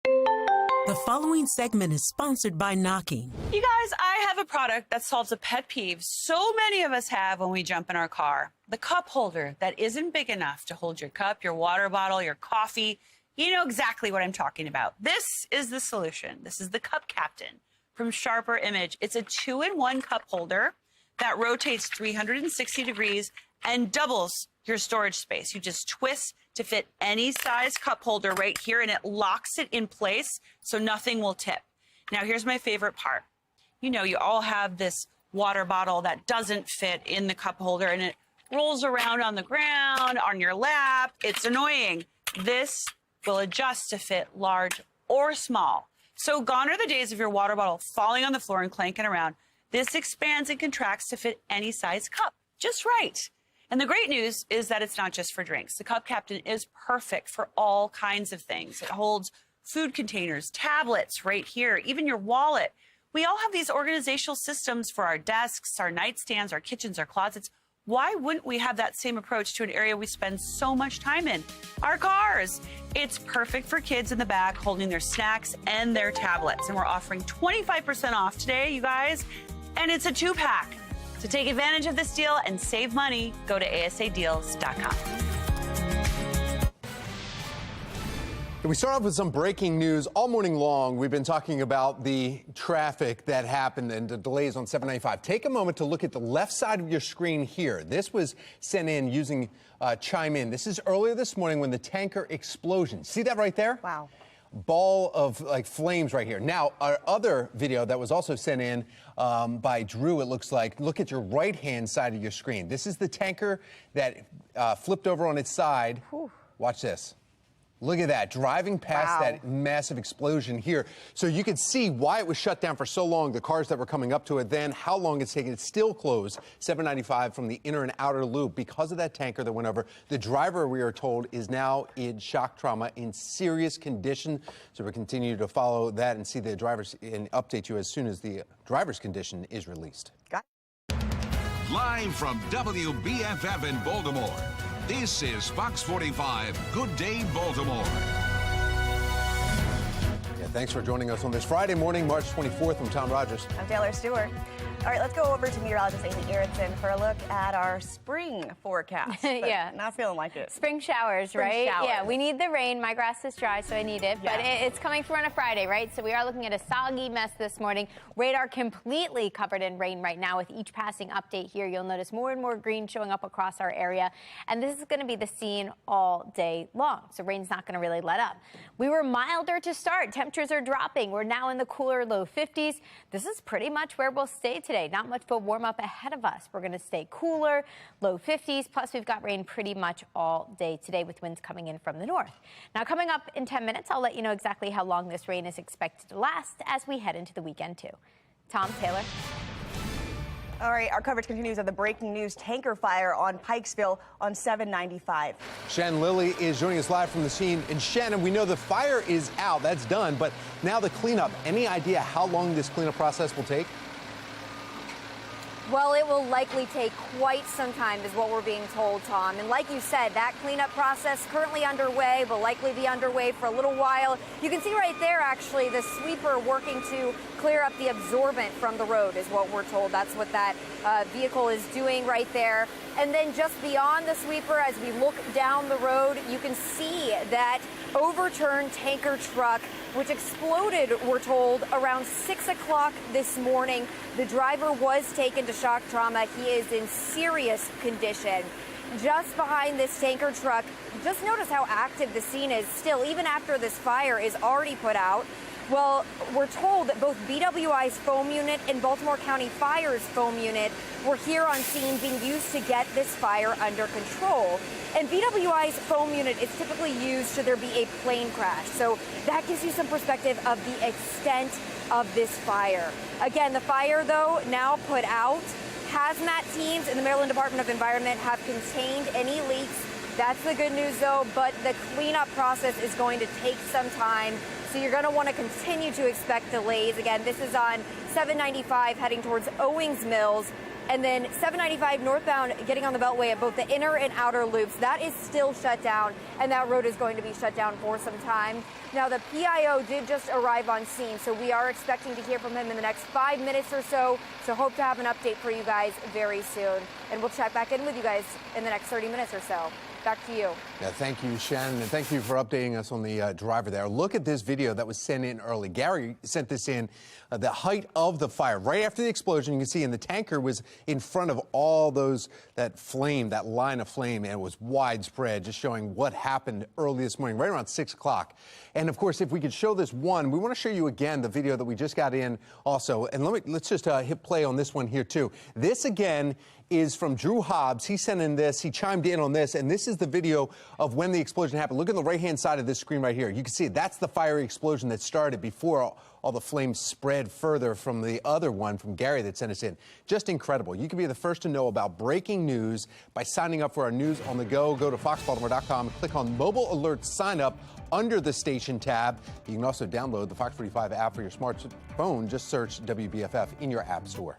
The following segment is sponsored by Knocking. You guys, I have a product that solves a pet peeve so many of us have when we jump in our car. The cup holder that isn't big enough to hold your cup, your water bottle, your coffee. You know exactly what I'm talking about. This is the solution. This is the Cup Captain from Sharper Image. It's a 2-in-1 cup holder that rotates 360 degrees and doubles your storage space. You just twist to fit any size cup holder right here, and it locks it in place so nothing will tip. Now, here's my favorite part. You know, you all have this water bottle that doesn't fit in the cup holder, and it rolls around on the ground, on your lap. It's annoying. This will adjust to fit large or small. So gone are the days of your water bottle falling on the floor and clanking around. This expands and contracts to fit any size cup, just right. And the great news is that it's not just for drinks. The Cup Captain is perfect for all kinds of things. It holds food containers, tablets right here, even your wallet. We all have these organizational systems for our desks, our nightstands, our kitchens, our closets. Why wouldn't we have that same approach to an area we spend so much time in? Our cars. It's perfect for kids in the back holding their snacks and their tablets. And we're offering 25% off today, you guys. And it's a 2-pack. To take advantage of this deal and save money, go to asadeals.com. We start off with some breaking news. All morning long, we've been talking about the traffic that happened and the delays on 795. Take a moment to look at the left side of your screen here. This was sent in using Chime In. This is earlier this morning when the tanker explosion. See that right there? Wow. Ball of like flames right here. Now, our other video that was also sent in by Drew, it looks like, look at your right-hand side of your screen. This is the tanker that flipped over on its side. Whew. Watch this. Look at that, driving past that massive explosion here. So you can see why it was shut down for so long, the cars that were coming up to it then, how long it's taken. It's still closed, 795 from the inner and outer loop because of that tanker that went over. The driver, we are told, is now in shock trauma, in serious condition. So we'll continue to follow that and see the drivers and update you as soon as the driver's condition is released. Live from WBFF in Baltimore, this is Fox 45 Good Day Baltimore. Yeah, thanks for joining us on this Friday morning, March 24th. I'm Tom Rogers. I'm Taylor Stewart. All right, let's go over to meteorologist Amy Erickson for a look at our spring forecast. Yeah. Not feeling like it. Spring showers, right? Showers. Yeah, we need the rain. My grass is dry, so I need it. Yeah. But it's coming through on a Friday, right? So we are looking at a soggy mess this morning. Radar completely covered in rain right now. With each passing update here, you'll notice more and more green showing up across our area. And this is going to be the scene all day long. So rain's not going to really let up. We were milder to start. Temperatures are dropping. We're now in the cooler low 50s. This is pretty much where we'll stay today. Not much of a warm up ahead of us. We're going to stay cooler, low 50s. Plus, we've got rain pretty much all day today with winds coming in from the north. Now, coming up in 10 minutes, I'll let you know exactly how long this rain is expected to last as we head into the weekend, too. Tom, Taylor. All right, our coverage continues of the breaking news tanker fire on Pikesville on 795. Shannon Lilly is joining us live from the scene. And Shannon, we know the fire is out. That's done. But now the cleanup. Any idea how long this cleanup process will take? Well, it will likely take quite some time is what we're being told, Tom. And like you said, that cleanup process currently underway, will likely be underway for a little while. You can see right there, actually, the sweeper working to clear up the absorbent from the road is what we're told. That's what that vehicle is doing right there. And then just beyond the sweeper, as we look down the road, you can see that overturned tanker truck, which exploded, we're told, around 6 o'clock this morning. The driver was taken to shock trauma. He is in serious condition. Just behind this tanker truck, just notice how active the scene is still, even after this fire is already put out. Well, we're told that both BWI's foam unit and Baltimore County Fire's foam unit were here on scene being used to get this fire under control. And BWI's foam unit is typically used should there be a plane crash. So that gives you some perspective of the extent of this fire. Again, the fire, though, now put out. Hazmat teams in the Maryland Department of Environment have contained any leaks. That's the good news, though, but the cleanup process is going to take some time. So you're going to want to continue to expect delays. Again, this is on 795 heading towards Owings Mills. And then 795 northbound getting on the Beltway at both the inner and outer loops. That is still shut down, and that road is going to be shut down for some time. Now, the PIO did just arrive on scene, so we are expecting to hear from him in the next 5 minutes or so. So hope to have an update for you guys very soon. And we'll check back in with you guys in the next 30 minutes or so. Back to you. Yeah, thank you, Shannon, and thank you for updating us on the driver there. Look at this video that was sent in early. Gary sent this in the height of the fire. Right after the explosion, you can see, and the tanker was in front of all those, that flame, that line of flame, and it was widespread, just showing what happened early this morning, right around 6 o'clock. And, of course, if we could show this one, we want to show you again the video that we just got in also. And let's just hit play on this one here, too. This, again, is from Drew Hobbs. He sent in this. He chimed in on this, and this is the video of when the explosion happened. Look at the right-hand side of this screen right here. You can see that's the fiery explosion that started before all the flames spread further from the other one from Gary that sent us in. Just incredible. You can be the first to know about breaking news by signing up for our News on the Go. Go to foxbaltimore.com and click on Mobile Alert Sign Up under the station tab. You can also download the FOX45 app for your smartphone. Just search WBFF in your app store.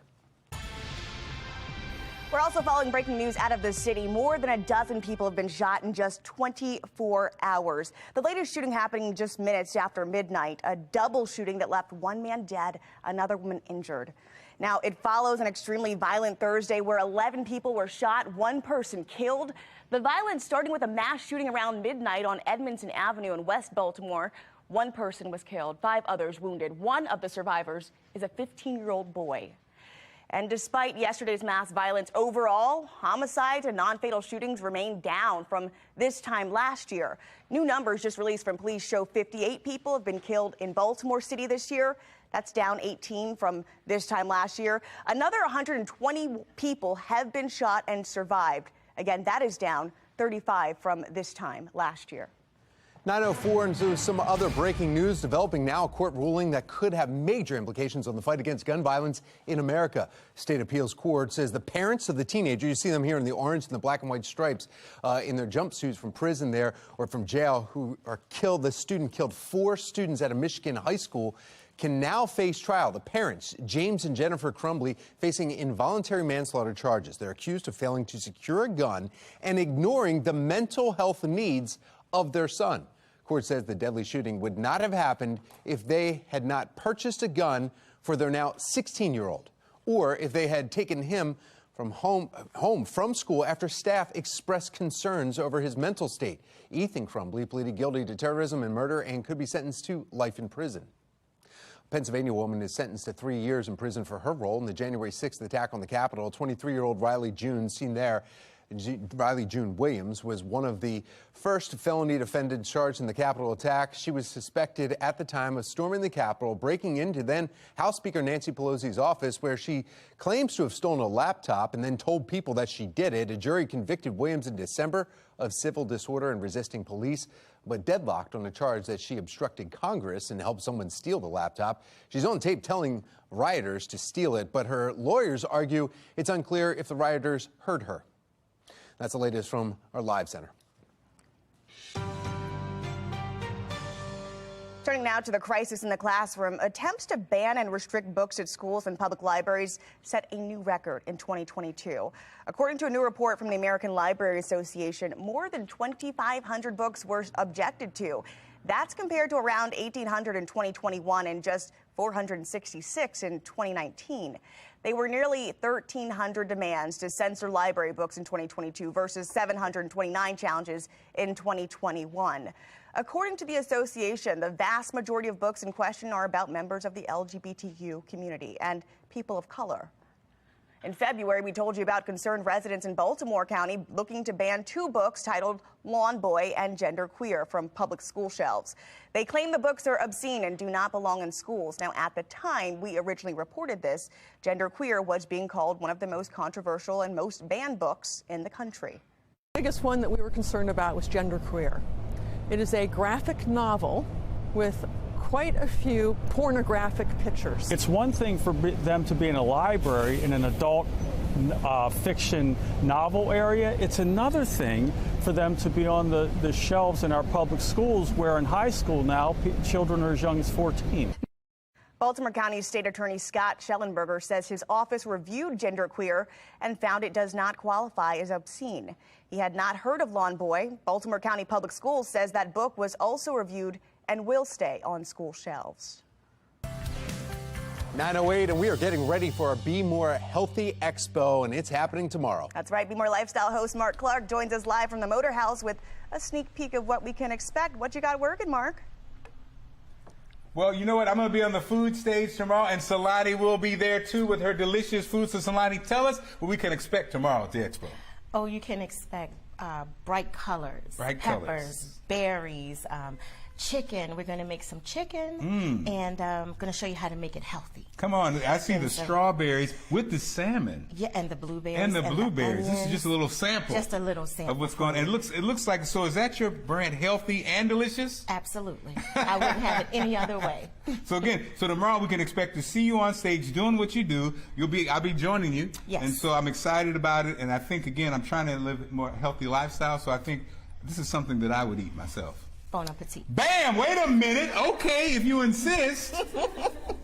We're also following breaking news out of the city. More than a dozen people have been shot in just 24 hours. The latest shooting happening just minutes after midnight, a double shooting that left one man dead, another woman injured. Now, it follows an extremely violent Thursday where 11 people were shot, one person killed. The violence starting with a mass shooting around midnight on Edmondson Avenue in West Baltimore. One person was killed, 5 others wounded. One of the survivors is a 15-year-old boy. And despite yesterday's mass violence, overall, homicides and non-fatal shootings remain down from this time last year. New numbers just released from police show 58 people have been killed in Baltimore City this year. That's down 18 from this time last year. Another 120 people have been shot and survived. Again, that is down 35 from this time last year. 9:04, and so some other breaking news developing now. A court ruling that could have major implications on the fight against gun violence in America. State Appeals Court says the parents of the teenager, you see them here in the orange and the black and white stripes in their jumpsuits from prison there or from jail, who are killed. The student killed 4 students at a Michigan high school, can now face trial. The parents, James and Jennifer Crumbly, facing involuntary manslaughter charges. They're accused of failing to secure a gun and ignoring the mental health needs of their son. Court says the deadly shooting would not have happened if they had not purchased a gun for their now 16-year-old, or if they had taken him from home from school after staff expressed concerns over his mental state. Ethan Crumbly pleaded guilty to terrorism and murder and could be sentenced to life in prison. A Pennsylvania woman is sentenced to 3 years in prison for her role in the January 6th attack on the Capitol. 23-year-old Riley June, seen there Riley June Williams was one of the first felony defendants charged in the Capitol attack. She was suspected at the time of storming the Capitol, breaking into then House Speaker Nancy Pelosi's office, where she claims to have stolen a laptop and then told people that she did it. A jury convicted Williams in December of civil disorder and resisting police, but deadlocked on a charge that she obstructed Congress and helped someone steal the laptop. She's on tape telling rioters to steal it, but her lawyers argue it's unclear if the rioters heard her. That's the latest from our live center. Turning now to the crisis in the classroom, attempts to ban and restrict books at schools and public libraries set a new record in 2022. According to a new report from the American Library Association, more than 2,500 books were objected to. That's compared to around 1,800 in 2021 and just 466 in 2019. They were nearly 1,300 demands to censor library books in 2022 versus 729 challenges in 2021. According to the association, the vast majority of books in question are about members of the LGBTQ community and people of color. In February, we told you about concerned residents in Baltimore County looking to ban 2 books titled Lawn Boy and Gender Queer from public school shelves. They claim the books are obscene and do not belong in schools. Now, at the time we originally reported this, Gender Queer was being called one of the most controversial and most banned books in the country. The biggest one that we were concerned about was Gender Queer. It is a graphic novel with quite a few pornographic pictures. It's one thing for them to be in a library in an adult fiction novel area. It's another thing for them to be on the shelves in our public schools, where in high school now children are as young as 14. Baltimore County State Attorney Scott Schellenberger says his office reviewed Gender Queer and found it does not qualify as obscene. He had not heard of Lawn Boy. Baltimore County Public Schools says that book was also reviewed and will stay on school shelves. 9:08, and we are getting ready for our Be More Healthy Expo, and it's happening tomorrow. That's right. Be More Lifestyle host Mark Clark joins us live from the Motor House with a sneak peek of what we can expect. What you got working, Mark? Well, you know what? I'm going to be on the food stage tomorrow, and Salani will be there too with her delicious food. So, Salani, tell us what we can expect tomorrow at the expo. Oh, you can expect bright colors, peppers, berries, chicken. We're going to make some chicken, and I'm going to show you how to make it healthy. Come on, I see the strawberries with the salmon. Yeah, and the blueberries. And the blueberries. This is just a little sample. Just a little sample. Of what's going on. It looks like, so is that your brand, healthy and delicious? Absolutely. I wouldn't have it any other way. So again, tomorrow we can expect to see you on stage doing what you do. I'll be joining you. Yes. And so I'm excited about it. And I think, again, I'm trying to live a more healthy lifestyle. So I think this is something that I would eat myself. Bon appetit. Bam! Wait a minute. Okay, if you insist.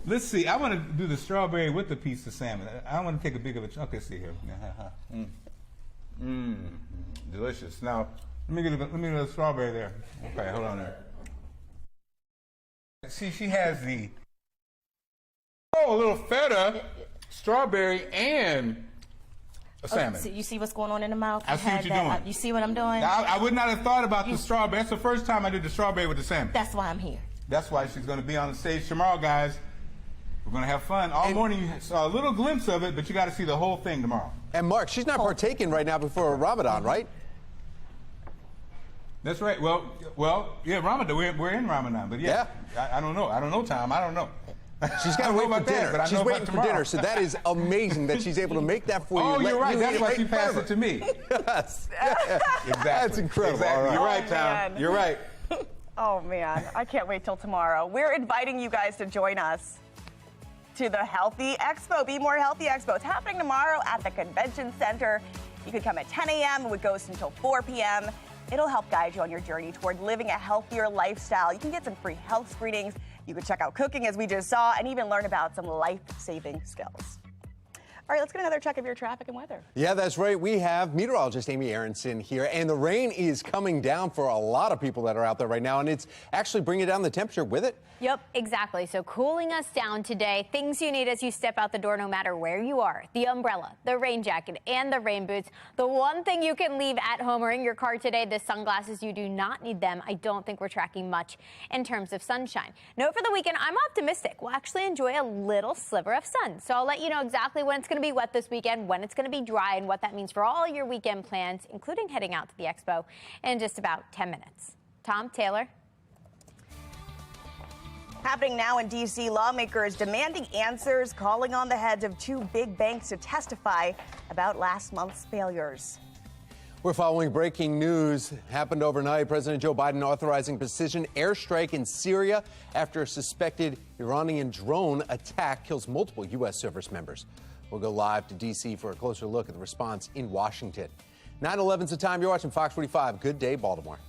Let's see. I want to do the strawberry with the piece of salmon. I want to take a big of a chunk. Okay, see here. Delicious. Now, let me get the strawberry there. Okay, hold on there. See, she has a little feta, strawberry, and a salmon. So you see what's going on in the mouth? I see what you're doing. You see what I'm doing? I would not have thought about the strawberry. That's the first time I did the strawberry with the salmon. That's why I'm here. That's why she's going to be on the stage tomorrow, guys. We're going to have fun. All morning you saw a little glimpse of it, but you got to see the whole thing tomorrow. And Mark, she's not partaking right now before Ramadan, right? That's right. Well, yeah, Ramadan. We're in Ramadan, but yeah. I don't know. I don't know, Tom. I don't know. She's got to wait for dinner. She's waiting for dinner, so that is amazing that she's able to make that for you. Oh, you're right. That's why she passed it to me. Yes. Exactly. That's incredible. Exactly. All right. You're right, Tom. You're right. Oh, man. I can't wait till tomorrow. We're inviting you guys to join us to the Healthy Expo, Be More Healthy Expo. It's happening tomorrow at the Convention Center. You could come at 10 a.m. It goes until 4 p.m. It'll help guide you on your journey toward living a healthier lifestyle. You can get some free health screenings. You can check out cooking, as we just saw, and even learn about some life-saving skills. All right, let's get another check of your traffic and weather. Yeah, that's right. We have meteorologist Amy Aronson here, and the rain is coming down for a lot of people that are out there right now, and it's actually bringing down the temperature with it. Yep, exactly. So cooling us down today. Things you need as you step out the door, no matter where you are. The umbrella, the rain jacket, and the rain boots. The one thing you can leave at home or in your car today, the sunglasses. You do not need them. I don't think we're tracking much in terms of sunshine. Note for the weekend, I'm optimistic. We'll actually enjoy a little sliver of sun. So I'll let you know exactly when it's going to going to be wet this weekend, when it's going to be dry, and what that means for all your weekend plans, including heading out to the expo in just about 10 minutes. Tom, Taylor. Happening now in D.C., lawmakers demanding answers, calling on the heads of two big banks to testify about last month's failures. We're following breaking news. Happened overnight. President Joe Biden authorizing precision airstrike in Syria after a suspected Iranian drone attack kills multiple U.S. service members. We'll go live to D.C. for a closer look at the response in Washington. 9/11's the time. You're watching Fox 45. Good day, Baltimore.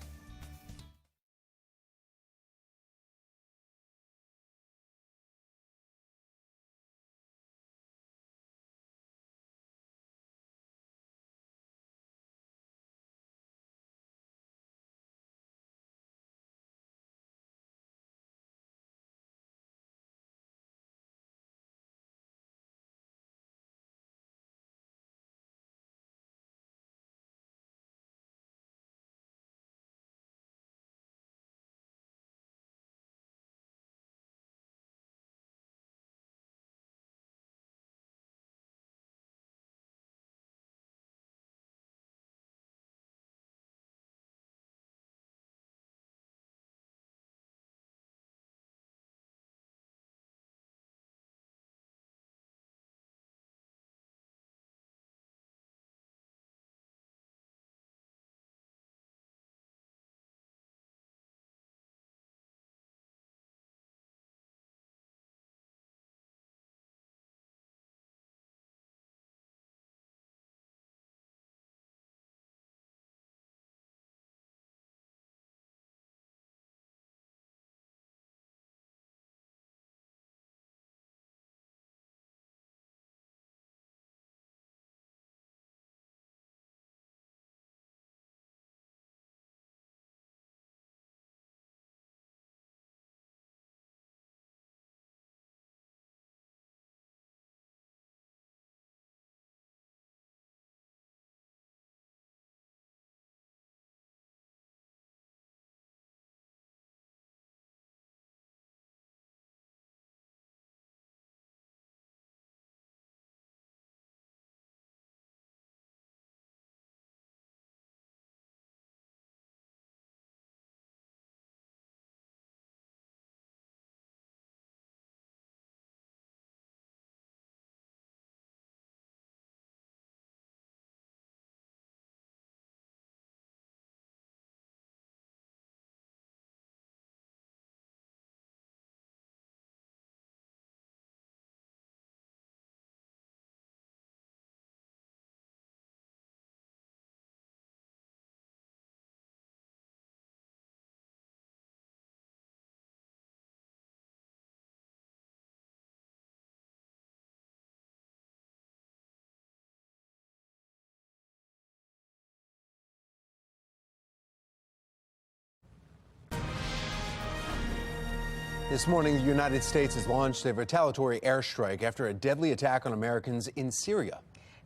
This morning, the United States has launched a retaliatory airstrike after a deadly attack on Americans in Syria.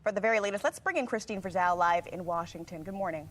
For the very latest, let's bring in Christine Frizzell live in Washington. Good morning.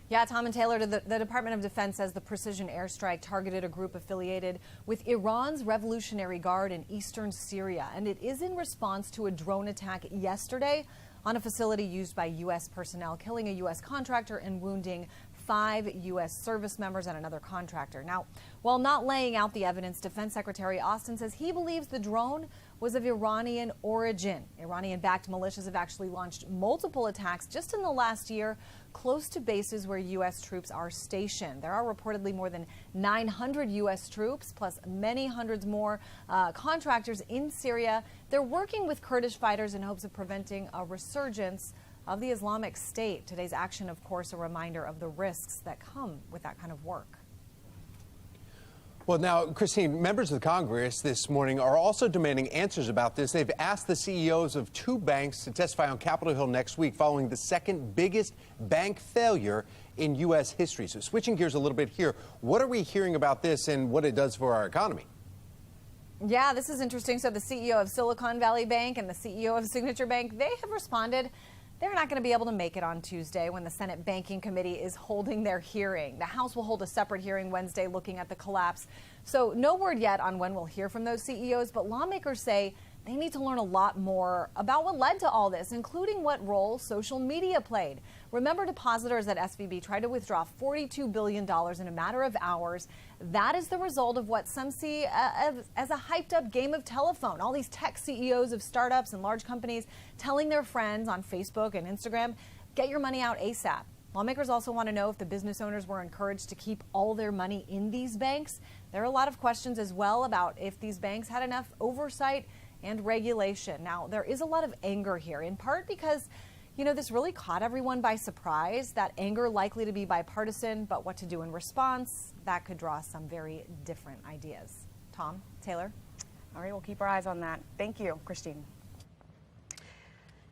Yeah, Tom and Taylor, the Department of Defense says the precision airstrike targeted a group affiliated with Iran's Revolutionary Guard in eastern Syria. And it is in response to a drone attack yesterday on a facility used by U.S. personnel, killing a U.S. contractor and wounding 5 U.S. service members and another contractor. Now, while not laying out the evidence, Defense Secretary Austin says he believes the drone was of Iranian origin. Iranian-backed militias have actually launched multiple attacks just in the last year close to bases where U.S. troops are stationed. There are reportedly more than 900 U.S. troops, plus many hundreds more contractors in Syria. They're working with Kurdish fighters in hopes of preventing a resurgence of the Islamic State. Today's action, of course, a reminder of the risks that come with that kind of work. Well, now, Christine, members of the Congress this morning are also demanding answers about this. They've asked the CEOs of 2 banks to testify on Capitol Hill next week following the second biggest bank failure in U.S. history. So switching gears a little bit here, what are we hearing about this and what it does for our economy? Yeah, this is interesting. So the CEO of Silicon Valley Bank and the CEO of Signature Bank, they have responded. They're not going to be able to make it on Tuesday when the Senate Banking Committee is holding their hearing. The House will hold a separate hearing Wednesday looking at the collapse. So no word yet on when we'll hear from those CEOs, but lawmakers say They need to learn a lot more about what led to all this, including what role social media played. Remember, depositors at SVB tried to withdraw $42 billion in a matter of hours. That is the result of what some see as a hyped-up game of telephone. All these tech CEOs of startups and large companies telling their friends on Facebook and Instagram, get your money out ASAP. Lawmakers also want to know if the business owners were encouraged to keep all their money in these banks. There are a lot of questions as well about if these banks had enough oversight and regulation. Now, there is a lot of anger here, in part because, this really caught everyone by surprise. That anger likely to be bipartisan, but what to do in response, that could draw some very different ideas. Tom, Taylor? All right, we'll keep our eyes on that. Thank you, Christine.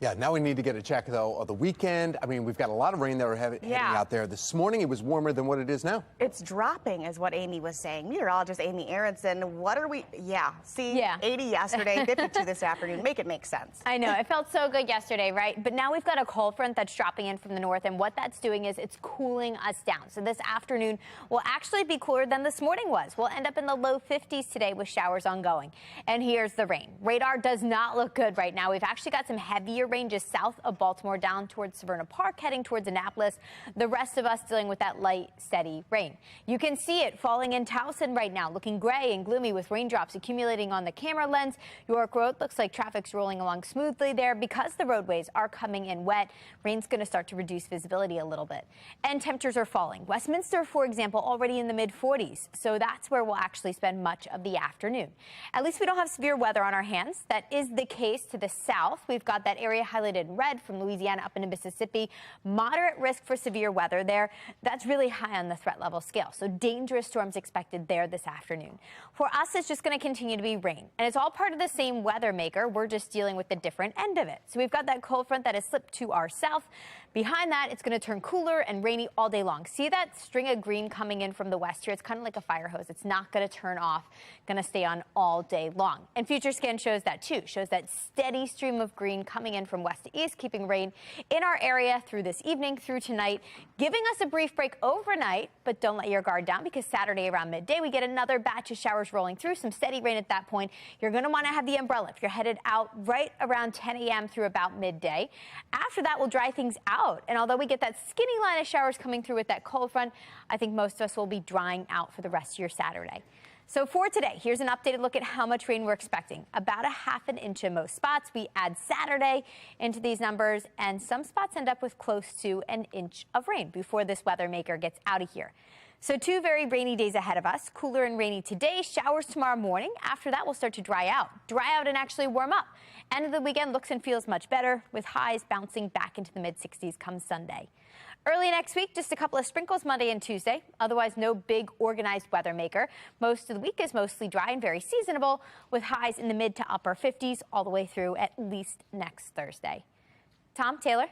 Yeah, now we need to get a check, though, of the weekend. I mean, we've got a lot of rain that we're heading out there. This morning, it was warmer than what it is now. It's dropping, is what Amy was saying. Meteorologist Amy Aronson, what are we? Yeah, see, 80 yesterday, 52 this afternoon. Make it make sense. I know, it felt so good yesterday, right? But now we've got a cold front that's dropping in from the north, and what that's doing is it's cooling us down. So this afternoon will actually be cooler than this morning was. We'll end up in the low 50s today with showers ongoing. And here's the rain. Radar does not look good right now. We've actually got some heavier rain just south of Baltimore down towards Severna Park, heading towards Annapolis. The rest of us dealing with that light, steady rain. You can see it falling in Towson right now, looking gray and gloomy with raindrops accumulating on the camera lens. York Road looks like traffic's rolling along smoothly there because the roadways are coming in wet. Rain's going to start to reduce visibility a little bit. And temperatures are falling. Westminster, for example, already in the mid-40s. So that's where we'll actually spend much of the afternoon. At least we don't have severe weather on our hands. That is the case to the south. We've got that area highlighted in red from Louisiana up into Mississippi. Moderate risk for severe weather there. That's really high on the threat level scale. So dangerous storms expected there this afternoon. For us, it's just going to continue to be rain. And it's all part of the same weather maker. We're just dealing with the different end of it. So we've got that cold front that has slipped to our south. Behind that, it's going to turn cooler and rainy all day long. See that string of green coming in from the west here? It's kind of like a fire hose. It's not going to turn off, going to stay on all day long. And Future Scan shows that too, shows that steady stream of green coming in from west to east, keeping rain in our area through this evening, through tonight, giving us a brief break overnight. But don't let your guard down, because Saturday around midday, we get another batch of showers rolling through, some steady rain at that point. You're going to want to have the umbrella if you're headed out right around 10 a.m. through about midday. After that, we'll dry things out. And although we get that skinny line of showers coming through with that cold front, I think most of us will be drying out for the rest of your Saturday. So for today, here's an updated look at how much rain we're expecting. About a ½ an inch in most spots. We add Saturday into these numbers, and some spots end up with close to an inch of rain before this weather maker gets out of here. So 2 very rainy days ahead of us. Cooler and rainy today, showers tomorrow morning. After that, we'll start to dry out and actually warm up. End of the weekend looks and feels much better, with highs bouncing back into the mid-60s come Sunday. Early next week, just a couple of sprinkles Monday and Tuesday. Otherwise, no big organized weather maker. Most of the week is mostly dry and very seasonable, with highs in the mid to upper 50s all the way through at least next Thursday. Tom, Taylor?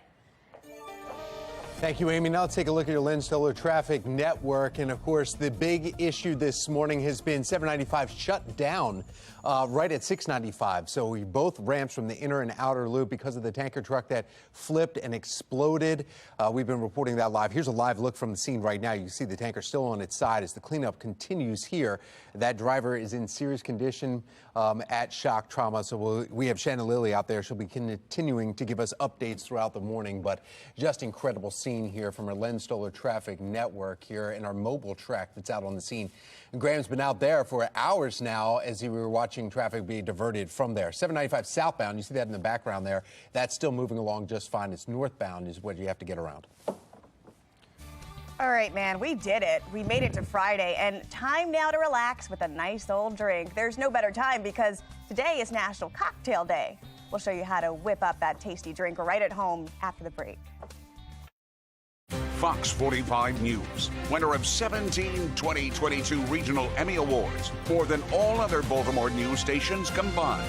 Thank you, Amy. Now let's take a look at your Lynn Stoller traffic network. And of course, the big issue this morning has been 795 shut down right at 695. So both ramps from the inner and outer loop because of the tanker truck that flipped and exploded. We've been reporting that live. Here's a live look from the scene right now. You can see the tanker still on its side as the cleanup continues here. That driver is in serious condition at shock trauma. So we have Shannon Lilly out there. She'll be continuing to give us updates throughout the morning. But just incredible scene here from our Len Stoller traffic network here in our mobile track that's out on the scene. And Graham's been out there for hours now as we were watching traffic be diverted from there. 795 southbound, you see that in the background there. That's still moving along just fine. It's northbound is what you have to get around. All right, man, we did it. We made it to Friday, and time now to relax with a nice old drink. There's no better time because today is National Cocktail Day. We'll show you how to whip up that tasty drink right at home after the break. Fox 45 News, winner of 17 2022 Regional Emmy Awards, more than all other Baltimore news stations combined.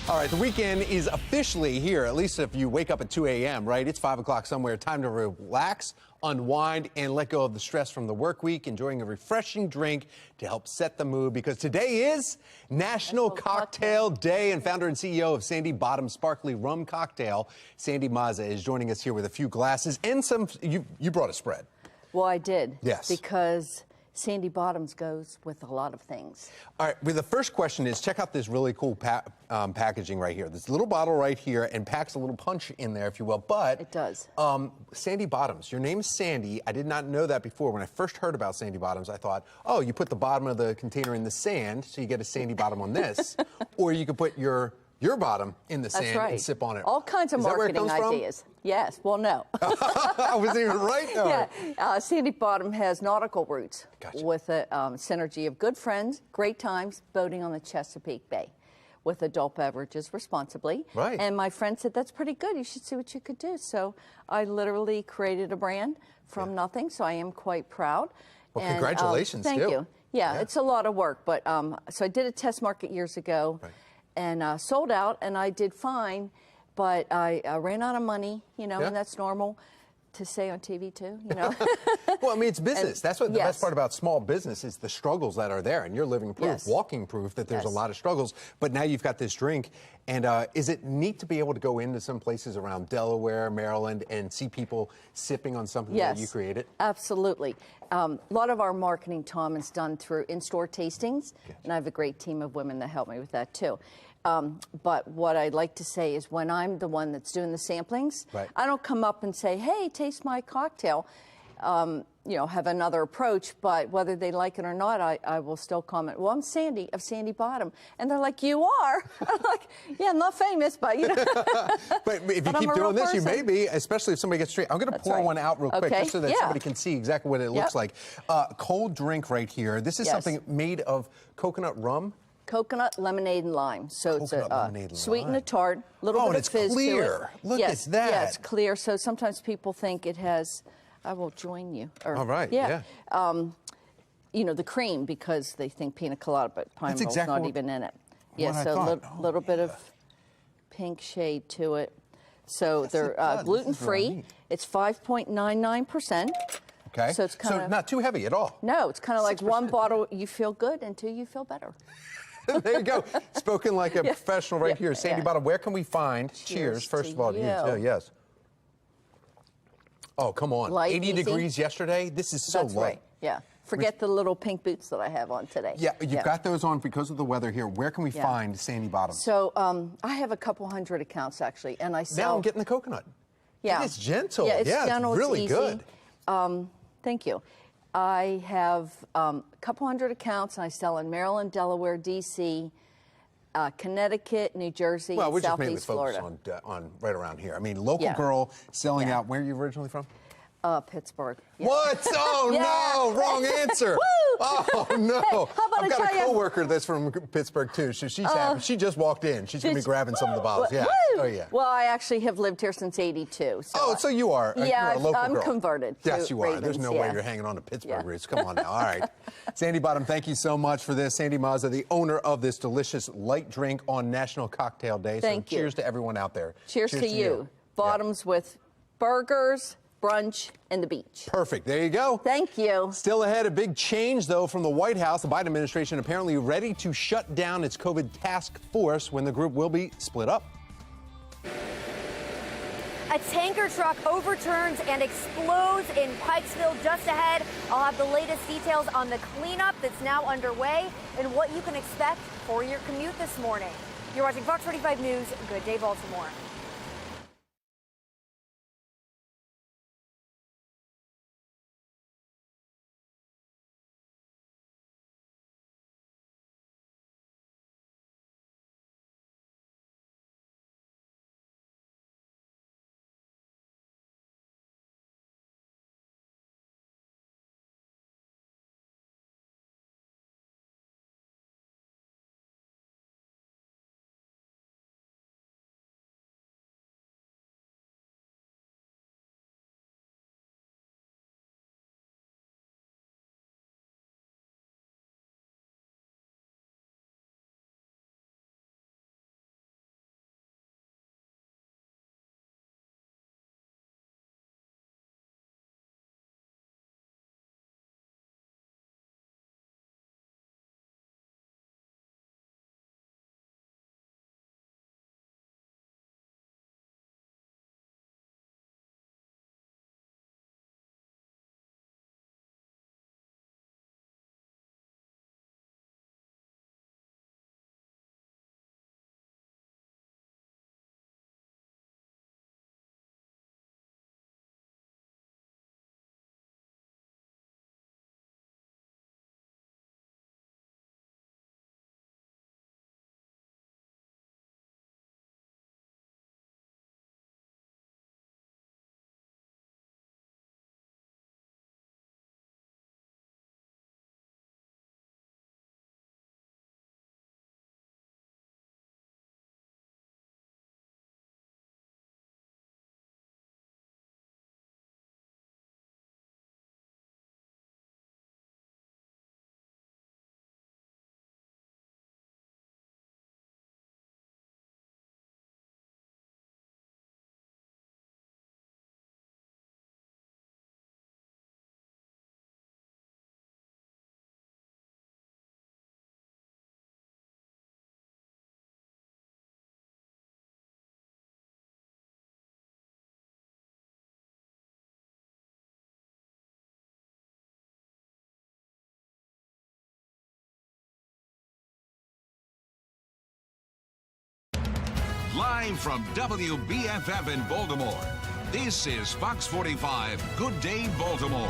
All right, the weekend is officially here, at least if you wake up at 2 a.m., right? It's 5 o'clock somewhere. Time to relax, unwind, and let go of the stress from the work week, enjoying a refreshing drink to help set the mood, because today is National Cocktail Day, and founder and CEO of Sandy Bottom Sparkly Rum Cocktail, Sandy Mazza, is joining us here with a few glasses and some, you brought a spread. Well, I did. Yes. Because Sandy Bottoms goes with a lot of things. All right, well, the first question is, check out this really cool packaging right here. This little bottle right here, and packs a little punch in there, if you will, but... It does. Sandy Bottoms, your name is Sandy. I did not know that before. When I first heard about Sandy Bottoms, I thought, oh, you put the bottom of the container in the sand, so you get a sandy bottom on this, or you could put your bottom in the sand and sip on it. All kinds of marketing ideas. Yes, well, no. I wasn't even right, though. Yeah, Sandy Bottom has nautical roots with a synergy of good friends, great times, boating on the Chesapeake Bay with adult beverages responsibly. Right. And my friend said, that's pretty good. You should see what you could do. So I literally created a brand from nothing, so I am quite proud. Well, congratulations, thank you. Yeah, it's a lot of work, but so I did a test market years ago. Right. And sold out, and I did fine, but I ran out of money, you know, and that's normal to say on TV too, you know. Well, I mean, it's business. That's what the yes. best part about small business is, the struggles that are there, and you're living proof, Yes. walking proof that there's a lot of struggles. But now you've got this drink, and is it neat to be able to go into some places around Delaware, Maryland, and see people sipping on something that you created? Absolutely. A lot of our marketing, Tom, is done through in-store tastings, and I have a great team of women that help me with that too. But what I'd like to say is, when I'm the one that's doing the samplings, I don't come up and say, hey, taste my cocktail. You know, have another approach, but whether they like it or not, I will still comment, well, I'm Sandy of Sandy Bottom. And they're like, you are? I'm like, yeah, I'm not famous, but you know. But if you keep doing this, you may be, especially if somebody gets straight. I'm going to pour one out real quick, just so that somebody can see exactly what it looks like. Cold drink right here. This is something made of coconut rum. Coconut, lemonade, and lime. So it's a sweet and a tart, a little bit of fizz clear. to it. Look at that. Yeah, it's clear. So sometimes people think it has, I will join you. Or, all right, you know, the cream, because they think pina colada, but pineapple's not even in it. Yeah, so a little bit of pink shade to it. So they're gluten-free. It's 5.99%. Okay. So it's kind of not too heavy at all. No, it's kind of like one bottle, you feel good, and two, you feel better. There you go. Spoken like a professional right here. Sandy Bottom, where can we find? Cheers first of all to you too. Yes. Oh, come on. Light, 80 degrees yesterday? This is so That's low. right. Yeah. Forget the little pink boots that I have on today. Yeah, you've got those on because of the weather here. Where can we find Sandy Bottom? So I have a couple hundred accounts, actually, and I sell... Now I'm getting the coconut. Yeah. It's gentle. Yeah, it's gentle, really it's easy. good. Thank you. I have a couple hundred accounts, and I sell in Maryland, Delaware, D.C., Connecticut, New Jersey, well, we're Southeast just mainly Florida. focused on right around here. I mean, local girl selling out. Where are you originally from? Pittsburgh. What? Oh, no, wrong answer. Oh, no. Hey, how about I've got a coworker that's from Pittsburgh, too, so she's happy. She just walked in. She's going to be grabbing some of the bottles. Yeah. Oh, yeah. Well, I actually have lived here since '82. So so you are. Yeah, you're a local I'm girl. converted. Yes, you are. Ravens, There's no way you're hanging on to Pittsburgh roots. Come on now. All right. Sandy Bottom, thank you so much for this. Sandy Mazza, the owner of this delicious light drink on National Cocktail Day. Thank you. Cheers to everyone out there. Cheers to you. Bottoms with burgers, brunch, and the beach. Perfect. There you go. Thank you. Still ahead, a big change, though, from the White House. The Biden administration apparently ready to shut down its COVID task force when the group will be split up. A tanker truck overturns and explodes in Pikesville just ahead. I'll have the latest details on the cleanup that's now underway and what you can expect for your commute this morning. You're watching Fox 45 News. Good day, Baltimore. Live from WBFF in Baltimore, this is Fox 45 Good Day Baltimore.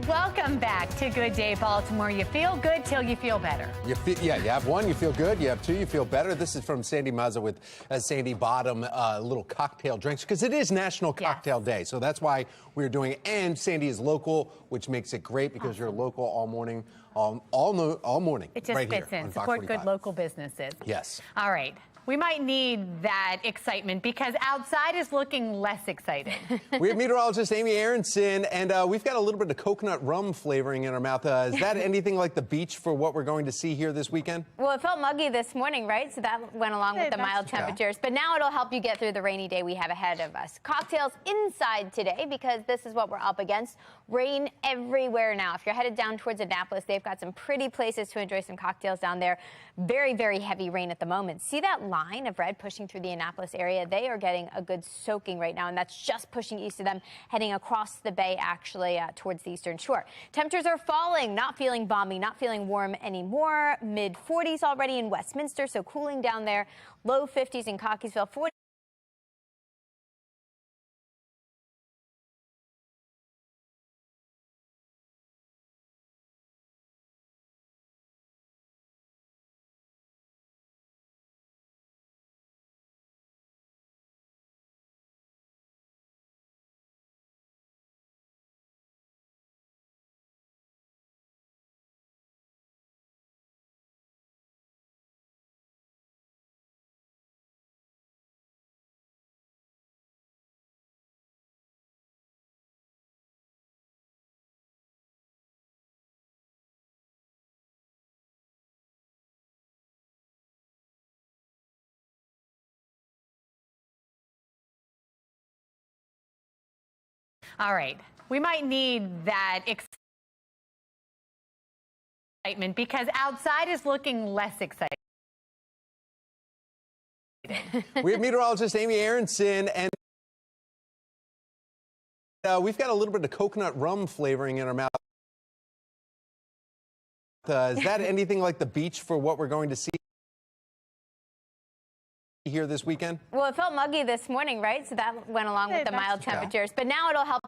Welcome back to Good Day Baltimore. You feel good till you feel better. You have one, you feel good. You have two, you feel better. This is from Sandy Mazza with Sandy Bottom little cocktail drinks, because it is National Cocktail Day. So that's why we're doing it. And Sandy is local, which makes it great because you're local all morning, all morning. It just right fits here in. on Fox Support 45. good local businesses. Yes. All right. We might need that excitement because outside is looking less exciting. We have meteorologist Amy Aronson, and we've got a little bit of coconut rum flavoring in our mouth. Is that anything like the beach for what we're going to see here this weekend? Well, it felt muggy this morning, right? So that went along with the mild temperatures. But now it'll help you get through the rainy day we have ahead of us. Cocktails inside today because this is what we're up against. Rain everywhere now. If you're headed down towards Annapolis, they've got some pretty places to enjoy some cocktails down there. Very, very heavy rain at the moment. See that line of red pushing through the Annapolis area? They are getting a good soaking right now, and that's just pushing east of them, heading across the bay, actually, towards the eastern shore. Temperatures are falling, not feeling balmy, not feeling warm anymore. Mid-40s already in Westminster, so cooling down there. Low 50s in Cockeysville, 40. All right. We might need that excitement because outside is looking less exciting. We have meteorologist Amy Aronson, and we've got a little bit of coconut rum flavoring in our mouth. Is that anything like the beach for what we're going to see here this weekend? Well, it felt muggy this morning, right? So that went along with the mild temperatures. But now it'll help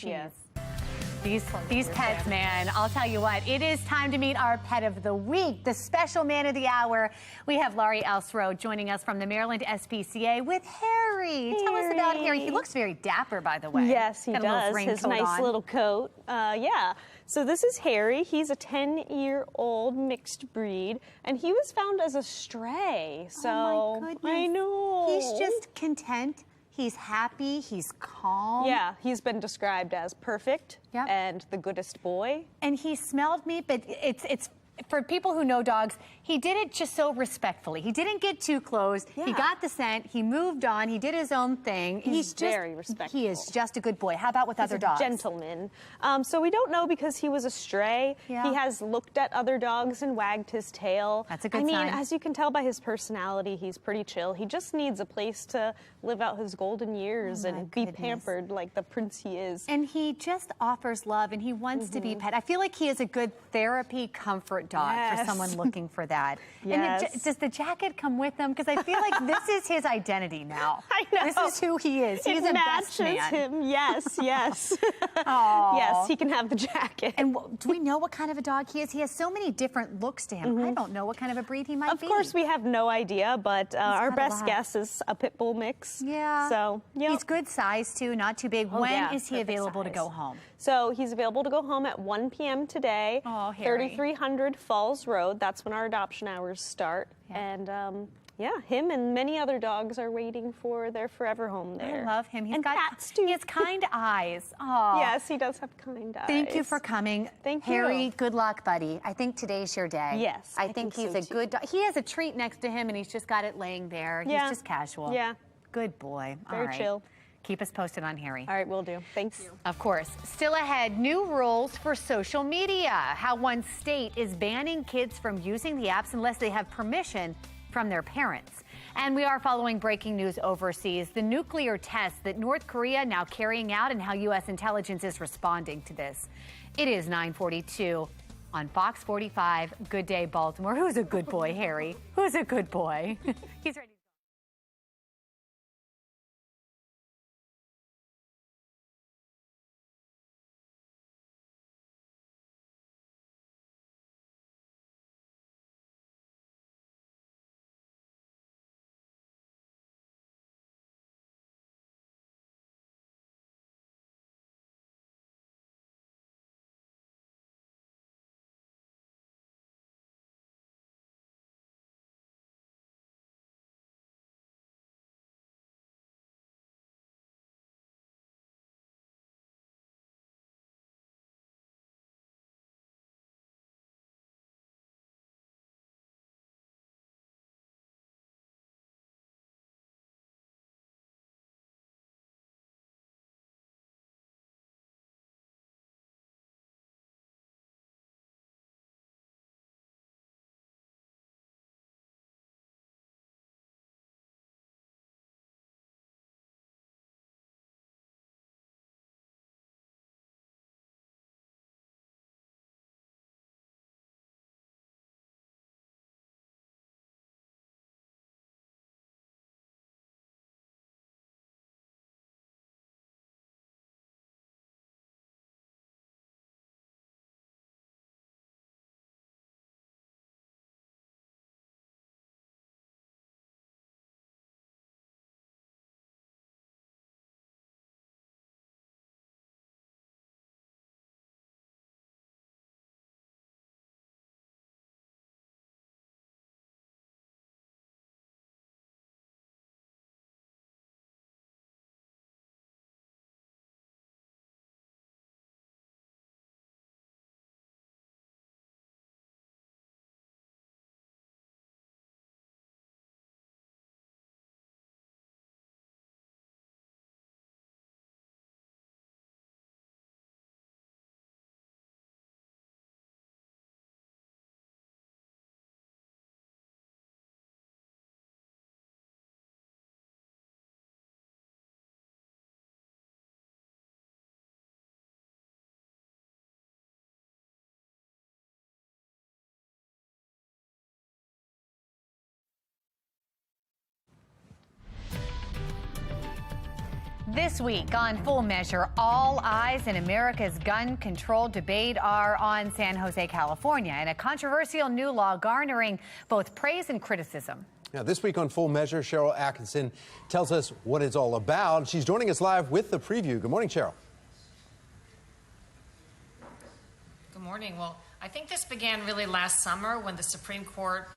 Yes. These pets, man, I'll tell you what, it is time to meet our pet of the week, the special man of the hour. We have Laurie Elsrow joining us from the Maryland SPCA with Harry. Tell us about Harry. He looks very dapper, by the way. Yes, he does. His nice little coat. Yeah. So this is Harry. He's a 10-year-old mixed breed, and he was found as a stray. So oh my goodness. I know. He's just content. He's happy, he's calm. Yeah, he's been described as perfect and the goodest boy. And he smelled me, but it's for people who know dogs, he did it just so respectfully. He didn't get too close. Yeah. He got the scent. He moved on. He did his own thing. He's just very respectful. He is just a good boy. How about with other dogs? He's a gentleman. So we don't know because he was a stray. Yeah. He has looked at other dogs and wagged his tail. That's a good sign. sign. As you can tell by his personality, he's pretty chill. He just needs a place to live out his golden years and be pampered like the prince he is. And he just offers love, and he wants to be pet. I feel like he is a good therapy comfort dog for someone looking for that. Yes. And does the jacket come with him? Because I feel like this is his identity now. I know. This is who he is. He's it a matches best man. him. Yes, yes. Aww. Yes, he can have the jacket. And do we know what kind of a dog he is? He has so many different looks to him. I don't know what kind of a breed he might be. Of course, we have no idea, but our best guess is a pit bull mix. Yeah. So, he's good size too, not too big. When is he available to go home? So he's available to go home at 1 p.m. today. Oh, Harry. 3300 Falls Road. That's when our adoption hours start. Yeah. And yeah, him and many other dogs are waiting for their forever home there. I love him. He's and got cats too. He has kind eyes. Oh. Yes, he does have kind eyes. Thank you for coming. Thank you. Harry, good luck, buddy. I think today's your day. Yes, I think he's so a good dog. He has a treat next to him, and he's just got it laying there. Yeah. He's just casual. Yeah. Good boy. Very All right. chill. Keep us posted on Harry. All right, will do. Thanks. Of course. Still ahead, new rules for social media. How one state is banning kids from using the apps unless they have permission from their parents. And we are following breaking news overseas, the nuclear tests that North Korea now carrying out and how U.S. intelligence is responding to this. It is 9:42 on Fox 45. Good day, Baltimore. Who's a good boy, Harry? Who's a good boy? He's ready. This week on Full Measure, all eyes in America's gun control debate are on San Jose, California, and a controversial new law garnering both praise and criticism. Now, this week on Full Measure, Cheryl Atkinson tells us what it's all about. She's joining us live with the preview. Good morning, Cheryl. Good morning. Well, I think this began really last summer when the Supreme Court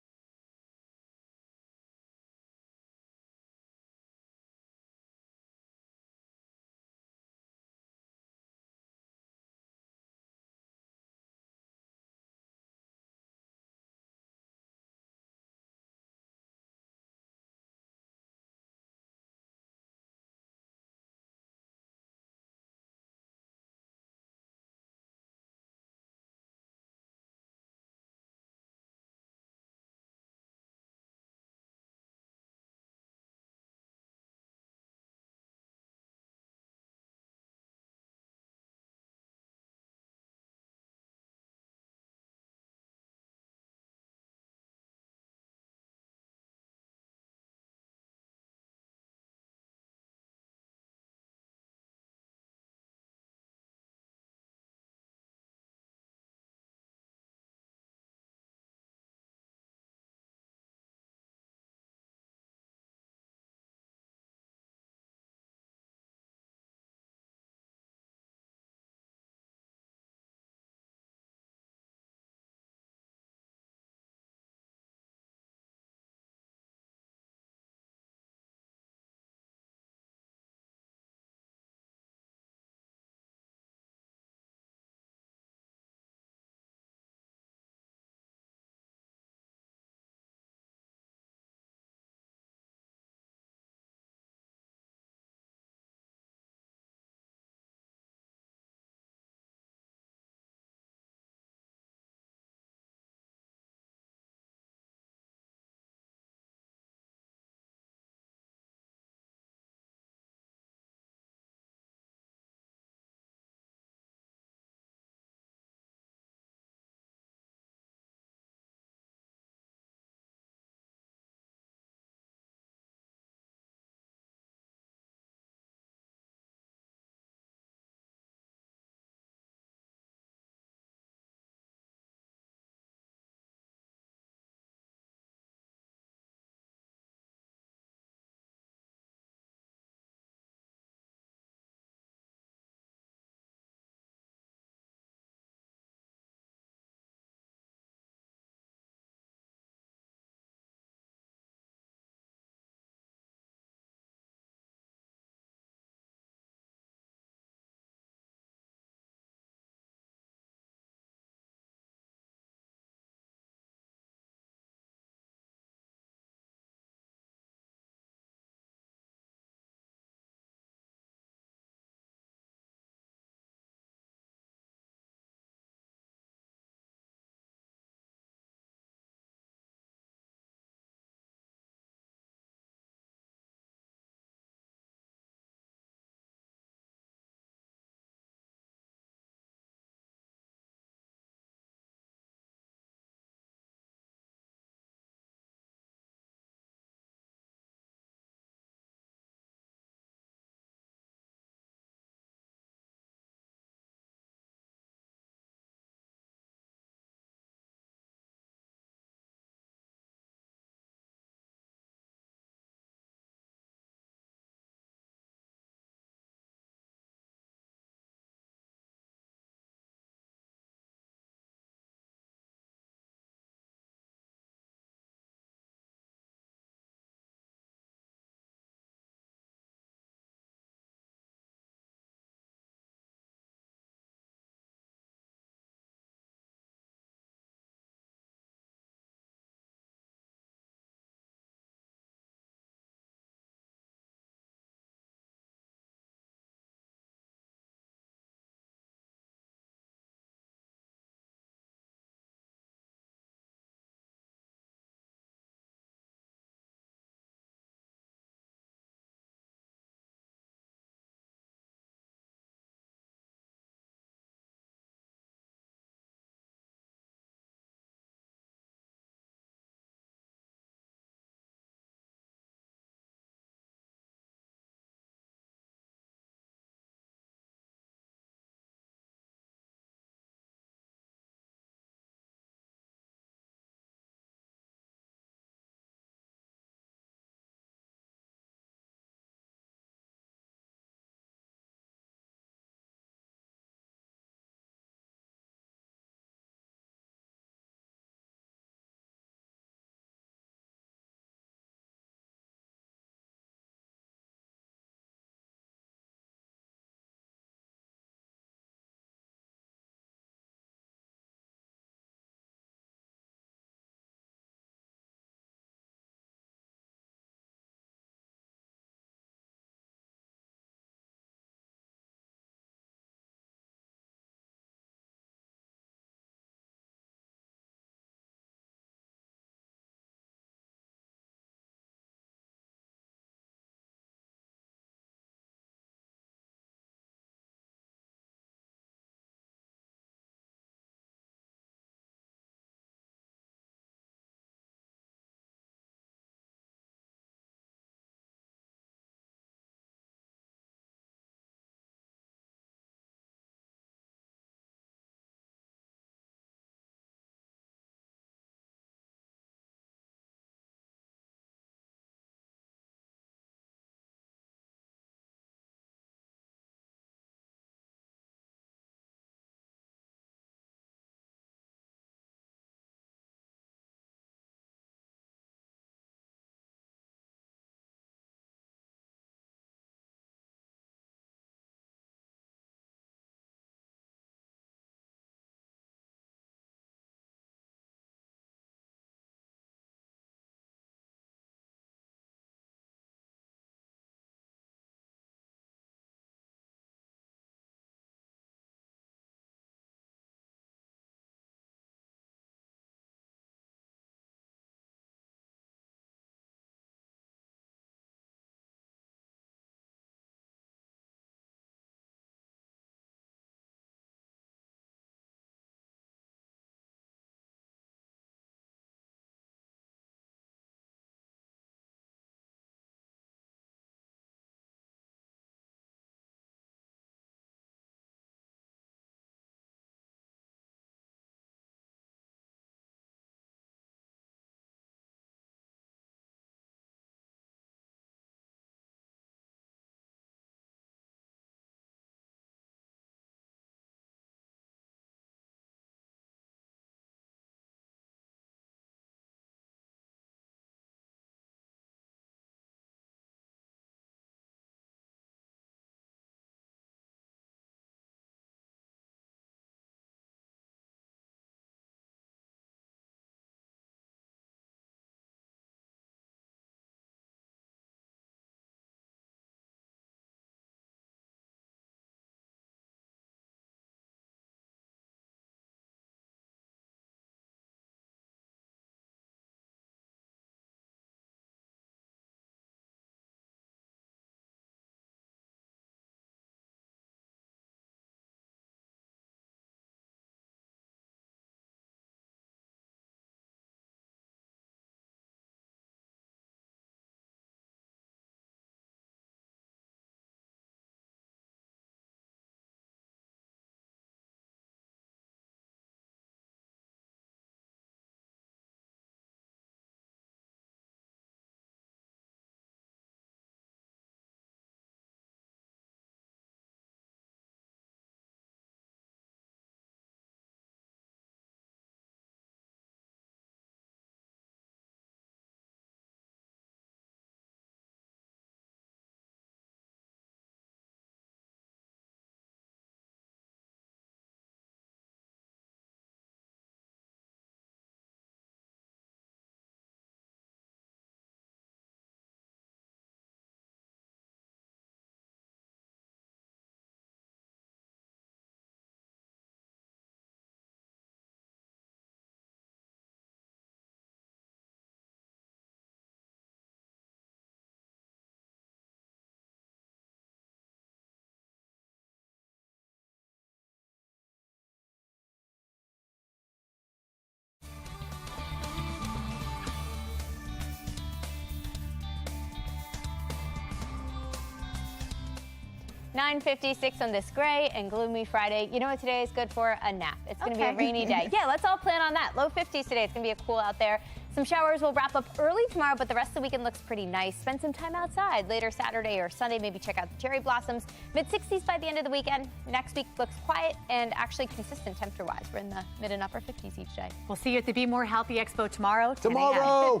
9:56 on this gray and gloomy Friday. You know what today is good for? A nap. It's going to be a rainy day. Yeah, let's all plan on that. Low 50s today. It's going to be cool out there. Some showers will wrap up early tomorrow, but the rest of the weekend looks pretty nice. Spend some time outside later Saturday or Sunday. Maybe check out the cherry blossoms. Mid-60s by the end of the weekend. Next week looks quiet and actually consistent temperature-wise. We're in the mid and upper 50s each day. We'll see you at the Be More Healthy Expo tomorrow. Tomorrow!